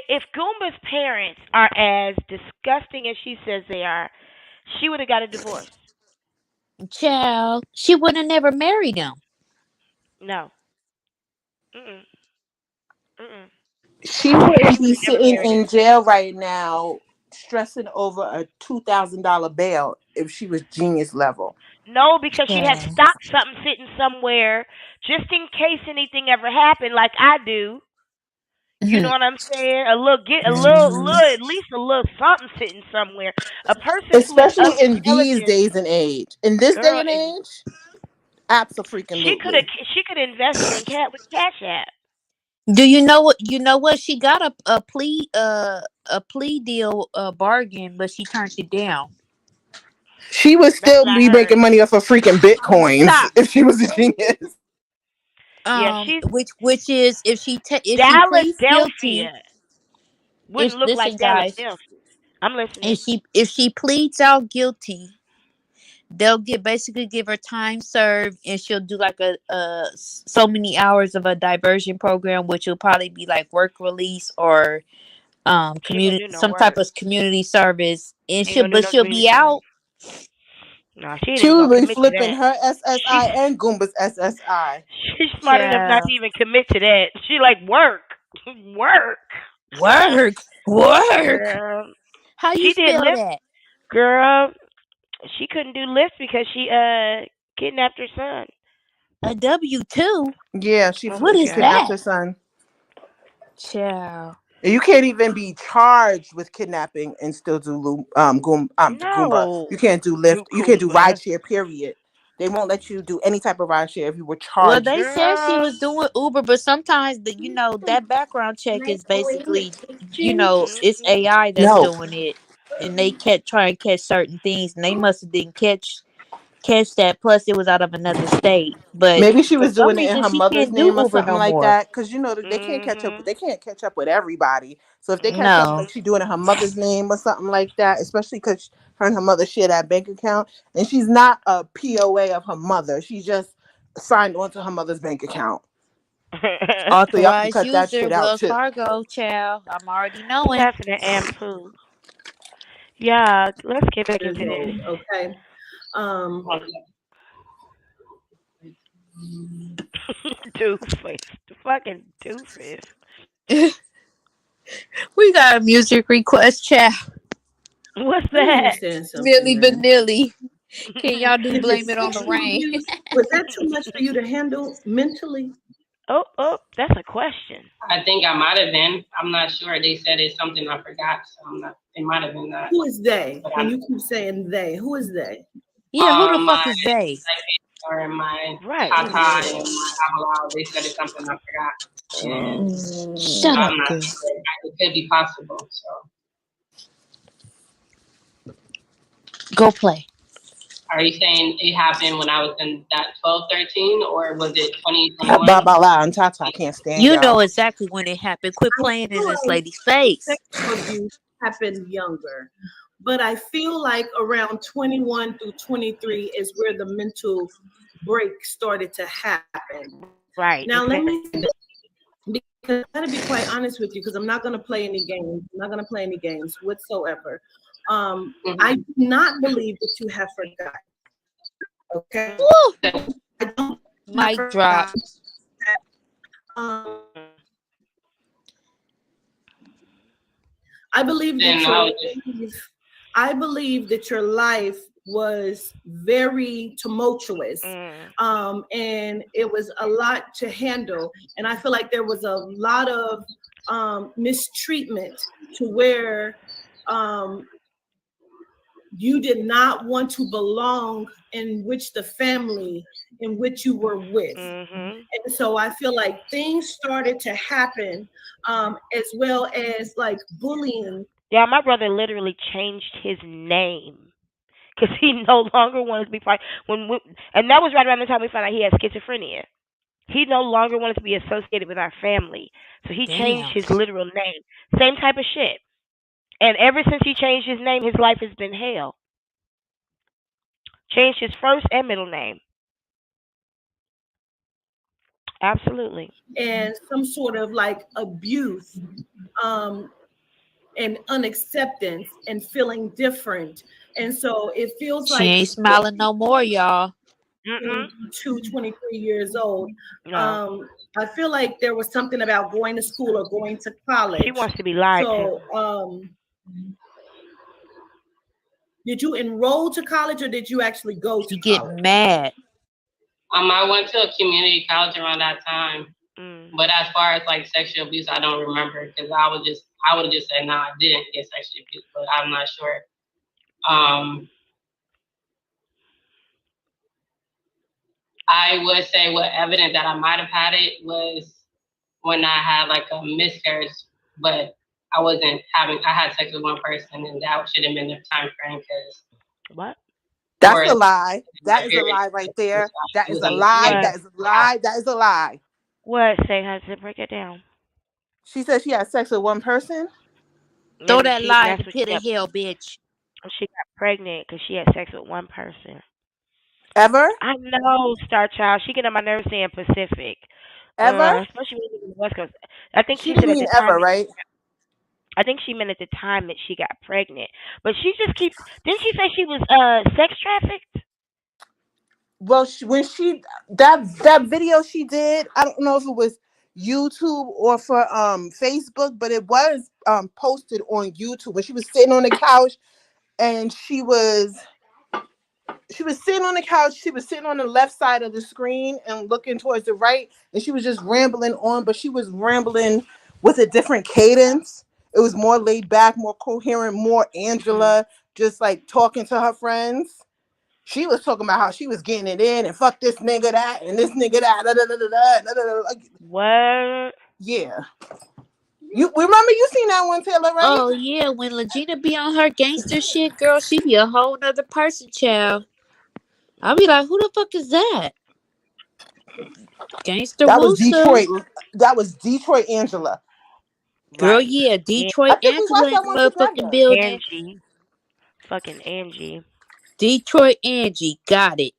if Goomba's parents are as disgusting as she says they are, she would have got a divorce. Child, she would have never married him. No. Mm-mm. Mm-mm. She wouldn't She would be have never sitting married him. in jail right now stressing over a $2,000 bail if she was genius level. No, because she'd have Child. stocked something sitting somewhere just in case anything ever happened, like I do. You know Mhm. what I'm saying? Mhm. at least a little something sitting somewhere. A person who is Especially of in these intelligence, days and age. In this day girl, and is age, absolutely. she could have invested in cat with Cash App. Do you know what? You know what? She got a plea deal bargain, but she turned it down. She would That's still what I be heard. making money off of freaking bitcoins Stop. if she was a genius. Yeah, she's Which is if she pleads guilty. Philadelphia. If Wouldn't look like listen, guys, Philadelphia. I'm listening. if she pleads out guilty, they'll basically give her time served, and she'll do like a so many hours of a diversion program, which will probably be like work release or She ain't gonna community, do no some type work. of community service, and She ain't gonna do no she'll community be service. out. No, she ain't She even would gonna be commit to flipping that. her She's SSI and Goomba's SSI. she's smart enough not to Child. even commit to that. She like work, work. Work. Girl, How you she did spell Lyft. that? Girl, she couldn't do Lyft because she kidnapped her son. A W-2? Yeah, she Oh What my she is kidnapped god. that? her son. Child. And you can't even be charged with kidnapping and still do Goomba. No. You can't do Lyft. Do You can't do Kumba. rideshare. Period. They won't let you do any type of rideshare if you were Well, charged. they said she Girl. was doing Uber, but sometimes that background check is basically, it's Mm-mm. AI that's No, doing it, and they try and catch certain things, and they must have didn't catch that. Plus, it was out of another state, but maybe she for was some doing it in reason her she mother's can't do name or Uber something no like more. that. Because they can't catch up. Mhm. They can't catch up with everybody. So if they catch up, No. like she doing it in her mother's name or something like that, especially because her and her mother share that bank account, and she's not a POA of her mother. She's just signed onto her mother's bank account. So y'all can Authorized cut that user, shit out Wells too. Fargo, child. I'm already What's knowing. happening, Ampoo? Yeah, let's get back Years into this. old, okay. Doofus. The fucking doofus. We got a music request, child. What's Let me that? understand something, Millie man. Vanilli. Can y'all do Is it Blame It on the sexual Rain? abuse? Was that too much for you to handle mentally? Oh, that's a question. I think I might have been. I'm not sure. They said it's something I forgot, so I'm not. It might have been that. Who is they? When you keep saying they, who is they? Yeah, who the fuck My is they? or in my tata and my abalao, they said it's something I forgot. Shut up, I'm not girl. sure. It could be possible. So. Go play. Are you saying it happened when I was in that 12, 13, or was it 2021? Babala and Tata, I can't stand You y'all. know exactly when it happened. Quit playing in this lady's face. Sexual abuse happened younger, but I feel like around 21 through 23 is where the mental break started to happen. Right. Now, let me say this, because I gotta be quite honest with you, because I'm not gonna play any games. I'm not gonna play any games whatsoever. I do not believe that you have forgotten. Okay. I don't. Mic drop. I believe that your life was very tumultuous, and it was a lot to handle. And I feel like there was a lot of mistreatment to where you did not want to belong in which the family in which you were with. And so I feel like things started to happen, as well as like bullying. Yeah, my brother literally changed his name because he no longer wanted to be part. And that was right around the time we found out he had schizophrenia. He no longer wanted to be associated with our family, so he changed his literal name. Same type of shit. And ever since he changed his name, his life has been hell. Changed his first and middle name. Absolutely. And some sort of like abuse, and unacceptance and feeling different. And so it feels like she ain't smiling no more, y'all. 23 years old. I feel like there was something about going to school or going to college. She wants to be lied to. Did you enroll to college or did you actually go to college? Get mad. I went to a community college around that time. But as far as like sexual abuse, I don't remember because I would have just said, no, I didn't get sexual abuse, but I'm not sure. I would say what evidence that I might have had it was when I had like a miscarriage, but I had sex with one person and that should have been the time frame because. What? That's a lie. That is a lie right there. That is a lie. That is a lie. That is a lie. What? Say how to break it down. She said she had sex with one person. Throw that lie in the pit of hell, bitch. She got pregnant because she had sex with one person. Ever? I know, Star Child. She get on my nerves saying Pacific. Ever? Especially when in the West Coast. I think she said didn't at mean the time. Ever, right? I think she meant at the time that she got pregnant. But she just keeps. Didn't she say she was sex trafficked? Well, that video she did, I don't know if it was YouTube or for Facebook, but it was posted on YouTube when she was sitting on the couch and she was sitting on the couch. She was sitting on the left side of the screen and looking towards the right, and she was just rambling on, but she was rambling with a different cadence. It was more laid back, more coherent, more Angela, just like talking to her friends. She was talking about how she was getting it in and fuck this nigga that and this nigga that. Da, da, da, da, da, da, da. What? Yeah. You remember you seen that one, Taylor, right? Oh yeah, when Legina be on her gangster shit, girl, she be a whole nother person, child. I'll be like, who the fuck is that? Gangster That was Woosa. Detroit. That was Detroit Angela. Girl, yeah, Detroit Angela in the motherfucking building. Angie. Fucking Angie. Detroit Angie, got it.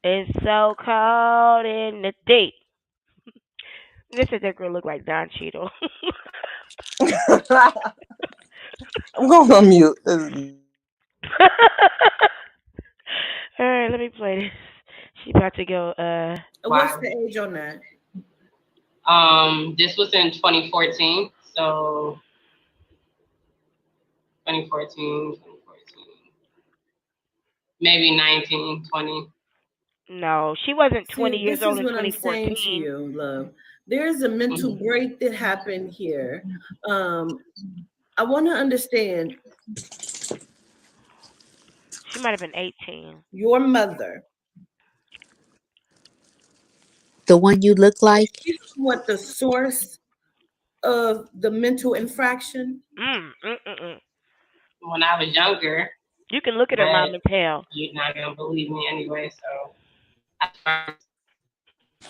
It's so cold in the deep. This is that girl look like Don Cheadle. I'm going on mute. All right, let me play this. She about to go. What's the age on that? This was in 2014, so 2014, maybe 19, 20. No, she wasn't 20 years old in 2014. I'm saying to you, love. There's a mental break that happened here. I want to understand. She might have been 18. Your mother. The one you look like? Is she what the source of the mental infraction? When I was younger. You can look at her mom and tell. You're not gonna believe me anyway, so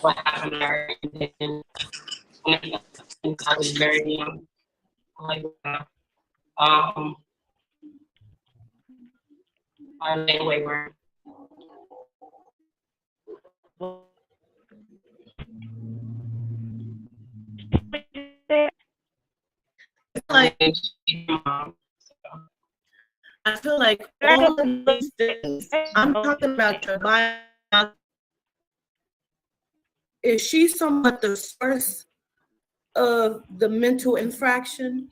what happened to her, and then when I was very young, like I was wayward. I feel like all of these things. I'm talking about your bio. Is she somewhat the source of the mental infraction?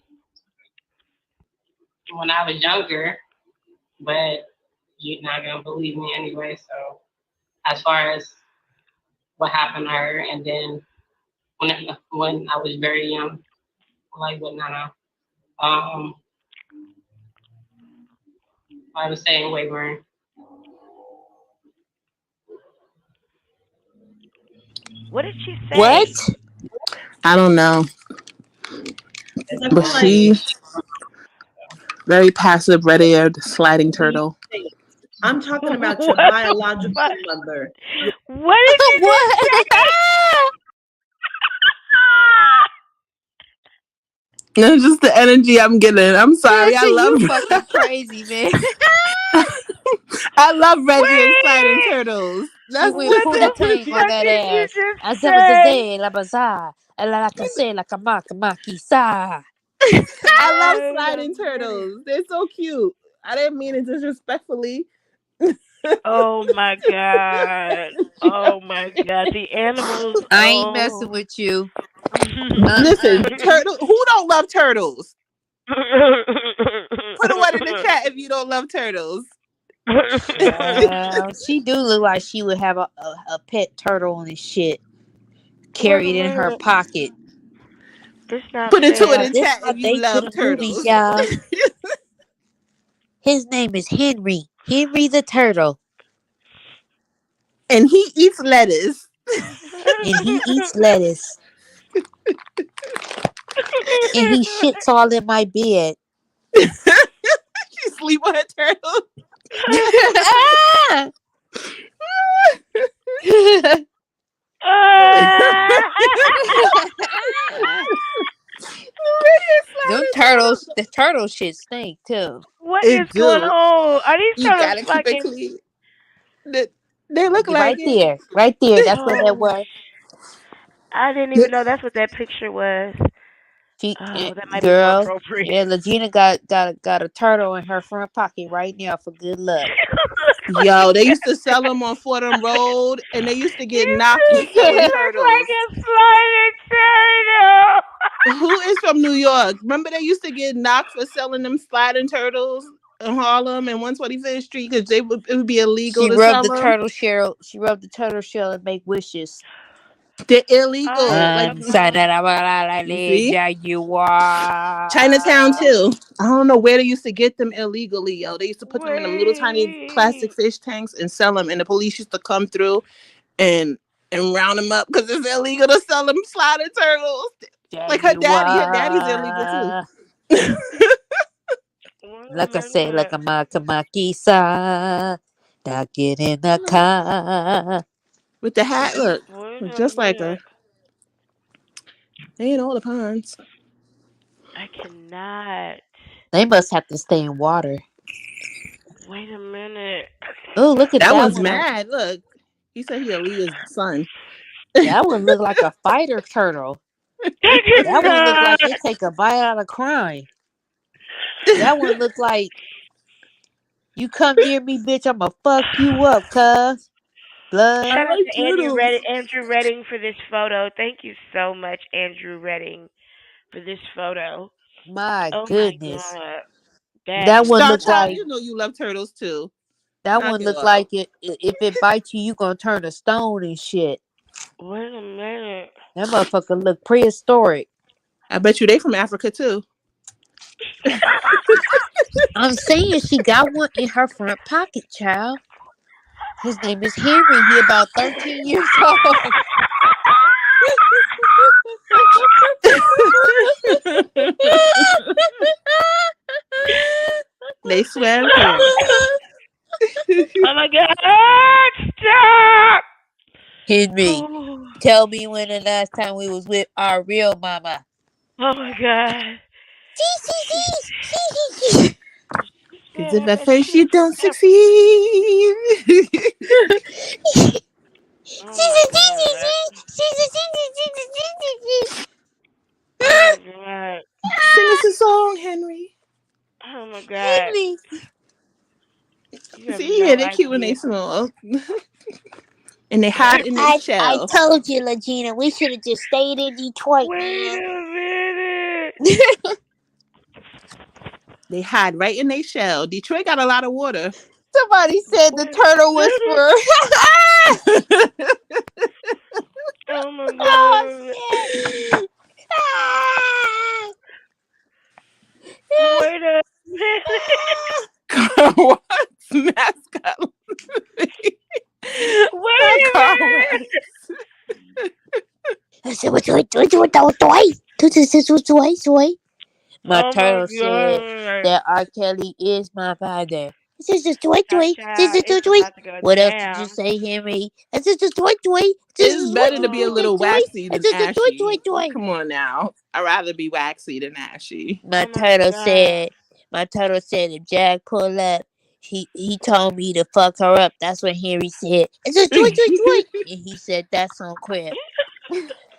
When I was younger, but you're not gonna believe me anyway. So, as far as what happened to her, and then when I was very young, like with Nana, I was saying wayward. What did she say? What? I don't know. But she very passive, red-haired, sliding turtle. I'm talking about your biological mother. What did you say? No, just the energy I'm getting. I'm sorry. I love you fucking crazy, man. I love red-haired sliding turtles. She went Puna Tank on that ass. I said, la bazaar, la case, la kamakisa. I love sliding turtles. They're so cute. I didn't mean it disrespectfully. Oh my god! Oh my god! The animals. I ain't messing with you. Listen, turtle. Who don't love turtles? Put a one in the chat if you don't love turtles. She do look like she would have a pet turtle and shit carried in her pocket. Put it to it in chat if you love turtles. Movies, y'all. His name is Henry. Henry the turtle. And he eats lettuce. And he eats lettuce. And he shits all in my bed. She sleep on her turtle. Them turtles, the turtle shit stink too. What is going on? Are these you turtles gotta fucking? keep it clean. They look like there. Right there. That's what that was. I didn't even know that's what that picture was. That might be more appropriate. Yeah, Legina got a turtle in her front pocket right now for good luck. Yo, they used to sell them on Fordham Road, and they used to get knocked for selling turtles. Like a sliding turtle. Who is from New York? Remember they used to get knocked for selling them sliding turtles in Harlem and 125th Street because it would be illegal to sell them. She rubbed the turtle shell and make wishes. They're illegal. Jaguar. Chinatown too. I don't know where they used to get them illegally, yo. They used to put them in them little tiny plastic fish tanks and sell them, and the police used to come through and round them up because it's illegal to sell them sliding turtles. Jaguar. Like her daddy's illegal too. Like I said, like a makamaki-sa. Now get in the car. With the hat, look just like her. They ain't all the ponds. I cannot. They must have to stay in water. Wait a minute. Oh, look at that that one's one. mad. Look, he said he Aaliyah's son. That one look like a fighter turtle. That one look like it take a bite out of crime. That one look like you come near me, bitch. I'ma fuck you up, cuz. Blood. Shout out to Andrew Redding for this photo. Thank you so much, Andrew Redding, for this photo. My goodness. My God. That one look Child, like you know you love turtles too. That one look like if it bites you gonna turn to stone and shit. Wait a minute. That motherfucker look prehistoric. I bet you they from Africa too. I'm saying she got one in her front pocket, child. His name is Henry. He about 13 years old. They swam here. Oh my God! Stop! Henry, tell me when the last time we was with our real mama. Oh my God! Because if at first you don't succeed. Sing us a song, Henry. Oh my God! Henry. See, yeah, they're cute when they small. And they hide in their shell. I told you, Legina, we should have just stayed in Detroit, Wait man. a minute. They hide right in their shell. Detroit got a lot of water. Somebody said the turtle whisperer. Oh my God. Oh, Wait a minute. What's mascot? Wait a minute. I said, what? My turtle said that R. Kelly is my father. This is What else did you say, Henry? This is It's better to be a little waxy than ashy. Come on now. I'd rather be waxy than ashy. My turtle said if Jack pull up, he told me to fuck her up. That's what Henry said. It's just joy. And he said that's on crib.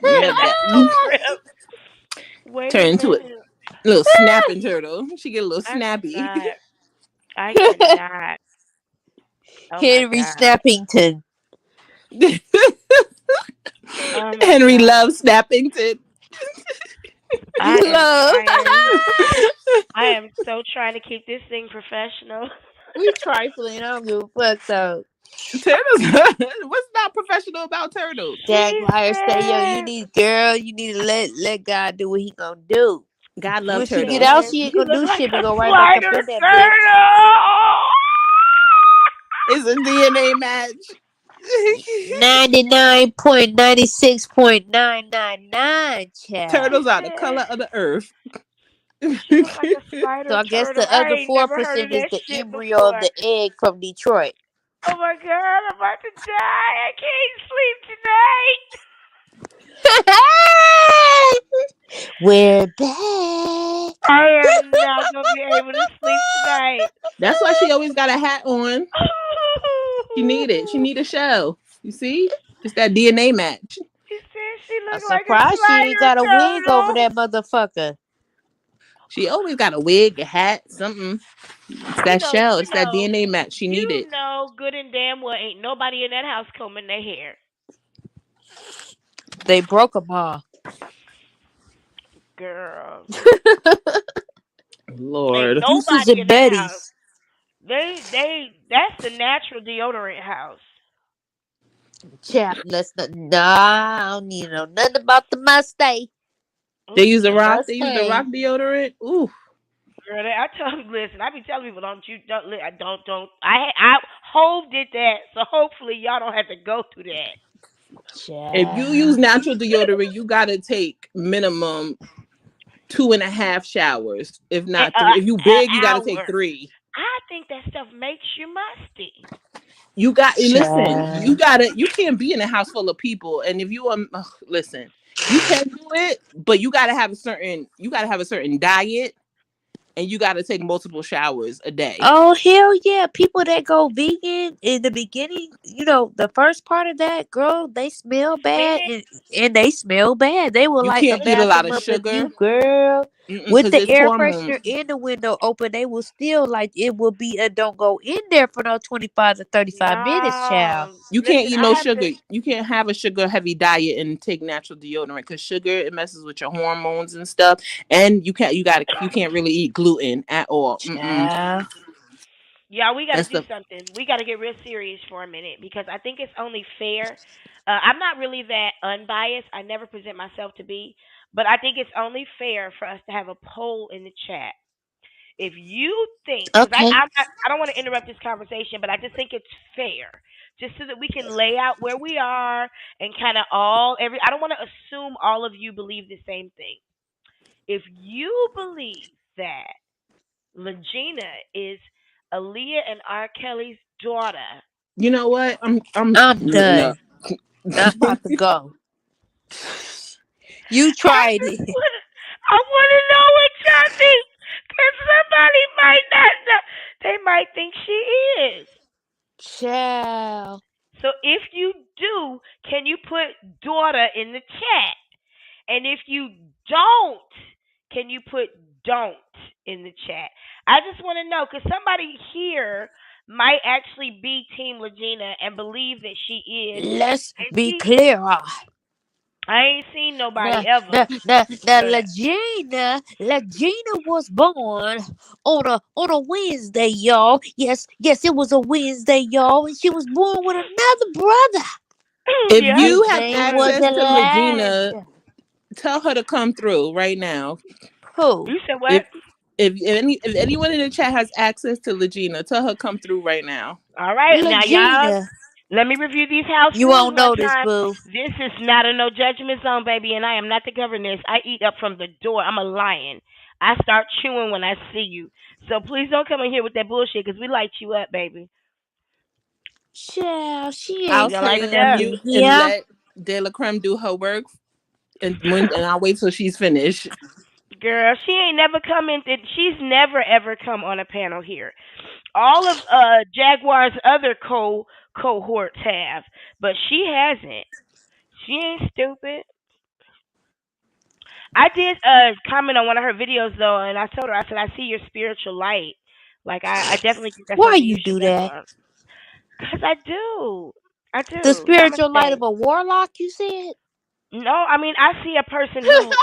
Yeah, turn into a little snapping turtle. She get a little snappy. I cannot. Oh Henry Snappington. Henry loves Snappington. I am so trying to keep this thing professional. We trifling. I don't give a fuck though. Turtles. What's not professional about turtles? Jaguar, stay you need to let God do what he gonna do. God loves turtles. When she get out, she ain't gonna do shit but go right back up in that bitch. It's a DNA match. 99.96.999, child. Turtles are the color of the earth. Like so I guess the other 4% is the embryo of the egg from Detroit. Oh my God, I'm about to die. I can't sleep tonight. We're back. I am not going to be able to sleep tonight. That's why she always got a hat on. She need it. She need a show. You see? It's that DNA match. I'm surprised she ain't got a wig over that motherfucker. She always got a wig, a hat, something. It's that shell. It's that DNA match. She need it. You know good and damn well ain't nobody in that house combing their hair. They broke them all. Girl. Lord. This is a Betty's. That's the natural deodorant house. Chap, I don't need to know nothing about the Mustang. They use the rock. They use the rock deodorant. Ooh. Girl, I be telling people, don't. I Hove did that, so hopefully y'all don't have to go through that. Chap. If you use natural deodorant, you gotta take minimum 2.5 showers. If not 3. If you big, you gotta take 3. I think that stuff makes you musty. You can't be in a house full of people. And if you listen, you can do it, but you gotta have a certain diet, and you gotta take multiple showers a day. Oh hell yeah. People that go vegan in the beginning, the first part of that, girl, they smell bad and they smell bad. They will you can't eat a lot of sugar, girl. With the air freshener in the window open, they will still it will be a don't go in there for no 25 to 35 minutes, child. You can't eat no sugar. You can't have a sugar heavy diet and take natural deodorant because sugar, it messes with your hormones and stuff. And you can't really eat gluten at all. Yeah, we got to do something. We got to get real serious for a minute because I think it's only fair. I'm not really that unbiased. I never present myself to be. But I think it's only fair for us to have a poll in the chat. If you think, because Okay. I don't want to interrupt this conversation, but I just think it's fair, just so that we can lay out where we are and kind of I don't want to assume all of you believe the same thing. If you believe that Legina is Aaliyah and R. Kelly's daughter, You know what? I'm I'm no. done. I'm about to go. You tried it. I want to know what y'all think, because somebody might not know. They might think she is. Child. So if you do, can you put daughter in the chat? And if you don't, can you put don't in the chat? I just want to know, because somebody here might actually be Team Legina and believe that she is. Let's And be clear. I ain't seen nobody Now, ever. Legina was born on a Wednesday, y'all. Yes, it was a Wednesday, y'all, and she was born with another brother. If Yeah. you His have name was access to Legina, Elijah. tell her to come through right now. Who? You said what? If anyone in the chat has access to Legina, tell her come through right now. All right, now y'all, Legina. let me review these house You rules won't one know this, time. boo. This is not a no judgment zone, baby, and I am not the governess. I eat up from the door. I'm a lion. I start chewing when I see you. So please don't come in here with that bullshit, because we light you up, baby. Child, she I'll ain't You stay light us coming on up up. in mute and here. let DeLaCreme do her work, and I'll wait till she's finished. Girl, she ain't never come in. She's never ever come on a panel here. All of Jaguar's other cohorts have, but she hasn't. She ain't stupid. I did comment on one of her videos though, and I told her, I said, I see your spiritual light. Like I definitely think that's Why something you you should do work that? on. Cause I do. I The do. spiritual light Namaste. of a warlock, you said? No, I mean I see a person who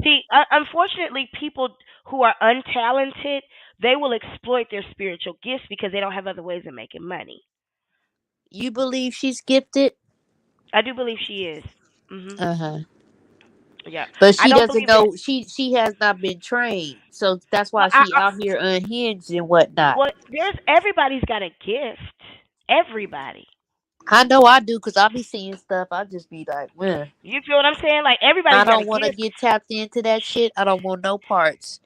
see. Unfortunately, people who are untalented, they will exploit their spiritual gifts because they don't have other ways of making money. You believe she's gifted? I do believe she is. Mhm. Uh-huh. Yeah. But I she don't doesn't believe that. know, she has not been trained. So that's Well, why she out here unhinged and whatnot. well, everybody's got a gift. Everybody. I know I do because I be seeing stuff. I just be like, well, You feel what I'm saying? Like I everybody's got a don't want to gift. get tapped into that shit. I don't want no parts.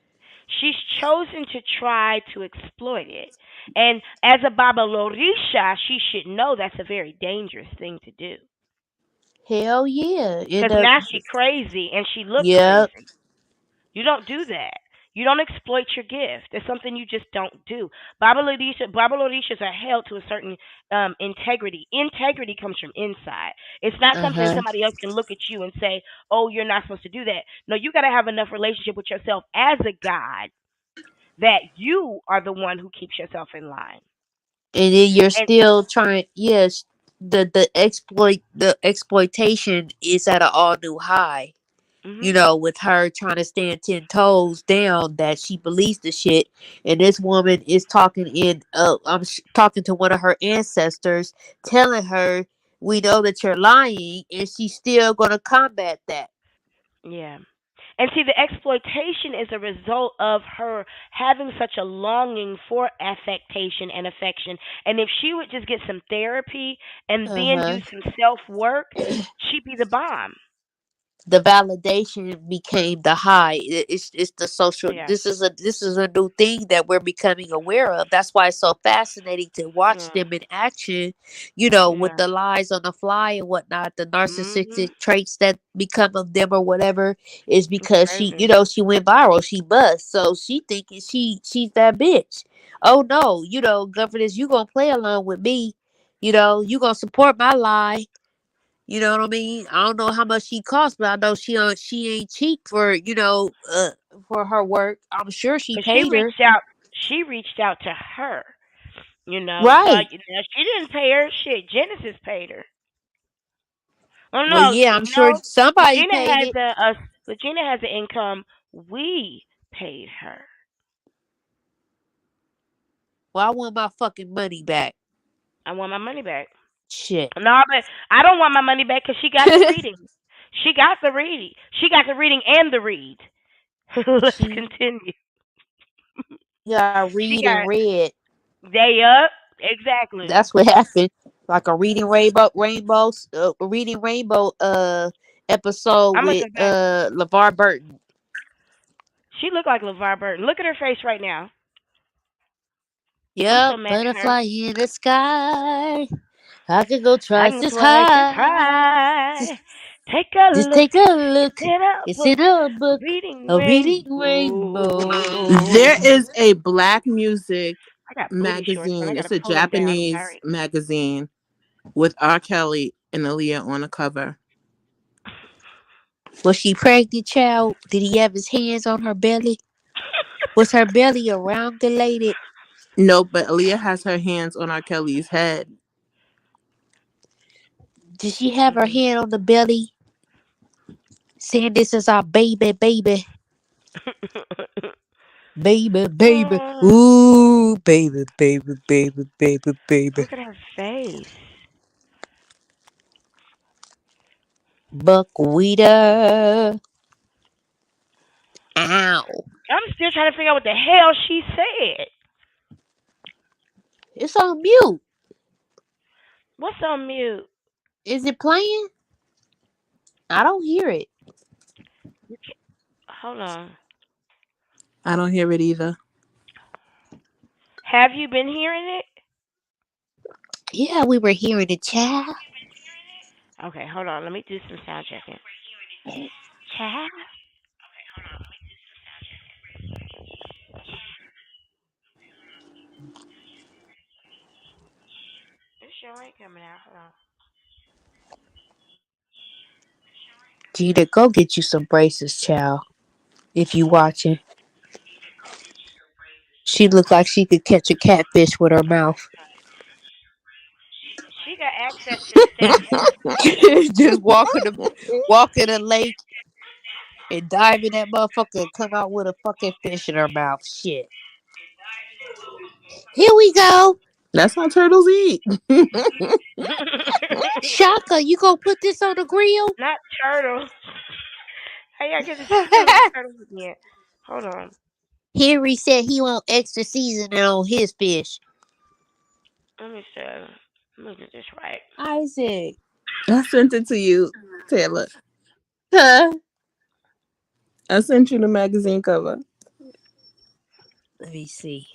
She's chosen to try to exploit it. And as a Baba Lorisha, she should know that's a very dangerous thing to do. Hell yeah. Because now she crazy and she look Yep. crazy. You don't do that. You don't exploit your gift. It's something you just don't do. Baba Lorishas are held to a certain integrity. Integrity comes from inside. It's not something Uh-huh. somebody else can look at you and say, "Oh, you're not supposed to do that." No, you got to have enough relationship with yourself as a God that you are the one who keeps yourself in line. And then you're And still trying, yes, the exploitation is at an all new high. mhm, You know, with her trying to stand 10 toes down that she believes the shit. And this woman is talking talking to one of her ancestors, telling her, we know that you're lying, and she's still going to combat that. yeah. And see, the exploitation is a result of her having such a longing for affectation and affection. And if she would just get some therapy and then do Uh-huh. some self work, she'd be the bomb. The validation became the high. It's the social. Yeah. This is a new thing that we're becoming aware of. That's why it's so fascinating to watch Yeah. them in action. You know, with Yeah. the lies on the fly and whatnot, the Mhm. narcissistic traits that become of them or whatever is It's because crazy. she went viral. She bust, so she thinking she's that bitch. Oh no, governors, you gonna play along with me? You gonna support my lie? You know what I mean? I don't know how much she costs, but I know she ain't cheap for her work. I'm sure she Cause she paid her. reached out. She reached out to her. So Right. she didn't pay her shit. Genesis paid her. Oh Well, no, yeah, I'm sure somebody Regina paid has it. Regina has an income. We paid her. Well, I want my fucking money back. I want my money back. Shit. No, but I don't want my money back because she got the reading. She got the reading. She got the reading and the read. Let's she continue. got She read got and read. day up. Exactly. That's what happened. Like a reading rainbow episode I'm gonna with go back. LeVar Burton. She looked like LeVar Burton. Look at her face right now. I'm so Yep, mad at her. butterfly in the sky. I could go I twice can as fly just high. high. Take a Just look. take a It's look. in a It's book. in a book. Reading A reading rainbow. rainbow. There is a black music I got booty shorts, but I magazine. gotta It's a pull them down. I'm Japanese sorry. magazine with R. Kelly and Aaliyah on the cover. Was she pregnant, child? Did he have his hands on her belly? Was her belly around-gulated? No, but Aaliyah has her hands on R. Kelly's head. Did she have her hand on the belly? Saying this is our baby, baby. Baby, baby. Ooh, baby, baby, baby, baby, baby. Look at her face. Buckwheater. Ow. I'm still trying to figure out what the hell she said. It's on mute. What's on mute? Is it playing? I don't hear it. Hold on. I don't hear it either. Have you been hearing it? Yeah, we were hearing it, child. Okay, hold on. Let me do some sound checking. Child. This show ain't coming out. Hold on. Gina, go get you some braces, child. If you watching. She looked like she could catch a catfish with her mouth. She got access to steps. Just walk in a lake and dive in that motherfucker and come out with a fucking fish in her mouth. Shit. Here we go. That's how turtles eat. Shaka, you gonna put this on the grill? Not turtle. How y'all get the turtles again? Hold on. Henry said he want extra seasoning on his fish. Let me see. Let me get this right. Isaac. I sent it to you, Taylor. Huh? I sent you the magazine cover. Let me see.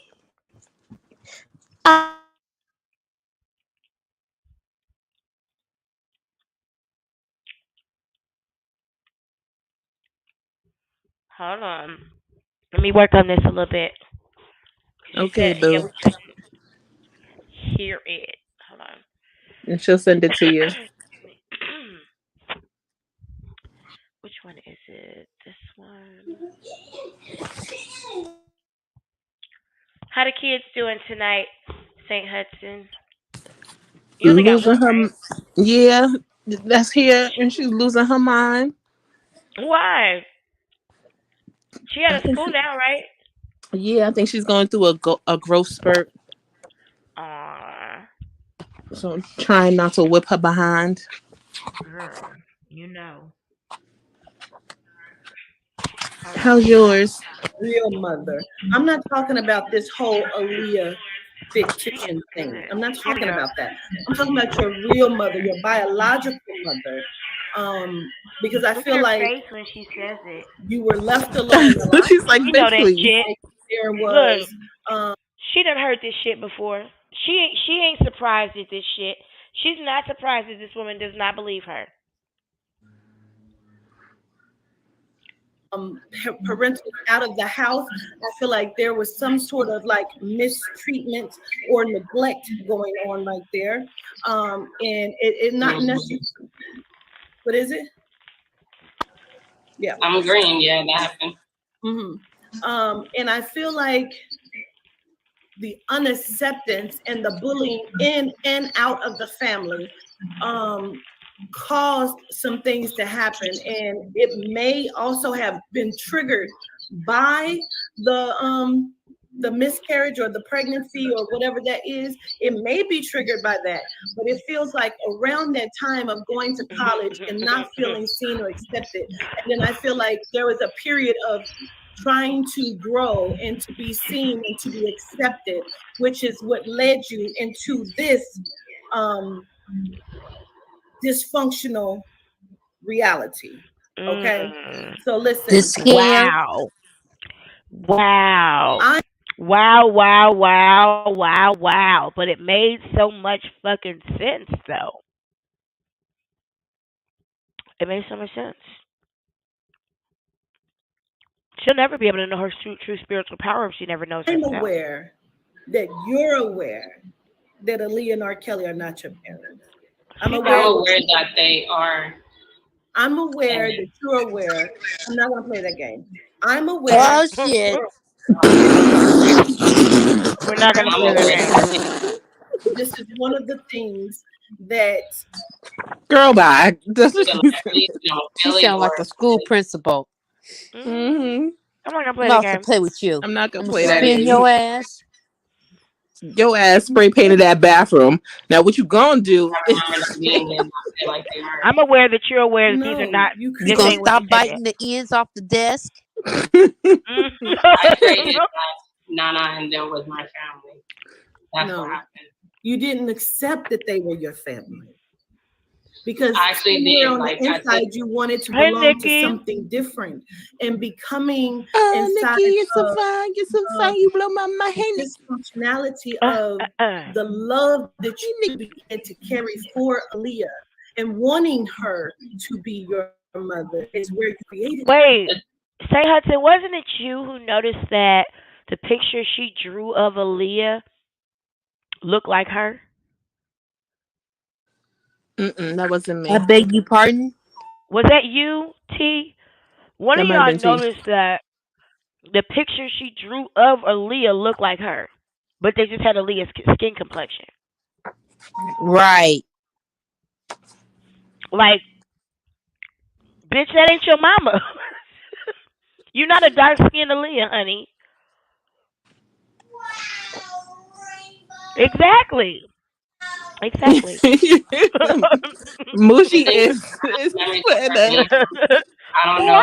Hold on. Let me work on this a little bit. Okay, Yeah, boo. we can hear it. Hold on. And she'll send it to you. Which one is it? This one. How the kids doing tonight, St. Hudson? You only got Losing one, her, right? yeah, that's here, and she's losing her mind. Why? She I out of think school now, right? Yeah, I think she's going through a growth spurt. Aww. So I'm trying not to whip her behind. Girl, you know. How's yours? Real mother. I'm not talking about this whole Aaliyah She is fictitious thing. good. I'm not Here we talking go. about that. I'm talking about your real mother, your biological mother. Because I Look at feel her like face when she says it. you were left alone a lot. She's like, You know bitch, that please. shit. There Look, was she done heard this shit before. She ain't surprised at this shit. She's not surprised that this woman does not believe her. parental out of the house. I feel like there was some sort of like mistreatment or neglect going on right there. And it not necessarily. What is it? Yeah, I'm agreeing. Yeah, that happened. And I feel like the unacceptance and the bullying in and out of the family caused some things to happen, and it may also have been triggered by the miscarriage or the pregnancy or whatever that is. It may be triggered by that, but it feels like around that time of going to college and not feeling seen or accepted, and then I feel like there was a period of trying to grow and to be seen and to be accepted, which is what led you into this dysfunctional reality. Okay, so listen. The scale. Wow. But it made so much fucking sense, though. It made so much sense. She'll never be able to know her true spiritual power if she never knows herself. I'm aware that you're aware that Aaliyah and R. Kelly are not your parents. I'm aware that they are. I'm aware that you're aware. I'm not going to play that game. I'm aware. Oh, shit. We're not going to play that game. This is one of the things that... Girl, bye. She sounds like a school principal. Mm-hmm. I'm not going to play that game. To play with you. I'm not going to play that game. Spin your ass. Your ass spray painted that bathroom. Now, what you gonna do? I'm aware that you're aware that these are not. You gonna stop biting the ends off the desk? I created Nana and them was my family. That's what happened. You didn't accept that they were your family. Because actually did, on the inside, you wanted to belong to something different, and becoming inside Nikki, you're so fine. You're so fine. You blow my mind. This functionality of the love that you began to carry for Aaliyah and wanting her to be your mother is where you created. Wait, say Hudson, wasn't it you who noticed that the picture she drew of Aaliyah looked like her? That wasn't me. I beg your pardon? Was that you, T? One of y'all noticed that the picture she drew of Aaliyah looked like her, but they just had Aaliyah's skin complexion. Right. Like, bitch, that ain't your mama. You're not a dark-skinned Aaliyah, honey. Exactly. Mushy is putting that. I don't know,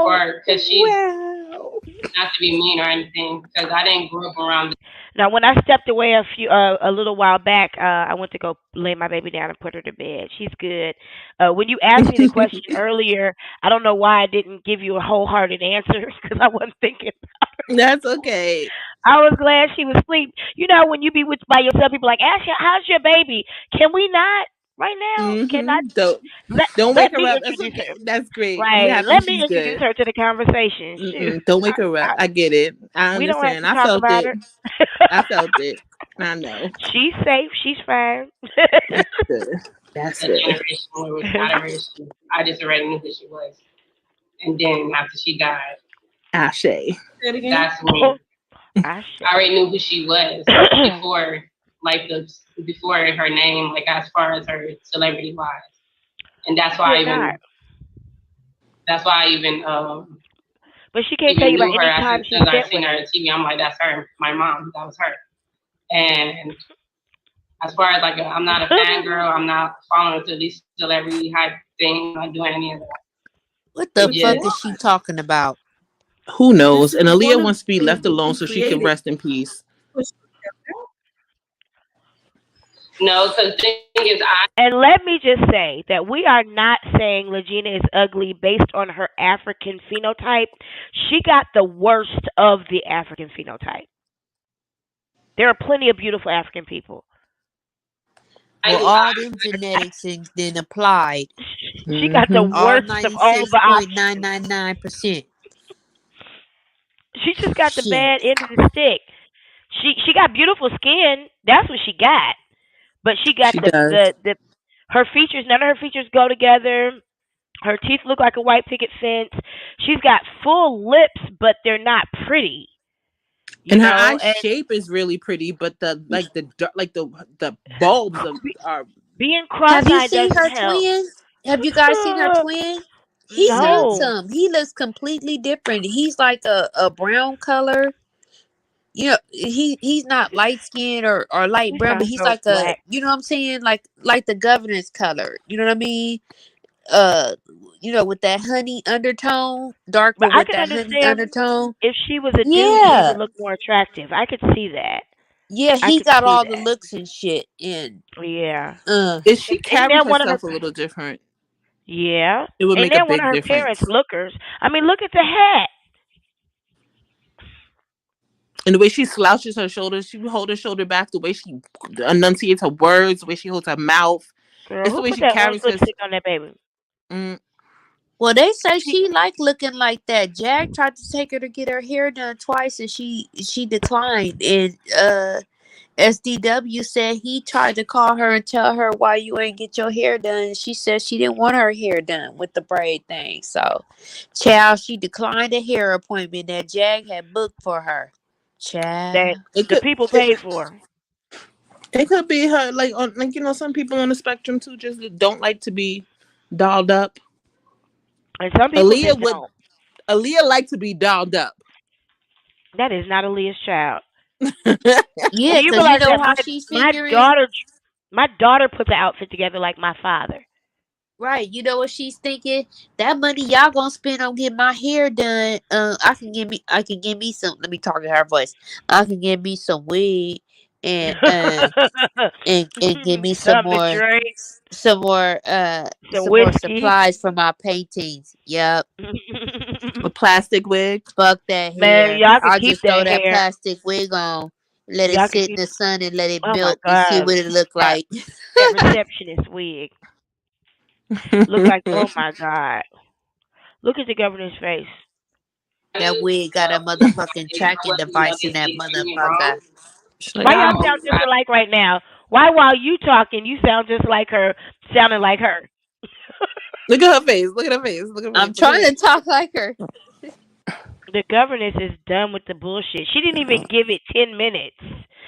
like, because she's not to be mean or anything, because I didn't grow up around. Now, when I stepped away a little while back, I went to go lay my baby down and put her to bed. She's good. When you asked me the question earlier, I don't know why I didn't give you a wholehearted answer because I wasn't thinking about her. That's okay. I was glad she was asleep. You know, when you be by yourself, people like, ask you, how's your baby? Can we not right now? Cannot. Don't wake her up. That's okay. That's great. Right. Let me introduce her to the conversation. Don't wake her up. I get it. I understand. I felt it. I felt it. I know. She's safe. She's fine. That's the generation where it was adoration. I just already knew who she was. And then after she died, Ashe. That's when I already knew who she was before, like before her name, like as far as her celebrity wise, and that's why I even but she can't tell you about any time as soon as I seen her on TV, I'm like, that's her, my mom, that was her. And as far as like, I'm not a fangirl, I'm not following to these celebrity hype things, I'm not doing any of that. What the fuck is she talking about? Who knows? And Aaliyah wants to be left alone so she can rest in peace. No, because the thing is, and let me just say that we are not saying Legina is ugly based on her African phenotype. She got the worst of the African phenotype. There are plenty of beautiful African people. Well, all them genetics then applied. She got the worst of all the options. 96.999%. She just got the bad end of the stick. She got beautiful skin. That's what she got. But she got the her features. None of her features go together. Her teeth look like a white picket fence. She's got full lips, but they're not pretty. And her eye shape is really pretty, but the bulbs are being cross-eyed. Have you seen her twin? Have you guys seen her twin? He's handsome. He looks completely different. He's like a brown color. You know, he's not light skinned or light brown, but he's like black. You know what I'm saying? Like the governor's color. You know what I mean? with that honey undertone, darker But I with could that honey understand undertone. if she was a dude, she Yeah, would look more attractive. I could see that. yeah, I he could got see all the that. looks and shit, and Yeah. If she And carried then one of her, herself a little different, yeah. it would And make a then one of big her parents difference. lookers. I mean, look at the hat. And the way she slouches her shoulders, she would hold her shoulder back, the way she enunciates her words, the way she holds her mouth. Girl, It's who the way put she that orange carries herself. lipstick on that baby? Mm. well, they say She, she like looking like that. Jag tried to take her to get her hair done twice, and she declined. And SDW said he tried to call her and tell her why you ain't get your hair done. She said she didn't want her hair done with the braid thing. So, child, she declined a hair appointment that Jag had booked for her. that Child. It the could people paid for. it could be her some people on the spectrum too just don't like to be dolled up. And some people just Would don't. Aaliyah like to be dolled up. That is not Aaliyah's child. Do Yeah, you because you realize know that how she my figuring? daughter put the outfit together like my father? Right, you know what she's thinking? That money y'all gonna spend on getting my hair done. I can give me some. Let me talk in her voice. I can give me some weed and and give me Something to drink, some some more whiskey. supplies for my paintings. Yep. A plastic wig. Fuck that Man, hair. y'all can I'll keep just throw that that hair. plastic wig on, let it Y'all can sit in keep. the sun, and let it Oh my melt and see God, what it look that like. that receptionist wig look like. Oh my God, look at the governor's face. That wig got a motherfucking tracking device in that motherfucker. She's like, Why y'all I'm sound just alike right now? Why while you talking, you sound just like her, sounding like her? look at her face. Look at her face. Look at her face. I'm Look at her trying to talk like her. The governess is done with the bullshit. She didn't even give it 10 minutes.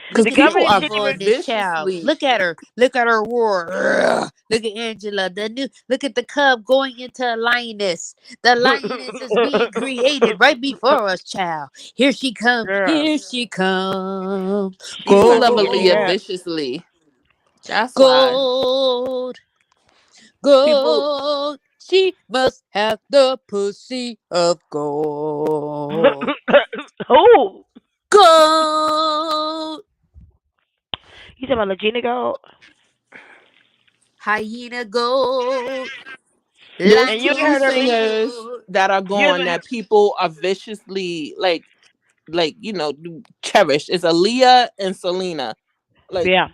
because The Look at people the governess are didn't evil even. in this child. viciously. Look at her. Look at her roar. Ugh. Look at Angela. Look at the cub going into a lioness. The lioness is being created right before us, child. Here she comes. Girl, Here she comes. she's People about love to tear it Aaliyah Gold. up. viciously. That's why Gold. people. Gold. She must have the pussy of gold. Who? Gold. You talking about Legina Gold? Hyena gold. There's And you ain't two heard her Latino mention. singers gold. that are You gone ever? that people are viciously cherished. It's Aaliyah and Selena. Like, Yeah,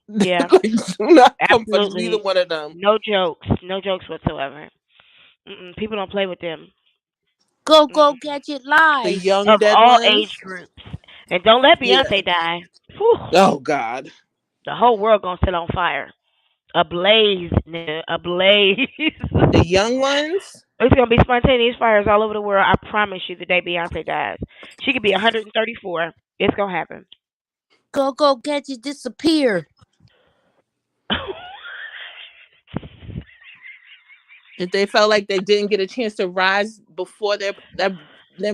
yeah, like do not come for neither absolutely. one of them. No jokes. No jokes whatsoever. People don't play with them. Go go Mm-mm. gadget The live. young Of dead all ones. age groups. And don't let Yeah. Beyonce die. Whew. Oh God. The whole world gonna set on fire. Ablaze, nigga. Ablaze. The young ones. It's gonna be spontaneous fires all over the world. I promise you. The day Beyonce dies, she could be 134. It's gonna happen. Go go gadget disappear. If they felt like they didn't get a chance to rise before their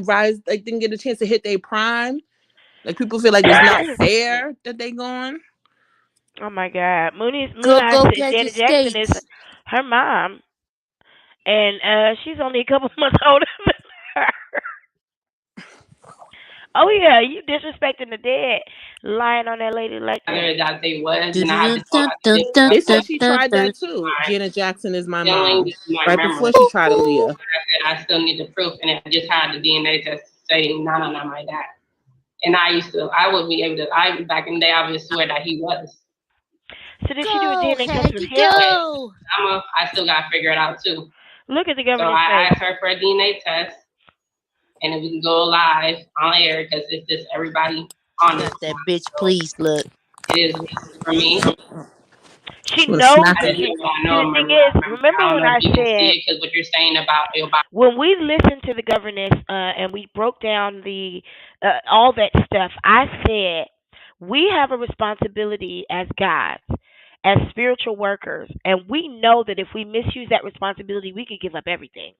rise, like didn't get a chance to hit their prime. Like people feel like it's not fair that they gone. Oh my God, Moon Go Eye go said gadget Janet Jackson is skates. her mom, and she's only a couple months older than her. Oh yeah, you disrespecting the dead, lying on that lady like that. That they was, Dun, and I dun, just thought dun, I dun, did dun, They stuff said like dun, she dun, tried dun. that too. Janet Jackson is my feeling mom. my Right memory. before she tried Aaliyah. I still need the proof, and I just had the DNA test saying no, not my dad. And I would be able to. Back in the day, I would swear that he was. So did she do a Go DNA test with Hattie him? go. I still got to figure it out too. Look at the So governor's I face. asked her for a DNA test, and if we can go live on air because it's just everybody She on this. got that bitch please look. It is for me. She She wanna knows smack I the her. didn't truth. know. I See, know. the thing I is, remember. remember I don't when know if I you can said see it because what you're saying about when we listened to the governess and we broke down the all that stuff, I said we have a responsibility as gods, as spiritual workers, and we know that if we misuse that responsibility, we could give up everything.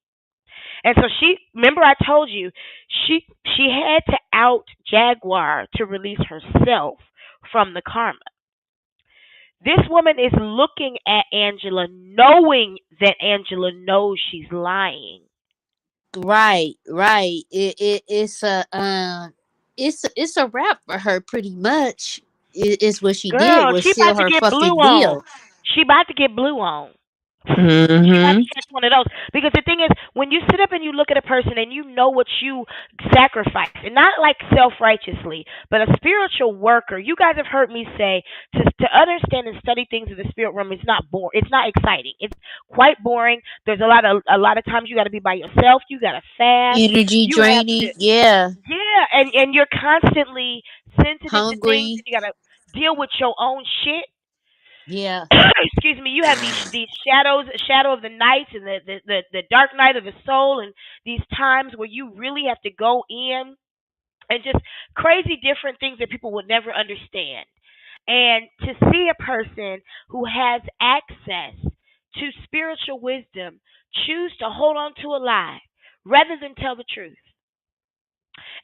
And so remember I told you she had to out Jaguar to release herself from the karma. This woman is looking at Angela, knowing that Angela knows she's lying. Right. It's a wrap for her, pretty much. It's what she did Girl, was she about seal to her get blue fucking on. deal. She about to get blue on. She about Mm-hmm. to catch one of those. Because the thing is, when you sit up and you look at a person and you know what you sacrifice, and not like self righteously, but a spiritual worker, you guys have heard me say to understand and study things in the spirit realm is not boring. It's not exciting. It's quite boring. There's a lot of times you got to be by yourself. You got to fast. Energy You have to, draining. Yeah. yeah, and you're constantly sensitive to things, and Hungry. you got to deal with your own shit. Yeah. Excuse me, you have these shadow of the nights, and the dark night of the soul, and these times where you really have to go in and just crazy different things that people would never understand. And to see a person who has access to spiritual wisdom choose to hold on to a lie rather than tell the truth.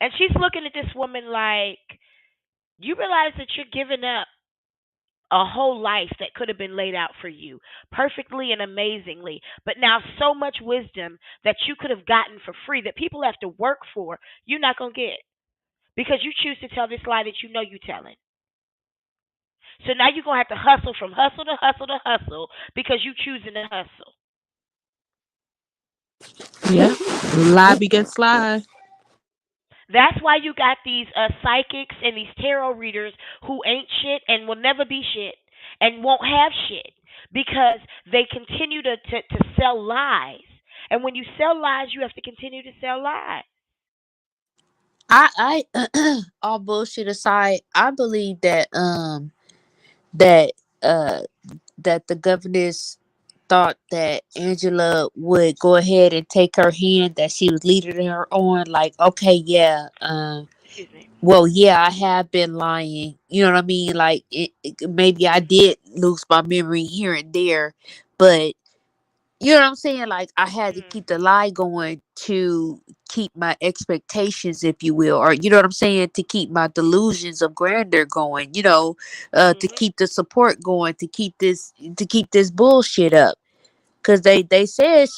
And she's looking at this woman like, you realize that you're giving up a whole life that could have been laid out for you perfectly and amazingly, but now so much wisdom that you could have gotten for free that people have to work for, you're not going to get because you choose to tell this lie that you know you're telling. So now you're going to have to hustle from hustle to hustle to hustle because you choosing to hustle. Yeah. Lie begets lie. That's why you got these psychics and these tarot readers who ain't shit and will never be shit and won't have shit because they continue to sell lies. And when you sell lies, you have to continue to sell lies. All bullshit aside, I believe that uh that the governess thought that Angela would go ahead and take her hand that she was leading her on, like, okay, yeah, Excuse me. well, yeah, I have been lying. You know what I mean? Like, maybe I did lose my memory here and there, but you know what I'm saying? Like, I had to Mm, keep the lie going to keep my expectations, if you will, or you know what I'm saying, to keep my delusions of grandeur going. To mhm. keep the support going, to keep this bullshit up. Cause they said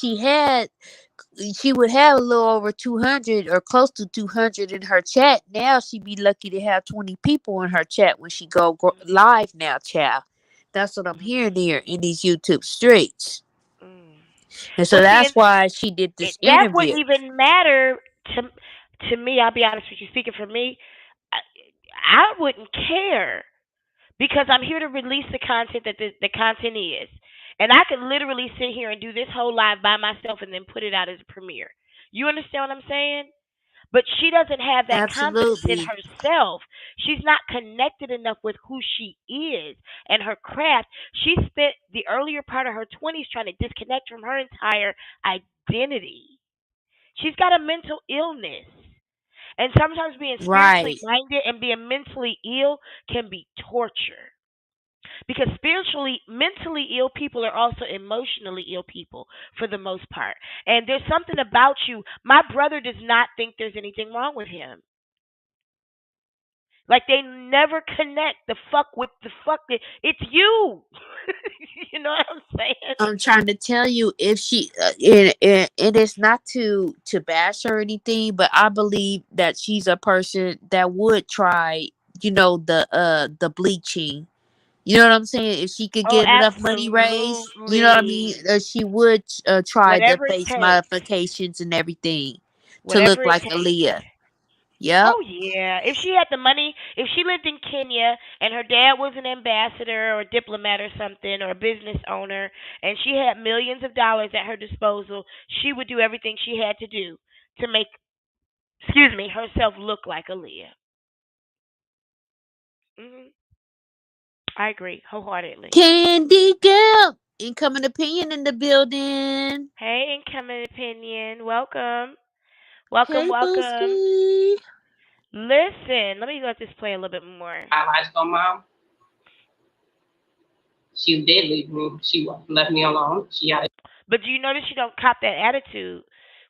she would have a little over 200 or close to 200 in her chat. Now she'd be lucky to have 20 people in her chat when she go live now, child. That's what I'm hearing here in these YouTube streets. Mm. And so Well, see, that's why she did this that interview. wouldn't even matter to me. I'll be honest with you. Speaking for me, I, I wouldn't care because I'm here to release the content that the content is. And I could literally sit here and do this whole live by myself and then put it out as a premiere. You understand what I'm saying? But she doesn't have that confidence in Absolutely. herself. She's not connected enough with who she is and her craft. She spent the earlier part of her 20s trying to disconnect from her entire identity. She's got a mental illness. And sometimes being spiritually Right. minded and being mentally ill can be torture. Because mentally ill people are also emotionally ill people for the most part. And there's something about you. My brother does not think there's anything wrong with him. Like they never connect the fuck with the fuck. It's you. You know what I'm saying? I'm trying to tell you, if she and it's not to bash her or anything, but I believe that she's a person that would try, the bleaching. You know what I'm saying? If she could Oh, get enough money raised, you know what I mean? absolutely. She would try the Whatever it face takes. modifications and everything to look Whatever it like takes. Aaliyah. Yep. Oh yeah, if she had the money, if she lived in Kenya and her dad was an ambassador or a diplomat or something or a business owner and she had millions of dollars at her disposal, she would do everything she had to do to make, excuse me, herself look like Aaliyah. Hmm. I agree wholeheartedly. Candy girl. Incoming opinion in the building. Hey, incoming opinion, welcome, welcome, Hey, welcome. Booski. Listen, let me let this play a little bit more. Biological mom. She did leave me. She left me alone. She had But do you notice she don't cop that attitude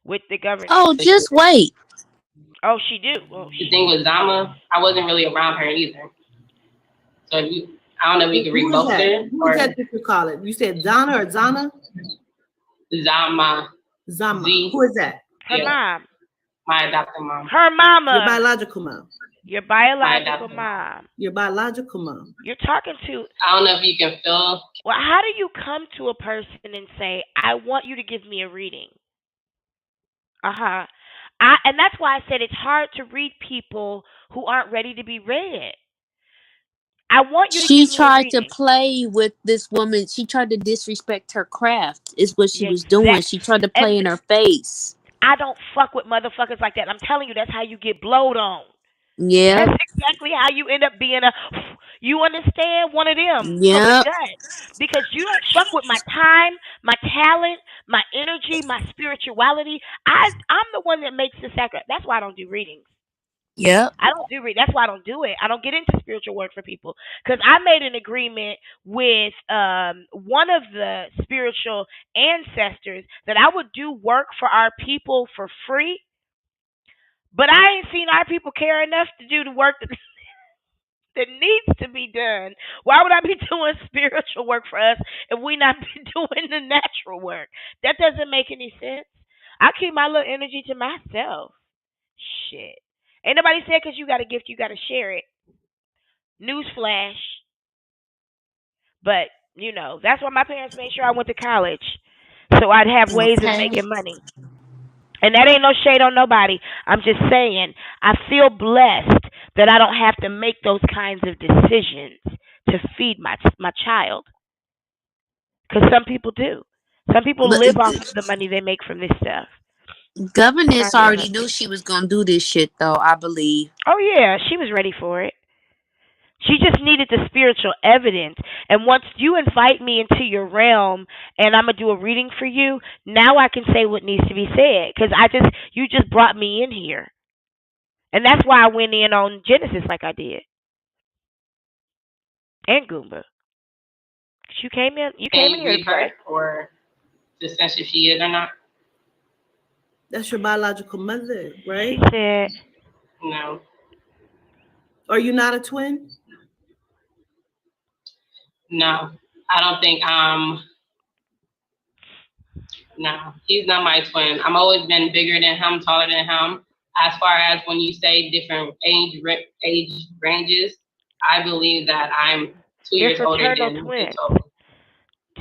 with the governess? Oh, just wait. Oh, she do. Oh, the thing with Zama, I wasn't really around her either. So I don't know if we can read both of them. Who is that you call it? You said Zana or Zana? Zama. Zama. Z. Who is that? Her mom. My adopted mom. Her mama. Your biological mom. Your biological mom. Your biological mom. You're talking to. I don't know if you can feel. Well, how do you come to a person and say, "I want you to give me a reading"? And that's why I said it's hard to read people who aren't ready to be read. I want you to. She tried to play with this woman. She tried to disrespect her craft. Is what she was doing. She tried to play in her face. I don't fuck with motherfuckers like that. I'm telling you, that's how you get blowed on. Yeah. That's exactly how you end up being you understand, one of them. Yeah. Because you don't fuck with my time, my talent, my energy, my spirituality. I'm the one that makes the sacrifice. That's why I don't do readings. Yeah. I don't do readings. That's why I don't do it. I don't get into spiritual work for people. Because I made an agreement with one of the spiritual ancestors that I would do work for our people for free. But I ain't seen our people care enough to do the work that needs to be done. Why would I be doing spiritual work for us if we not be doing the natural work? That doesn't make any sense. I keep my little energy to myself. Shit. Ain't nobody said because you got a gift, you got to share it. Newsflash. But, that's why my parents made sure I went to college. So I'd have ways of making money. And that ain't no shade on nobody. I'm just saying, I feel blessed that I don't have to make those kinds of decisions to feed my child. Because some people do. Some people live off of the money they make from this stuff. Governess already knew she was going to do this shit, though, I believe. Oh, yeah. She was ready for it. She just needed the spiritual evidence. And once you invite me into your realm and I'm going to do a reading for you, now I can say what needs to be said. Because you just brought me in here. And that's why I went in on Genesis like I did. And Goomba. You came in here to pray. Or to sense if she is or not. That's your biological mother, right? She said. No. Are you not a twin? No, I don't think no, he's not my twin. I've always been bigger than him, taller than him. As far as when you say different age ranges, I believe that I'm 2 years older than twin.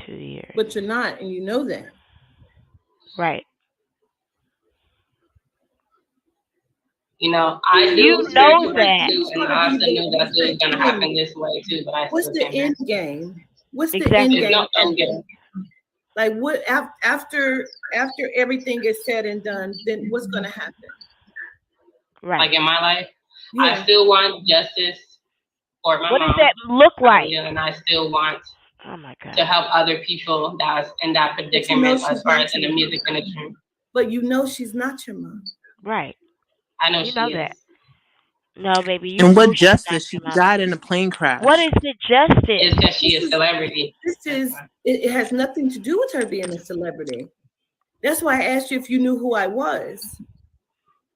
2 years. But you're not, and you know that. Right. I do know that, too, and I also knew that it was going to happen this way too. But what's the end game? What's the end game? There's no end game. Like what after everything is said and done, then what's going to happen? Right. Like in my life, I still want justice for my mom. What does that look like? And I still want to help other people that's in that predicament as far as in the music industry. But she's not your mom. Right. I know you know that. No, baby. And what justice? She died in a plane crash. What is the justice? It's because she is a celebrity. It has nothing to do with her being a celebrity. That's why I asked you if you knew who I was.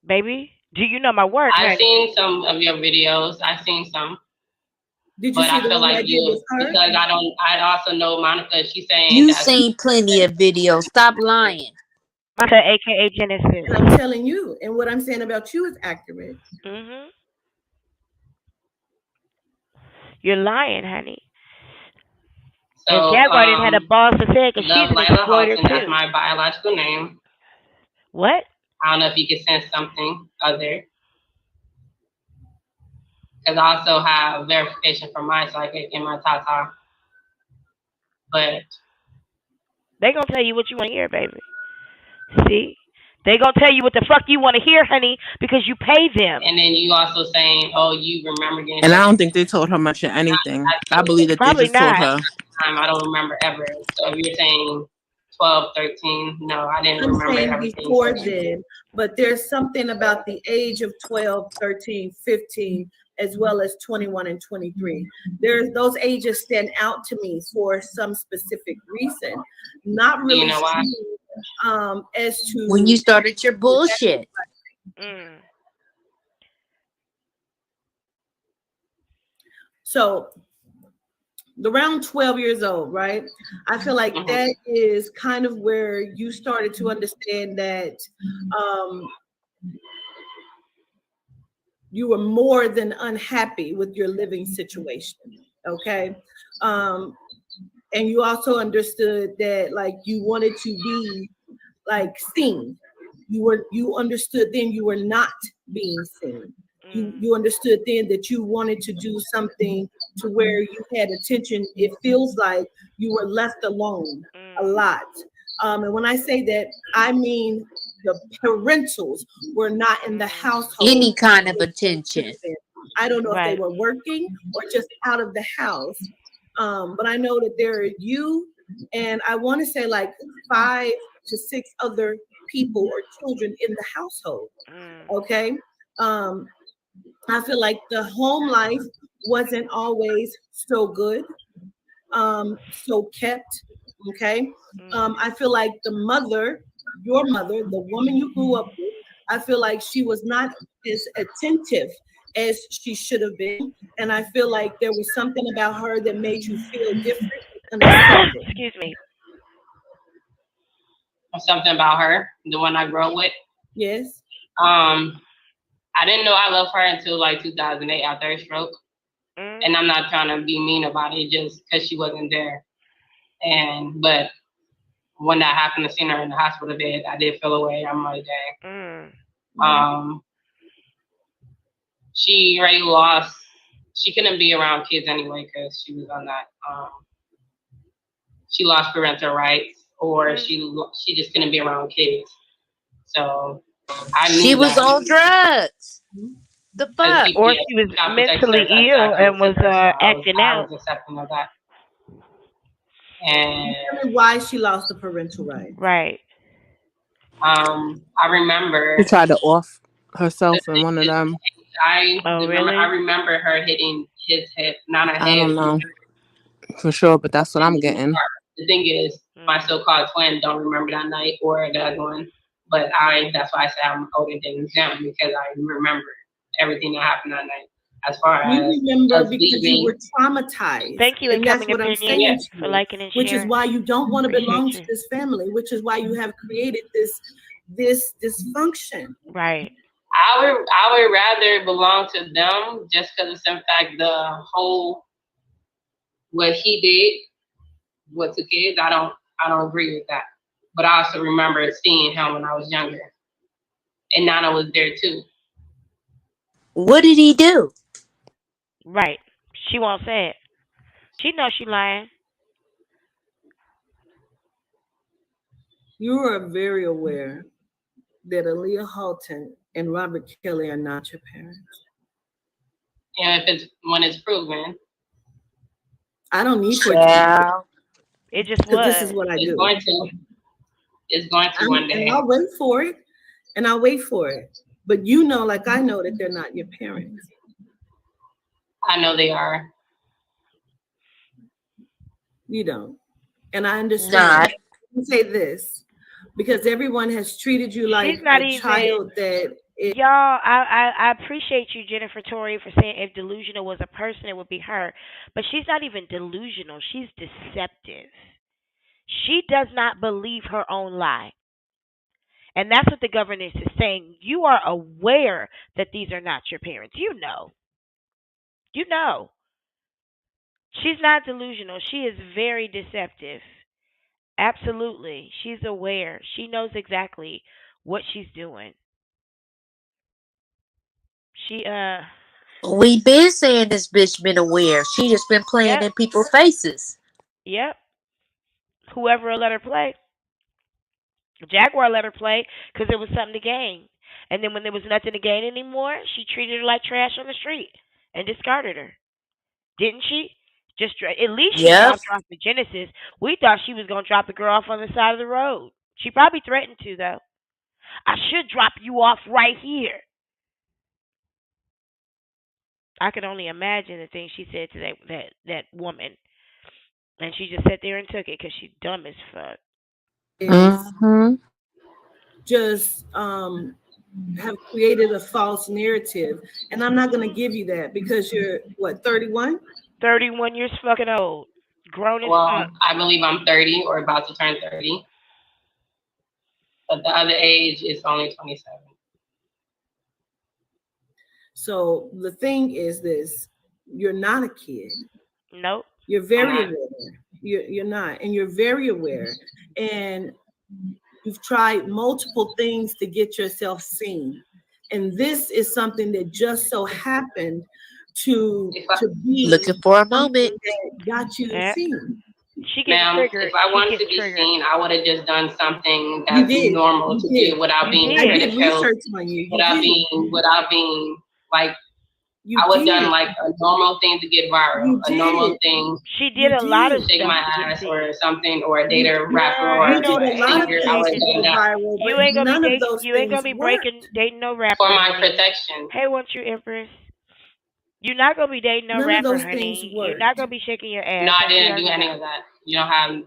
Baby, do you know my work? I've seen some of your videos. I've seen some. Did you but see I feel like you because I also know Monica. She's saying you've seen plenty of videos. Stop lying. Monica, aka Genesis. And I'm telling you, and what I'm saying about you is accurate. Mm-hmm. You're lying, honey. So, and Jaguar didn't have a balls to say it because she's an exploiter too. That's my biological name. What? I don't know if you could sense something other. Because I also have verification from my psychic and my tata. But they gonna tell you what you want to hear, baby. See? They gonna tell you what the fuck you want to hear, honey, because you pay them. And then you also saying, "Oh, you remember getting." And I don't think they told her much of anything. I believe that they just told her. I don't remember ever. So if you're saying 12, 13, no, I didn't remember everything. Before then, but there's something about the age of 12, 13, 15, as well as 21 and 23. Those ages stand out to me for some specific reason. Not really. You know why? As to when you started your bullshit. So around 12 years old, right? I feel like that is kind of where you started to understand that you were more than unhappy with your living situation, okay? And you also understood that like you wanted to be like seen. You understood then you were not being seen. You understood then that you wanted to do something to where you had attention. It feels like you were left alone a lot. And when I say that, I mean the parentals were not in the household. Any kind of attention. I don't know if they were working or just out of the house. But I know that there are you and I want to say like 5 to 6 other people or children in the household. Okay. I feel like the home life wasn't always so good, so kept. Okay. I feel like the mother, your mother, the woman you grew up with, I feel like she was not as attentive as she should have been. And I feel like there was something about her that made you feel different and unaccepted. Excuse me. Something about her, the one I grew up with. Yes. I didn't know I loved her until like 2008 after her stroke. And I'm not trying to be mean about it just because she wasn't there. But when that happened, to see her in the hospital bed, I did feel away. I'm like, dang. She already lost. She couldn't be around kids anyway because she was on that. She lost parental rights, or she just couldn't be around kids. So I knew she was on drugs. The fuck? Or she was mentally ill and was acting out. I was accepting of that. And tell me why she lost the parental rights. Right. I remember she tried to off herself in one of them. I remember her hitting his head, not her head. I don't know for sure, but that's what I'm getting. The thing is, my so-called twin don't remember that night or the other one, but that's why I say I'm older than them, because I remember everything that happened that night. As far as you remember because you were traumatized. Thank you, and that's what I'm saying for liking and which sharing. is why you don't want to belong to this family, which is why you have created this dysfunction. Right. I would rather belong to them just because of the fact the whole what he did with the kids. I don't agree with that. But I also remember seeing him when I was younger, and Nana was there too. What did he do? Right. She won't say it. She knows she lying. You are very aware that Aaliyah Halton and Robert Kelly are not your parents. And when it's proven. I don't need for it to be. It just was. This is what I do. It's going to one day. And I'll wait for it. But you know, like I know, that they're not your parents. I know they are. You don't. And I understand. Nah. Say this because everyone has treated you like a child that y'all, I appreciate you, Jennifer Torrey, for saying if delusional was a person, it would be her. But she's not even delusional. She's deceptive. She does not believe her own lie. And that's what the governance is saying. You are aware that these are not your parents. You know. You know. She's not delusional. She is very deceptive. Absolutely. She's aware. She knows exactly what she's doing. We been saying this bitch been aware. She just been playing in people's faces. Yep. Whoever will let her play. Jaguar let her play because there was something to gain. And then when there was nothing to gain anymore, she treated her like trash on the street and discarded her. Didn't she? Just at least she dropped her off the Genesis. We thought she was going to drop the girl off on the side of the road. She probably threatened to, though. I should drop you off right here. I could only imagine the things she said to that woman. And she just sat there and took it because she's dumb as fuck. Just have created a false narrative. And I'm not going to give you that because you're, what, 31? 31 years fucking old. Grown as fuck. I believe I'm 30 or about to turn 30. But the other age is only 27. So the thing is this, you're not a kid. Nope. You're very aware. You're not, and you're very aware. And you've tried multiple things to get yourself seen. And this is something that just so happened to be looking for a moment that got you seen. She gets triggered. If I wanted to be seen, I would have just done something that's normal to do without being ridiculed, without being like. I would have done like a normal thing to get viral, a normal thing. She did a lot of shake my ass or something, or date a rapper or a singer. I would have done that. You ain't gonna be dating, you ain't gonna be dating no rapper. For my protection. Hey, won't you, Empress? You're not gonna be dating no rapper, honey. You're not gonna be shaking your ass. No, I didn't do any of that.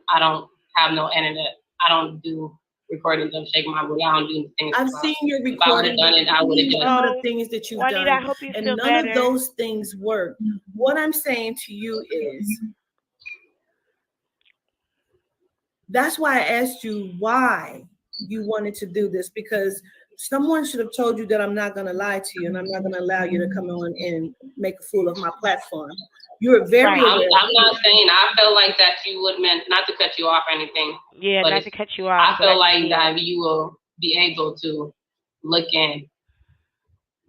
I don't have no internet. I don't do recordings of shaking my booty. I don't do things. I've seen your recording. If I would have done it, I would have done some of the things that you've done. I hope you and feel none better. of those things work. What I'm saying to you is, that's why I asked you why you wanted to do this, because someone should have told you that I'm not going to lie to you and I'm not going to allow you to come on and make a fool of my platform. You're very aware. I'm not saying, I felt like that you would meant, not to cut you off or anything. Yeah, not to cut you off. I feel like that you will be able to look in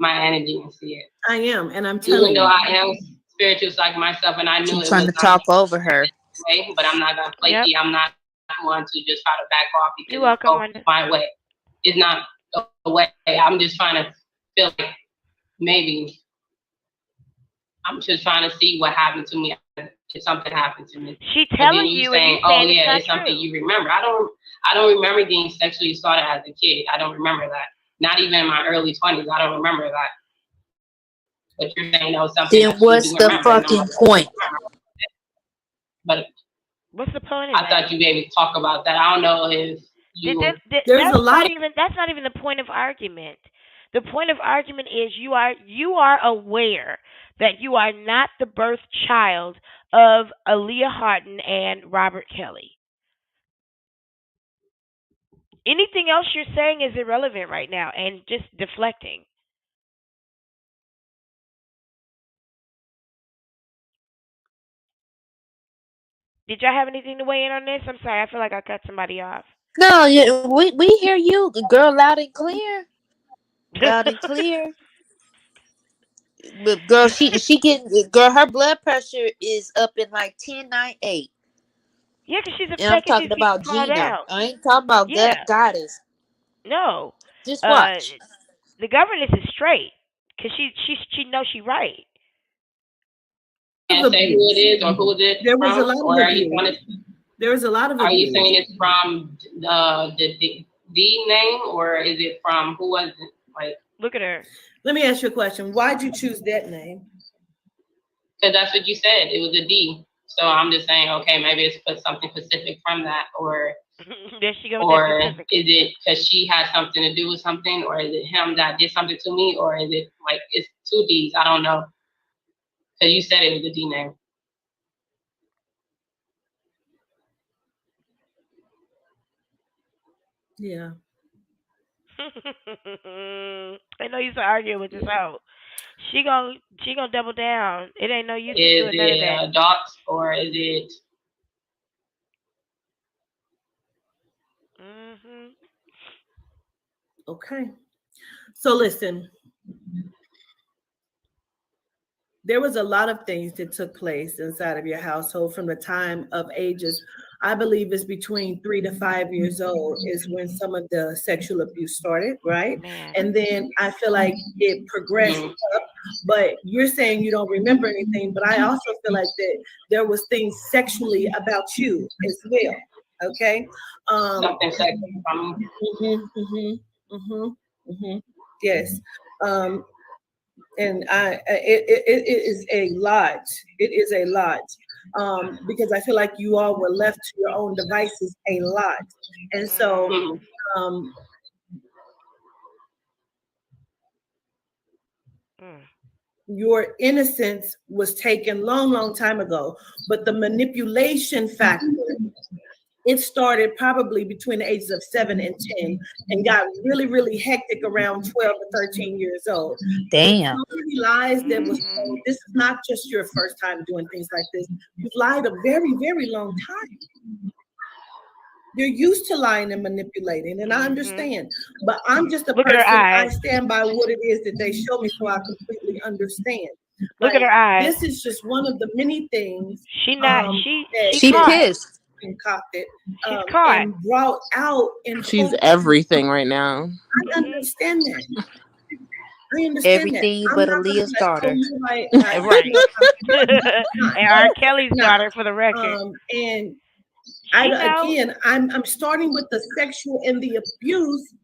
my energy and see it. I am, and I'm telling you. Even though I am spiritual like myself, and I knew she's trying to talk over her. Way, but I'm not going to flaky. Yep. I'm not going to just try to back off because you're welcome. It's my way. It's not a way. I'm just trying to feel like maybe I'm just trying to see what happened to me if something happened to me. She telling you saying, "Oh yeah, it's something you remember." I don't remember getting sexually assaulted as a kid. I don't remember that. Not even in my early 20s. I don't remember that. But you're saying something. Then what's the fucking point? But what's the point? I thought you'd be able to talk about that. I don't know if you. There's a lot. That's not even the point of argument. The point of argument is you are aware that you are not the birth child of Aaliyah Harton and Robert Kelly. Anything else you're saying is irrelevant right now and just deflecting. Did y'all have anything to weigh in on this? I'm sorry, I feel like I cut somebody off. No, yeah, we hear you, girl, loud and clear. Loud and clear. But girl, she her blood pressure is up in like 10.98. Yeah, because she's and I'm talking about Gina. Out. I ain't talking about that goddess. No. Just watch. The governess is straight because she knows she right. Can't say who it is or who it there was from, a lot or of are you wanna, there was a lot of Are you saying it's from the D name, or is it from who was it? Like, look at her. Let me ask you a question. Why'd you choose that name? Because that's what you said. It was a D. So I'm just saying, okay, maybe it's put something specific from that, or there she goes. Or is it because she had something to do with something, or is it him that did something to me, or is it like it's two D's? I don't know. Because you said it was a D name. Yeah. I know you used to argue with this out. She gonna double down. It ain't no use Is doing none of that. It dots or is it? Mhm. Okay. So listen. There was a lot of things that took place inside of your household from the time of ages. I believe it's between 3 to 5 years old is when some of the sexual abuse started, right? Man. And then I feel like it progressed up, but you're saying you don't remember anything, but I also feel like that there was things sexually about you as well, okay? Something sexual. Yes. And it is a lot. It is a lot. Because I feel like you all were left to your own devices a lot. And so your innocence was taken long time ago, but the manipulation factor, it started probably between the ages of 7 and 10 and got really hectic around 12 to 13 years old. Damn. So many lies that was told. This is not just your first time doing things like this. You've lied a very long time. You're used to lying and manipulating, and I understand. But I'm just a person. I stand by what it is that they show me, so I completely understand. Look at her eyes. This is just one of the many things. She pissed. Concocted. She's caught and brought out. And she's everything right now. I understand that. I understand everything that. but Aaliyah's daughter. Right. And R. Kelly's daughter, for the record. And I'm starting with the sexual and the abuse,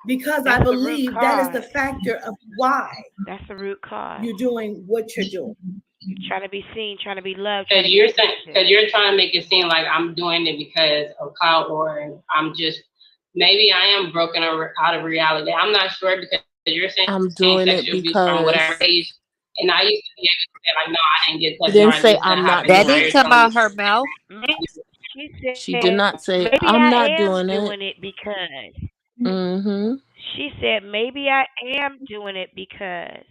because I believe that is the factor of why. That's the root cause. You're doing what you're doing. You're trying to be seen, trying to be loved. Because you're trying to make it seem like I'm doing it because of clout, or I'm just, maybe I am broken out of reality. I'm not sure, because you're saying I'm doing it because from whatever age. And I used to be able to say, like, no, I didn't get that. Didn't say I'm not. That didn't come out her mouth. She did not say I'm not doing it because. Mm-hmm. She said, maybe I am doing it because.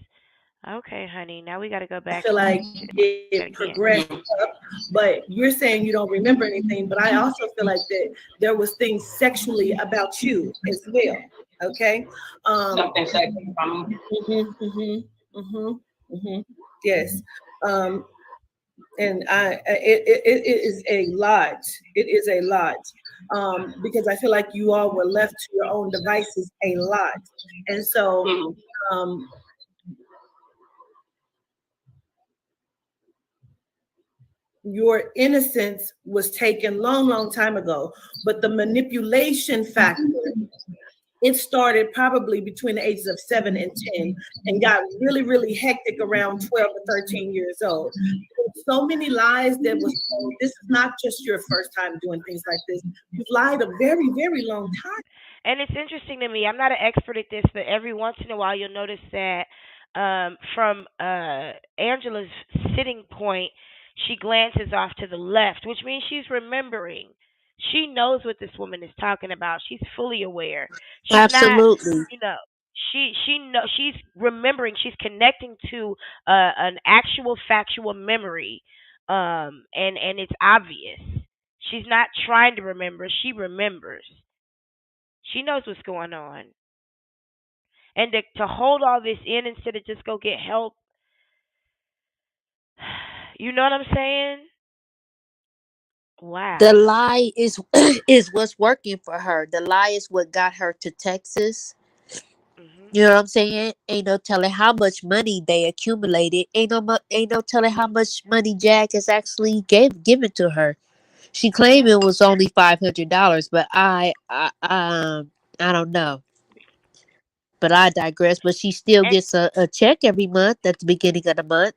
Okay, honey, now we got to go back. I feel like it progressed up, but you're saying you don't remember anything, but I also feel like that there was things sexually about you as well, okay? Something sexual. Yes. And it is a lot. It is a lot. Because I feel like you all were left to your own devices a lot. And so your innocence was taken long time ago, but the manipulation factor, it started probably between the ages of 7 and 10 and got really hectic around 12 to 13 years old. So many lies that was told. This is not just your first time doing things like this. You've lied a very long time. And it's interesting to me. I'm not an expert at this, but every once in a while you'll notice that from Angela's sitting point, she glances off to the left, which means she's remembering. She knows what this woman is talking about. She's fully aware. She's Absolutely. Not, she's remembering. She's connecting to an actual factual memory, and it's obvious. She's not trying to remember. She remembers. She knows what's going on. And to hold all this in instead of just go get help. You know what I'm saying? Wow. The lie is what's working for her. The lie is what got her to Texas. Mm-hmm. You know what I'm saying? Ain't no telling how much money they accumulated. Ain't no telling how much money Jack has actually given to her. She claimed it was only $500, but I don't know. But I digress. But she still gets a check every month at the beginning of the month.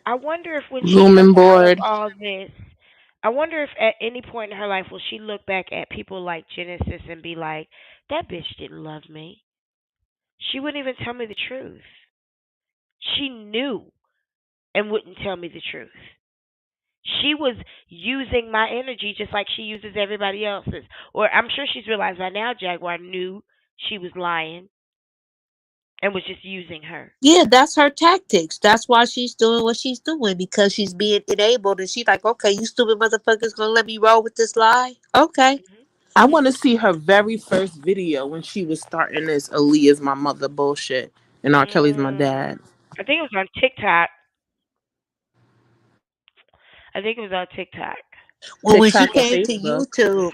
I wonder if when she comes out of all this, I wonder if at any point in her life will she look back at people like Genesis and be like, that bitch didn't love me. She wouldn't even tell me the truth. She knew and wouldn't tell me the truth. She was using my energy just like she uses everybody else's. Or I'm sure she's realized by now Jaguar knew she was lying and was just using her. Yeah, that's her tactics. That's why she's doing what she's doing, because she's being enabled, and she's like, okay, you stupid motherfuckers gonna let me roll with this lie? Okay. Mm-hmm. I want to see her very first video when she was starting this Aaliyah's my mother bullshit and R. Kelly's my dad. I think it was on TikTok. Well, when she came to YouTube,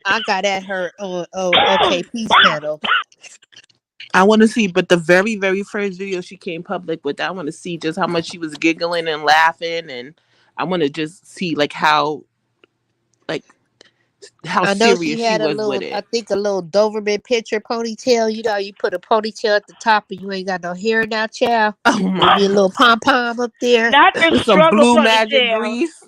I got at her on OK Peace Channel. I want to see, but the very, very first video she came public with, I want to see just how much she was giggling and laughing, and I want to just see how serious she was with it. I think a little Doberman picture ponytail. You know, you put a ponytail at the top and you ain't got no hair now, child. Oh my! Maybe a little pom pom up there. Not the some blue magic grease.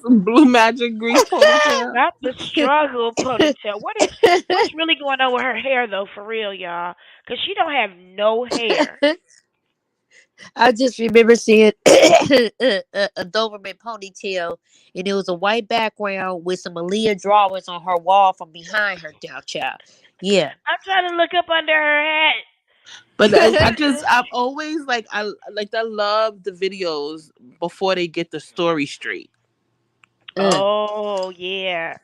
Blue magic grease ponytail. Not the struggle ponytail. What's really going on with her hair though, for real, y'all? Because she don't have no hair. I just remember seeing a Doberman ponytail, and it was a white background with some Aaliyah drawings on her wall from behind her, child. Yeah. I'm trying to look up under her hat. But I've always I love the videos before they get the story straight. Oh yeah,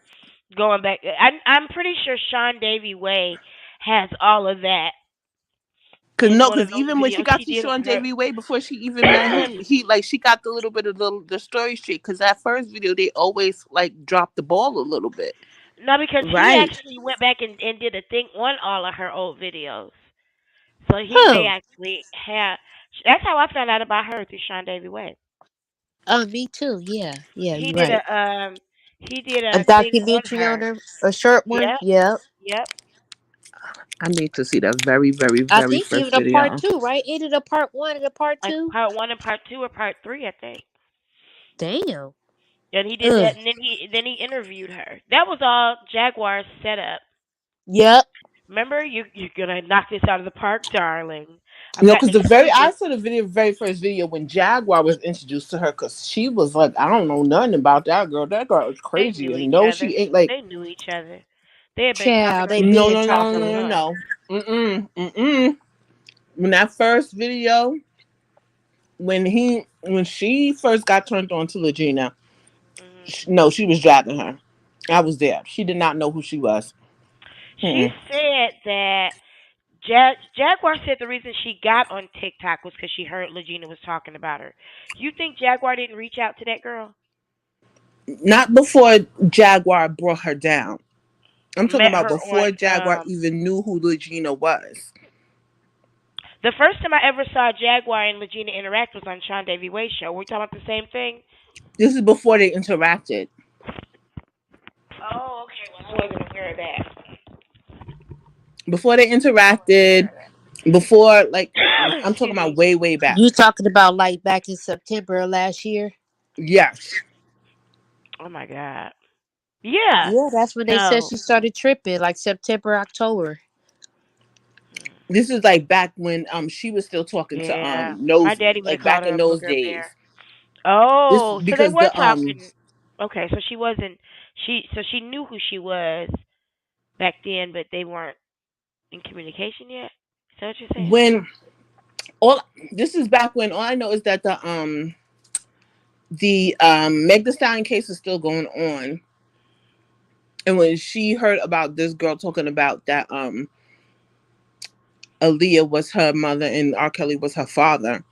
going back. I'm pretty sure Sean Davy Way has all of that. Because even when she got to Sean Davy Way before she even met him, she got the little bit of the story straight. Because that first video, they always dropped the ball a little bit. No, because he actually went back and did a thing on all of her old videos. So he may actually have. That's how I found out about her, through Sean Davy Way. Oh, me too. Yeah, He you're did right. he did A a thing on documentary on her. her, a short one. Yep. Yep. I need to see that very, very, I very think first even a part video. 2, right? Ended a part 1 and a part 2. Like part 1 and part 2 or part 3, I think. Damn. And he did that, and then he interviewed her. That was all Jaguar's setup. Yep. Remember, you're gonna knock this out of the park, darling. Because I saw the very first video when Jaguar was introduced to her, because she was like, I don't know nothing about that girl. That girl is crazy, and no, she ain't They knew each other. They had been Child, talking. No. When that first video, when she first got turned on to Legina, no, she was dragging her. I was there. She did not know who she was. She said that Jaguar said the reason she got on TikTok was because she heard Legina was talking about her. You think Jaguar didn't reach out to that girl? Not before Jaguar brought her down. I'm talking about before Jaguar even knew who Legina was. The first time I ever saw Jaguar and Legina interact was on Sean Davy Way's show. Were we talking about the same thing? This is before they interacted. Oh, okay. Well, I wasn't aware of that. Before they interacted, before I'm talking about way back. You talking about back in September of last year? Yes. Oh my God. Yeah. Yeah, that's when they said she started tripping, September, October. This is back when she was still talking to my daddy would have back called her in those days. Bear. Oh, so they were talking. Okay, so she wasn't. She knew who she was back then, but they weren't in communication yet. Is that what you're saying? This is back when all I know is that the Meg Thee Stallion case is still going on, and when she heard about this girl talking about that Aaliyah was her mother and R. Kelly was her father.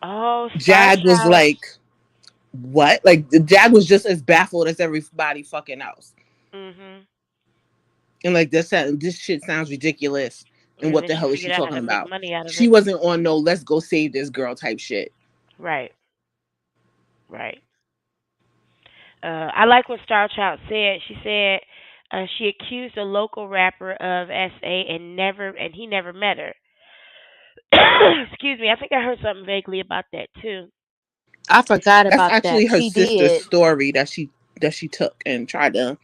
Oh, Jag was like, what? Jag was just as baffled as everybody fucking else. Mhm. And this shit sounds ridiculous. And what the hell is she talking about? She it. wasn't on no let's go save this girl type shit. Right. I like what Star Child said. She said she accused a local rapper of SA and he never met her. Excuse me. I think I heard something vaguely about that too. I forgot about that. That's actually her sister's story that she took and tried to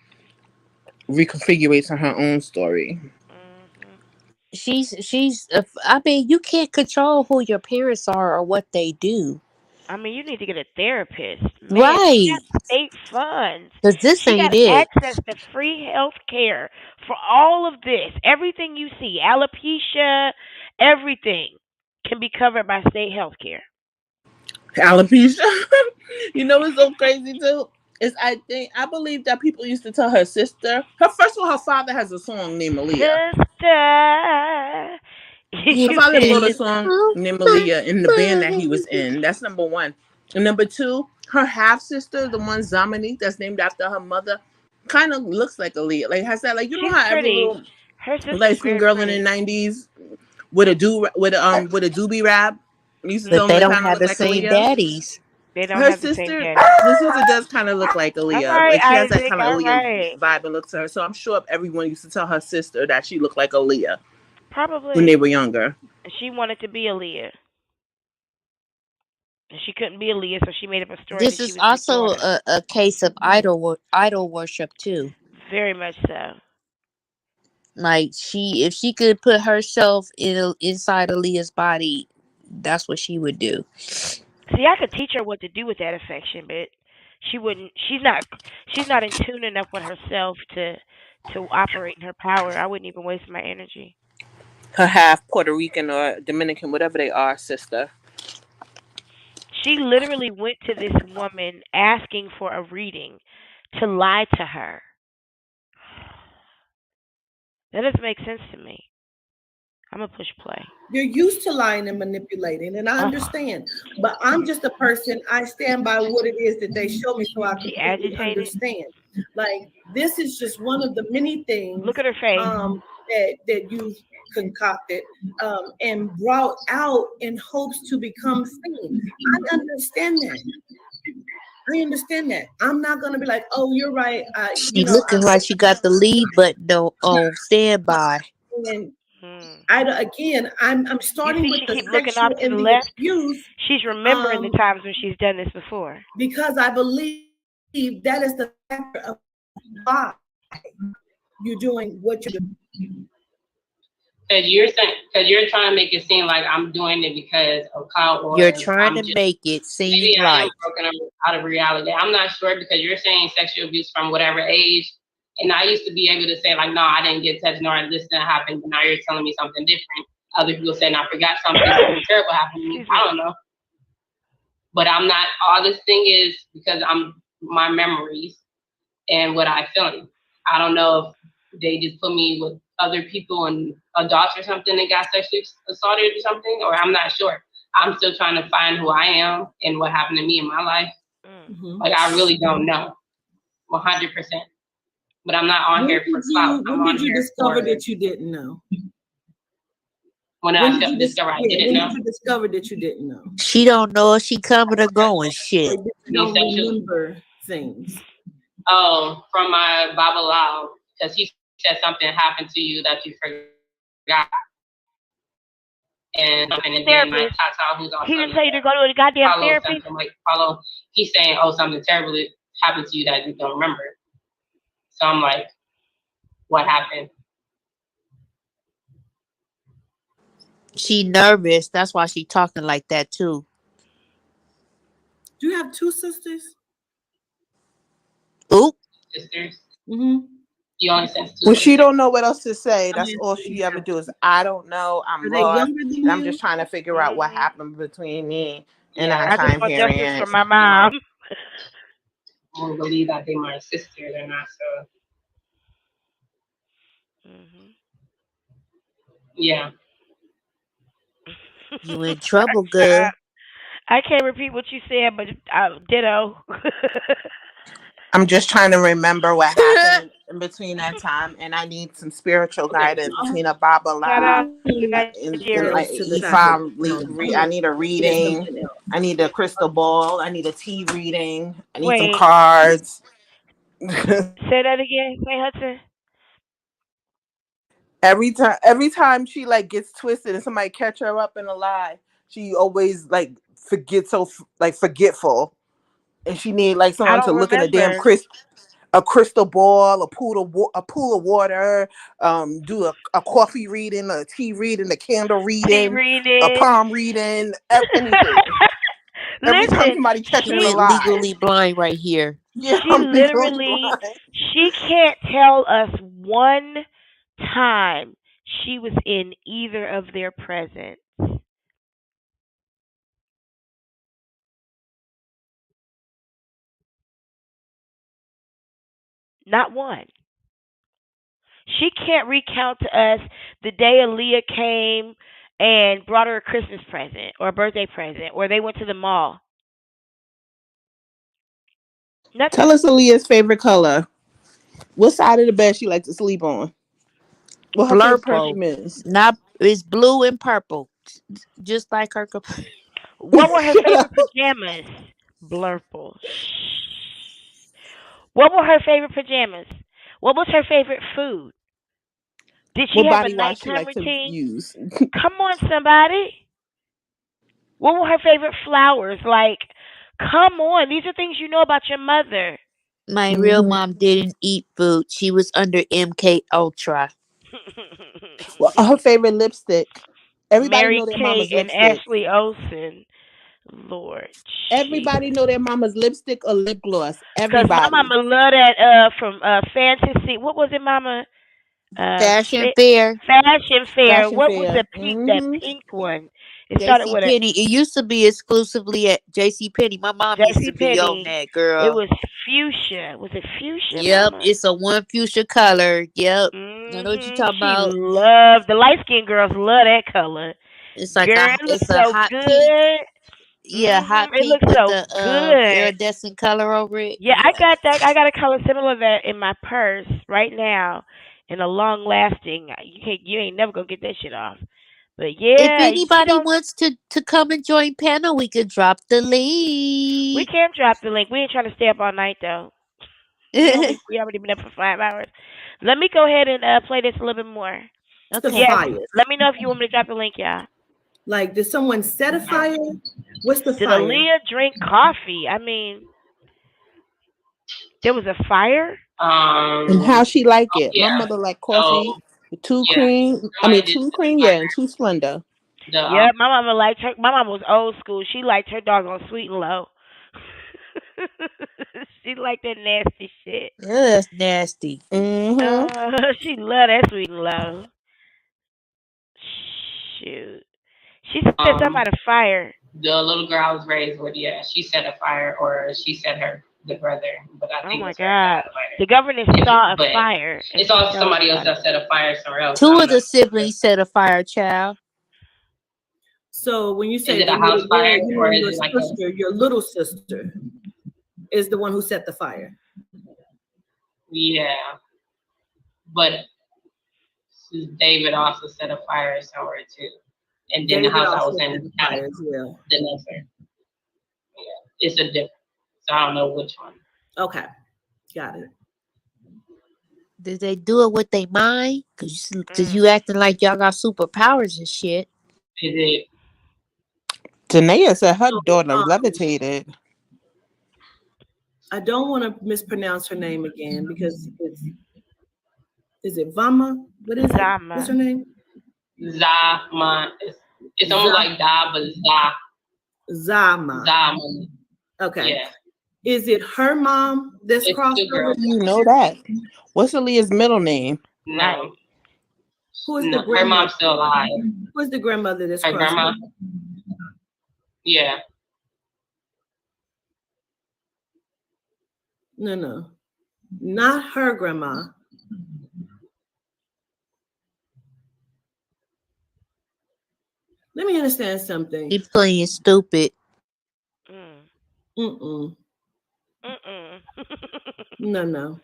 reconfigure to her own story. She's. I mean, you can't control who your parents are or what they do. I mean, you need to get a therapist. Man, right. She got state funds. Because this she ain't got it. access to free health care for all of this. Everything you see, alopecia, everything can be covered by state health care. Alopecia? You know what's so crazy too? Is I believe that people used to tell her sister. First of all, her father has a song named Aaliyah. Sister. Her father wrote a song named Aaliyah in the band that he was in. That's number one. And number two, her half sister, the one Zamani, that's named after her mother, kind of looks like Aaliyah. Has that know how every little light skinned girl in the '90s with a doobie wrap used to they don't have the like same Aaliyah? Daddies. They don't her have sister, the same daddies. The sister does kind of look like Aaliyah. Right, she has that Isaac, kind of Aaliyah right. vibe and look to her. So I'm sure everyone used to tell her sister that she looked like Aaliyah. Probably when they were younger. She wanted to be Aaliyah. And she couldn't be Aaliyah, so she made up a story This that she is was his also daughter. a case of idol worship too. Very much so. Like if she could put herself inside Aaliyah's body, that's what she would do. See, I could teach her what to do with that affection, but she wouldn't. She's not in tune enough with herself to operate in her power. I wouldn't even waste my energy. Her half Puerto Rican or Dominican, whatever they are, sister. She literally went to this woman asking for a reading to lie to her. That doesn't make sense to me. I'm gonna push play. You're used to lying and manipulating, and I understand. But I'm just a person. I stand by what it is that they show me, so I completely understand. Like, this is just one of the many things. Look at her face. That you concocted and brought out in hopes to become seen. I understand that. I'm not gonna be like, oh, you're right. She looking like she got the lead button on standby. And I'm starting with the sexual and the abuse. She's remembering the times when she's done this before. Because I believe that is the factor of why you're doing what you're doing. Because you're trying to make it seem like I'm doing it because of clout, or you're trying to make it seem like broken out of reality. I'm not sure, because you're saying sexual abuse from whatever age, and I used to be able to say like, no, I didn't get touched, nor this didn't happen. But now you're telling me something different. Other people saying I forgot something terrible happened to me. I don't know, but I'm not. All this thing is because my memories and what I feel. I don't know if they just put me with other people and adults or something that got sexually assaulted or something, or I'm not sure. I'm still trying to find who I am and what happened to me in my life. Mm-hmm. Like, I really don't know 100%. But I'm not on here for clout. When did you discover that you didn't know? When did I discover I didn't know? When did you discover that you didn't know? She don't know if she coming or going. Shit. You don't remember things. Oh, from my Baba Lao, because he said something happened to you that you forgot. And then my tata, who's on, he didn't tell you to go to a goddamn therapy. Like Paulo, he's saying, "Oh, something terrible happened to you that you don't remember." So I'm like, "What happened?" She nervous. That's why she talking like that too. Do you have two sisters? Oop. Sisters. Mm-hmm. You only said two. When she don't know what else to say, that's all she ever do is, I don't know, I'm lost, and I'm just trying to figure out what happened between me and our time here. I just want justice for my mom. I don't believe that they're my sister. They're not, so. Mm-hmm. Yeah. You in trouble, girl. I can't repeat what you said, but ditto. I'm just trying to remember what happened in between that time, and I need some spiritual guidance between a Baba Lao and like Ifam. I need a reading. I need a crystal ball. I need a tea reading. I need some cards. Say that again. Say Hudson. Every time she like gets twisted and somebody catch her up in a lie, she always like forgets, so like forgetful, and she need like someone to look in a crystal ball, a pool of water, do a coffee reading, a tea reading, a candle reading, a palm reading, anything. Every time somebody catches her lie, legally blind right here. Yeah, she literally, she can't tell us one time she was in either of their presence. Not one. She can't recount to us the day Aaliyah came and brought her a Christmas present or a birthday present, or they went to the mall. Nothing. Tell us Aaliyah's favorite color. What side of the bed she likes to sleep on? What her favorite perfume is? It's blue and purple, just like her. What were her favorite pajamas? Blurple. What were her favorite pajamas? What was her favorite food? Did she have a nighttime routine? Use? Come on, somebody. What were her favorite flowers? Like, come on, these are things you know about your mother. My real mom didn't eat food. She was under MK Ultra. Well, her favorite lipstick. Everybody Mary know their Kate mama's and lipstick. Ashley Olsen. Lord, Everybody know their mama's lipstick or lip gloss. because my Everybody. mama love that from Fantasy. What was it, Mama? Fashion Fair. Fashion Fair. Fashion What was fair. the pink? That pink one. It started JC with a Penney. It used to be exclusively at JC Penney. My mom used JC to be on Penney. that, It girl. was fuchsia. Was it fuchsia, Yep, Mama? it's a one fuchsia color. Yep. I know what you talking She about. loved the light skinned girls. Love that color. It's like Girl, a it looks it's a so hot pink. good. Yeah, hot It pink looks with so the good. iridescent color over it. Yeah, I Yeah. got that. I got a color similar to that in my purse right now, in a long lasting. You ain't never gonna get that shit off. But If yeah, she anybody don't. wants to come and join panel, we could drop the We link. can't drop the link. We ain't trying to stay up all night though. We already been up for 5 hours. Let me go ahead and play this a little bit more. The Okay. Yes. fire. Let me know if you want me to drop the link, y'all. Like, did someone set a fire? What's the Did fire? Aaliyah drink coffee? I mean, there was a fire. And how she like it. My Yeah. mother like coffee So with two yeah, cream. I somebody mean did two set a cream, yeah, and fire. two Splenda. The Yeah, my mama liked her. My mama was old school. She liked her dog on sweet and low. She liked that nasty shit. That's nasty. She loved that sweet and low. Shoot. She said something about a fire. the little girl I was raised with, yeah, she set a fire, or she set the brother, but I Oh think my it's her God. fighter. The governess saw a But fire. And it's she also told somebody else everybody. that set a fire somewhere else. I Two don't of know. the siblings set a fire, child. So when you Is say it the a house little fire, girl, you or mean is your it like sister, your little sister is the one who set the fire. yeah? But David also set a fire somewhere too, and then the David house I also was set in the had fire as well. the next. Yeah, it's a different. So I don't know which one. Okay, got it. Did they do it with their mind? Cause you acting like y'all got superpowers and shit. Is it? Janaea said her So, daughter levitated. I don't want to mispronounce her name again because is it Vama? What is it? Zama. What's her name? Zama. It's almost like Da, but Zama. Zama. Okay. Yeah. Is it her mom that's It's crossed the girl. over? You know that. What's Aaliyah's middle name? No. Right. Who is No, the her grandmother? mom's still alive. Who is the grandmother that's Her crossed grandma. over? Yeah. No. Not her grandma. Let me understand something. You playing stupid. Mm-mm. No.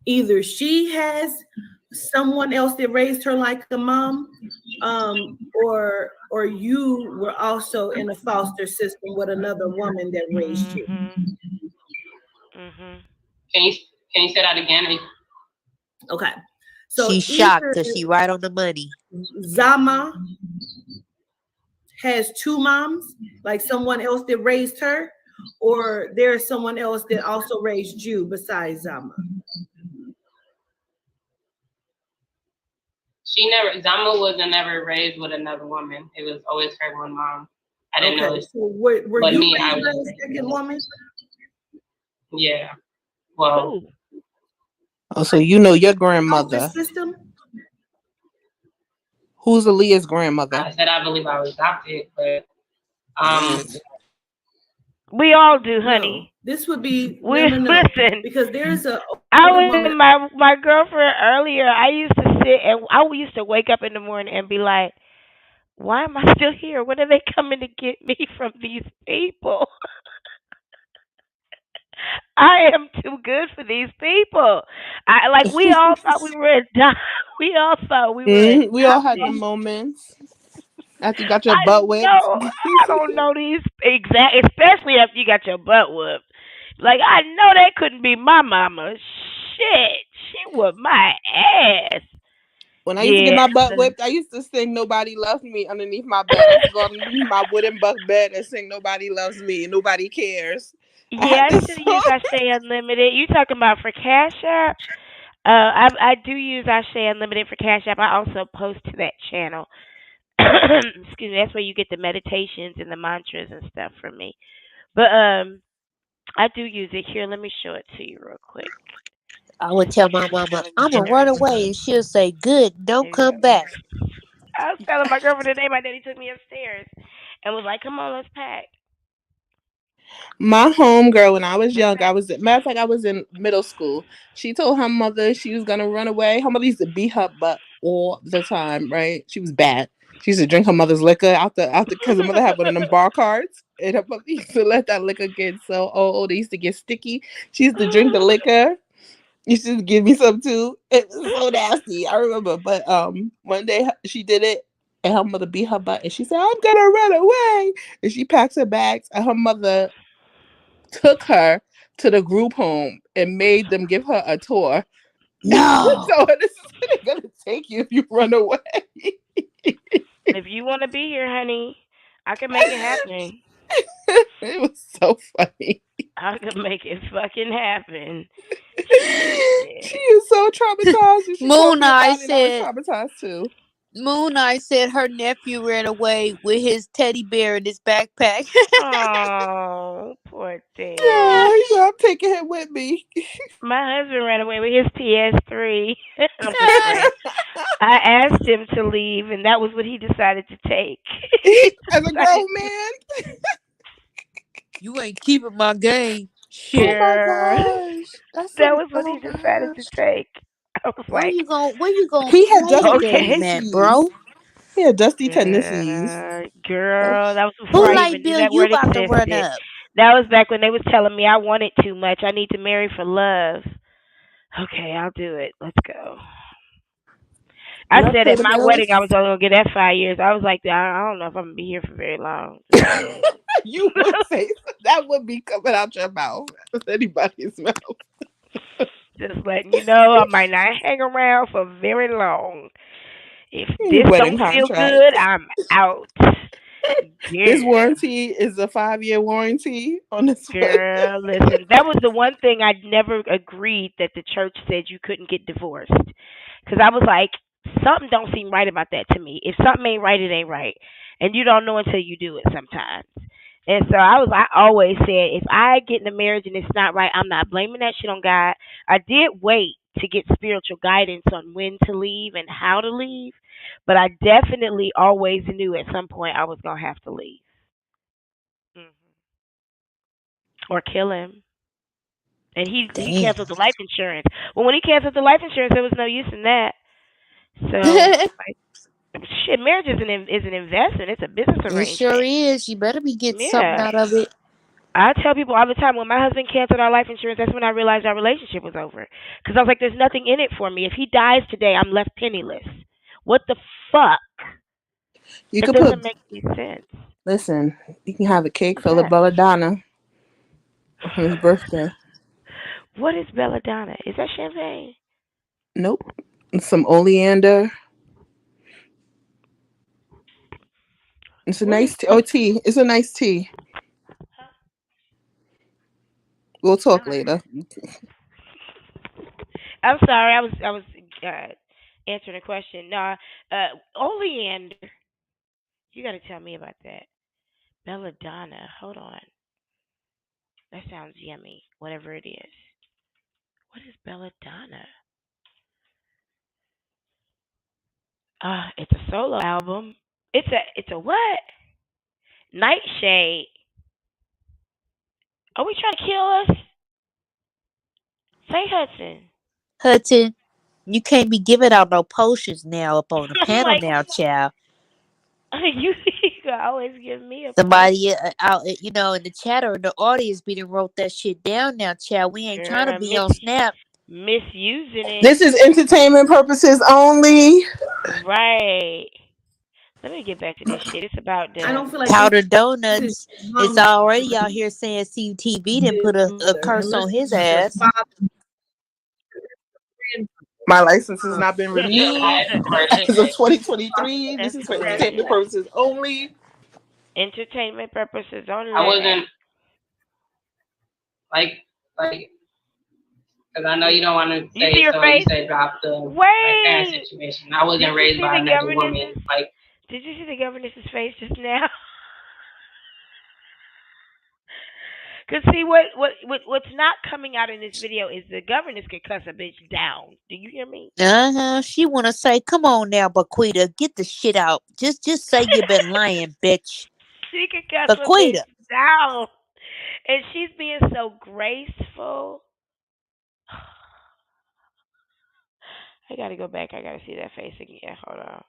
Either she has someone else that raised her like a mom, or you were also in a foster system with another woman that raised you. Can you say that again? Okay. So She's shocked because she right on the money. Zama has two moms, like someone else that raised her, or there's someone else that also raised you besides Zama. Zama wasn't never raised with another woman. It was always her one mom. I didn't know. So were but you me, raised I by a was. second woman? Yeah. Well. Oh, so you know your Foster grandmother. system? Who's Aaliyah's grandmother? I said I believe I was adopted, but we all do, honey. No, this would be listen, because there's a. I was with my girlfriend earlier. I used to sit and I used to wake up in the morning and be like, "Why am I still here? When are they coming to get me from these people?" I am too good for these people. We all thought we were adopted. We all thought we were adopted. We all had the moments after you got your I butt whipped. I don't know these especially after you got your butt whooped. Like, I know that couldn't be my mama. Shit, she whooped my ass. When I used to get my butt whipped, I used to sing "Nobody Loves Me" underneath my bed. I used to go underneath my wooden buck bed and sing "Nobody Loves Me" and "Nobody Cares." Yeah, I still use I Say Unlimited. You talking about for Cash App? I do use I Say Unlimited for Cash App. I also post to that channel. Excuse me. That's where you get the meditations and the mantras and stuff from me. But I do use it here. Let me show it to you real quick. I would tell my mama, I'm gonna run away, and she'll say, "Good, don't come back." I was telling my girlfriend today. My daddy took me upstairs and was like, "Come on, let's pack." My homegirl, when I was young, matter of fact, I was in middle school. She told her mother she was gonna run away. Her mother used to beat her butt all the time, right? She was bad. She used to drink her mother's liquor out the because her mother had one of them bar cards, and her mother used to let that liquor get so old. They used to get sticky. She used to drink the liquor. You should give me some too. It was so nasty. I remember, but one day she did it, and her mother beat her butt, and she said, "I'm gonna run away," and she packed her bags, and her mother took her to the group home and made them give her a tour. No. So this is what they're gonna take you if you run away. If you want to be here, honey, I can make it happen. It was so funny. I could make it fucking happen. She is so traumatized. And she Moon Eye said, "I was traumatized too." Moon Eye said her nephew ran away with his teddy bear in his backpack. Oh, poor thing. Yeah, he said, "I'm taking him with me." My husband ran away with his PS3. I'm just playing. I asked him to leave, and that was what he decided to take. As a grown man. You ain't keeping my game. Shit. Oh my gosh. That was what he decided to take. I was Where like, you going? He had dusty tendencies, bro. He had dusty tendencies. Girl, that was Who before I like even knew Bill? that You word about to run existed. up? That was back when they was telling me I wanted too much. I need to marry for love. Okay, I'll do it. Let's go. I said at my wedding I was only gonna get that 5 years. I was like, I don't know if I'm gonna be here for very long. You would say that would be coming out your mouth, anybody's mouth. Just letting you know, I might not hang around for very long. If this don't feel good, I'm out. His warranty is a 5-year warranty on this. Girl, listen, that was the one thing I never agreed that the church said you couldn't get divorced. Because I was like, something don't seem right about that to me. If something ain't right, it ain't right. And you don't know until you do it sometimes. And so I always said, if I get in a marriage and it's not right, I'm not blaming that shit on God. I did wait to get spiritual guidance on when to leave and how to leave. But I definitely always knew at some point I was going to have to leave. Or kill him. And he canceled the life insurance. Well, when he canceled the life insurance, there was no use in that. So, shit, marriage is an investment. It's a business arrangement. It sure is. You better be getting something out of it. I tell people all the time, when my husband canceled our life insurance, that's when I realized our relationship was over. Because I was like, there's nothing in it for me. If he dies today, I'm left penniless. What the fuck? It doesn't make any sense. Listen, you can have a cake full of belladonna on his birthday. What is belladonna? Is that champagne? Nope. Some oleander. It's a nice tea. It's a nice tea. We'll talk later. I'm sorry. I was answering a question. No, oleander. You got to tell me about that. Belladonna. Hold on. That sounds yummy. Whatever it is. What is belladonna? It's a solo album. It's a what? Nightshade. Are we trying to kill us? Say Hudson, you can't be giving out no potions now up on the panel now, child. You always give me a somebody out, in the chat or in the audience wrote that shit down now, child. We ain't trying to be on Snap. Misusing it. This is entertainment purposes only. Right. Let me get back to this shit. It's about the I don't feel like Powder Donuts. It's already out here saying CTV didn't put a curse on his ass. My license has not been renewed as of 2023. This is for entertainment purposes only. Entertainment purposes only. I wasn't like, because I know you don't want to say, you so you say drop the parent situation. I wasn't raised by another woman. Like, did you see the governess's face just now? Cause see what's not coming out in this video is the governess could cuss a bitch down. Do you hear me? She wanna say, "Come on now, Baquita, get the shit out. Just say you been lying, bitch." She could cuss a bitch down, and she's being so graceful. I gotta go back. I gotta see that face again. Hold on.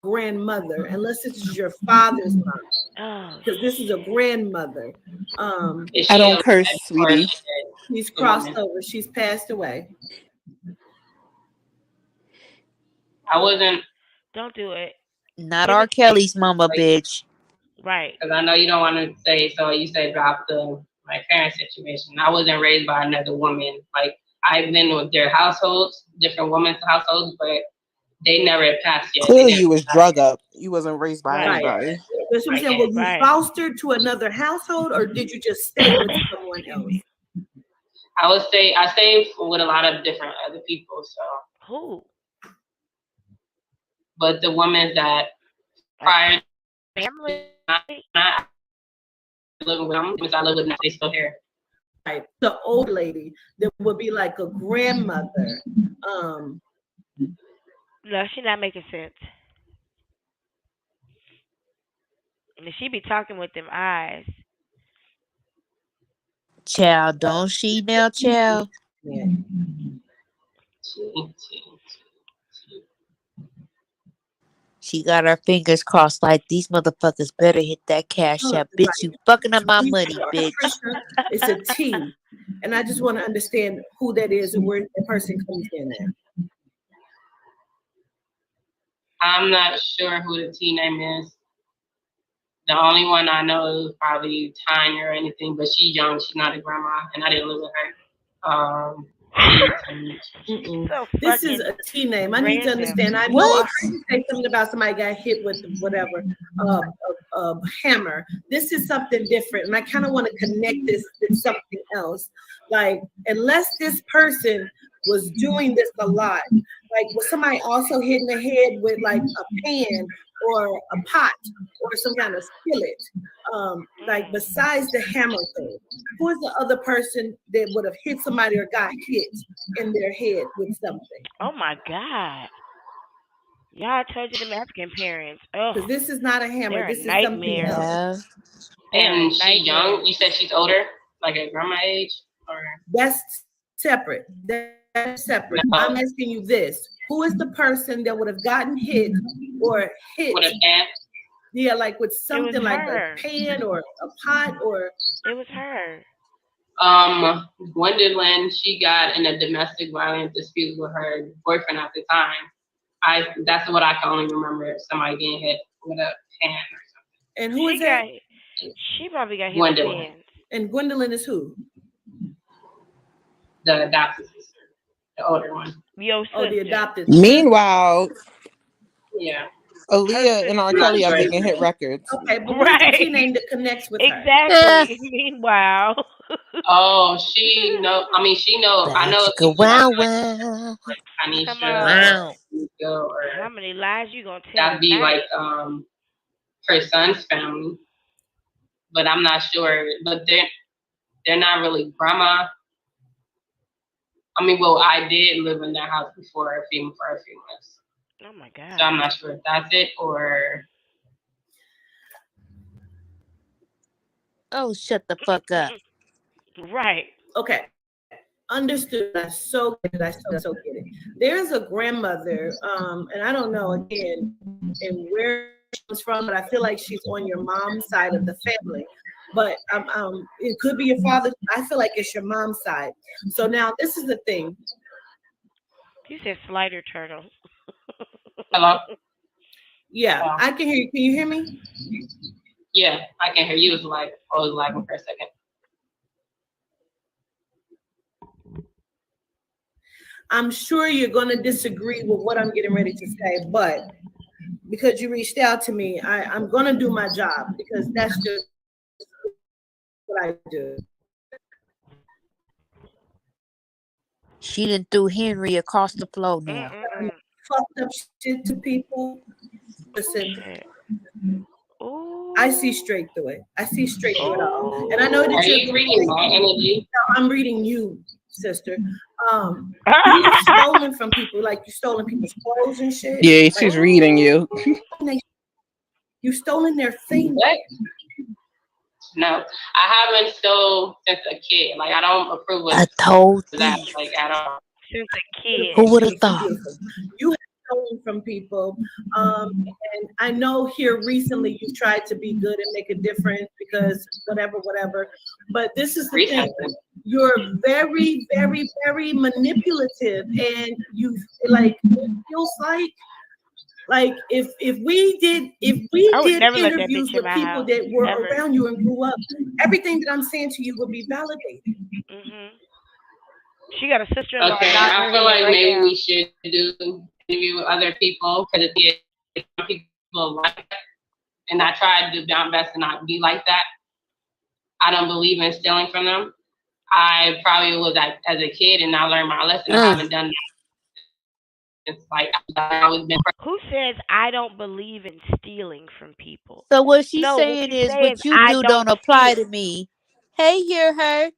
Grandmother, unless it's your father's mom, because this is a grandmother. I don't curse, sweetie. She's crossed over. She's passed away. I wasn't. Don't do it. Not R. Kelly's mama, bitch. Right. Because I know you don't want to say, so you say drop the parent situation. I wasn't raised by another woman. Like, I've been with their households, different women's households, but they never passed yet. Clearly, you was drug up. You wasn't raised by anybody. That's what I'm saying. Were you fostered to another household, or did you just stay with someone else? I stayed with a lot of different other people. So who? But the women that prior family, I live with them, I live with them, they still here. Right, the old lady that would be like a grandmother. No, she's not making sense. She be talking with them eyes. Child, don't she now, child? Yeah. She got her fingers crossed like these motherfuckers better hit that cash app. Bitch, you fucking up my money, bitch. It's a T. And I just want to understand who that is and where the person comes in at. I'm not sure who the T name is. The only one I know is probably Tanya or anything, but she's young. She's not a grandma, and I didn't live with her. This is a T name. I need to understand. I know I heard you say something about somebody got hit with whatever hammer. This is something different, and I kind of want to connect this to something else. Like, unless this person was doing this a lot, like was somebody also hitting the head with like a pan or a pot or some kind of skillet, like besides the hammer thing, who is the other person that would have hit somebody or got hit in their head with something? Oh my God. Yeah, I told you the African parents. Oh, because this is not a hammer. They're this a is nightmare. something else. And she's young. You said she's older, like at grandma age, or that's separate. That's separate. No. I'm asking you this: who is the person that would have gotten hit or hit? With a pan? Yeah, like with something like a pan or a pot, or it was her. Gwendolyn, she got in a domestic violence dispute with her boyfriend at the time. That's what I can only remember. Somebody getting hit with a pan or something. And who is that? She probably got hit Gwendolyn. with pans. And Gwendolyn is who? The adopted sister, the older one. Yo, the adopted. Meanwhile, yeah, Aaliyah and R. Kelly are making hit records. Okay, but what's the T name that connects with her? Exactly. Meanwhile. Oh, she know. I mean, she know. I know. Wow, Anisha. Or how many lies you gonna tell? That'd be like her son's family, but I'm not sure. But they're not really grandma. I mean, well, I did live in that house before for a few months. Oh my God. So I'm not sure if that's it or. Oh, shut the fuck up. Right. Okay. Understood. I so get it. There's a grandmother, and I don't know again and where she's from, but I feel like she's on your mom's side of the family. But it could be your father. I feel like it's your mom's side. So now this is the thing. You said slider turtle. Hello? Yeah, I can hear you. Can you hear me? Yeah, I can hear you. I was lagging for a second. I'm sure you're going to disagree with what I'm getting ready to say, but because you reached out to me, I'm going to do my job because that's just what I do. She done threw Henry across the floor now. Fucked up shit to people. Listen, I see straight through it. I see straight through it all. And I know that Are you reading my energy? No, I'm reading you, sister. You've stolen from people, like you stolen people's clothes and shit. Yeah, she's reading you. You stolen their things. What? No, I haven't stolen since a kid. Like I don't approve of I told that. you. Like at all. Since a kid. Who would have thought? You have stolen from people. And I know here recently you tried to be good and make a difference because whatever. But this is the thing. You're very, very, very manipulative, and you like it feels like if we did interviews with people that were around you and grew up, everything that I'm saying to you would be validated. Mm-hmm. She got a sister-in-law. Okay, I feel like maybe we should do interview with other people because people like that, and I tried to do my best to not be like that. I don't believe in stealing from them. I probably was as a kid, and I learned my lesson. I haven't done that. It's like I've always been. Who says I don't believe in stealing from people? So what she's saying is what you do don't apply to me. Hey, hear her?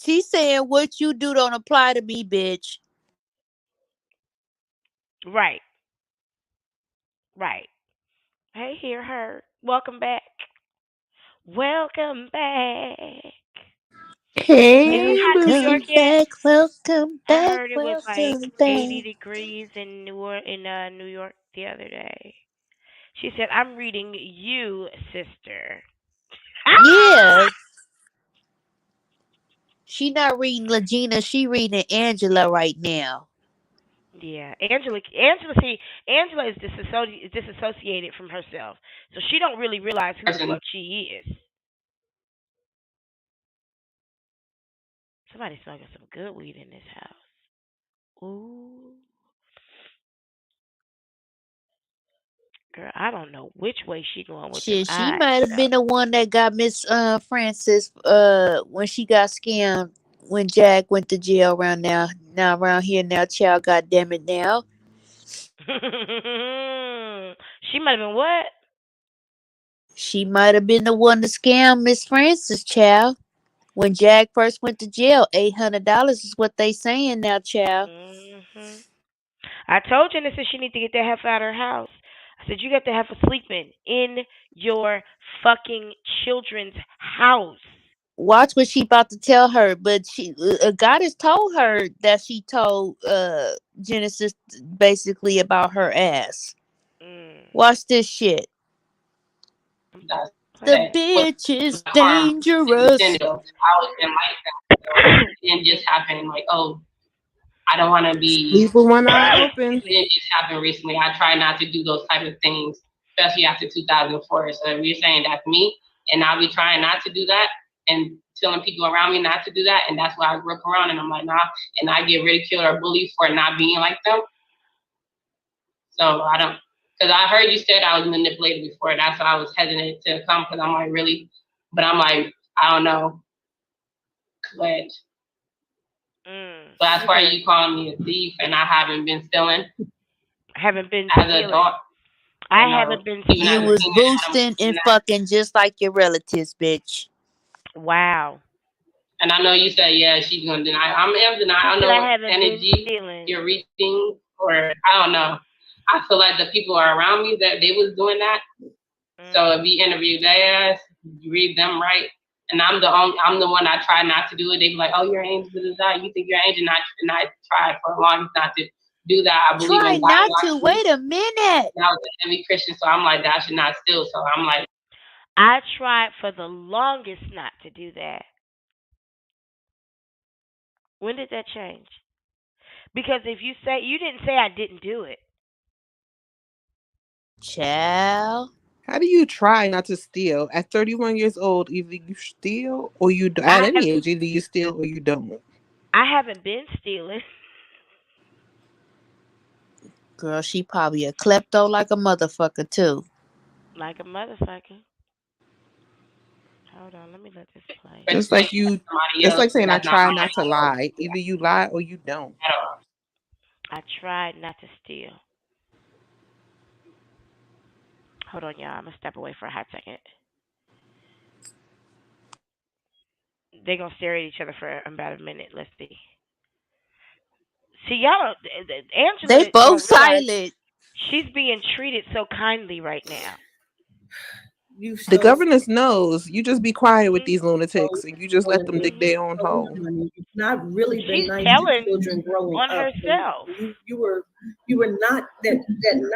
She's saying what you do don't apply to me, bitch. Right. Hey, hear her. Welcome back. Welcome back. Hey, welcome back. Welcome back. I heard it was like 80 degrees in New York the other day. She said, "I'm reading you, sister." Yeah. She not reading Legina. She reading Angela right now. Yeah, Angela is disassociated from herself, so she don't really realize who the fuck she is. Somebody's smoking some good weed in this house. Ooh. Girl, I don't know which way she going with Shit, them she eyes. might have been the one that got Miss Francis when she got scammed when Jack went to jail around around here now, child, god damn it now. She might have been what? She might have been the one to scam Miss Francis, child. When Jack first went to jail, $800 is what they saying now, child. Mm-hmm. I told Jenna said she need to get that heifer out of her house. I said you got the heifer sleeping in your fucking children's house. Watch what she about to tell her, but she God has told her that she told Genesis basically about her ass. Watch this shit. The bitch is dangerous. I was in like that. So it didn't just happen like, oh, I don't want to be. People want to open. It didn't just happen recently. I try not to do those type of things, especially after 2004. So if you're saying that's me, and I'll be trying not to do that and telling people around me not to do that, and that's why I grew up around, and I'm like, nah, and I get ridiculed or bullied for not being like them. So I don't, because I heard you said I was manipulated before. That's why I was hesitant to come, because I'm like, really? But I'm like, I don't know. But as far as you calling me a thief and I haven't been stealing. Haven't been as stealing. a thought. I haven't been stealing. You was boosting and fucking just like your relatives, bitch. Wow. And I know you said, yeah, she's going to deny. I'm denying. I don't know energy you're reaching, or I don't know. I feel like the people are around me that they was doing that. So if you interview their ass, you read them right. And I'm the one I try not to do it. They be like, oh, you're an angel to die. You think you're an angel, and I tried for a long time not to do that. I believe try in not to. Wait a minute. And I was a heavy Christian, so I'm like, that I should not steal. So I'm like, I tried for the longest not to do that. When did that change? Because if you say, you didn't say I didn't do it. Child. How do you try not to steal? At 31 years old, either you steal or you don't. At any age, either you steal or you don't. I haven't been stealing. Girl, she probably a klepto like a motherfucker too. Like a motherfucker. Hold on, let me let this play. Just like you, that's like saying I try not to lie. Either you lie or you don't. I tried not to steal. Hold on, y'all. I'm gonna step away for a hot second. They're gonna stare at each other for about a minute. Let's see. See, y'all, Angela They both don't realize silent. she's being treated so kindly right now. The governess knows. You just be quiet with these lunatics, and you just let them dig their own hole. You've not really been She's nice telling to children growing on up. herself. You were not that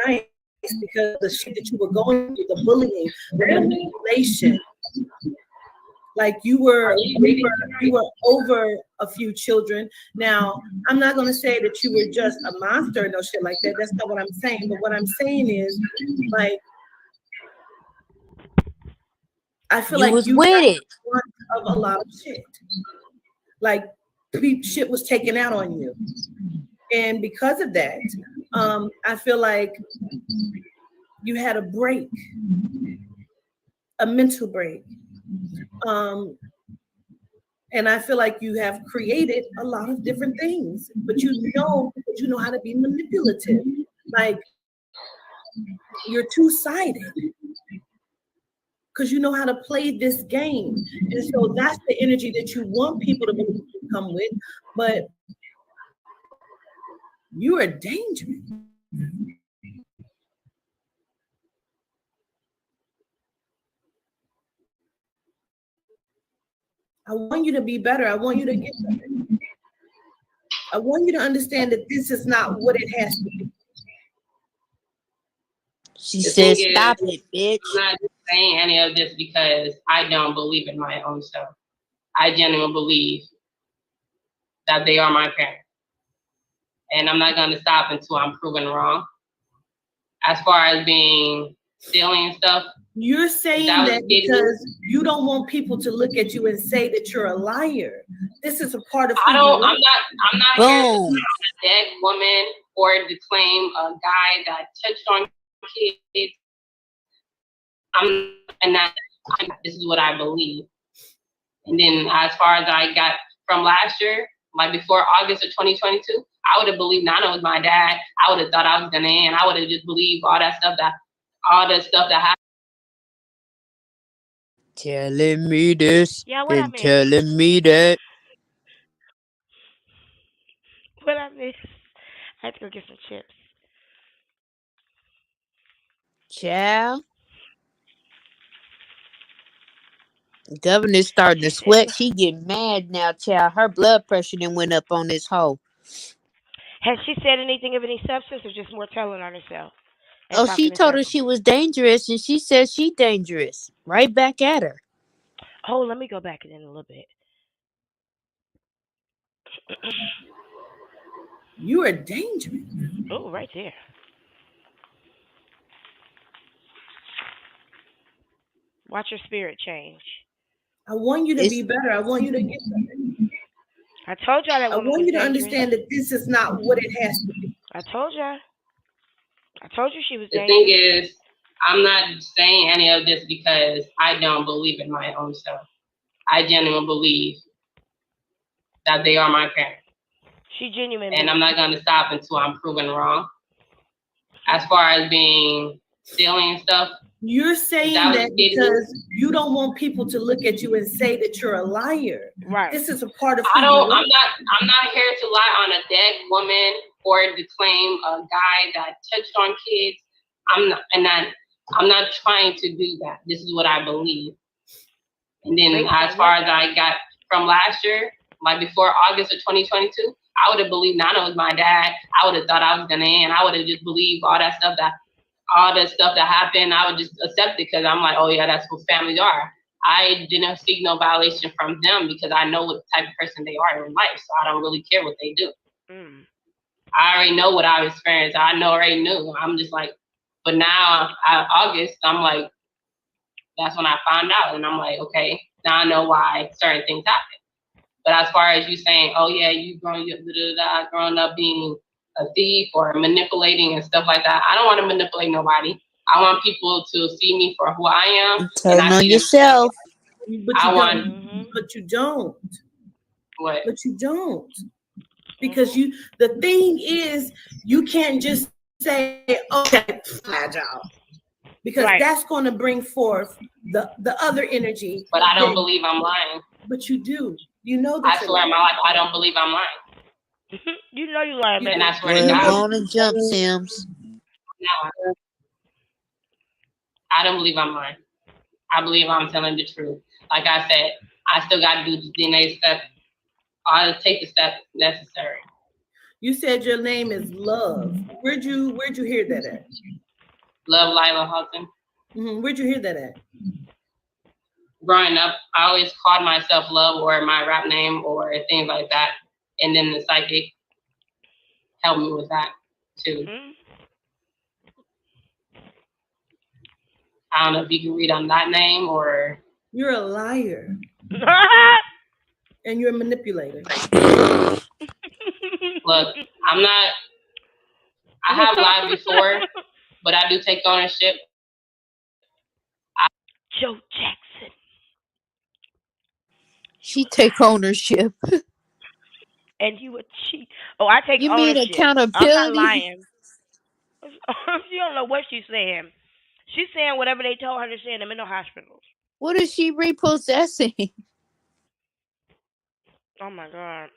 nice because the shit that you were going through, the bullying, the manipulation. Like you were over a few children. Now, I'm not gonna say that you were just a monster or no shit like that. That's not what I'm saying. But what I'm saying is, like, I feel You like was you with got it. one of a lot of shit. Like shit was taken out on you, and because of that, I feel like you had a break, a mental break. And I feel like you have created a lot of different things, but you know how to be manipulative. Like you're two-sided because you know how to play this game. And so that's the energy that you want people to come with, but you are dangerous. I want you to be better. I want you to get better. I want you to understand that this is not what it has to be. She said, "Stop it, bitch." I'm not saying any of this because I don't believe in my own self. I genuinely believe that they are my parents. And I'm not going to stop until I'm proven wrong. As far as being stealing and stuff. You're saying that because you don't want people to look at you and say that you're a liar. This is a part of who you are. I'm not here to claim a dead woman or to claim a guy that touched on kids. This is what I believe. And then as far as I got from last year, like before August of 2022, I would have believed Nana was my dad. I would have thought I was gonna end. I would have just believed all the stuff that happened. Telling me this Yeah, and telling me that. What I miss? I had to go get some chips. Child. Governor's starting to sweat. She getting mad now, child. Her blood pressure then went up on this hoe. Has she said anything of any substance, or just more telling on herself? Oh, she told her she was dangerous, and she said she dangerous. Right back at her. Oh, let me go back in a little bit. You are dangerous. Oh, right there. Watch your spirit change. I want you to be better. I want you to get better. I told y'all that woman was dangerous. I want you to understand that this is not what it has to be. I told y'all. I told you she was dangerous. The thing is, I'm not saying any of this because I don't believe in my own self. I genuinely believe that they are my parents. She genuinely. And I'm not going to stop until I'm proven wrong. As far as being stealing and stuff. You're saying that because you don't want people to look at you and say that you're a liar. Right. This is a part of I'm not here to lie on a dead woman or to claim a guy that touched on kids. I'm not trying to do that. This is what I believe. And then as far as I got from last year, like before August of 2022, I would have believed Nana was my dad. I would have thought I was gonna end. I would have just believed all the stuff that happened. I would just accept it because I'm like, oh yeah, that's what families are. I didn't seek no violation from them because I know what type of person they are in life, so I don't really care what they do. I already know what I've experienced. I already knew. I'm just like, but now August, I'm like, that's when I found out, and I'm like, okay, now I know why certain things happen. But as far as you saying, oh yeah, you growing up being a thief or manipulating and stuff like that. I don't want to manipulate nobody. I want people to see me for who I am. Turn on yourself. But you don't. What? But you don't. Because the thing is, you can't just say, okay, fragile. Because that's going to bring forth the other energy. But I don't believe I'm lying. But you do. You know that. I swear in my life, I don't believe I'm lying. You know you lying, baby. And I swear to God. On and jump, Sims. No, I don't believe I'm lying. I believe I'm telling the truth. Like I said, I still got to do the DNA step. I'll take the step necessary. You said your name is Love. Where'd you hear that at? Love Lila Houghton. Where'd you hear that at? Growing up, I always called myself Love or my rap name or things like that. And then the psychic helped me with that too. I don't know if you can read on that name or... You're a liar. And you're a manipulator. Look, I'm not... I have lied before, but I do take ownership. Joe Jackson. She take ownership. And you a cheat. Oh, I take you ownership. You mean accountability? I'm not lying. She don't know what she's saying. She's saying whatever they told her to say in the mental hospitals. What is she repossessing? Oh my God.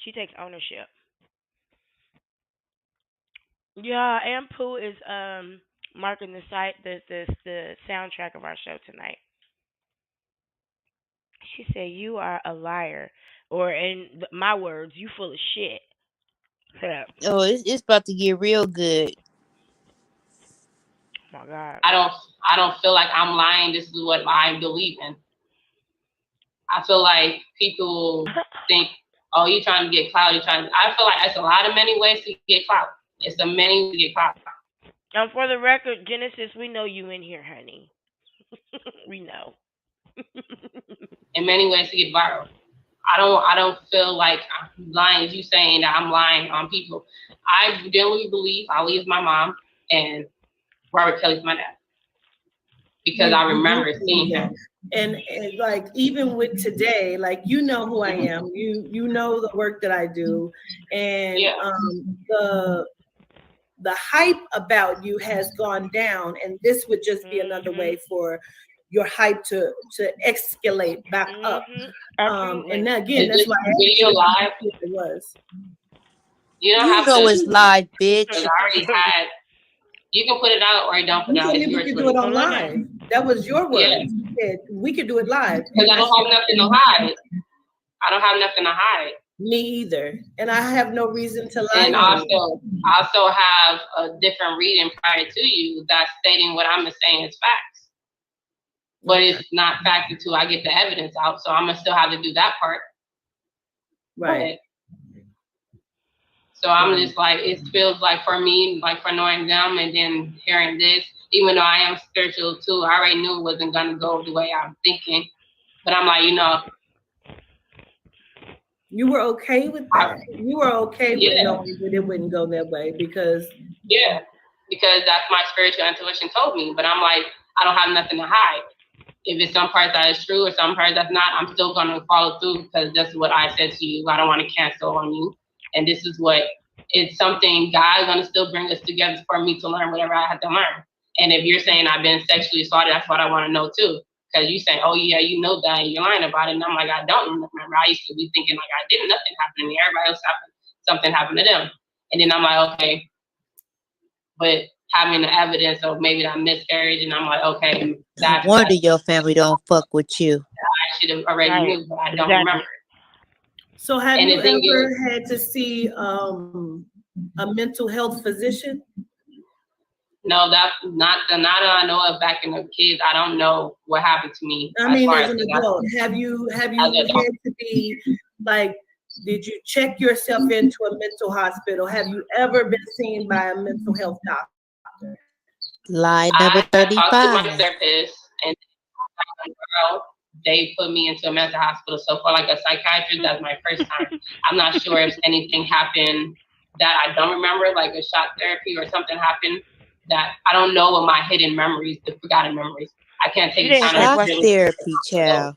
She takes ownership. Yeah, and Pooh is marking the soundtrack of our show tonight. She said, "You are a liar," or in my words, "You full of shit." Yeah. Oh, it's about to get real good. Oh my God. I don't feel like I'm lying. This is what I believe in. I feel like people think, "Oh, you're trying to get clout." I feel like it's a lot of many ways to get clout. It's a many ways to get clout. For the record, Genesis, we know you in here, honey. We know. In many ways to get viral. I don't feel like I'm lying. You saying that I'm lying on people. I genuinely believe Ali is my mom and Robert Kelly's my dad. Because I remember seeing him. And like even with today, like you know who I am. You know the work that I do. And the hype about you has gone down, and this would just be another way for your hype to escalate back up. And again, that's why video live it was. You don't have to. It's live, bitch. I already had. You can put it out or you don't put it out. We could do it on live. That was your word. Yeah. You said we could do it live. Because I don't have nothing to hide. I don't have nothing to hide. Me either. And I have no reason to lie. And I also have a different reading prior to you that's stating what I'm saying is facts. But it's not fact until I get the evidence out. So I'm going to still have to do that part. Right. So I'm just like, it feels like for me, like for knowing them and then hearing this, even though I am spiritual too, I already knew it wasn't going to go the way I'm thinking. But I'm like, you were okay with that. You were okay with knowing that it wouldn't go that way because that's my spiritual intuition told me. But I'm like, I don't have nothing to hide. If it's some part that is true or some part that's not, I'm still going to follow through because that's what I said to you. I don't want to cancel on you. And this is what it's something God's going to still bring us together for me to learn whatever I have to learn. And if you're saying I've been sexually assaulted, that's what I want to know too. Because you saying, "Oh yeah, you know that and you're lying about it." And I'm like, I don't remember. I used to be thinking like I didn't, nothing happened to me. Everybody else something happened to them. And then I'm like, okay. But having the evidence of maybe that miscarriage, and I'm like, okay. No wonder your family don't fuck with you. I should have already knew, but I don't remember. So have you ever had to see a mental health physician? No, that's not that I know of. Back in the kids, I don't know what happened to me. I mean, as an adult, have you had to be like? Did you check yourself into a mental hospital? Have you ever been seen by a mental health doctor? Lie number 35. I talked to my therapist, and they put me into a mental hospital. So for like a psychiatrist, that's my first time. I'm not sure if anything happened that I don't remember, like a shot therapy or something happened that I don't know what my hidden memories, the forgotten memories. I can't take the time to Shock really. therapy, child.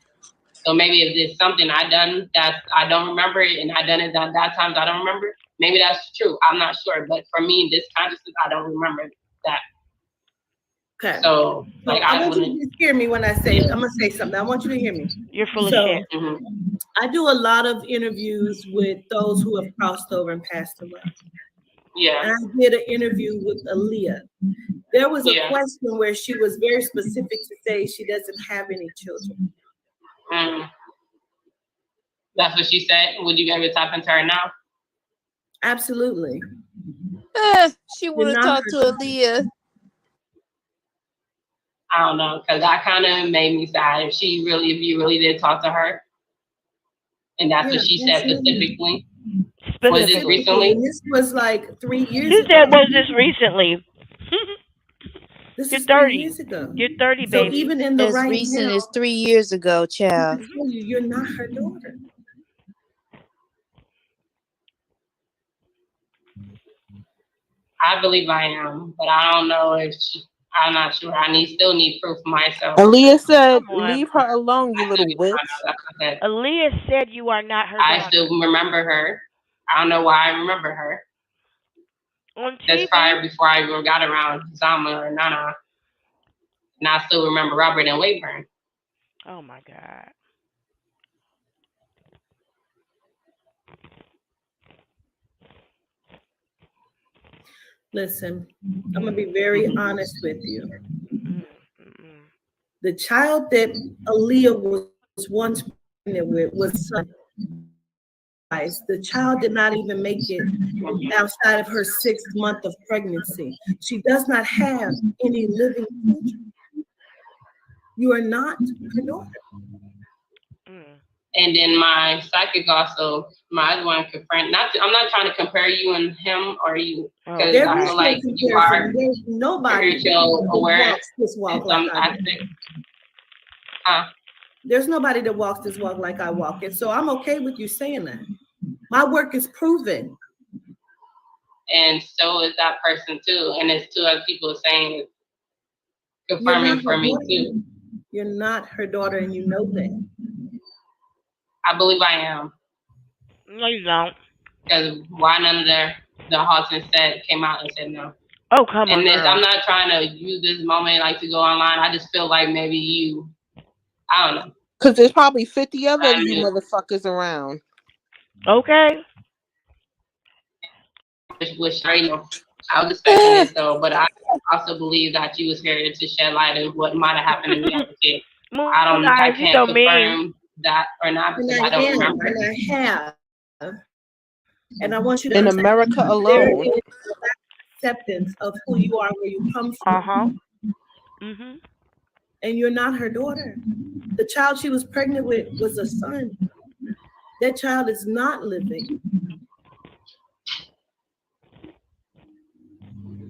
So maybe if there's something I done that I don't remember and I done it that times I don't remember, maybe that's true. I'm not sure. But for me, this consciousness, I don't remember that. Okay. So like I want you to hear me when I say I'm gonna say something. I want you to hear me. You're full of shit. I do a lot of interviews with those who have crossed over and passed away. Yeah. And I did an interview with Aaliyah. There was a question where she was very specific to say she doesn't have any children. That's what she said. Would you ever tap into her now? Absolutely. She want to talk to Aaliyah. I don't know, because that kind of made me sad. If you really did talk to her, and that's what she said specifically. Was this recently? This was like 3 years ago. She said, was this recently? This You're is 30. 3 years ago. You're 30, so baby. even in the As right recent now, as 3 years ago, child. I tell you, you're not her daughter. I believe I am, but I don't know if I'm not sure. I still need proof myself. Aaliyah said, "Leave her alone, you little witch." Aaliyah said you are not her daughter. I still remember her. I don't know why I remember her. On TV? That's probably before I even got around Zama or Nana. And I still remember Robert and Wayburn. Oh my God. Listen, I'm gonna be very honest with you. The child that Aaliyah was once pregnant with was son. The child did not even make it outside of her 6th month of pregnancy. She does not have any living children. You are not her daughter. And then my psychic also, my other one confirmed. I'm not trying to compare you and him or you, because I feel like you are nobody spiritual aware. walks this walk like I do. There's nobody that walks this walk like I walk it. So I'm okay with you saying that. My work is proven. And so is that person too. And it's 2 other people saying, confirming for me too. You're not her daughter, and you know that. I believe I am. No, you don't. Because why none of the Halton said came out and said no. Oh, come on. And I'm not trying to use this moment like to go online. I just feel like maybe you, I don't know. Because there's probably 50 other you motherfuckers around. Okay. Which I know. I was expecting it though, but I also believe that you was here to shed light on what might have happened to me as a kid. I can't confirm that or not because I don't remember. And I have. And I want you to in America alone. Acceptance of who you are, where you come from. And you're not her daughter. The child she was pregnant with was a son. That child is not living.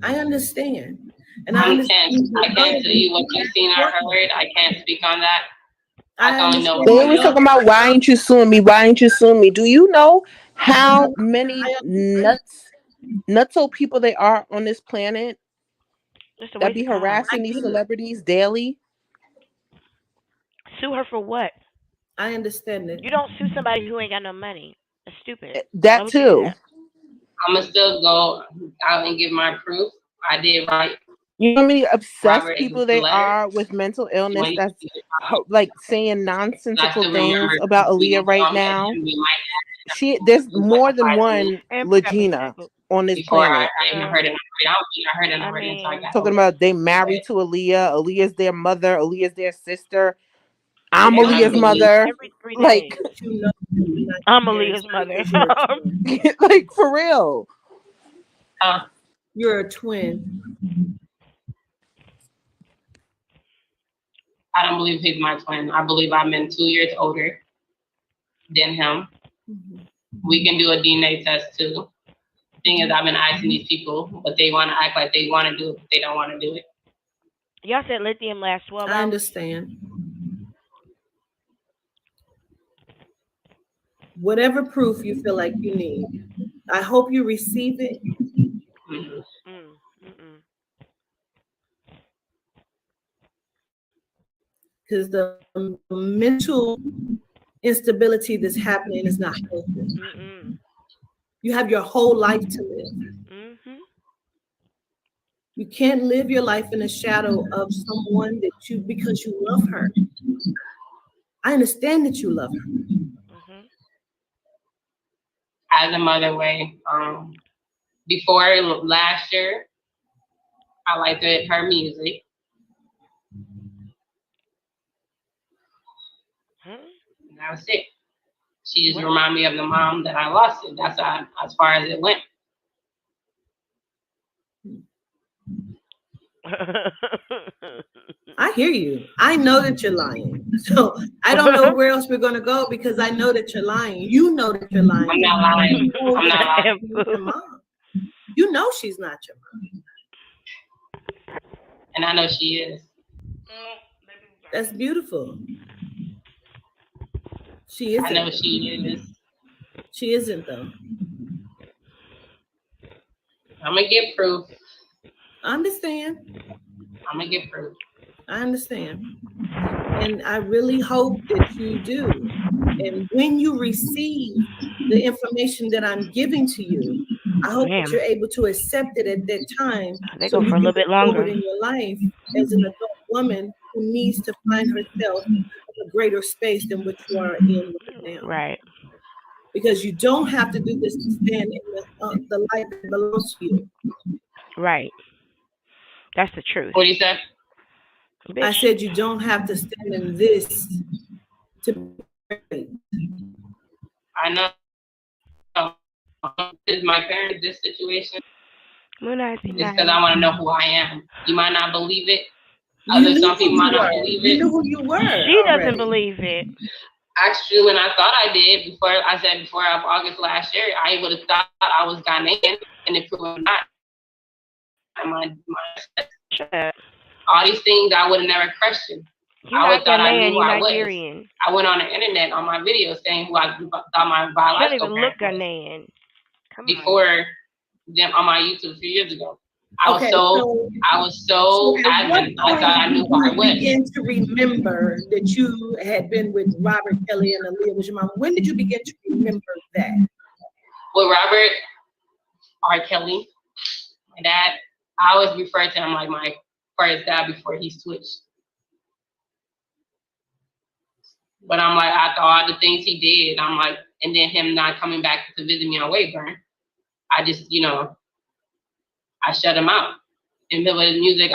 I understand. And I can't tell you what you've seen or heard. I can't speak on that. I only know. They were talking about why ain't you suing me? Why ain't you suing me? Do you know how many nutso people there are on this planet that be harassing these celebrities daily? Sue her for what? I understand it. You don't sue somebody who ain't got no money. That's stupid. That too. I'm gonna still go out and give my proof. I did right. You know how many obsessed people they are with mental illness that's like saying nonsensical things about Aaliyah right now? There's more than one Legina on this planet. Talking about they married to Aaliyah. Aaliyah's their mother. Aaliyah's their sister. I'm Aaliyah's mother. Like, I'm Aaliyah's mother. Like, for real. You're a twin. I don't believe he's my twin. I believe I'm 2 years older than him. We can do a DNA test too. Thing is, I've been asking these people, but they want to act like they want to do it, but they don't want to do it. Y'all said lithium lasts 12 hours. I understand. Whatever proof you feel like you need, I hope you receive it. Because the mental instability that's happening is not healthy. You have your whole life to live. You can't live your life in the shadow of someone that because you love her. I understand that you love her. As a mother way, before last year, I liked her music. And that was it. She just reminded me of the mom that I lost. It. That's as far as it went. I hear you. I know that you're lying. So I don't know where else we're going to go because I know that you're lying. You know that you're lying. I'm not lying. I'm not lying. Your mom. You know she's not your mom. And I know she is. That's beautiful. She isn't. I know she is. She isn't though. I'm gonna get proof. I understand. I'm gonna get proof. I understand. And I really hope that you do. And when you receive the information that I'm giving to you, I hope that you're able to accept it at that time. They go for a little bit longer in your life as an adult woman who needs to find herself in a greater space than what you are in right now. Right. Because you don't have to do this to stand in the light that belongs to you. Right. That's the truth. What do you say? I said you don't have to stand in this to be great. I know. Is my parents this situation? Just because I want to know who I am. You might not believe it. Some people might not believe it. You knew who you were. She doesn't believe it. Actually, when I thought I did, before August last year, I would have thought I was Ghanaian, and if it was not, all these things I would have never questioned. I would thought I knew who I was. I went on the internet on my video saying who I thought my biological parents was. Ghanaian. Before them on my YouTube a few years ago. I was so adamant. I thought I knew who I was. Begin to remember that you had been with Robert Kelly and Aaliyah was your mom. When did you begin to remember that? With Robert R. Kelly, my dad, I always refer to him like my first dad before he switched. But I'm like, after all the things he did, I'm like, and then him not coming back to visit me on Wayburn, I just, I shut him out. And with his music,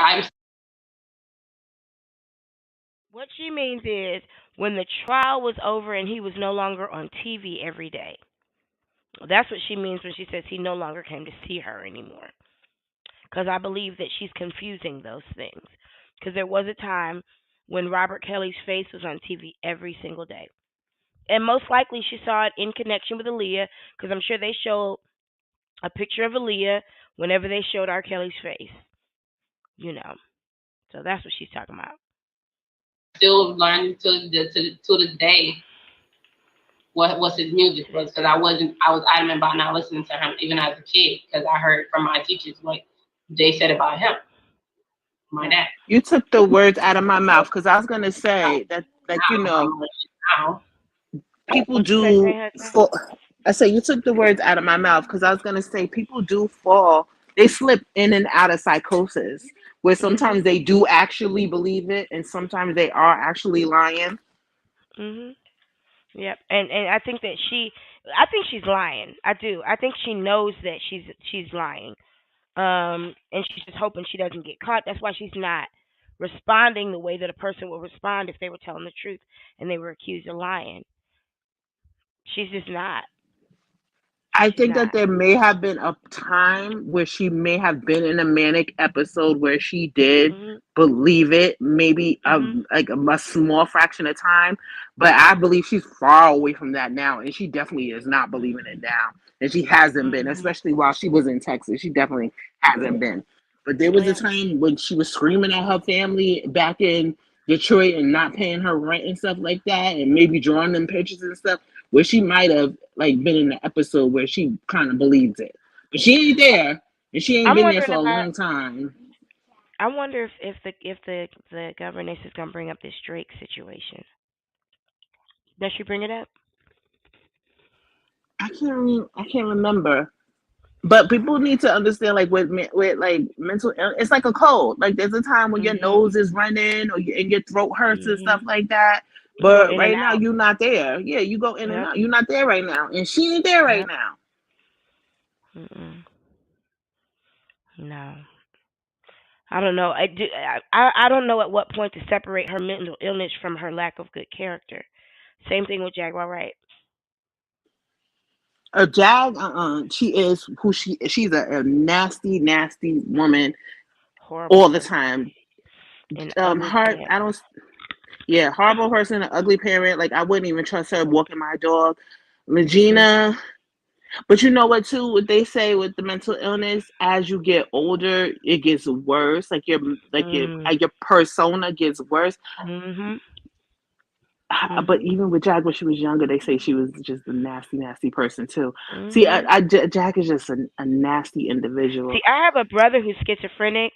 What she means is when the trial was over and he was no longer on TV every day. That's what she means when she says he no longer came to see her anymore. Because I believe that she's confusing those things. Because there was a time when Robert Kelly's face was on TV every single day. And most likely she saw it in connection with Aaliyah, because I'm sure they showed a picture of Aaliyah whenever they showed R. Kelly's face. So that's what she's talking about. Still learning to the day what his music was, because I was adamant about not listening to him even as a kid, because I heard from my teachers what they said about him. My dad. You took the words out of my mouth, because I was gonna say that, people do. I say you took the words out of my mouth, because I was gonna say people do fall. They slip in and out of psychosis, where sometimes they do actually believe it, and sometimes they are actually lying. Yep, and I think that she's lying. I do. I think she knows that she's lying. And she's just hoping she doesn't get caught. That's why she's not responding the way that a person would respond if they were telling the truth and they were accused of lying. She's just not. I think that there may have been a time where she may have been in a manic episode where she did believe it, maybe like a small fraction of time. But I believe she's far away from that now, and she definitely is not believing it now. And she hasn't been, especially while she was in Texas. She definitely hasn't been. But there was a time when she was screaming at her family back in Detroit and not paying her rent and stuff like that, and maybe drawing them pictures and stuff, where she might have like been in the episode where she kind of believes it, but she ain't there, and she ain't been there for a long time. I wonder if the governess is gonna bring up this Drake situation. Does she bring it up? I can't remember. But people need to understand, like with like mental illness, it's like a cold. Like there's a time when your nose is running and your throat hurts and stuff like that. But right now you're not there. Yeah, you go in and out. You're not there right now, and she ain't there right now. No, I don't know. I don't know at what point to separate her mental illness from her lack of good character. Same thing with Jaguar Wright. She is who she is. She's a nasty, nasty woman. Horrible all the time. Horrible person, an ugly parent. Like I wouldn't even trust her walking my dog. Regina. But you know what too? What they say with the mental illness, as you get older, it gets worse. Like your persona gets worse. But even with Jack when she was younger, they say she was just a nasty, nasty person too. See, Jack is just a nasty individual. See, I have a brother who's schizophrenic,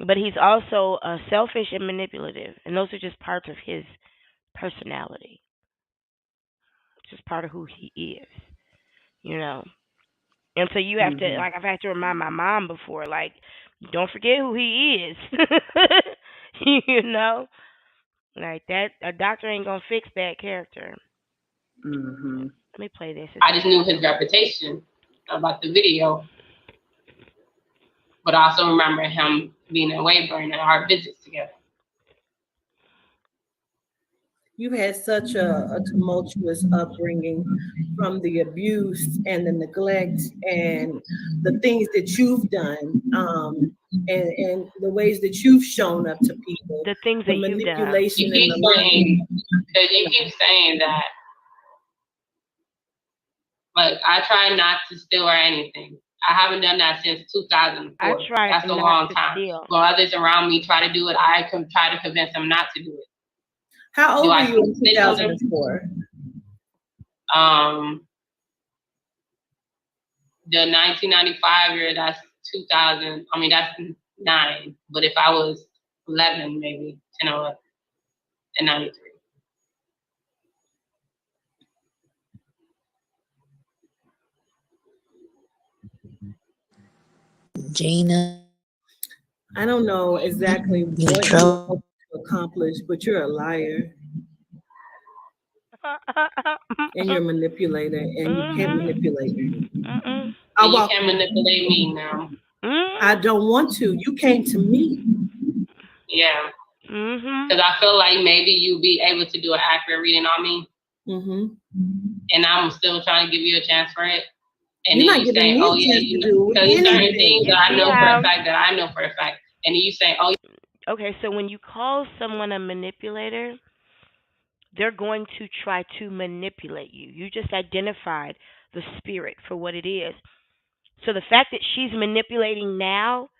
but he's also selfish and manipulative, and those are just parts of his personality. It's just part of who he is, you know. And so you have to, like, I've had to remind my mom before, like, don't forget who he is, you know. Like that, a doctor ain't gonna fix that character. Let me play this. I just knew his reputation about the video, but I also remember him being in Wayburn and our visits together. You've had such a tumultuous upbringing, from the abuse and the neglect and the things that you've done, and the ways that you've shown up to people. The things that you've done. You keep saying that. Like, I try not to steal or anything. I haven't done that since 2004. That's a long time. When others around me try to do it, I can try to convince them not to do it. How old were you in 2004? The 1995 year, that's 2000. I mean, that's 9. But if I was 11, maybe 10 or 11, in 93. Gina. I don't know exactly what you hope to accomplish, but you're a liar. And you're a manipulator, and you can't manipulate me. You can't manipulate me now. I don't want to. You came to me. Yeah. Because I feel like maybe you'll be able to do an accurate reading on me. And I'm still trying to give you a chance for it. And you're then not you giving say, me oh, a yeah, chance to do because there's certain anything. things that I know for a fact. And then you say, oh. Okay, so when you call someone a manipulator, they're going to try to manipulate you. You just identified the spirit for what it is. So the fact that she's manipulating now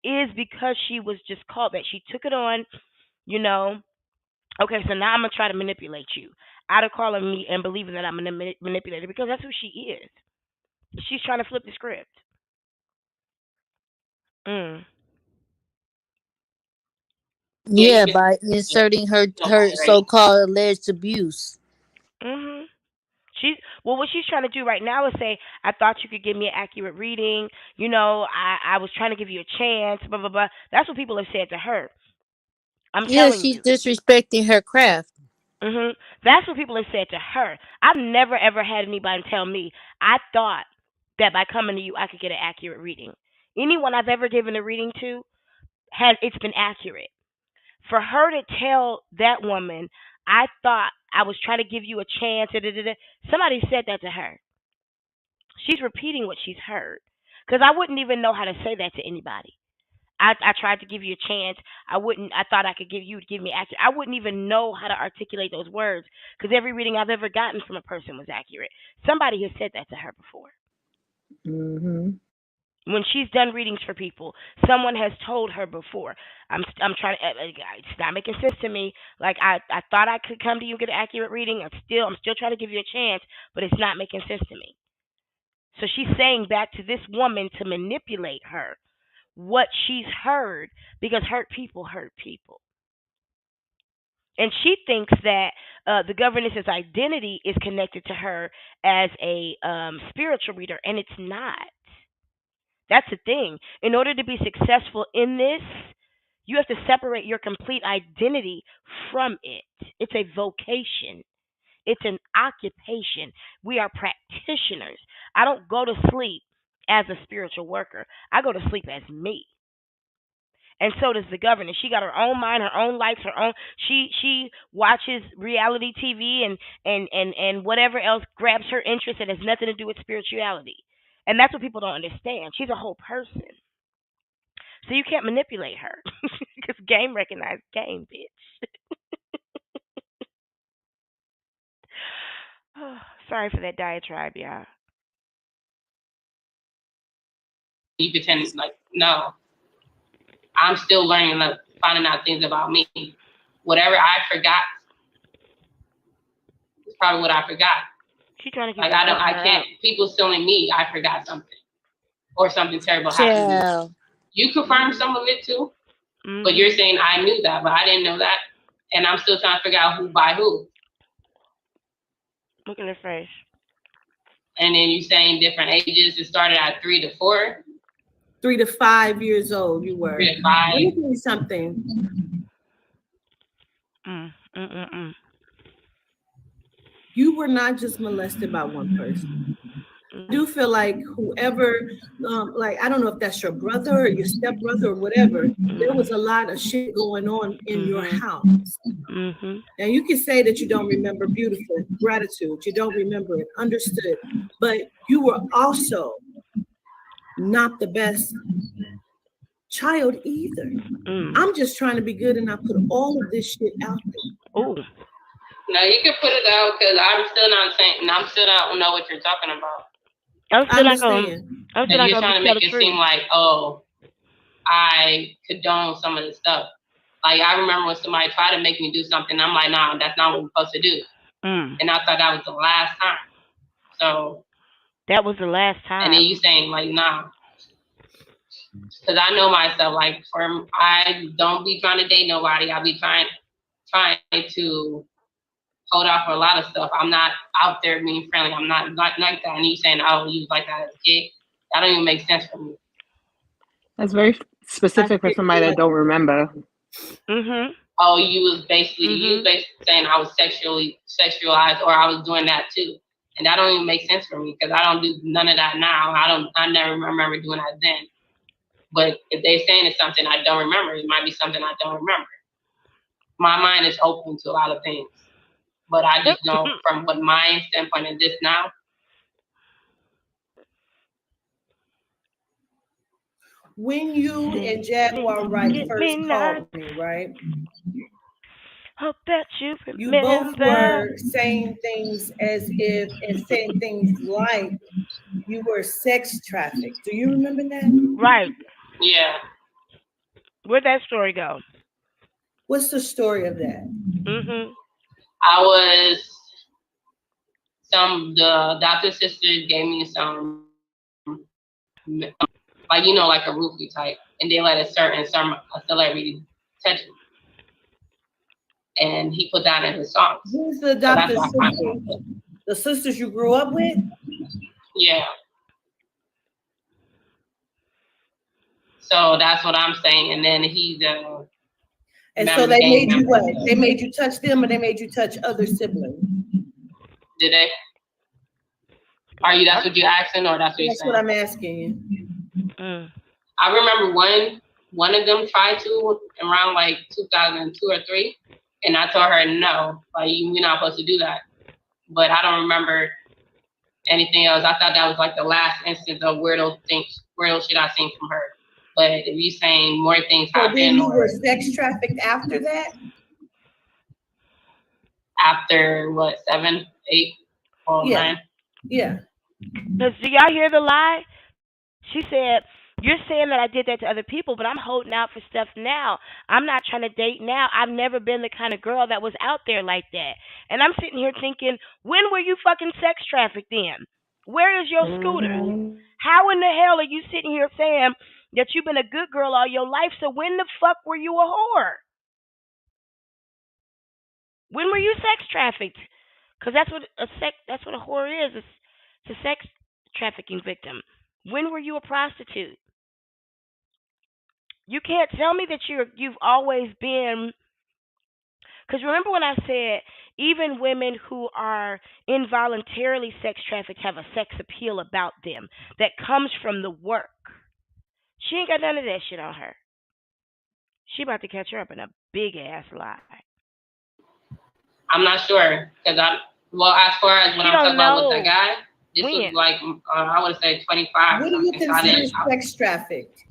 is because she was just called that. She took it on, you know. Okay, so now I'm going to try to manipulate you out of calling me and believing that I'm a manipulator, because that's who she is. She's trying to flip the script. Yeah, by inserting her so-called alleged abuse. What she's trying to do right now is say, I thought you could give me an accurate reading. You know, I was trying to give you a chance, blah, blah, blah. That's what people have said to her. I'm telling you. Yeah, she's disrespecting her craft. That's what people have said to her. I've never, ever had anybody tell me, I thought that by coming to you, I could get an accurate reading. Anyone I've ever given a reading to, it's been accurate. For her to tell that woman, I thought I was trying to give you a chance. Somebody said that to her. She's repeating what she's heard. Because I wouldn't even know how to say that to anybody. I tried to give you a chance. I thought I could give me accurate. I wouldn't even know how to articulate those words, because every reading I've ever gotten from a person was accurate. Somebody has said that to her before. When she's done readings for people, someone has told her before. I'm trying to. It's not making sense to me. Like I thought I could come to you and get an accurate reading. I'm still trying to give you a chance, but it's not making sense to me. So she's saying back to this woman to manipulate her what she's heard, because hurt people hurt people. And she thinks that the governess's identity is connected to her as a spiritual reader, and it's not. That's the thing. In order to be successful in this, you have to separate your complete identity from it. It's a vocation. It's an occupation. We are practitioners. I don't go to sleep as a spiritual worker. I go to sleep as me. And so does the governess. She got her own mind, her own likes, her own. She watches reality TV and whatever else grabs her interest that has nothing to do with spirituality. And that's what people don't understand. She's a whole person. So you can't manipulate her because game recognizes game, bitch. Oh, sorry for that diatribe, y'all. You pretend like, no, I'm still learning, finding out things about me. Whatever I forgot is probably what I forgot. She's trying to like I can't. People telling me I forgot something or something terrible happened to me. You confirmed some of it too, but you're saying I knew that, but I didn't know that, and I'm still trying to figure out who by who. Look at her face. And then you saying different ages. It started at 3 to 4. 3 to 5 years old, you were. 3 to 5. Let me tell you something. You were not just molested by one person. I do feel like whoever, I don't know if that's your brother or your stepbrother or whatever, there was a lot of shit going on in your house. Now you can say that you don't remember, beautiful, gratitude, you don't remember it, understood, but you were also not the best child either. I'm just trying to be good and I put all of this shit out there. Oh. No, you can put it out because I'm still not saying, and I'm still don't know what you're talking about. I'm still not going. You're trying to make it seem like, oh, I condone some of the stuff. Like I remember when somebody tried to make me do something, I'm like, nah, that's not what we're supposed to do. And I thought that was the last time. So that was the last time. And then you saying like, nah. Because I know myself, like I don't be trying to date nobody. I be trying to hold off for a lot of stuff. I'm not out there being friendly. I'm not like that. And you saying, oh, you was like that as a kid. That don't even make sense for me. That's very specific for somebody that don't remember. Oh, you was basically saying I was sexualized, or I was doing that too. And that don't even make sense for me because I don't do none of that now. I never remember doing that then. But if they're saying it's something I don't remember, it might be something I don't remember. My mind is open to a lot of things. But I just know from what my standpoint is this now. When you and Jaguar Wright first called me, right? Hope that you remember. You both were saying things as if, and saying things like you were sex trafficked. Do you remember that? Right. Yeah. Where'd that story go? What's the story of that? I was the doctor's sister gave me some, like, you know, like a roofie type, and they let a celebrity touch me. And he put that in his songs. Who's the doctor's sister? The sisters you grew up with? Yeah. So that's what I'm saying. And then he's and so they made you what? They made you touch them, or they made you touch other siblings? Did they? That's what you're asking, or that's what you're saying? That's what I'm asking you. I remember one of them tried to around like 2002 or 3, and I told her no, like you're not supposed to do that. But I don't remember anything else. I thought that was like the last instance of weirdo shit I seen from her. But if you're saying more things happened, then you were sex trafficked after that? After what, 7, 8, or 9? Yeah. Do y'all hear the lie? She said You're saying that I did that to other people, but I'm holding out for stuff now. I'm not trying to date now. I've never been the kind of girl that was out there like that. And I'm sitting here thinking, when were you fucking sex trafficked then? Where is your scooters? How in the hell are you sitting here saying that you've been a good girl all your life? So when the fuck were you a whore? When were you sex trafficked? Because that's what a whore is. It's a sex trafficking victim. When were you a prostitute? You can't tell me that you've always been. Because remember when I said even women who are involuntarily sex trafficked have a sex appeal about them that comes from the work. She ain't got none of that shit on her. She about to catch her up in a big ass lie. I'm not sure because as far as when I'm talking about with that guy, this was like I would say 25. What do you consider sex trafficked?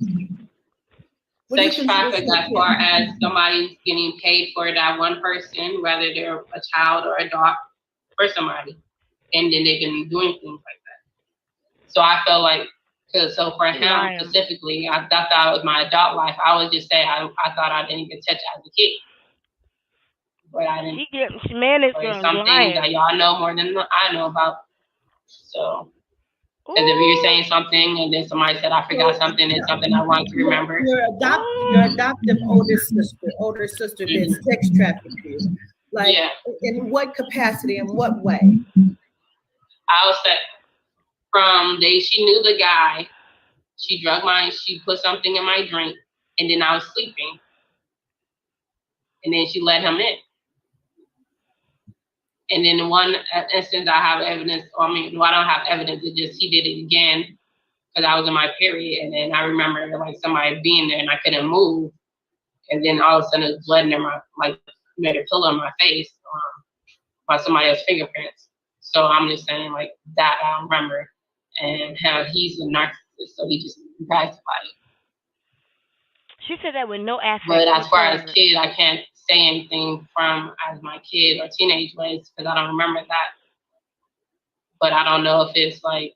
Sex trafficked as far as somebody's getting paid for that one person, whether they're a child or a dog, for somebody, and then they've been doing things like that. So I feel like, so for him specifically, I thought that was my adult life. I would just say I thought I didn't get touched as a kid. But I didn't. Man is some things that y'all know more than I know about. So, because if you're saying something and then somebody said I forgot something, it's something I want to remember. Your adoptive older sister did sex traffic you. Like, in what capacity? In what way? I was say she knew the guy. She she put something in my drink, and then I was sleeping, and then she let him in. And then in one instance, I have evidence. I don't have evidence. It just he did it again because I was in my period, and then I remember like somebody being there, and I couldn't move. And then all of a sudden, it was blood in made a pillow in my face by somebody else's fingerprints. So I'm just saying like that I don't remember, and how he's a narcissist, so he just brags about it. She said that with no affect. But as far as kid, I can't say anything from as my kid or teenage ways because I don't remember that. But I don't know if it's like.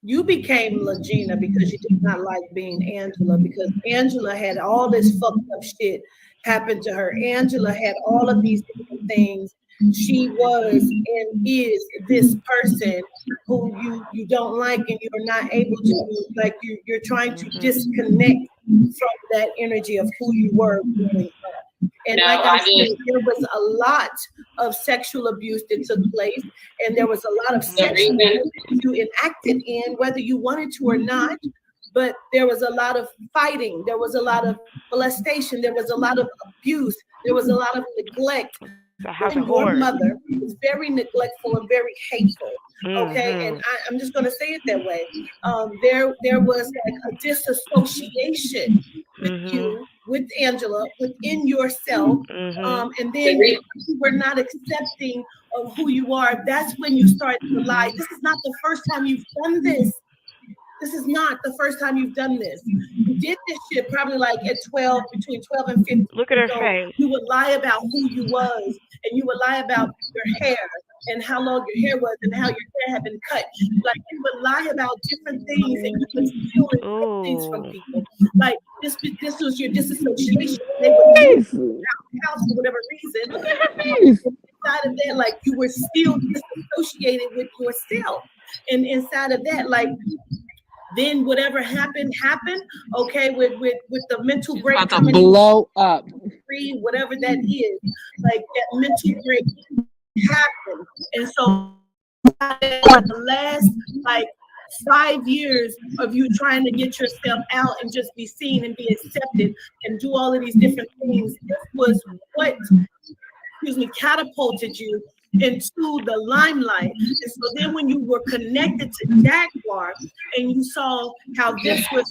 You became Legina because you did not like being Angela because Angela had all this fucked up shit happen to her. Angela had all of these different things. She was and is this person who you don't like and you're not able to, like you're trying to disconnect from that energy of who you were growing up. And like I said, there was a lot of sexual abuse that took place, and there was a lot of sexual abuse you enacted in, whether you wanted to or not. But there was a lot of fighting, there was a lot of molestation, there was a lot of abuse, there was a lot of neglect. And your mother was very neglectful and very hateful. Okay, and I'm just going to say it that way. There was like a disassociation with you, with Angela, within yourself, and then you were not accepting of who you are. That's when you started to lie. This is not the first time you've done this. This is not the first time you've done this. You did this shit probably like at 12, between 12 and 15. Look at her face. You would lie about who you was, and you would lie about your hair and how long your hair was and how your hair had been cut. Like you would lie about different things and you would steal things from people. Like this was your disassociation. They would leave the house for whatever reason. Inside of that, like you were still disassociated with yourself. And inside of that, like then whatever happened, okay, with the mental break about to blow up. Whatever that is, like that mental break happened. And so for the last like 5 years of you trying to get yourself out and just be seen and be accepted and do all of these different things, this was what catapulted you into the limelight. And so then when you were connected to Jaguar and you saw how this was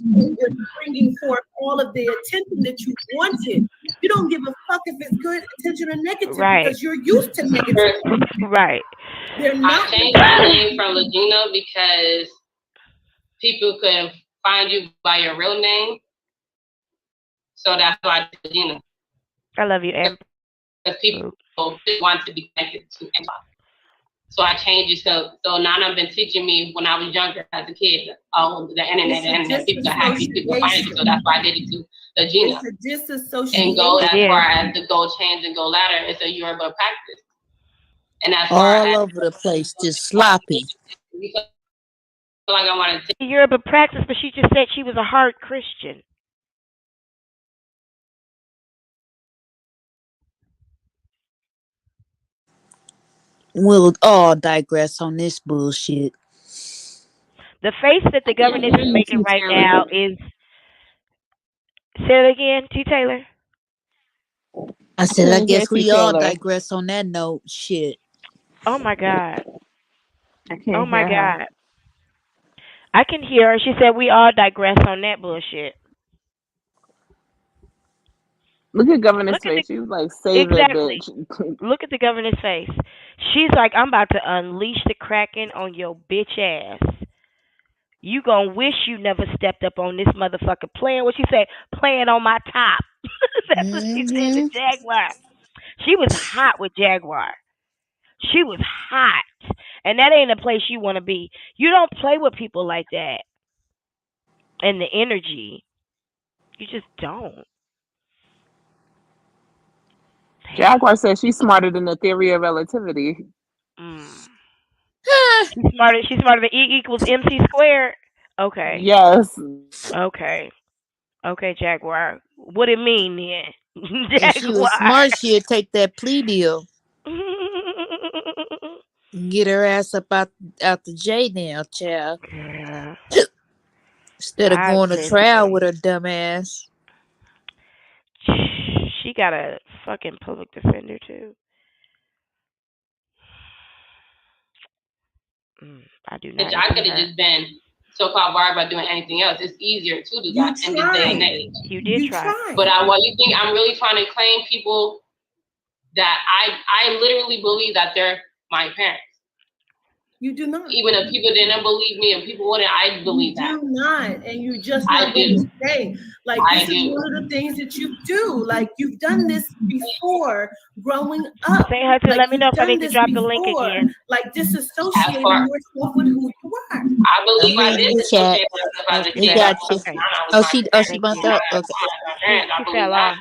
bringing forth all of the attention that you wanted, you don't give a fuck if it's good attention or negative because you're used to negative. Right. They're not. I changed my name from Legina because people could find you by your real name. So that's why I did Legina. I love you, Amber. Because people want to be connected to Amber. So I changed it. So now I've been teaching me when I was younger as a kid, the internet, people that have people find it. So that's why I did it to the Gina. It's a disassociation. And go as far as the gold chains and gold ladder. It's a Yoruba practice. And as far all over the place, just sloppy. Like I wanted to Yoruba practice, but she just said she was a hard Christian. We'll all digress on this bullshit. The face that the government is making right now is. Say it again, T. Taylor. I said, I guess we all digress on that note. Shit. Oh my God. I can't oh my hear her. God. I can hear her. She said we all digress on that bullshit. Look at Governor's face. She's like, save exactly. it, bitch. Look at the governor's face. She's like, I'm about to unleash the Kraken on your bitch ass. You gonna wish you never stepped up on this motherfucker playing. What she said? Playing on my top. That's what she said to Jaguar. She was hot with Jaguar. She was hot. And that ain't a place you want to be. You don't play with people like that. And the energy. You just don't. Jaguar says she's smarter than the theory of relativity. She's smarter than E equals MC squared. Okay. Yes. Okay. Okay, Jaguar. What it mean then? If she was smart, she'd take that plea deal. Get her ass up out the J now, child. Yeah. Instead of going to trial with her dumb ass. She got a fucking public defender too. I do not. I could have just been so-called worried about doing anything else. It's easier to do that in this day and age. You did try. But what you think I'm really trying to claim people that I literally believe that they're my parents. You do not. Even if people didn't believe me and people wouldn't, I believe that. You do not. And you just not going to say. Like, this is one of the things that you do. Like, you've done this before growing up. Say her to like, let me know if I need to drop the link again. Like, disassociating yourself with who you are. I believe I did disassociate myself as a kid. We got you. She bumped up. Okay. She fell off.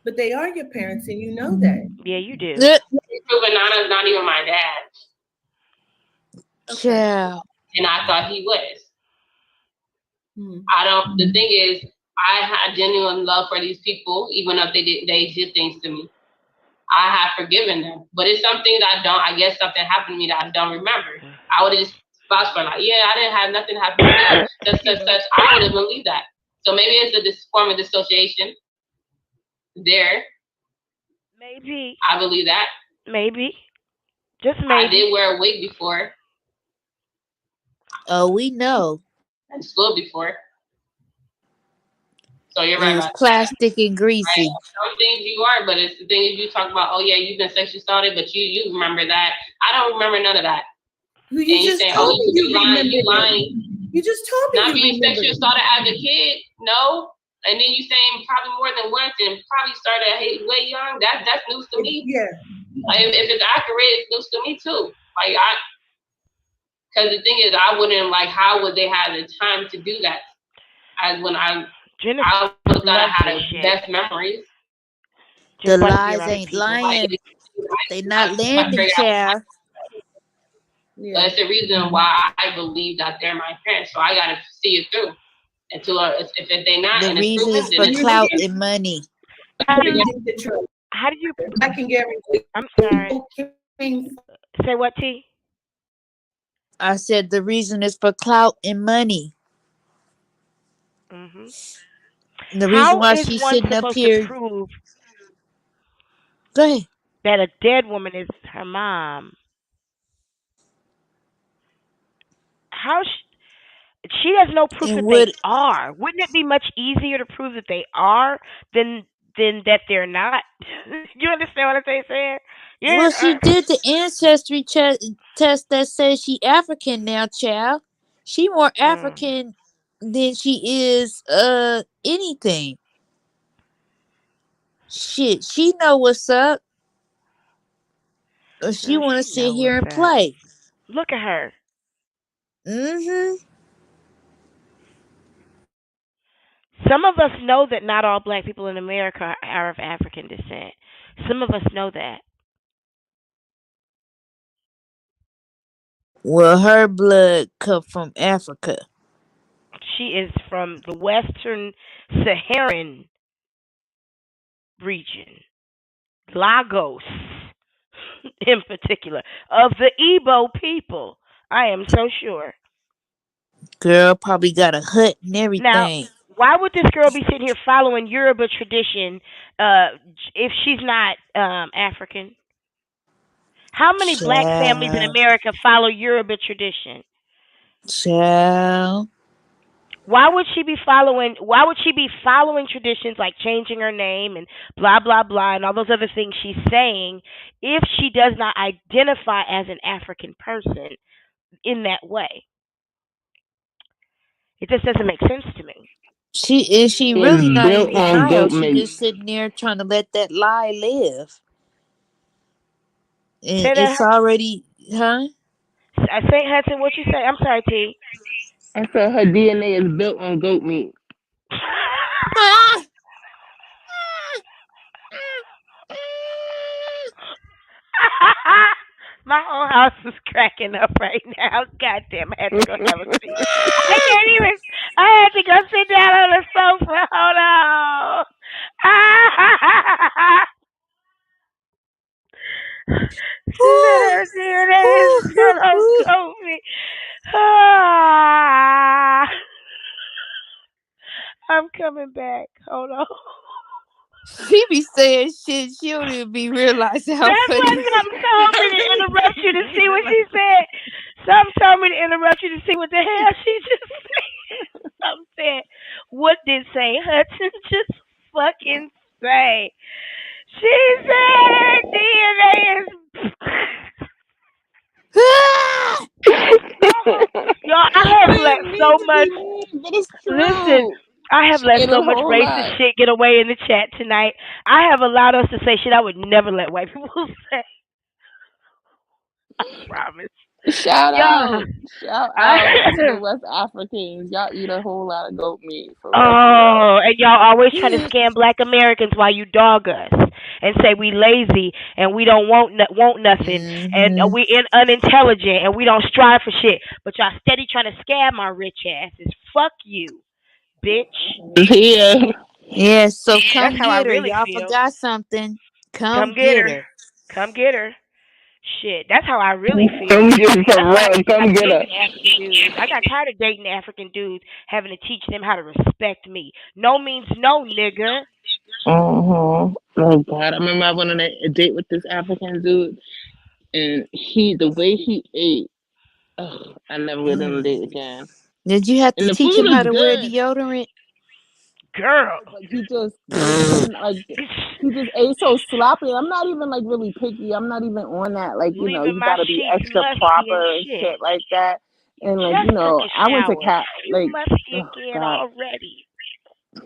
But they are your parents, and you know that. Yeah, you do. But Nana's not even my dad. Yeah. And I thought he was. The thing is, I had genuine love for these people, even if they did things to me. I have forgiven them. But it's something that I guess something happened to me that I don't remember. I would have just vouched for like, yeah, I didn't have nothing happen to me. Such. I would have believed that. So maybe it's a form of dissociation there. Maybe. I believe that. Maybe. Just maybe. I did wear a wig before. Oh, we know. And school before. So you're right. It was plastic and greasy. Right? Some things you are, but it's the thing is you talk about, oh yeah, you've been sexually assaulted, but you remember that. I don't remember none of that. You just told me you lying. You just told me not being sexually assaulted as a kid, no. And then you saying probably more than once and probably started way young. That's news to me. Yeah. Like, if it's accurate, it's news to me too. Like because the thing is, I wouldn't how would they have the time to do that? As when I would have thought I had the best memories. The lies ain't lying. They not landing, child. Yeah. That's the reason why I believe that they're my parents. So I gotta see it through. Until if they not, the reason is for clout and money. How did you? I can guarantee. I'm sorry. Say what, T? I said the reason is for clout and money. Mm-hmm. The reason why she's sitting up here. Prove Go ahead. That a dead woman is her mom. How she has no proof that they are. Wouldn't it be much easier to prove that they are than that they're not? You understand what I'm saying? Yeah. Well, she did the ancestry test that says she African now, child. She more African than she is anything. Shit, she know what's up. She want to sit here and play. Look at her. Some of us know that not all black people in America are of African descent. Some of us know that. Well, her blood come from Africa. She is from the Western Saharan region, Lagos in particular, of the Igbo people. I am so sure. Girl probably got a hut and everything. Now, why would this girl be sitting here following Yoruba tradition if she's not African? How many black families in America follow Yoruba tradition? Child. Why would she be following traditions like changing her name and blah blah blah and all those other things she's saying if she does not identify as an African person in that way? It just doesn't make sense to me. She really not in denial. She just sitting there trying to let that lie live. And it's already, huh? St. Hudson, what you say? I'm sorry, T. I said her DNA is built on goat meat. My whole house is cracking up right now. Goddamn, I had to go have a seat. I had to go sit down on the sofa. Hold on. She said her DNA is built on goat meat. I'm coming back. Hold on. She be saying shit. She don't even be realizing how That's funny. why something told me to interrupt you to see what she said. Something told me to interrupt you to see what the hell she just said. Something said, what did St. Hudson just fucking say? She said her DNA is... Y'all, I have let so much... Listen, I have let so much racist shit get away in the chat tonight. I have allowed us to say shit I would never let white people say. I promise. Shout out to the West Africans. Y'all eat a whole lot of goat meat. And y'all always trying to scam black Americans while you dog us and say we lazy and we don't want nothing and we unintelligent and we don't strive for shit. But y'all steady trying to scam our rich asses. Fuck you, bitch. Yeah, so come That's how I get her. really Y'all feel. forgot something. Come get get her. her. Come get her. Shit, that's how I really feel. Come get her. African dudes. I got tired of dating African dudes, having to teach them how to respect me. No means no, nigga. Oh God, I remember I went on a date with this African dude, and the way he ate, I never went on a date again. Did you have to teach him how to wear deodorant? Girl, but he just ate so sloppy. I'm not even like really picky. I'm not even on that. Like you gotta be extra proper and shit like that. And like I went to musty again already.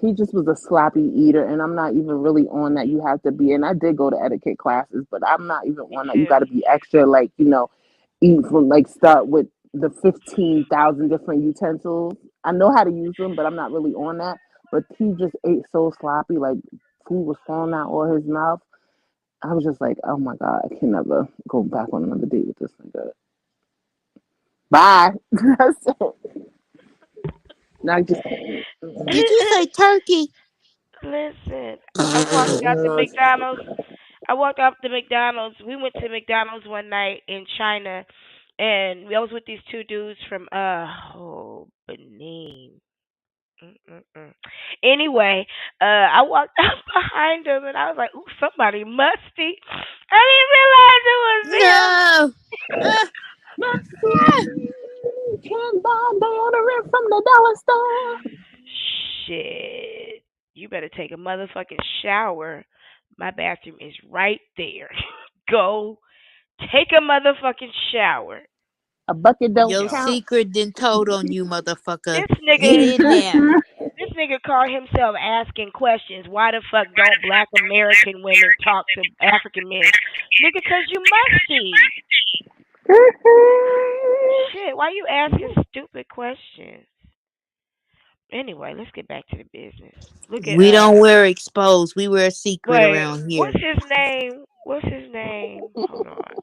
He just was a sloppy eater, and I'm not even really on that. You have to be, and I did go to etiquette classes, but I'm not even on that. You got to be extra, like eat from start with the 15,000 different utensils. I know how to use them, but I'm not really on that. But he just ate so sloppy, like food was falling out of his mouth. I was just like, oh my God, I can never go back on another date with this nigga. Bye. That's it. Not just. Did you say turkey? Listen, I walked out the McDonald's. We went to McDonald's one night in China, and I was with these two dudes from Benin. Anyway, I walked out behind them and I was like, "Ooh, somebody musty." I didn't realize it was them. Can buy deodorant from the dollar store. Shit, you better take a motherfucking shower. My bathroom is right there. Go take a motherfucking shower. A bucket don't Your count. secret done told on you, motherfucker. This nigga, get in there. This nigga called himself asking questions. Why the fuck don't black American women talk to African men? Nigga, cause you musty. Shit, why you asking stupid questions? Anyway, let's get back to the business. Look at We don't wear exposed. We wear secret wait, around here. what's his name? What's his name? Hold on.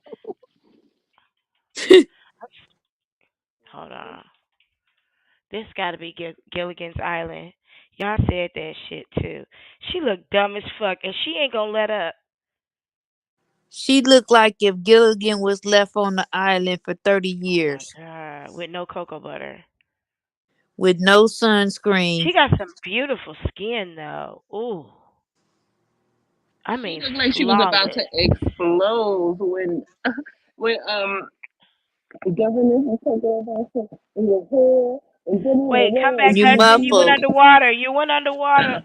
Hold on. This got to be Gilligan's Island. Y'all said that shit too. She look dumb as fuck, and she ain't gonna let up. She looked like if Gilligan was left on the island for 30 years. Oh my God, with no cocoa butter. With no sunscreen. She got some beautiful skin though. Ooh. I mean, She looked like she was about flawless. to explode when the government was taking over in your hair and getting in Wait, the come way back, and You Hudson. You went muffled. underwater. You went underwater.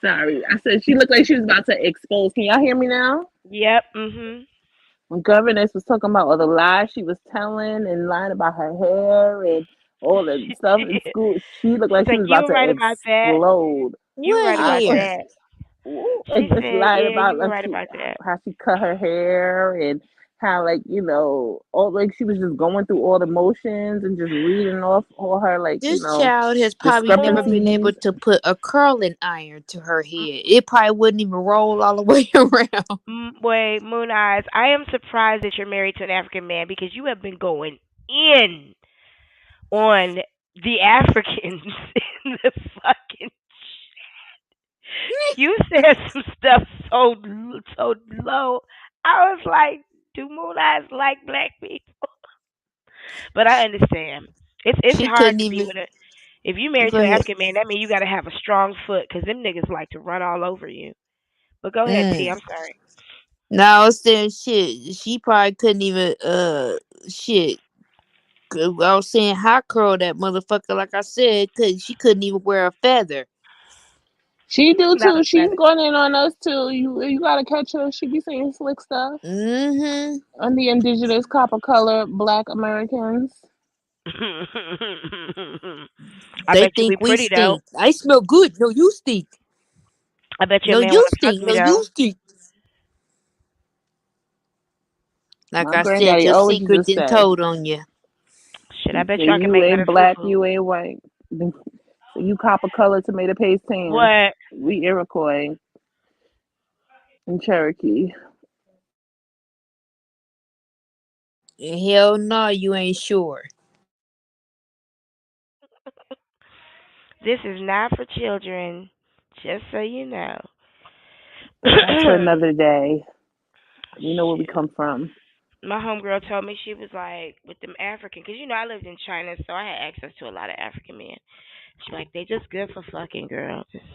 sorry. I said she looked like she was about to expose. Can y'all hear me now? Yep. Mhm. When governess was talking about all the lies she was telling and lying about her hair and all the She stuff in did. school, she looked She's like she like, was you about were to right about that. explode. You were What right about I hair? that. and She just said, lied yeah, about you were like right about that. how she cut her hair and how all like she was just going through all the motions and just reading off all her This child has probably never been able discrepancies. to put a curling iron to her head. It probably wouldn't even roll all the way around. Wait, Moon Eyes. I am surprised that you're married to an African man because you have been going in on the Africans in the fucking. You said some stuff so low. I was like, do Moon Eyes like black people? But I understand. It's She hard couldn't to be even. with a. If you married Go to an ahead. African man, that means you got to have a strong foot because them niggas like to run all over you. But go ahead, T. Mm. I'm sorry. No, I was saying shit. She probably couldn't even shit. I was saying hot curl that motherfucker. Like I said, cause she couldn't even wear a feather. She do Not too. a She's feather. going in on us too. You gotta catch her. She be saying slick stuff Mm-hmm. on the indigenous copper color Black Americans. I They bet you we think we pretty though. stink. I smell good. No, you stink. I bet your No, man you want to fuck stink. me No, you though. stink. Like My I said, granddaddy your always used secret to didn't say, told on you. Shit, I bet "Say y'all can you make ain't better black, fufu. you ain't white. So you copper color, tomato paste tan. What? We Iroquois and Cherokee." Hell no, you ain't sure. This is not for children, just so you know. That's for another day. We know where we Shit. come from. My homegirl told me she was like with them African, cause you know I lived in China, so I had access to a lot of African men. She's like, they just good for fucking, girl. Just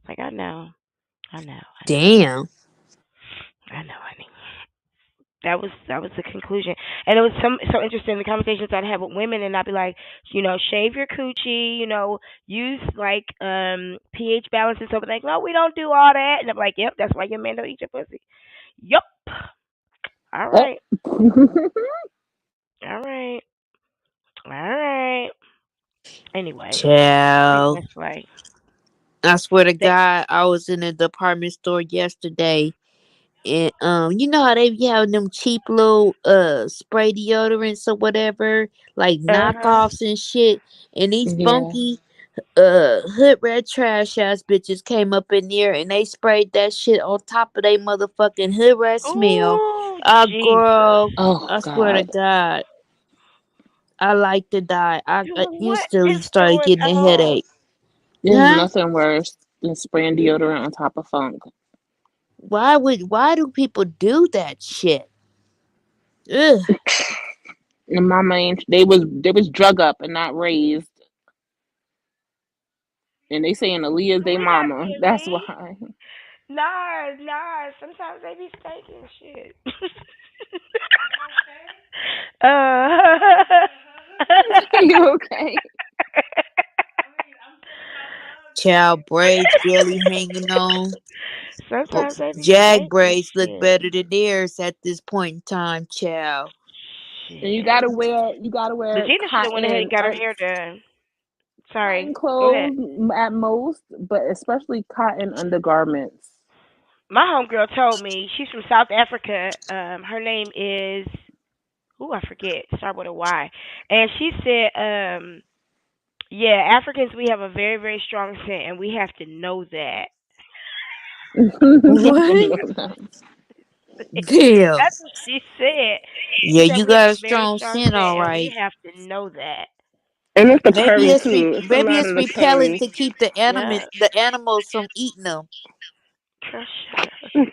like I know, Damn. I know, honey. That was the conclusion, and it was so interesting the conversations I'd have with women, and I'd be like, shave your coochie, use like pH balance and stuff. Like, no, we don't do all that, and I'm like, yep, that's why your man don't eat your pussy. Yup. All Oh. right. All right. All right. Anyway, I think Child. that's like I swear to that. God, I was in a department store yesterday, and you know how they be having them cheap little spray deodorants or whatever, like Uh knockoffs and shit, and these Yeah. funky hood rat trash ass bitches came up in there and they sprayed that shit on top of they motherfucking hood rat smell. Oh Jesus. Girl, Oh I swear to God. God, I like to die. I What instantly is started going getting a on? headache. There's Huh? nothing worse than spraying deodorant on top of funk. Why do people do that shit? Ugh. And mama ain't they was drug up and not raised. And they saying Aaliyah's they We not mama. being That's mean. why. Nah. Sometimes they be stinking shit. You okay? Child braids barely hanging on. Sometimes they be Jag stinking braids look shit. better than theirs at this point in time, child. And you Shit. gotta wear Regina should have went ahead and got her hair done. Sorry. cotton Go ahead. clothes at most, but especially cotton undergarments. My homegirl told me she's from South Africa. Her name is I forget. Start with a Y. And she said, yeah, Africans we have a very very strong scent, and we have to know that. What? Damn. That's what she said. She Yeah, said you we have got a a very strong strong scent, scent, all and we right. have to know that. And it's the Maybe curry it's too. It's a maybe lot it's of the repellent curry. to keep the Yeah. animals from eating them. Girl, shut up. It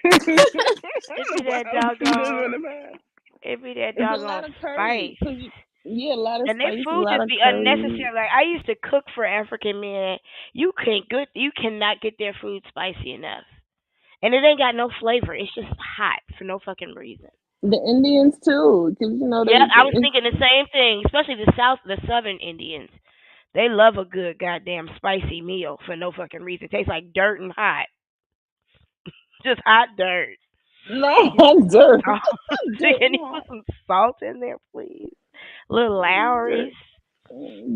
be that Wild food is doggone. what it is. It be that It's a doggone lot of curry. spice. Yeah, a lot of And their spice, a food lot just of be curry. unnecessary. Like I used to cook for African men. You cannot get their food spicy enough. And it ain't got no flavor. It's just hot for no fucking reason. The Indians too, because you know Yeah, I was it's thinking the same thing, especially the southern Indians. They love a good goddamn spicy meal for no fucking reason. It tastes like dirt and hot. Just hot dirt. no dirt. Oh, Dirt can and you put hot. some salt in there, please? Little Dirt, Lowry's.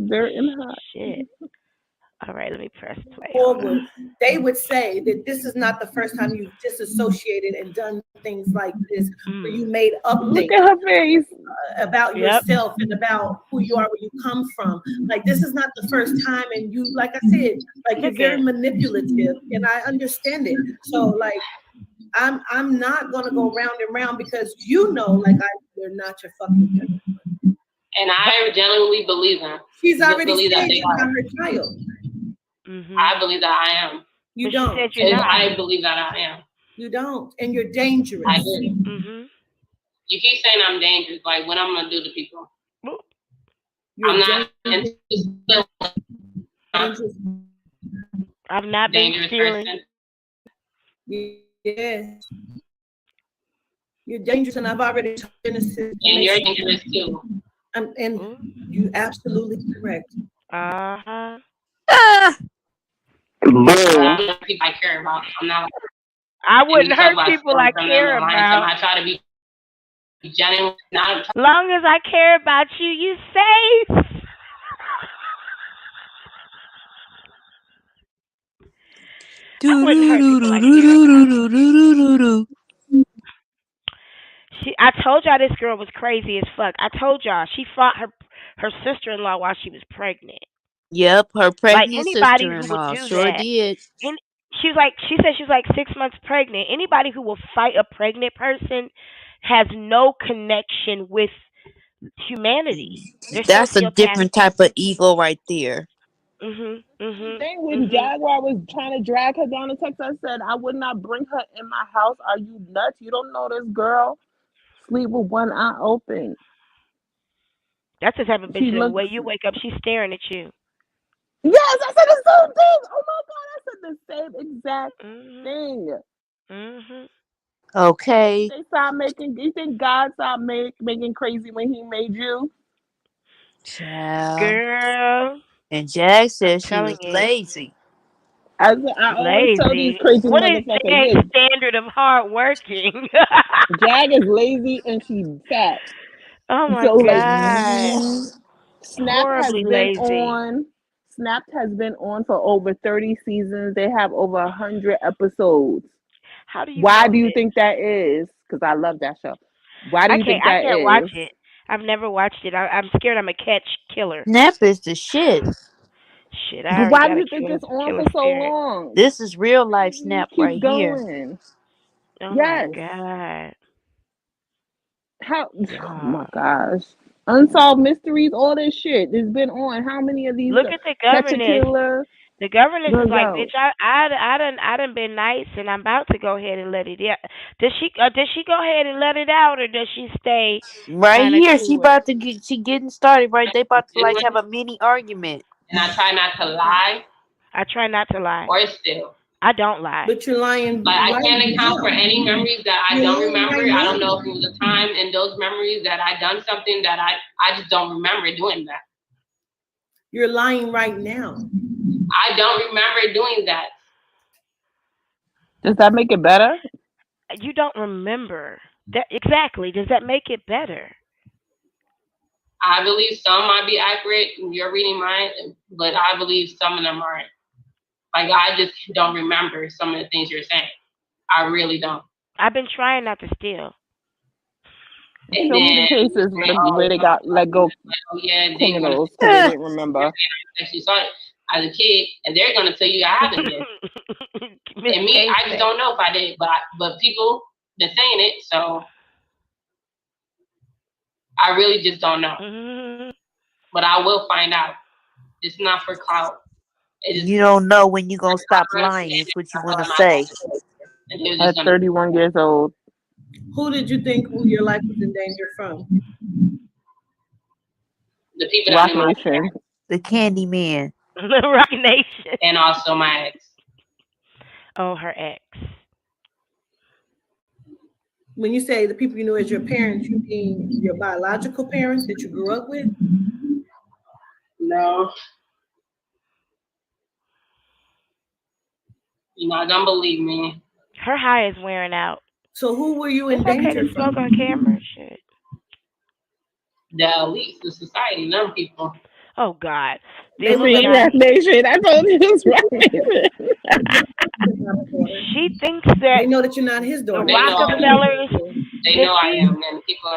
dirt and hot. Shit. All right, let me press play. Forward, they would say that this is not the first time you've disassociated and done things like this, where you made up Look things at her face. about Yep. yourself and about who you are, where you come from. Like this is not the first time, and you, like I said, like you're very manipulative, and I understand it. So like, I'm not gonna go round and round because you know, like they're not your fucking parents. And I genuinely believe them. She's already believe that said they you're are. not her child. Mm-hmm. I believe that I am. You But she don't. said you're not. I believe that I am. You don't, and you're dangerous. I do. Mm-hmm. You keep saying I'm dangerous. Like, what I'm gonna do to people? You're I'm not dangerous. I've not been dangerous stealing. person. Yes. You're dangerous, and I've already told Genesis. And you're dangerous too. And you absolutely correct. Uh-huh. I'm not people I care about. I'm not. I wouldn't hurt people I from care them about. I try to be genuine. Not long as I care about you, you safe. I wouldn't hurt people I care about. I told y'all this girl was crazy as fuck. I told y'all she fought her sister-in-law while she was pregnant. Yep, her Like pregnant anybody who would sister-in-law do sure that. did. She said she's like 6 months pregnant. Anybody who will fight a pregnant person has no connection with humanity. They're That's a different sociopathic. type of ego right there. Thing when Jaguar was trying to drag her down to Texas, I said I would not bring her in my house. Are you nuts? You don't know this girl sleep with one eye open. That's the type of bitch. The way you wake up, she's staring at you. Yes, I said the same thing. Oh my god, I said the same exact thing. Okay. They start making. You think God stopped making crazy when He made you? Child. Girl. And Jag said she was lazy. I always tell these crazy What is motherfuckers. Jag's standard of hard working? Jag is lazy and she's fat. Oh my so, god. Snap has Horribly been lazy. on. Snap has been on for over 30 seasons. They have over 100 episodes. How do you? Why do you think that is? Because I love that show. Why do you think that is? I can't watch it. I've never watched it. I'm scared I'm a catch killer. Snap is the shit. Shit, I But already why got do a you think it's on killer for so spirit. long? This is real life Snap right here. Going. Oh yes. my god. How? Oh my gosh. Unsolved mysteries, all this shit. It's been on. How many of these? Look at the Catch a governess. Killer. The governess is like, go. bitch, I done been nice, and I'm about to go ahead and let it out. Does she go ahead and let it out, or does she stay right here? She to about to get. She getting started. Right, they about to like have a mini argument. And I try not to lie. I try not to lie. Or steal. I don't lie. But you're lying. Like I can't account for any memories that I don't remember. Right I don't know if it was a time in those memories that I done something that I just don't remember doing that. You're lying right now. I don't remember doing that. Does that make it better? You don't remember that exactly. Does that make it better? I believe some might be accurate. You're reading mine, but I believe some of them aren't. Like I just don't remember some of the things you're saying. I really don't. I've been trying not to steal. And Show me the cases where they got let go criminals because they didn't remember. Actually saw it as a kid, and they're gonna tell you I haven't been. And me, I just don't know if I did, but people been saying it, so I really just don't know. Mm-hmm. But I will find out. It's not for clout. You don't know when you're gonna stop lying. Is what you want to say. At 31 years old. Who did you think your life was in danger from? The people Rock that knew Nation. The Candy Man. The Rock Nation. And also my ex. Oh, her ex. When you say the people you knew as your parents, you mean your biological parents that you grew up with? No. You're not gonna believe me. Her high is wearing out. So who were you in It's okay danger to smoke on camera? Shit. The elites, the society, none people. Oh God. They were Rock Nation. I told you it was Rock Nation. She thinks that they know that you're not his daughter. The Rockefellers. They know I am, and people.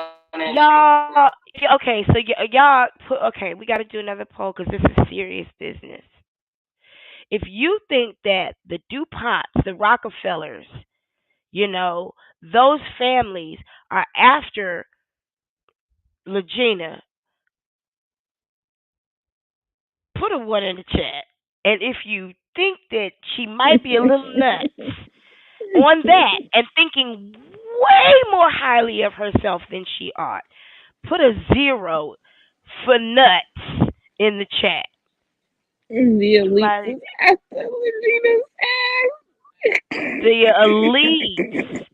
Y'all. Okay, so y'all put. Okay, we got to do another poll because this is serious business. If you think that the DuPonts, the Rockefellers, those families are after Legina, put a 1 in the chat. And if you think that she might be a little nuts on that and thinking way more highly of herself than she ought, put a 0 for nuts in the chat. The elite after Legina's ass. The elites.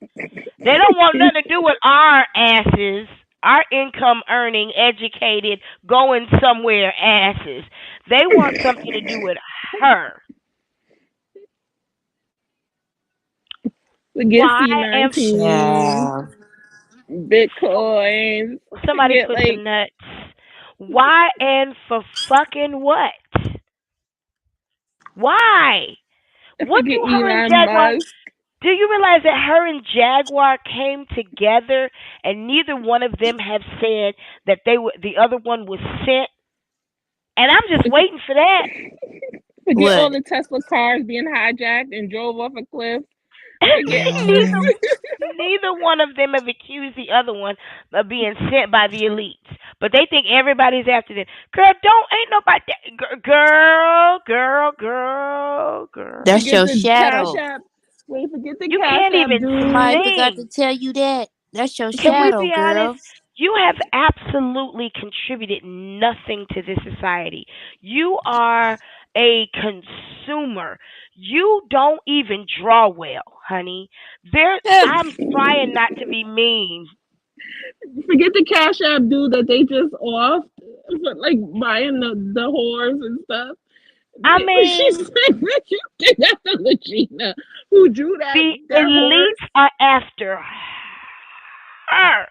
They don't want nothing to do with our asses, our income earning, educated, going somewhere asses. They want something to do with her. Forget C19, Bitcoin. Somebody put some nuts. Why and for fucking what? Why? What do her and Jaguar? Do you realize that her and Jaguar came together and neither one of them have said that the other one was sent? And I'm just waiting for that. Forget all the Tesla cars being hijacked and drove off a cliff. Neither one of them have accused the other one of being sent by the elites, but they think everybody's after them. Girl, ain't nobody. Girl. That's your shadow. Wait, forget the you can't even Somebody forgot to tell you that. That's your shadow, we be girl. honest? You have absolutely contributed nothing to this society. You are a consumer. You don't even draw well, honey. I'm trying not to be mean. Forget the Cash App dude that they just offed for like buying the whores and stuff. I mean, she said that you did that to Legina, who drew that. The elites are after her.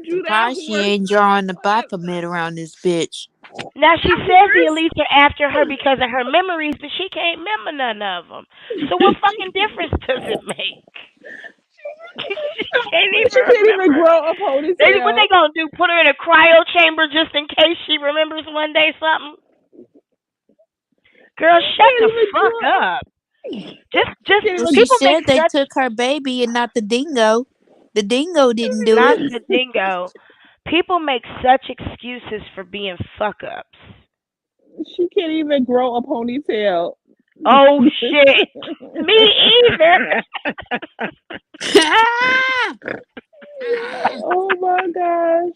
Surprised she ain't drawing the Baphomet around this bitch. Now she says the elites are after her because of her memories, but she can't remember none of them. So what fucking difference does it make? She can't even grow a ponytail. What they gonna do? Put her in a cryo chamber just in case she remembers one day something? Girl, shut the fuck up. Just she said they took her baby and not the dingo. The dingo didn't do not it. Not the dingo. People make such excuses for being fuck ups. She can't even grow a ponytail. Oh shit. Me either. Oh my gosh.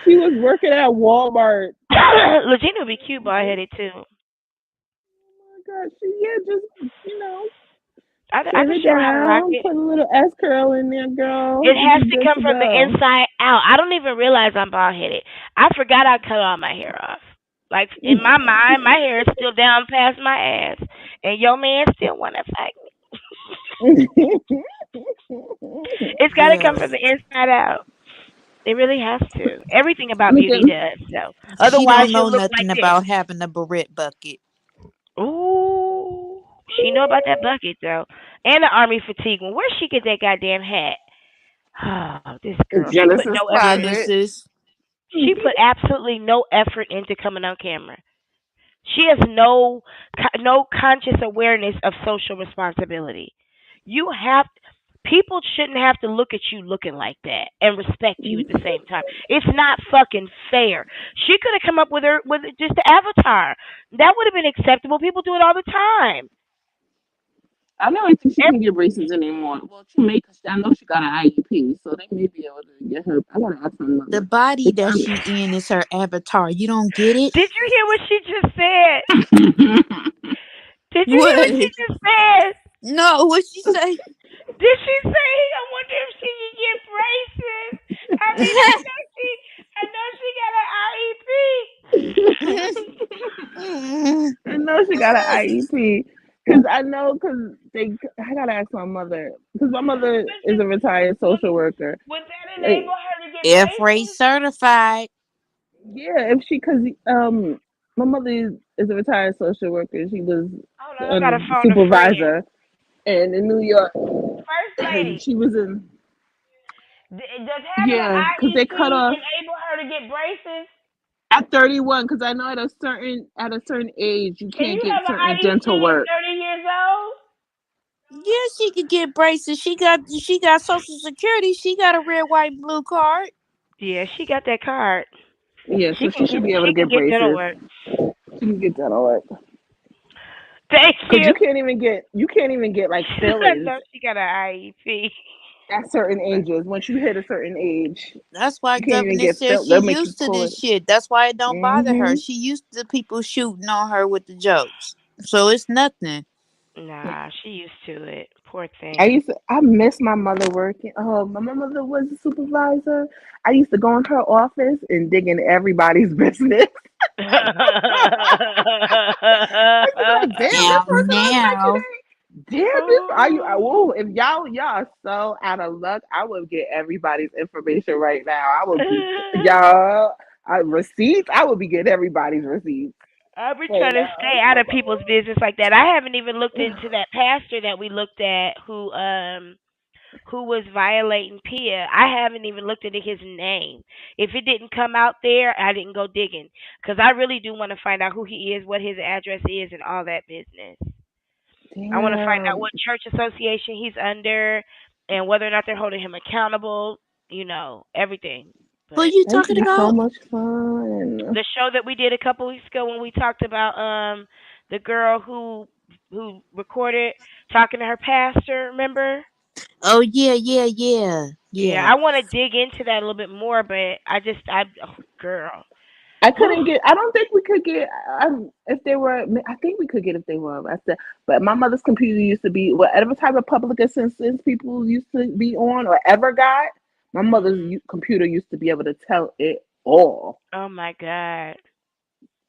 She was working at Walmart. Legina would be cute bald headed too. Oh my gosh. Just I can show how to rock it. Put a little S curl in there, girl. It has to come from the inside out. I don't even realize I'm bald headed. I forgot I cut all my hair off. Like in my mind, my hair is still down past my ass, and your man still want to fight me. It's got to come from the inside out. It really has to. Everything about beauty does. So otherwise, she don't know look nothing like about having a Barrett bucket. Ooh, She know about that bucket though, and the army fatigue one. Where she get that goddamn hat? Oh, this girl. She put Genesis no effort. Closet. Genesis. She put absolutely no effort into coming on camera. She has no conscious awareness of social responsibility. You have People shouldn't have to look at you looking like that and respect you at the same time. It's not fucking fair. She could have come up with just the avatar. That would have been acceptable. People do it all the time. I don't think she can get braces anymore. Well, she may, cause I know she got an IEP, so they may be able to get her. I gotta ask her mother. The body that she in is her avatar. You don't get it? Did you hear what she just said? Did you What? hear what she just said? No, what she say? Did she say, I wonder if she can get braces? I mean, I know she got an IEP. Cause I gotta ask my mother. Cause my mother is a retired social worker. Would that enable her to get F-rate certified. Yeah, my mother is a retired social worker. She was supervisor in New York. First lady. She was in. Does having an IEP they cut off enable her to get braces? At 31, because I know at a certain age you can't get certain dental work. 30 years old? Yeah, she could get braces. She got Social Security. She got a red, white, and blue card. Yeah, she got that card. Yeah, so she should be able to get braces. Dental work. She can get dental work. Thank you. Because you can't even get like fillers. No, she got an IEP. At certain ages, once you hit a certain age, that's why government says she's used to this shit. That's why it don't bother her. She used to people shooting on her with the jokes, so it's nothing. Nah, she used to it. Poor thing. I miss my mother working. My mother was a supervisor. I used to go in her office and dig in everybody's business. If y'all are so out of luck, I would get everybody's information right now. I would be receipts. I would be getting everybody's receipts. I've been trying to stay out of people's business like that. I haven't even looked into that pastor that we looked at who was violating Pia. I haven't even looked into his name. If it didn't come out there, I didn't go digging because I really do want to find out who he is, what his address is, and all that business. I want to find out what church association he's under and whether or not they're holding him accountable. Everything. Who are you talking about? So much fun. The show that we did a couple weeks ago when we talked about the girl who recorded talking to her pastor. Remember? Oh yeah. I want to dig into that a little bit more, but girl. I couldn't get. I don't think we could get. If they were, I think we could get if they were arrested. But my mother's computer used to be whatever type of public assistance people used to be on or ever got. My mother's computer used to be able to tell it all. Oh my God!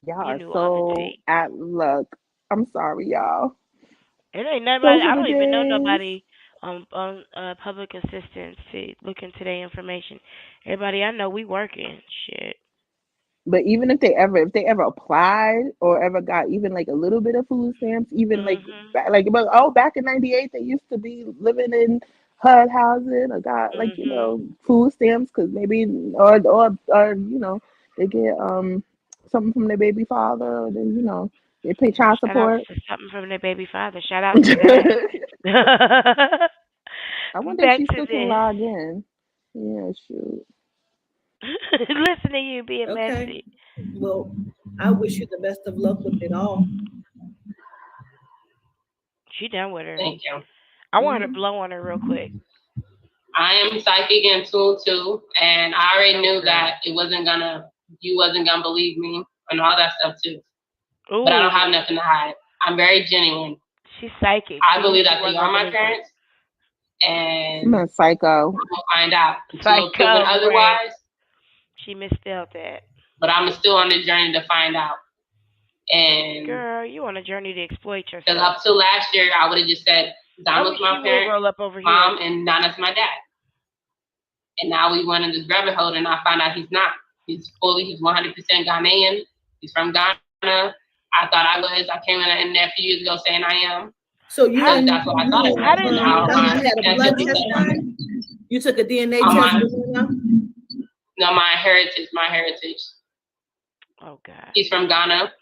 Y'all are so at luck. I'm sorry, y'all. It ain't nobody. I don't even know nobody on public assistance to look into their information. Everybody I know, we working shit. But even if they ever applied or ever got even like a little bit of food stamps, even back in '98 they used to be living in HUD housing or got food stamps because maybe or they get something from their baby father or then they pay child support. Something from their baby father. Shout out to that. I wonder if she still can log in. Yeah, shoot. Listen to you being messy. Well, I wish you the best of luck with it all. She done with her. Thank you. I want her to blow on her real quick. I am psychic and tool too, and I already knew that you wasn't gonna believe me and all that stuff too. Ooh. But I don't have nothing to hide. I'm very genuine. She's psychic. I believe that they are my parents, and I'm a psycho. We'll find out. Psycho. Otherwise. She misspelled that. But I'm still on the journey to find out. And girl, you on a journey to exploit yourself. Because up till last year, I would have just said Donald's my parent, mom, and Nana's my dad. And now we went in this rabbit hole, and I found out he's not. He's 100% Ghanaian. He's from Ghana. I thought I was. I came in there a few years ago saying I am. So you That's what I thought it was. Now you had a blood test done? You took a DNA test? No, my heritage. Oh God. He's from Ghana,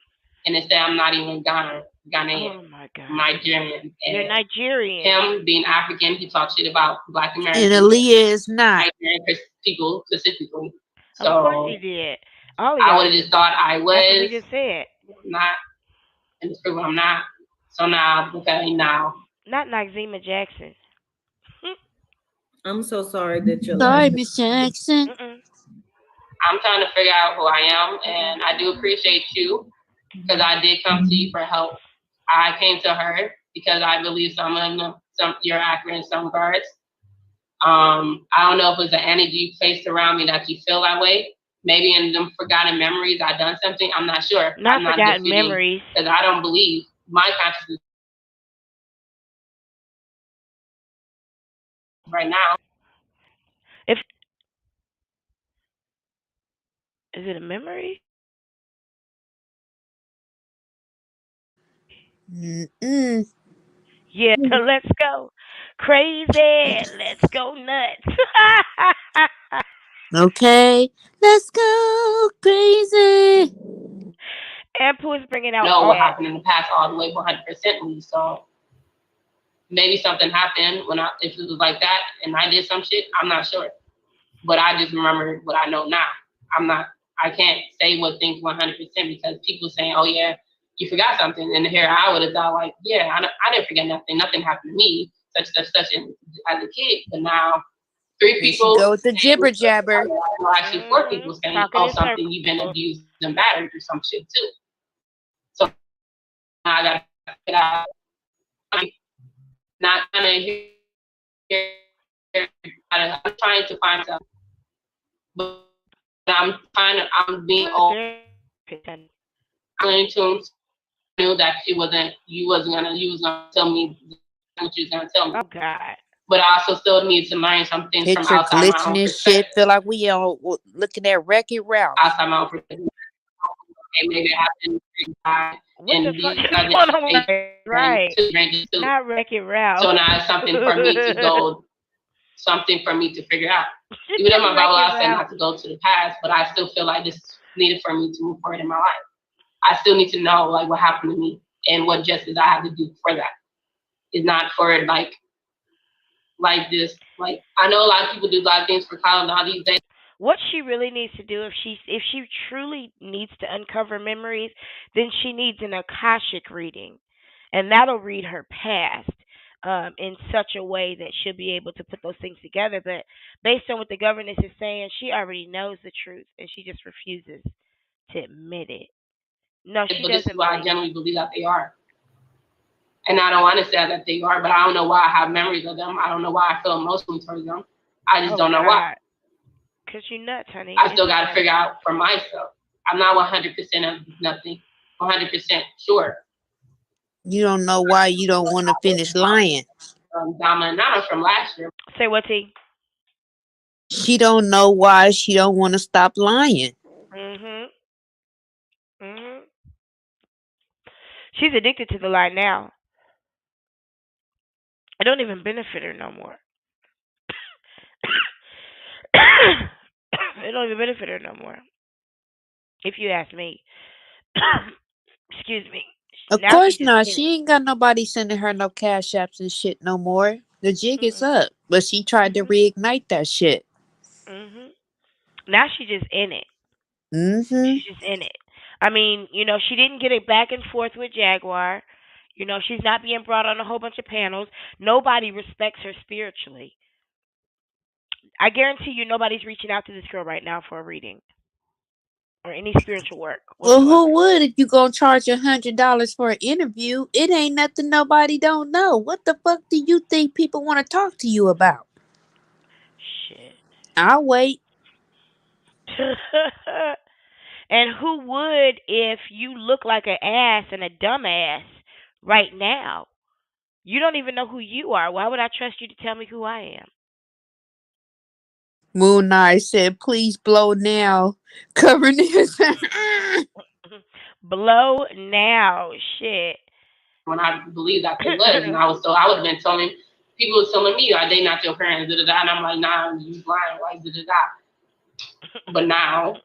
and they say I'm not even Ghanaian. Oh my God. Nigerian. You're Nigerian. Him being African, he talks shit about Black Americans. And Aaliyah is not. Nigerian people specifically. So of course he did. I would have just thought I was. That's what we just said. Not, and it's true, I'm not. So now, okay, now. Not Noxema Jackson. I'm so sorry that you're sorry, Miss Jackson. I'm trying to figure out who I am, and I do appreciate you because I did come to you for help. I came to her because I believe you're accurate in some regards. I don't know if it was the energy placed around me that you feel that way. Maybe in them forgotten memories, I done something. I'm not sure. Not forgotten memories. Because I don't believe my consciousness right now. Is it a memory? Mm-mm. Yeah, let's go crazy. Let's go nuts. Okay, let's go crazy. And Pooh is bringing out know what happened in the past all the way 100%. So maybe something happened if it was like that and I did some shit. I'm not sure, but I just remember what I know now. I can't say what things 100% because people saying, "Oh yeah, you forgot something," and here I would have thought like, "Yeah, I didn't forget nothing. Nothing happened to me, such as a kid." But now 3 people go with the jibber jabber. Actually, 4 people saying, "Oh, something you've been abused and battered or some shit too." So now I got to figure out. Not trying to hear. I'm trying to find something, but I'm being open. I'm in tune. Knew that you was gonna tell me what you was gonna tell me. Oh God. But I also still need to learn some things from Picture outside my own glitching and shit. Feel like we all looking at Wreck-It Ralph. Outside my own perspective. Maybe it happened. What the fuck is going on? Right. Not Wreck-It Ralph. So now it's something for me to go. Something for me to figure out. Even though my Bible said not to go to the past, but I still feel like this is needed for me to move forward in my life. I still need to know like what happened to me and what justice I have to do for that. It's not for it like this. Like I know a lot of people do a lot of things for college now these days. What she really needs to do if she truly needs to uncover memories, then she needs an Akashic reading, and that'll read her past. In such a way that she'll be able to put those things together. But based on what the governess is saying, she already knows the truth and she just refuses to admit it. No, she doesn't. This is why I generally believe that they are. And I don't want to say that they are, but I don't know why I have memories of them. I don't know why I feel emotionally towards them. I just don't know why. Because you're nuts, honey. I still got to figure out for myself. I'm not 100% of nothing, 100% sure. You don't know why you don't want to finish lying. Dama from last year. Say what, T? She don't know why she don't want to stop lying. She's addicted to the lie now. It don't even benefit her no more. It don't even benefit her no more. If you ask me. Excuse me. Of course not. She ain't got nobody sending her no cash apps and shit no more. The jig is up. But she tried to reignite that shit. Now she's just in it. She's just in it. I mean, she didn't get it back and forth with Jaguar. She's not being brought on a whole bunch of panels. Nobody respects her spiritually. I guarantee you nobody's reaching out to this girl right now for a reading. Or any spiritual work. Well, who would if you gonna charge $100 for an interview? It ain't nothing nobody don't know. What the fuck do you think people want to talk to you about? Shit. I'll wait. And who would if you look like an ass and a dumbass right now? You don't even know who you are. Why would I trust you to tell me who I am? Moon Knight said, please blow now. Covering his blow now. Shit. when I believed that they was, and I would have been telling people was telling me, are they not your parents? And I'm like, nah, you lying, like But now,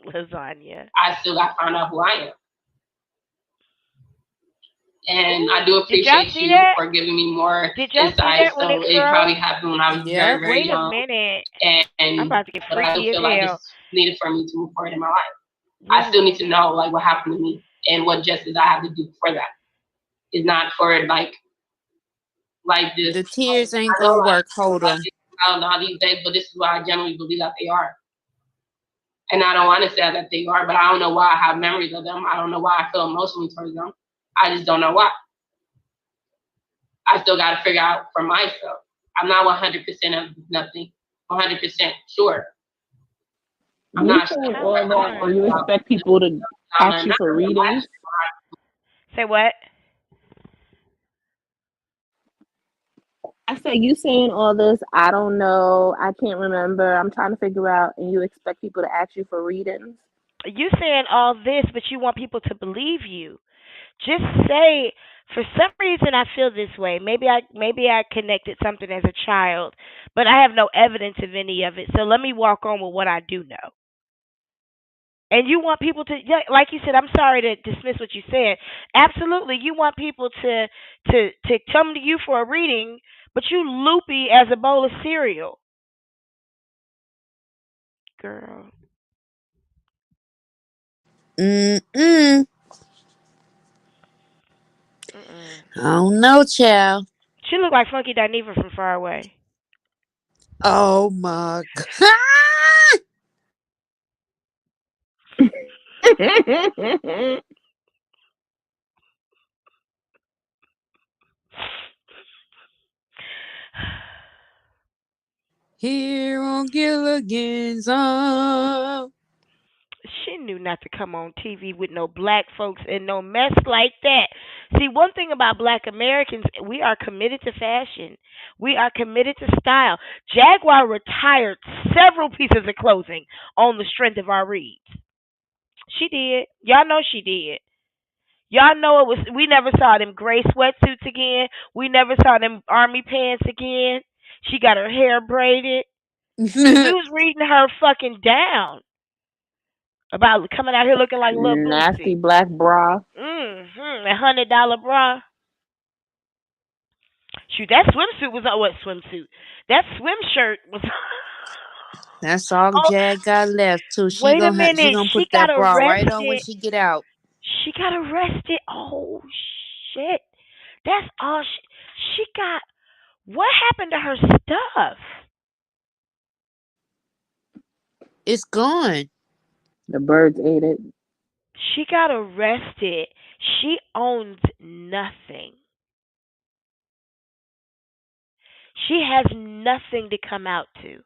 lasagna. I still got to find out who I am. And I do appreciate you for giving me more insight. So it probably happened when I was very, very young. Wait a minute. And I'm about to get but I freaky do as feel like hell. it's needed for me to move forward in my life. I still need to know like what happened to me and what justice I have to do for that. It's not for like this. The tears ain't I know, gonna work. Hold on. I don't know how these days, but this is why I generally believe that they are. And I don't want to say that they are, but I don't know why I have memories of them. I don't know why I feel emotionally towards them. I just don't know why. I still got to figure out for myself. I'm not 100% of nothing, 100% sure. I'm not saying all that, and you expect people to ask you for readings? Say what? I said, you saying all this, I don't know, I can't remember, I'm trying to figure out, and you expect people to ask you for readings? You saying all this, but you want people to believe you. Just say, for some reason I feel this way. Maybe I connected something as a child, but I have no evidence of any of it. So let me walk on with what I do know. And you want people to, like you said, I'm sorry to dismiss what you said. Absolutely, you want people to come to you for a reading, but you loopy as a bowl of cereal. Girl. I don't know, child. She looked like Funky Dineva from far away. Oh my God. Here on Gilligan's Island. She knew not to come on TV with no black folks and no mess like that. See, one thing about black Americans, we are committed to fashion. We are committed to style. Jaguar retired several pieces of clothing on the strength of our reads. She did. Y'all know she did. Y'all know it was. We never saw them gray sweatsuits again. We never saw them army pants again. She got her hair braided. We was reading her fucking down about coming out here looking like Lil Boosie. Nasty black bra. $100 bra. Shoot, that swimsuit was what swimsuit? That swim shirt was. That's all Jag got left too. She Wait a gonna minute. she gonna put that bra right on when she get out. She got arrested. Oh shit! That's all she got. What happened to her stuff? It's gone. The birds ate it. She got arrested. She owns nothing. She has nothing to come out to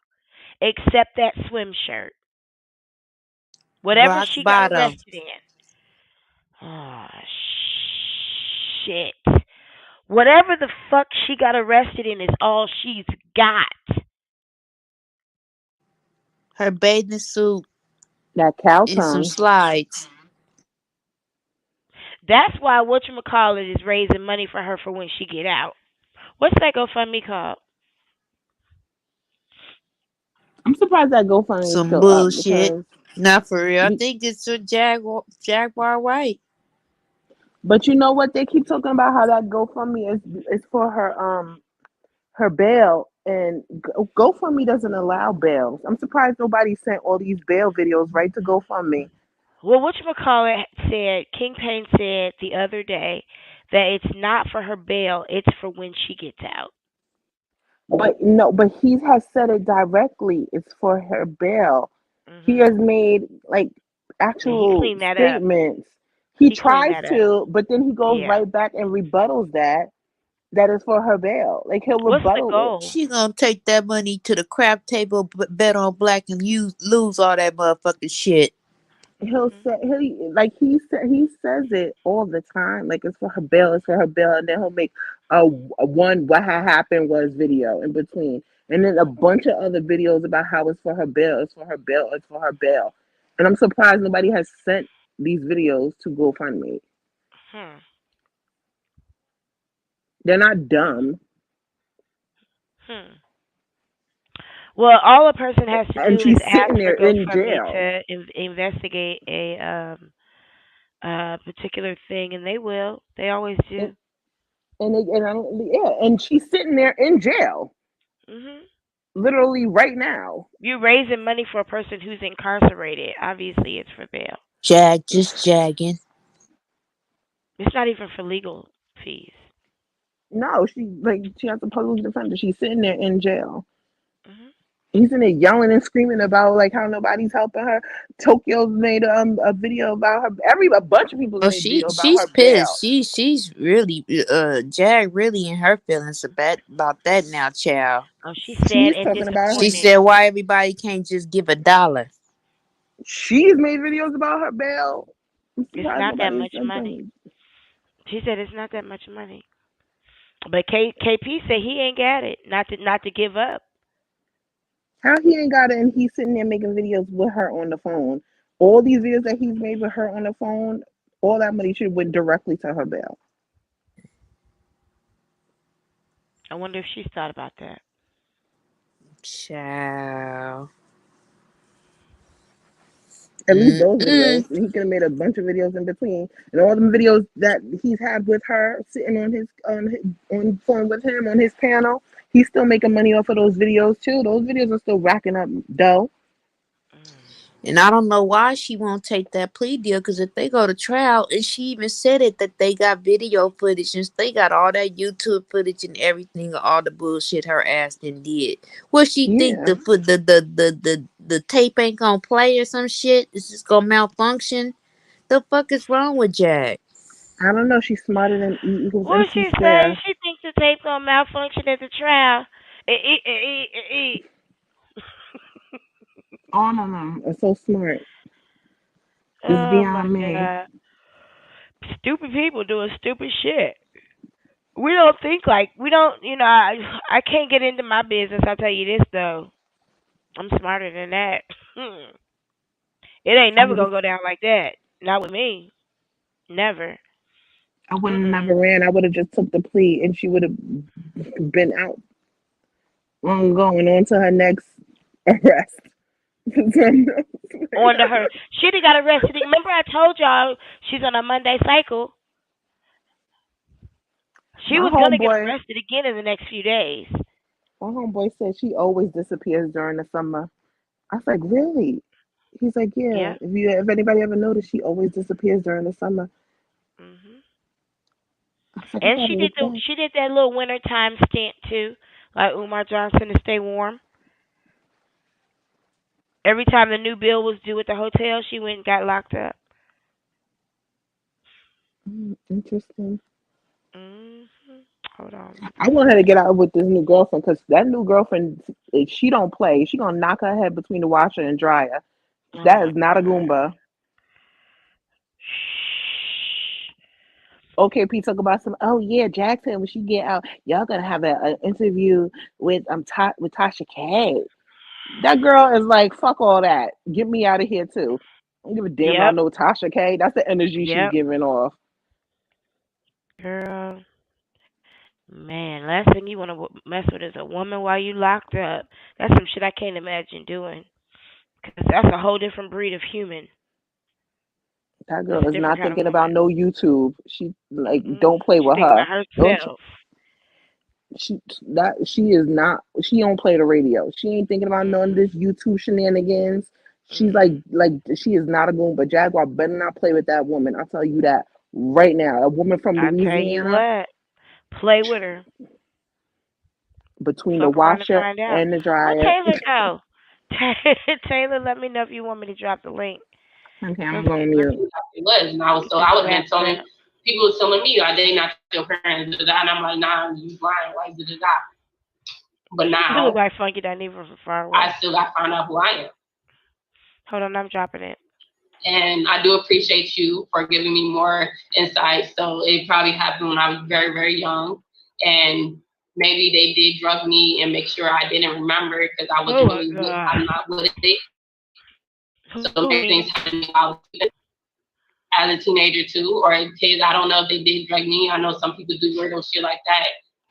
except that swim shirt. Whatever Rock she bottom. got arrested in. Oh, shit. Whatever the fuck she got arrested in is all she's got. Her bathing suit. That cow tongue. And some slides. That's why whatchamacallit is raising money for her for when she get out. What's that GoFundMe called? I'm surprised that GoFundMe is some still bullshit. Up Not for real. I think it's a Jaguar Wright. But you know what? They keep talking about how that GoFundMe is for her bail, and GoFundMe doesn't allow bails. I'm surprised nobody sent all these bail videos right to GoFundMe. Well, whatchamacallit said, King Payne said the other day that it's not for her bail, it's for when she gets out. But he has said it directly. It's for her bail. Mm-hmm. He has made like actual statements. He tries to, but then he goes right back and rebuttals that is for her bail. Like he'll rebuttal it. She gonna take that money to the crap table, bet on black, and lose all that motherfucking shit. He'll say he says it all the time. Like it's for her bail, and then he'll make a one what had happened was video in between, and then a bunch of other videos about how it's for her bail, it's for her bail, it's for her bail. And I'm surprised nobody has sent these videos to GoFundMe. They're not dumb. Well, all a person has to And do is she's ask sitting for there in GoFundMe jail. to investigate a particular thing, and they will. They always do. And she's sitting there in jail. Literally right now. You're raising money for a person who's incarcerated. Obviously, it's for bail. Just jagging. It's not even for legal fees. No, she has a public defender. She's sitting there in jail. He's in there yelling and screaming about like how nobody's helping her. Tokyo's made a video about her. A bunch of people made a video about She's her pissed. bail. She's really Jag really in her feelings about that now, child. Oh, she's sad and talking about disappointed. She said why everybody can't just give $1. She's made videos about her bail. It's not that much money. She said it's not that much money. But KP said he ain't got it. Not to give up. How he ain't got it and he's sitting there making videos with her on the phone. All these videos that he's made with her on the phone, all that money should have went directly to her bail. I wonder if she's thought about that. Child. At least those videos. And he could have made a bunch of videos in between. And all them videos that he's had with her sitting on phone with him on his panel, he's still making money off of those videos too. Those videos are still racking up dough. And I don't know why she won't take that plea deal, because if they go to trial, and she even said it that they got video footage and they got all that YouTube footage and everything, all the bullshit her ass done did. What she think the tape ain't gonna play or some shit? It's just gonna malfunction? The fuck is wrong with Jag? I don't know. She's smarter than Eagles. What she say? She thinks the tape gonna malfunction at the trial. Oh no, it's so smart. It's beyond me. God. Stupid people doing stupid shit. We don't think like I can't get into my business. I'll tell you this though. I'm smarter than that. It ain't never gonna go down like that. Not with me. Never. I would have never ran. I would have just took the plea and she would have been out long ago and on to her next arrest. On to her. She got arrested. Remember I told y'all she's on a Monday cycle. She was going to get arrested again in the next few days. My homeboy said she always disappears during the summer. I was like, really? He's like, yeah. If anybody ever noticed, she always disappears during the summer. Like, and she did that little wintertime stint too, like Umar Johnson, to stay warm. Every time the new bill was due at the hotel, she went and got locked up. Interesting. Hold on. I want her to get out with this new girlfriend, because that new girlfriend, if she don't play, she gonna knock her head between the washer and dryer. That is not a Goomba. Okay, Pete, talk about some. Oh yeah, Jackson. When she get out, y'all gonna have an interview with Tasha K. That girl is like, fuck all that. Get me out of here too. I don't give a damn about no Tasha K. That's the energy she's giving off. Girl, man, last thing you want to mess with is a woman while you locked up. That's some shit I can't imagine doing. Cause that's a whole different breed of human. That girl is not thinking about no YouTube. She don't play with her. About herself. She is not. She don't play the radio. She ain't thinking about none of this YouTube shenanigans. She's like she is not a Goomba. Jaguar better not play with that woman. I'll tell you that right now. A woman from Louisiana. I tell you what, play with her. Between the washer and the dryer. Taylor, go. Taylor, let me know if you want me to drop the link. Okay, I'm going mute. It was, and I would have been telling people was telling me, are they not your parents? And I'm like, nah, you lying, like da. But now you look like Funky Dineva from far away. I still got to find out who I am. Hold on, I'm dropping it. And I do appreciate you for giving me more insight. So it probably happened when I was very, very young, and maybe they did drug me and make sure I didn't remember because I was I'm not with it. So many things happened. as a teenager too, or kids. I don't know if they did drug me. I know some people do weirdo shit like that.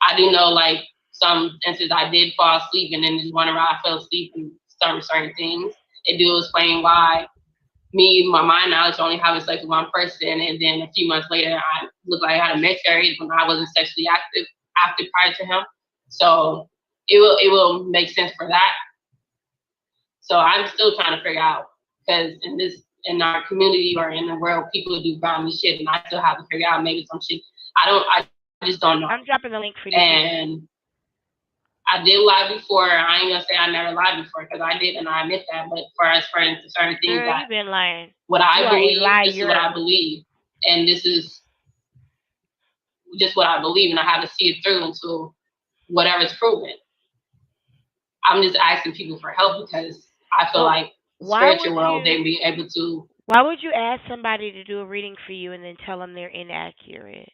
I do know like some instances I did fall asleep, and then just one around I fell asleep and certain things. It do explain why my mind knowledge only having sex with one person, and then a few months later I looked like I had a miscarriage when I wasn't sexually active prior to him. So it will make sense for that. So I'm still trying to figure out, because in our community or in the world, people do grimy shit, and I still have to figure out maybe some shit. I just don't know. I'm dropping the link for you. And I did lie before. I ain't gonna say I never lied before, because I did, and I admit that. But for certain things, that you've been lying. What I believe, this is what I believe, and this is just what I believe, and I have to see it through until whatever's proven. I'm just asking people for help, because I feel like spiritual world, they be able to. Why would you ask somebody to do a reading for you and then tell them they're inaccurate?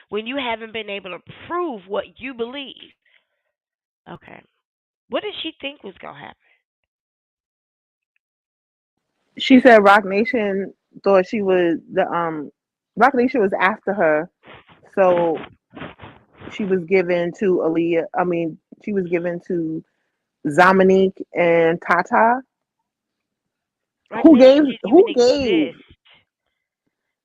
When you haven't been able to prove what you believe. Okay. What did she think was going to happen? She said Rock Nation thought she was Rock Nation was after her. So she was given to Aaliyah. I mean, she was given to Zamanique and Tata. Who gave?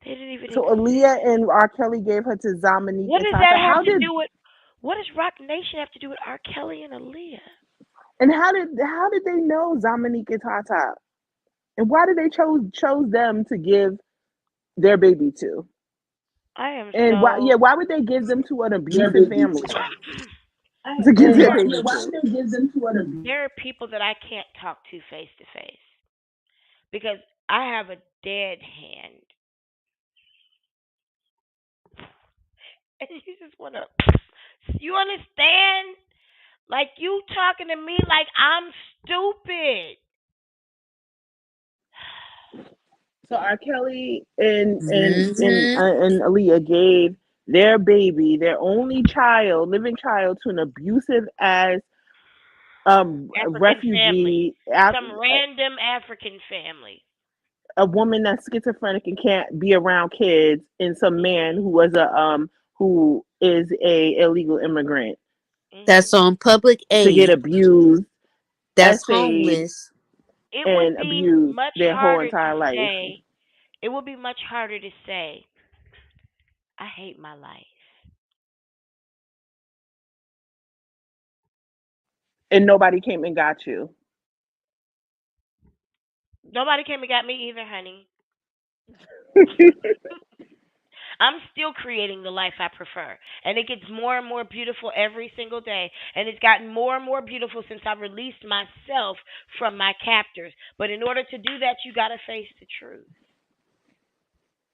They didn't even so Aaliyah and R. Kelly gave her to Zamanique what and does Tata. That have to do with? What does Rock Nation have to do with R. Kelly and Aaliyah? And how did they know Zamanique and Tata? And why did they chose them to give their baby to? Why would they give them to an abusive family? To give their baby to? There are people that I can't talk to face to face because I have a dead hand. And you just want to, you understand? Like, you talking to me like I'm stupid. So R. Kelly and Aaliyah gave their baby, their only child, living child, to an abusive ass refugee, some random African family. A woman that's schizophrenic and can't be around kids, and some man who is a illegal immigrant. That's on public aid to get abused. That's homeless. It would be much their harder whole entire to life. say. It would be much harder to say, I hate my life. And nobody came and got you. Nobody came and got me either, honey. I'm still creating the life I prefer. And it gets more and more beautiful every single day. And it's gotten more and more beautiful since I released myself from my captors. But in order to do that, you got to face the truth.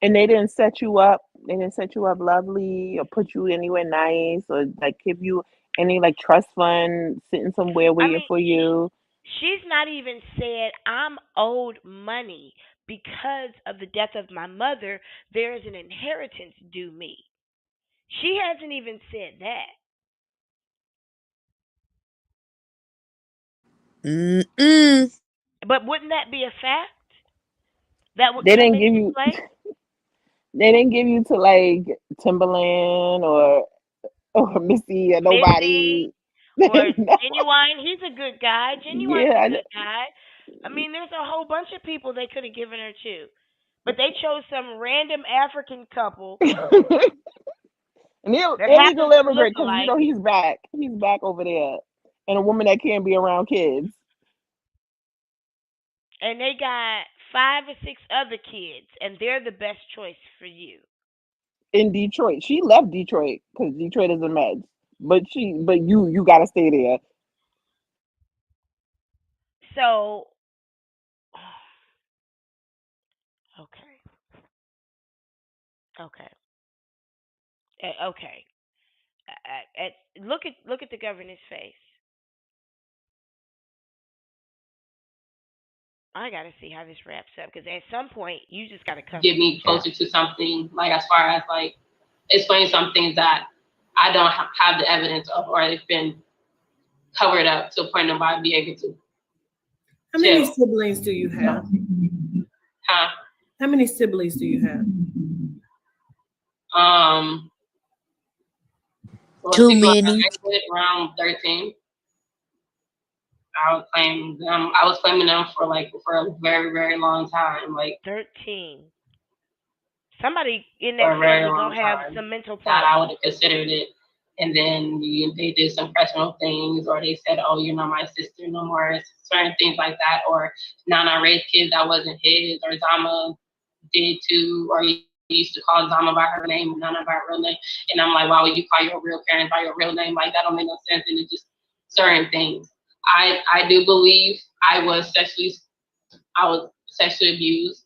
And they didn't set you up. They didn't set you up lovely or put you anywhere nice or like give you any like trust fund sitting somewhere waiting for you. She's not even said I'm owed money because of the death of my mother. There is an inheritance due me. She hasn't even said that. But wouldn't that be a fact? That would they didn't give you. They didn't give you to like Timberland or Missy or nobody. Or Genuine, he's a good guy. Genuine's a good guy. I mean, there's a whole bunch of people they could have given her to. But they chose some random African couple. And illegal immigrant, because you know he's back. He's back over there. And a woman that can't be around kids. And they got 5 or 6 other kids, and they're the best choice for you. In Detroit. She left Detroit because Detroit is a mess. But you gotta stay there. So okay. Look at the governor's face. I gotta see how this wraps up because at some point you just gotta come. Get me closer to something, like as far as like explain some things that I don't have the evidence of, or it's been covered up to a point nobody be able to. How many siblings do you have? How many siblings do you have? Too many. Around 13. I was claiming them for a very, very long time. Like 13. Somebody in for that a very family long gonna have time some mental that I would problems. have considered it. And then they did some personal things, or they said, "Oh, you're not my sister no more." Certain things like that, or Nana raised kids that wasn't his, or Zama did too, or he used to call Zama by her name and Nana by her real name. And I'm like, why would you call your real parents by your real name? Like that don't make no sense. And it's just certain things. I do believe I was sexually abused.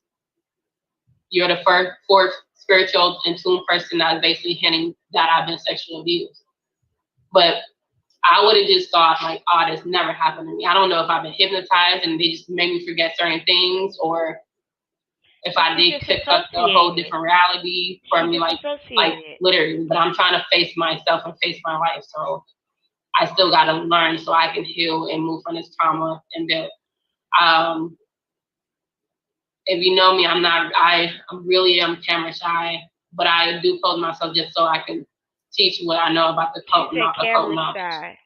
You're the fourth spiritual in tune person that's basically hinting that I've been sexually abused. But I would have just thought like, oh, this never happened to me. I don't know if I've been hypnotized and they just made me forget certain things, or if I did pick up a whole different reality for me, like literally. But I'm trying to face myself and face my life, so I still got to learn so I can heal and move from this trauma and build. If you know me, I really am camera shy, but I do pose myself just so I can teach what I know about the cult knowledge.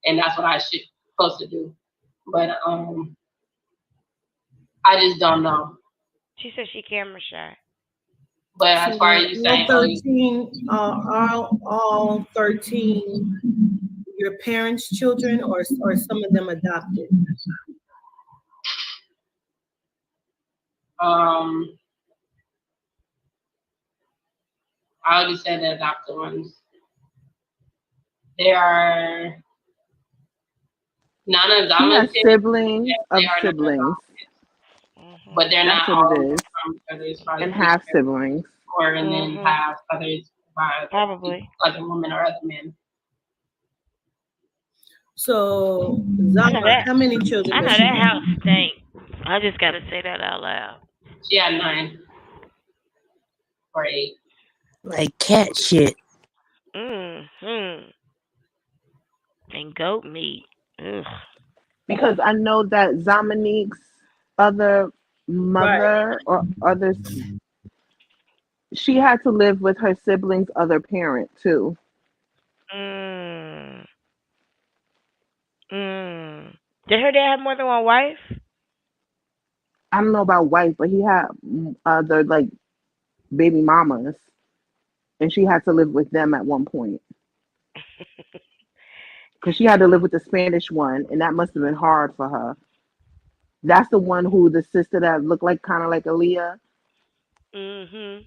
And that's what I should supposed to do. But I just don't know. She said she camera shy. But as far as you saying, all 13 your parents' children, or some of them adopted? I already said the adopted ones. They are none of Zama's siblings of siblings. But they're That's not what all it is. others, And half siblings. Or and then half others by probably other women or other men. So Zama, how many children? I know that house stink. I just gotta say that out loud. She had 9 or 8. Like cat shit. And goat meat. Ugh. Because I know that Zamanique's other mother or others, she had to live with her siblings' other parent too. Did her dad have more than one wife? I don't know about wife, but he had other like baby mamas, and she had to live with them at one point. Because she had to live with the Spanish one, and that must have been hard for her. That's the one who the sister that looked like kind of like Aaliyah. And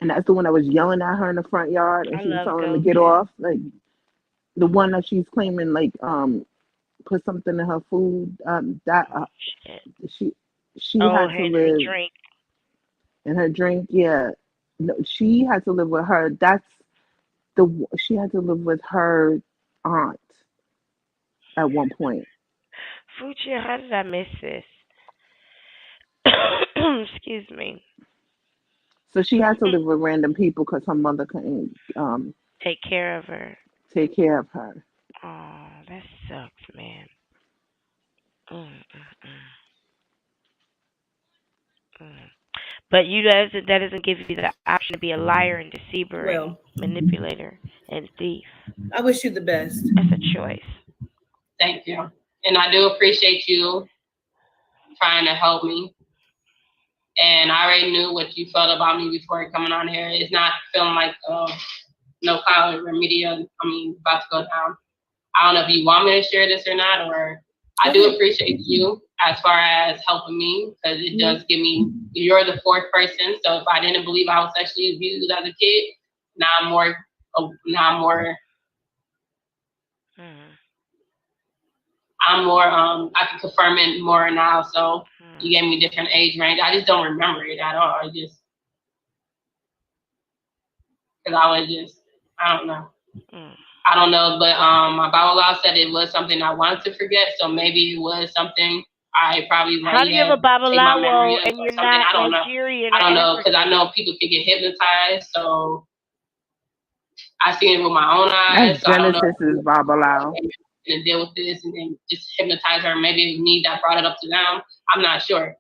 that's the one that was yelling at her in the front yard, and she was telling him to get off. Like the one that she's claiming, like put something in her food. She had to live in her drink. Yeah, no, she had to live with her. She had to live with her aunt at one point. Fuchsia, how did I miss this? Excuse me. So she had to live with random people because her mother couldn't take care of her. Oh, that sucks, man. But that doesn't give you the option to be a liar and deceiver and manipulator and thief. I wish you the best. That's a choice. Thank you. And I do appreciate you trying to help me. And I already knew what you felt about me before coming on here. It's not feeling like no kind of remedial, about to go down. I don't know if you want me to share this or not, or I do appreciate you as far as helping me, because it does give me, you're the fourth person. So if I didn't believe I was sexually abused as a kid, now I'm more I can confirm it more now. So you gave me different age range. I just don't remember it at all. Because I don't know. I don't know, but my Bible law said it was something I wanted to forget. So maybe it was something I probably like. How do you have a Bible law and you're not Nigerian? I don't know, because I know people can get hypnotized. So I seen it with my own eyes. That's Genesis is Bible law. And deal with this and then just hypnotize her. Maybe it was me that brought it up to them. I'm not sure.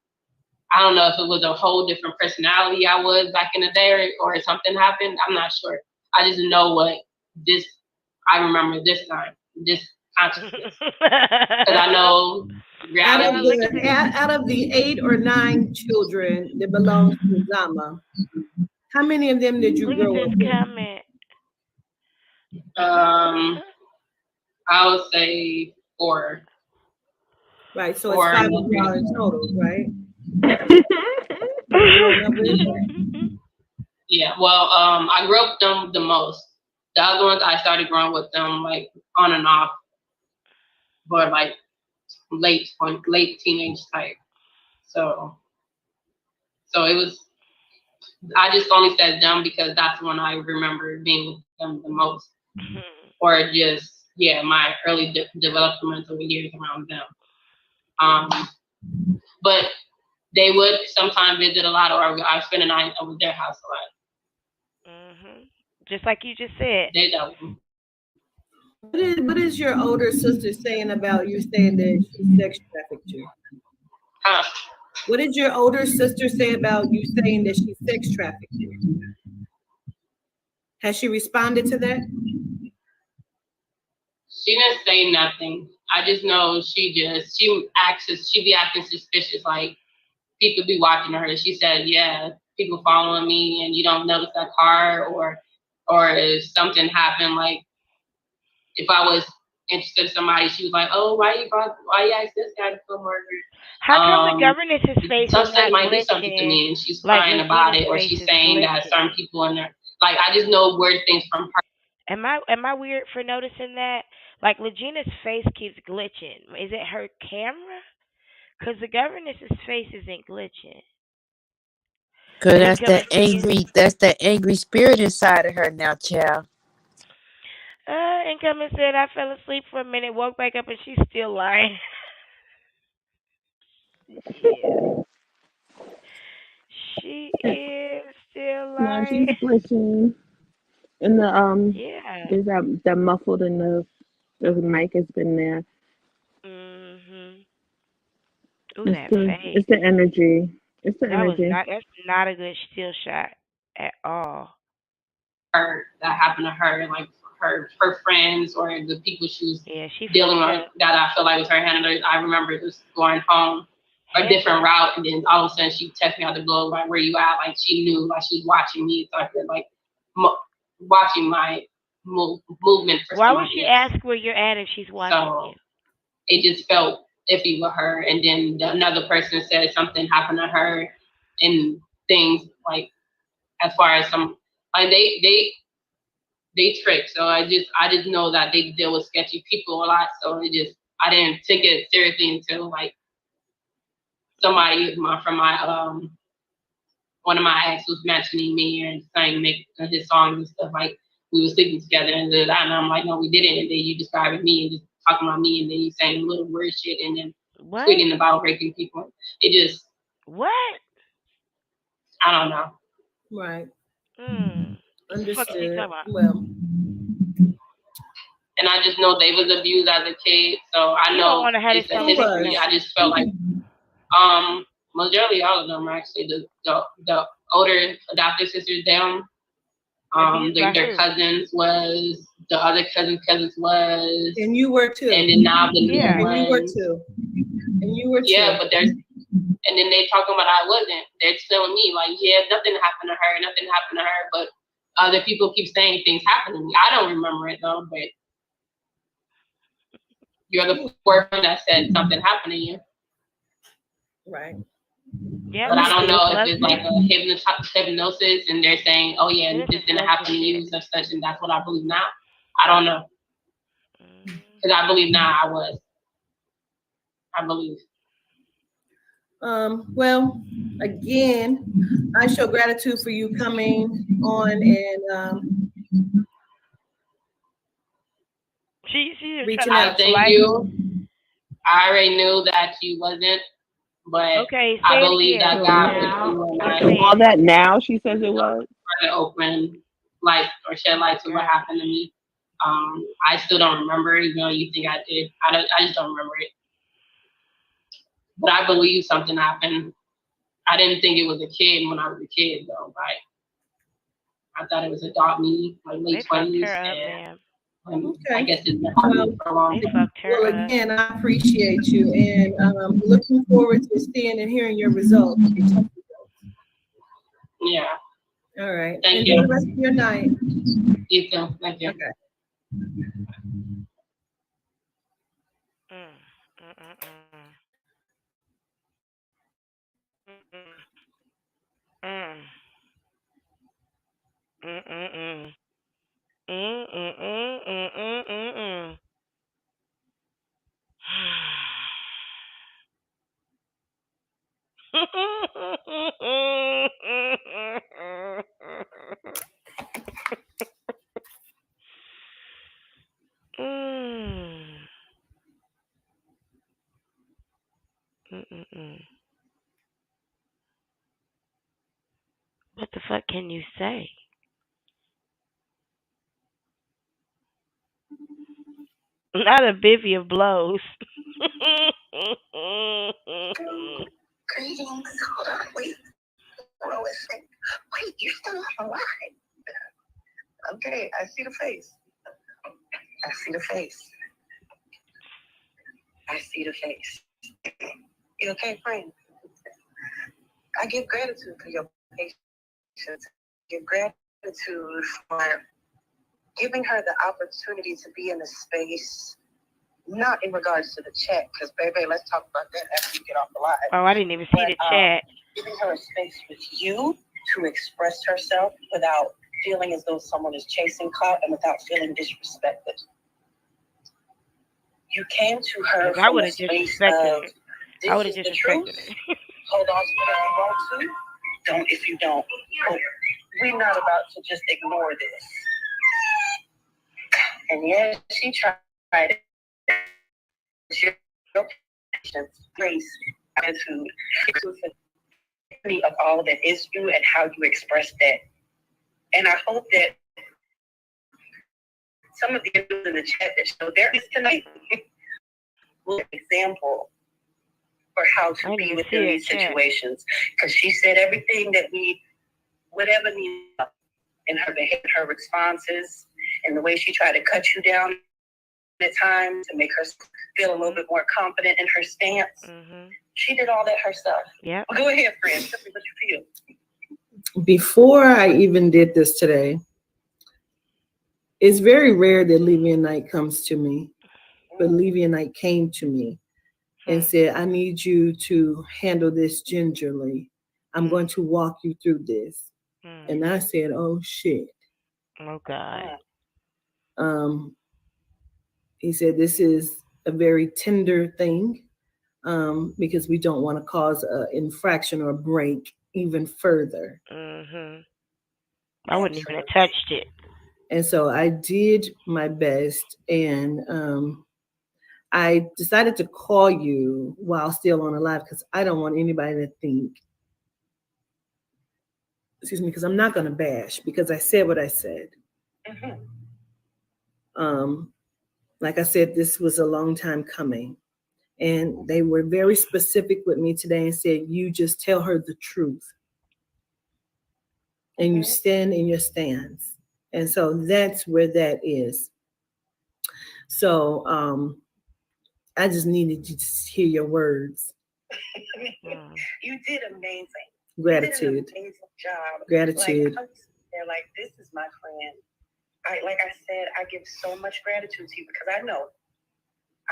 I don't know if it was a whole different personality I was back in the day or something happened. I'm not sure. I just know I remember this time, this consciousness. Because I know reality. Out of the 8 or 9 children that belong to Zama, how many of them did you grow up with? I would say 4. Right, so it's 5 of y'all in total, right? Yeah, well, I grew up with them the most. The other ones, I started growing with them like on and off, but like late teenage type. So it was. I just only said them because that's when I remember being with them the most, or just my early developmental years around them. But they would sometimes visit a lot, or I spend a night over their house a lot. Just like you just said. What is your older sister saying about you saying that she sex trafficked you? What did your older sister say about you saying that she sex trafficked you? Has she responded to that? She didn't say nothing. I just know she be acting suspicious, like people be watching her. She said, yeah, people following me and you don't notice that car, or if something happened, like if I was interested in somebody, she was like, oh, why you ask this guy to come murder? How come the governess's face is not might do glitching? something to me and she's Like crying about it, or Regina's she's face saying is that glitching. certain people in there. Like, I just know weird things from her. Am I weird for noticing that? Like Regina's face keeps glitching. Is it her camera? Because the governess's face isn't glitching. Cause that's that angry spirit inside of her now, child. Incoming said I fell asleep for a minute, woke back up, and she's still lying. Yeah. She is still No, lying. she's glitching. And Yeah. is that muffled in the mic has been there. Ooh, that face. It's the energy. It's the energy. That's not a good still shot at all. Her that happened to her, like her friends or the people she was she dealing with that I feel like was her handler. I remember just going home a different route, and then all of a sudden she texted me out the blue, like, where you at? Like, she knew, like, she was watching me, so I could, like, watching my movement. Why would she ask where you're at if she's watching you? It just felt iffy with her. And then another person said something happened to her, and things like, as far as some, like, they trick. So I just know that they deal with sketchy people a lot. So I didn't take it seriously until, like, somebody from my one of my ex was mentioning me and saying his songs and stuff, like we were sleeping together and I'm like, no, we didn't. And then you describing me and just talking about me, and then you saying little weird shit and then tweeting about raping people. It just I don't know. Right. Understood. Well. And I just know they was abused as a kid, so I know it's a history. I just felt like majority all of them are actually the older adopted sisters down. Their cousins was, the other cousins was, and you were too. And then now the new and ones. you were too. And you were too. Yeah, but and then they talking about I wasn't. They're telling me like, yeah, nothing happened to her, but other people keep saying things happened to me. I don't remember it though, but you're the fourth one that said something happened to you. Right. Yeah, but I don't know if it's like a hypnosis and they're saying, oh yeah, this didn't happen to you, such, and that's what I believe now. I don't know. Because I believe now I believe. Well, again, I show gratitude for you coming on and reaching out. Thank you. I already knew that you wasn't. But I believe that God would do all that now. She says it was open light or shed light to what happened to me. I still don't remember it, even though you think I did. I just don't remember it. But I believe something happened. I didn't think it was a kid when I was a kid, though. Like, I thought it was adult me, like late 20s. Okay. I guess it's been for a long time. Well, again, I appreciate you, and looking forward to seeing and hearing your results. Yeah. All right. Thank Enjoy you. the rest of your night. You too. Thank you. Okay. What the fuck can you say? Not a bivvy of blows. Greetings. Hold on. Wait. Wait, you're still alive. Okay, I see the face. I see the face. I see the face. You okay, friend? I give gratitude for your patience. Give gratitude for giving her the opportunity to be in a space, not in regards to the chat, because baby, let's talk about that after you get off the live. Oh, I didn't even see the chat. Giving her a space with you to express herself without feeling as though someone is chasing clout and without feeling disrespected. You came to her I from would a have space disrespected of, it. this I would is have the disrespected truth. it. Hold on to what I want to. Don't if you don't. But we're not about to just ignore this. And yes, she tried it. Your patience, grace, attitude, of all that is you and how you express that. And I hope that some of the individuals in the chat that show there is tonight will be an example for how to be within these situations. Because she said everything that we would ever need in her behavior, her responses, and the way she tried to cut you down at times to make her feel a little bit more confident in her stance. Mm-hmm. She did all that herself. Yeah. Well, go ahead, friend. Tell me what you feel. Before I even did this today, it's very rare that Levia Knight comes to me, but Levia Knight came to me and said, I need you to handle this gingerly. I'm going to walk you through this. And I said, oh, shit. Oh, God. He said, this is a very tender thing because we don't want to cause an infraction or a break even further. Mm-hmm. I wouldn't even have touched it. And so I did my best, and I decided to call you while still on the live because I don't want anybody to think, excuse me, because I'm not going to bash because I said what I said. Mm-hmm. Like I said, this was a long time coming. And they were very specific with me today and said, you just tell her the truth. And you stand in your stance. And so that's where that is. So I just needed you to hear your words. You did amazing. Gratitude. You did an amazing job. Gratitude. They're like, this is my friend. Like I said, I give so much gratitude to you because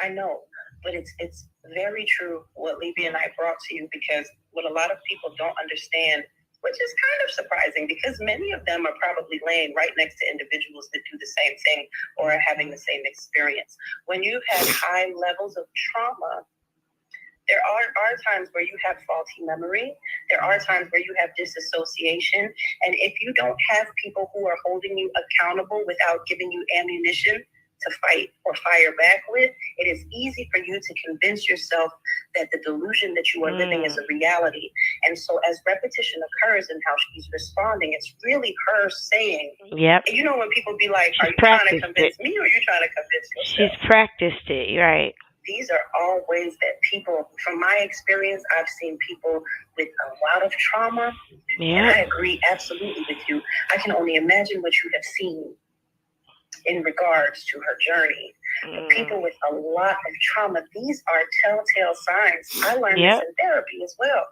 I know, but it's very true what Levia and I brought to you, because what a lot of people don't understand, which is kind of surprising because many of them are probably laying right next to individuals that do the same thing or are having the same experience. When you've had high levels of trauma, there are times where you have faulty memory. There are times where you have disassociation. And if you don't have people who are holding you accountable without giving you ammunition to fight or fire back with, it is easy for you to convince yourself that the delusion that you are living is a reality. And so as repetition occurs in how she's responding, it's really her saying, yep. When people be like, are you trying to convince me or are you trying to convince yourself? She's practiced it, right. these are all ways that people, from my experience, I've seen people with a lot of trauma. Yeah. And I agree absolutely with you. I can only imagine what you have seen in regards to her journey. But people with a lot of trauma, these are telltale signs. I learned this in therapy as well.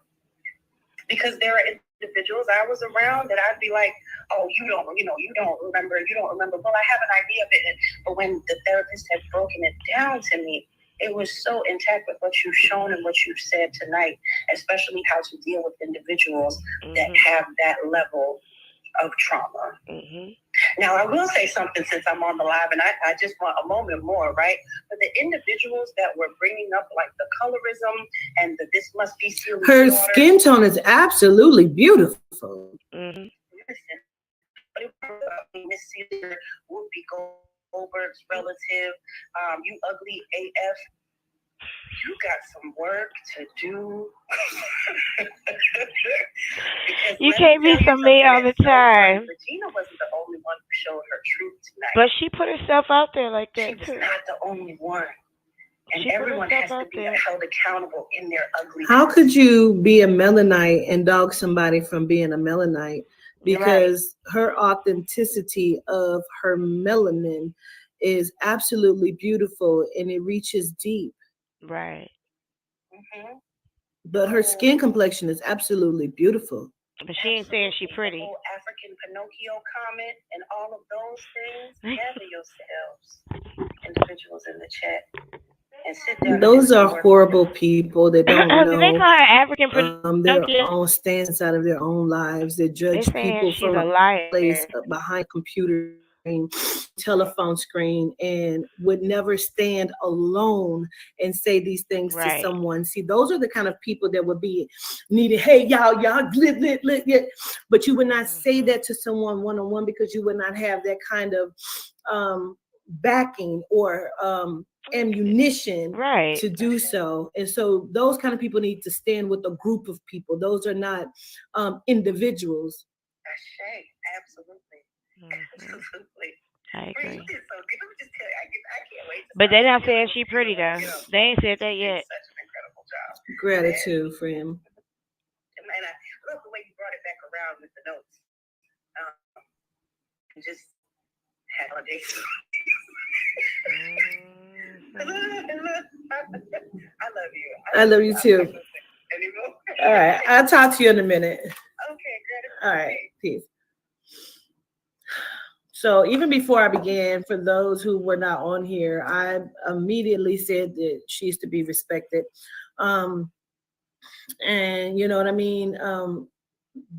Because there are individuals I was around that I'd be like, oh, you don't remember. Well, I have an idea of it. But when the therapist had broken it down to me, it was so intact with what you've shown and what you've said tonight, especially how to deal with individuals that have that level of trauma. Now, I will say something since I'm on the live, and I just want a moment more, right? But the individuals that were bringing up like the colorism and the this must be Celia's her daughter, skin tone is absolutely beautiful. Listen, but it was Miss Celia, Whoopi Goldberg's relative, you ugly AF. You got some work to do. You can't be so mean all the time. Regina wasn't the only one who showed her truth tonight. But she put herself out there like that she too. was not the only one. And she everyone has to be held accountable in their ugly. How could you be a Melanite and dog somebody from being a Melanite? Because her authenticity of her melanin is absolutely beautiful and it reaches deep. Right. But her skin complexion is absolutely beautiful. But she ain't saying she pretty. The whole African Pinocchio comment and all of those things. Gather yourselves, individuals in the chat, and sit down. Those are horrible people that don't know. They call her African Pinocchio. Their own stance out of their own lives. They judge people from a place behind computer screen, telephone screen, and would never stand alone and say these things to someone. See, those are the kind of people that would be needed. Hey, y'all, lit. But you would not say that to someone one-on-one because you would not have that kind of backing or ammunition to do so. And so those kind of people need to stand with a group of people. Those are not individuals. Absolutely. Absolutely. I agree. So, let me just tell you, I can't wait. But they're not saying she pretty though. They ain't said that yet. Such an incredible job. Gratitude, friend. And I love the way you brought it back around with the notes. And just had all day. I love you too. All right. I'll talk to you in a minute. Okay, good. All right. Peace. So even before I began, for those who were not on here, I immediately said that she used to be respected. And you know what I mean?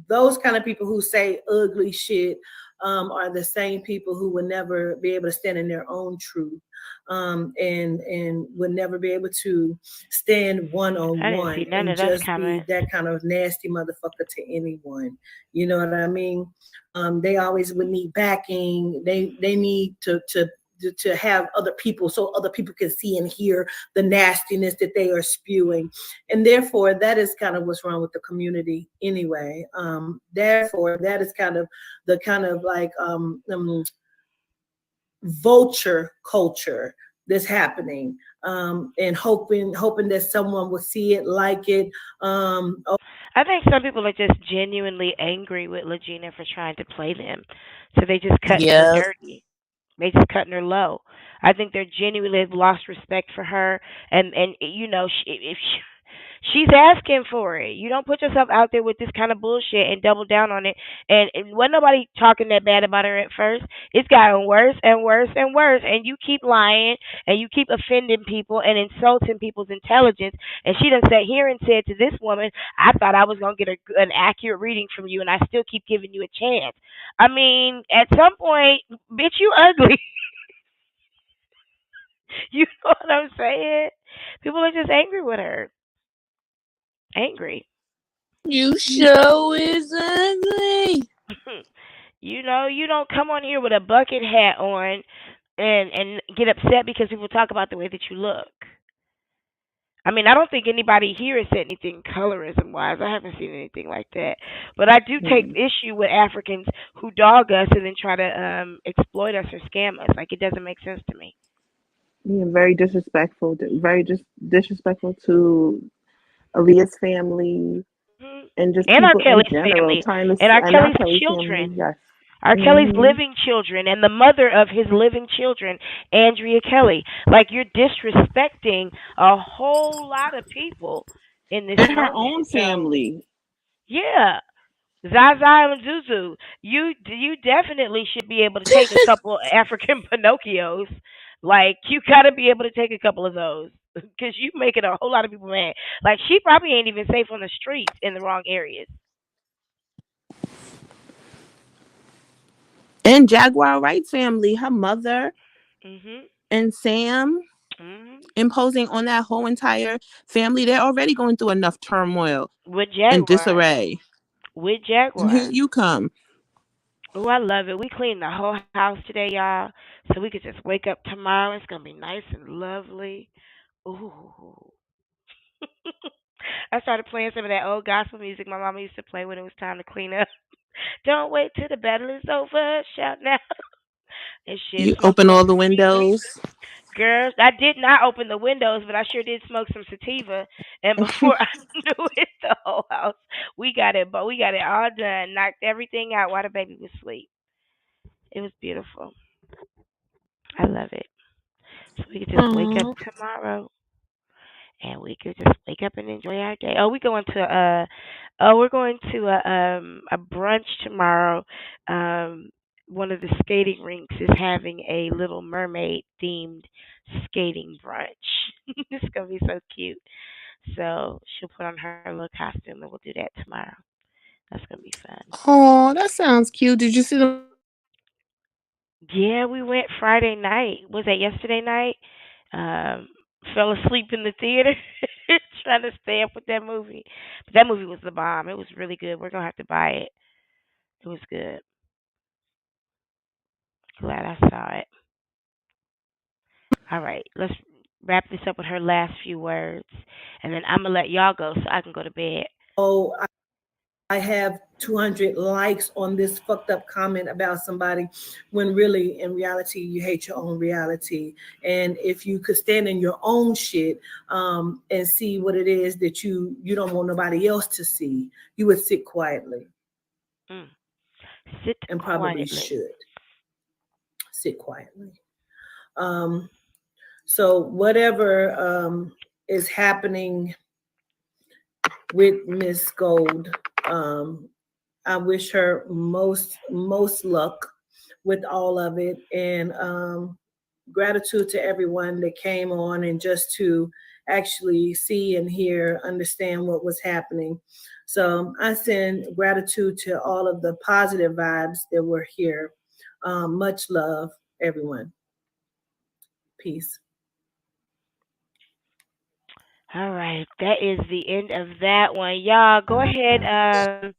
Those kind of people who say ugly shit are the same people who will never be able to stand in their own truth, and would never be able to stand one-on-one and just be that kind of nasty motherfucker to anyone. You know what I mean? They always would need backing. They need to have other people so other people can see and hear the nastiness that they are spewing. And therefore, that is kind of what's wrong with the community anyway. Therefore, that is kind of the like vulture culture that's happening, and hoping that someone will see it, like it. I think some people are just genuinely angry with Legina for trying to play them. So they just cut her dirty. They just cutting her low. I think they're genuinely have lost respect for her, and you know, if she's asking for it. You don't put yourself out there with this kind of bullshit and double down on it. And wasn't nobody talking that bad about her at first. It's gotten worse and worse and worse. And you keep lying and you keep offending people and insulting people's intelligence. And she done sat here and said to this woman, I thought I was going to get an accurate reading from you, and I still keep giving you a chance. I mean, at some point, bitch, you ugly. You know what I'm saying? People are just angry with her. Angry. You show is ugly. You know, you don't come on here with a bucket hat on and get upset because people talk about the way that you look. I mean, I don't think anybody here has said anything colorism wise. I haven't seen anything like that. But I do take issue with Africans who dog us and then try to exploit us or scam us. Like, it doesn't make sense to me. Being very disrespectful, very just disrespectful to Aaliyah's family Hmm. and just And R. people in Kelly's general. family, Trying to and R. and our Kelly's Kelly children. family, yes. R. Kelly's Hmm. living children and the mother of his living children, Andrea Kelly. Like you're disrespecting a whole lot of people in this And her moment. own So family. yeah, Zaza and Zuzu, you definitely should be able to take a couple African Pinocchios. Like you gotta be able to take a couple of those because you making a whole lot of people mad. Like she probably ain't even safe on the streets in the wrong areas. And Jaguar Wright's family, her mother Mhm. and Sam, Mhm. imposing on that whole entire family. They're already going through enough turmoil With and Jaguar. disarray. With And here Jaguar. you come. Oh, I love it. We cleaned the whole house today, y'all, so we could just wake up tomorrow. It's gonna be nice and lovely. Ooh. I started playing some of that old gospel music my mama used to play when it was time to clean up. Don't wait till the battle is over. Shout now. And shit, You smoke a open little all the sativa. windows. Girls, I did not open the windows, but I sure did smoke some sativa. And before I knew it, the whole house, we got it, but we got it all done. Knocked everything out while the baby was asleep. It was beautiful. I love it. So we could just wake up Oh, tomorrow and we could just wake up and enjoy our day. Oh, we're going to a brunch tomorrow. One of the skating rinks is having a Little Mermaid themed skating brunch. It's gonna be so cute. So she'll put on her little costume and we'll do that tomorrow. That's gonna be fun. oh, that sounds cute. Did you see the Yeah, we went Friday night. Was that yesterday night? Um, fell asleep in the theater trying to stay up with that movie. But that movie was the bomb. It was really good. We're gonna have to buy it. It was good. Glad I saw it. All right, let's wrap this up with her last few words, and then I'm gonna let y'all go so I can go to bed. Oh, I have 200 likes on this fucked up comment about somebody when really in reality you hate your own reality. And if you could stand in your own shit and see what it is that you don't want nobody else to see, you would sit quietly. Mm. Sit And probably quietly. should sit quietly. Um, so whatever is happening with Miss Gold, I wish her most luck with all of it, and gratitude to everyone that came on and just to actually see and hear, understand what was happening. So I send gratitude to all of the positive vibes that were here. Much love, everyone. Peace. All right, that is the end of that one, y'all. Go ahead.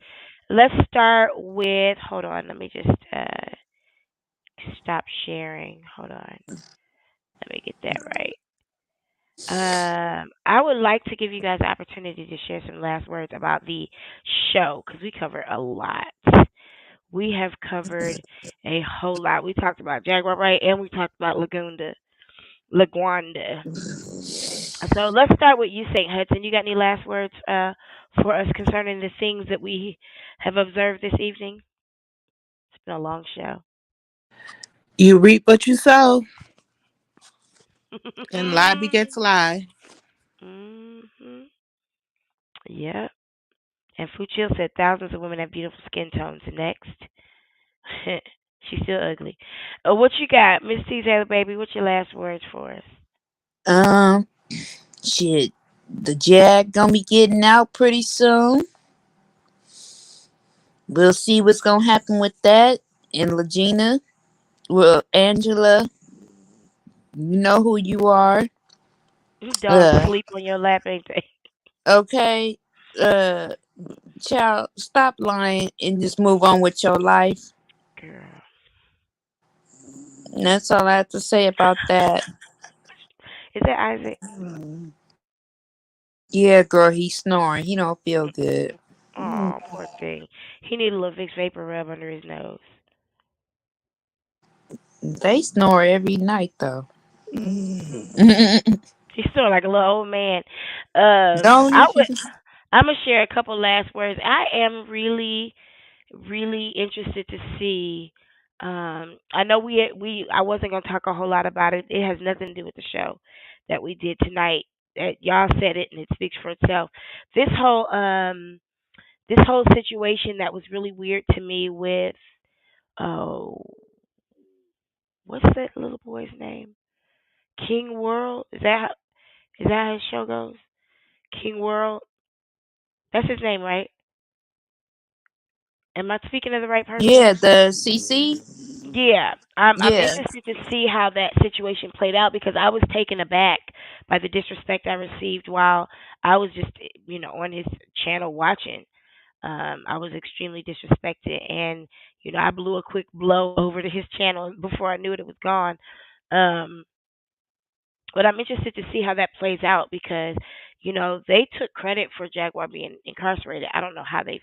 Let's start with. Hold on, let me just stop sharing. Hold on, let me get that right. I would like to give you guys the opportunity to share some last words about the show because we covered a lot. We have covered a whole lot. We talked about Jaguar Wright and we talked about Laguanda. So let's start with you, St. Hudson. You got any last words for us concerning the things that we have observed this evening? It's been a long show. you reap what you sow, and lie begets lie. Hmm. Yep. And Fuchil said thousands of women have beautiful skin tones. Next. She's still ugly. What you got, Miss T Taylor, baby? What's your last words for us? Um, shit. The Jag gonna be getting out pretty soon. We'll see what's gonna happen with that. And Legina, well, Angela, you know who you are. Dogs Uh, sleep on your lap, ain't they? okay. Uh, child, stop lying and just move on with your life. Girl. And that's all I have to say about that. Is that Isaac? Yeah, girl, he's snoring. He don't feel good. Oh, poor thing. He need a little Vicks vapor rub under his nose. They snore every night though. He's still like a little old man. Don't I if you would. I'm gonna share a couple last words. I am really, really interested to see. I know I wasn't gonna talk a whole lot about it. It has nothing to do with the show that we did tonight. That y'all said it and it speaks for itself. This whole situation that was really weird to me with oh, what's that little boy's name? King World? Is that how his show goes? King World? That's his name, right? Am I speaking of the right person? Yeah, the CC. Yeah, I'm Yeah. interested to see how that situation played out because I was taken aback by the disrespect I received while I was just on his channel watching. I was extremely disrespected, and I blew a quick blow over to his channel before I knew it was gone. Um, but I'm interested to see how that plays out because they took credit for Jaguar being incarcerated. I don't know how they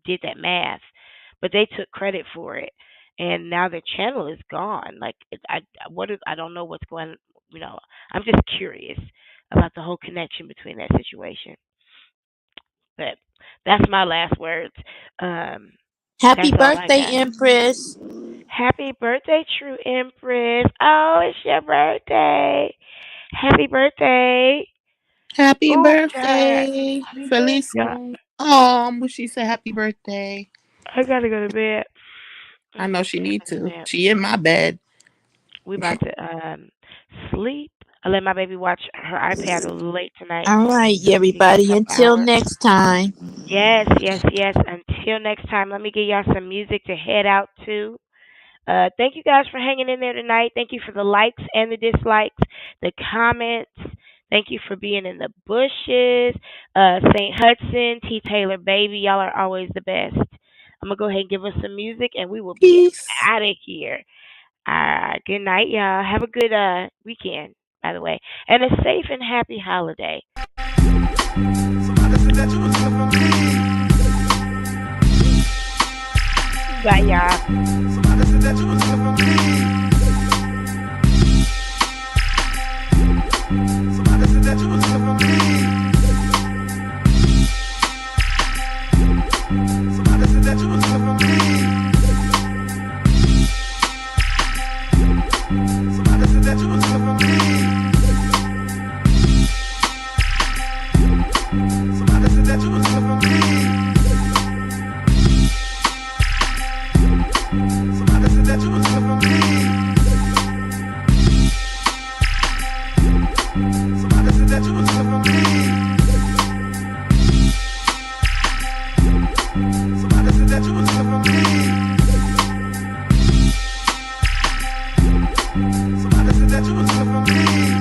did that math, but they took credit for it, and now their channel is gone. Like I don't know what's going. I'm just curious about the whole connection between that situation. But that's my last words. Happy That's all I birthday, got. Empress. Happy birthday, True Empress. Oh, it's your birthday. Happy birthday. Happy Oh, God. birthday, Feliz. Yeah, Oh, but she said happy birthday. I gotta go to bed. I know she need Go to to. bed. She in my bed. We about to sleep. I let my baby watch her iPad a little late tonight. All right, So we get a everybody. couple Until hours. next time. Yes, yes, yes. Until next time, let me give y'all some music to head out to. Thank you guys for hanging in there tonight. Thank you for the likes and the dislikes, the comments. Thank you for being in the bushes. St. Hudson, T. Taylor, baby, y'all are always the best. I'm going to go ahead and give us some music, and we will be Peace. out of here. Good night, y'all. Have a good weekend, by the way, and a safe and happy holiday. Bye, That you was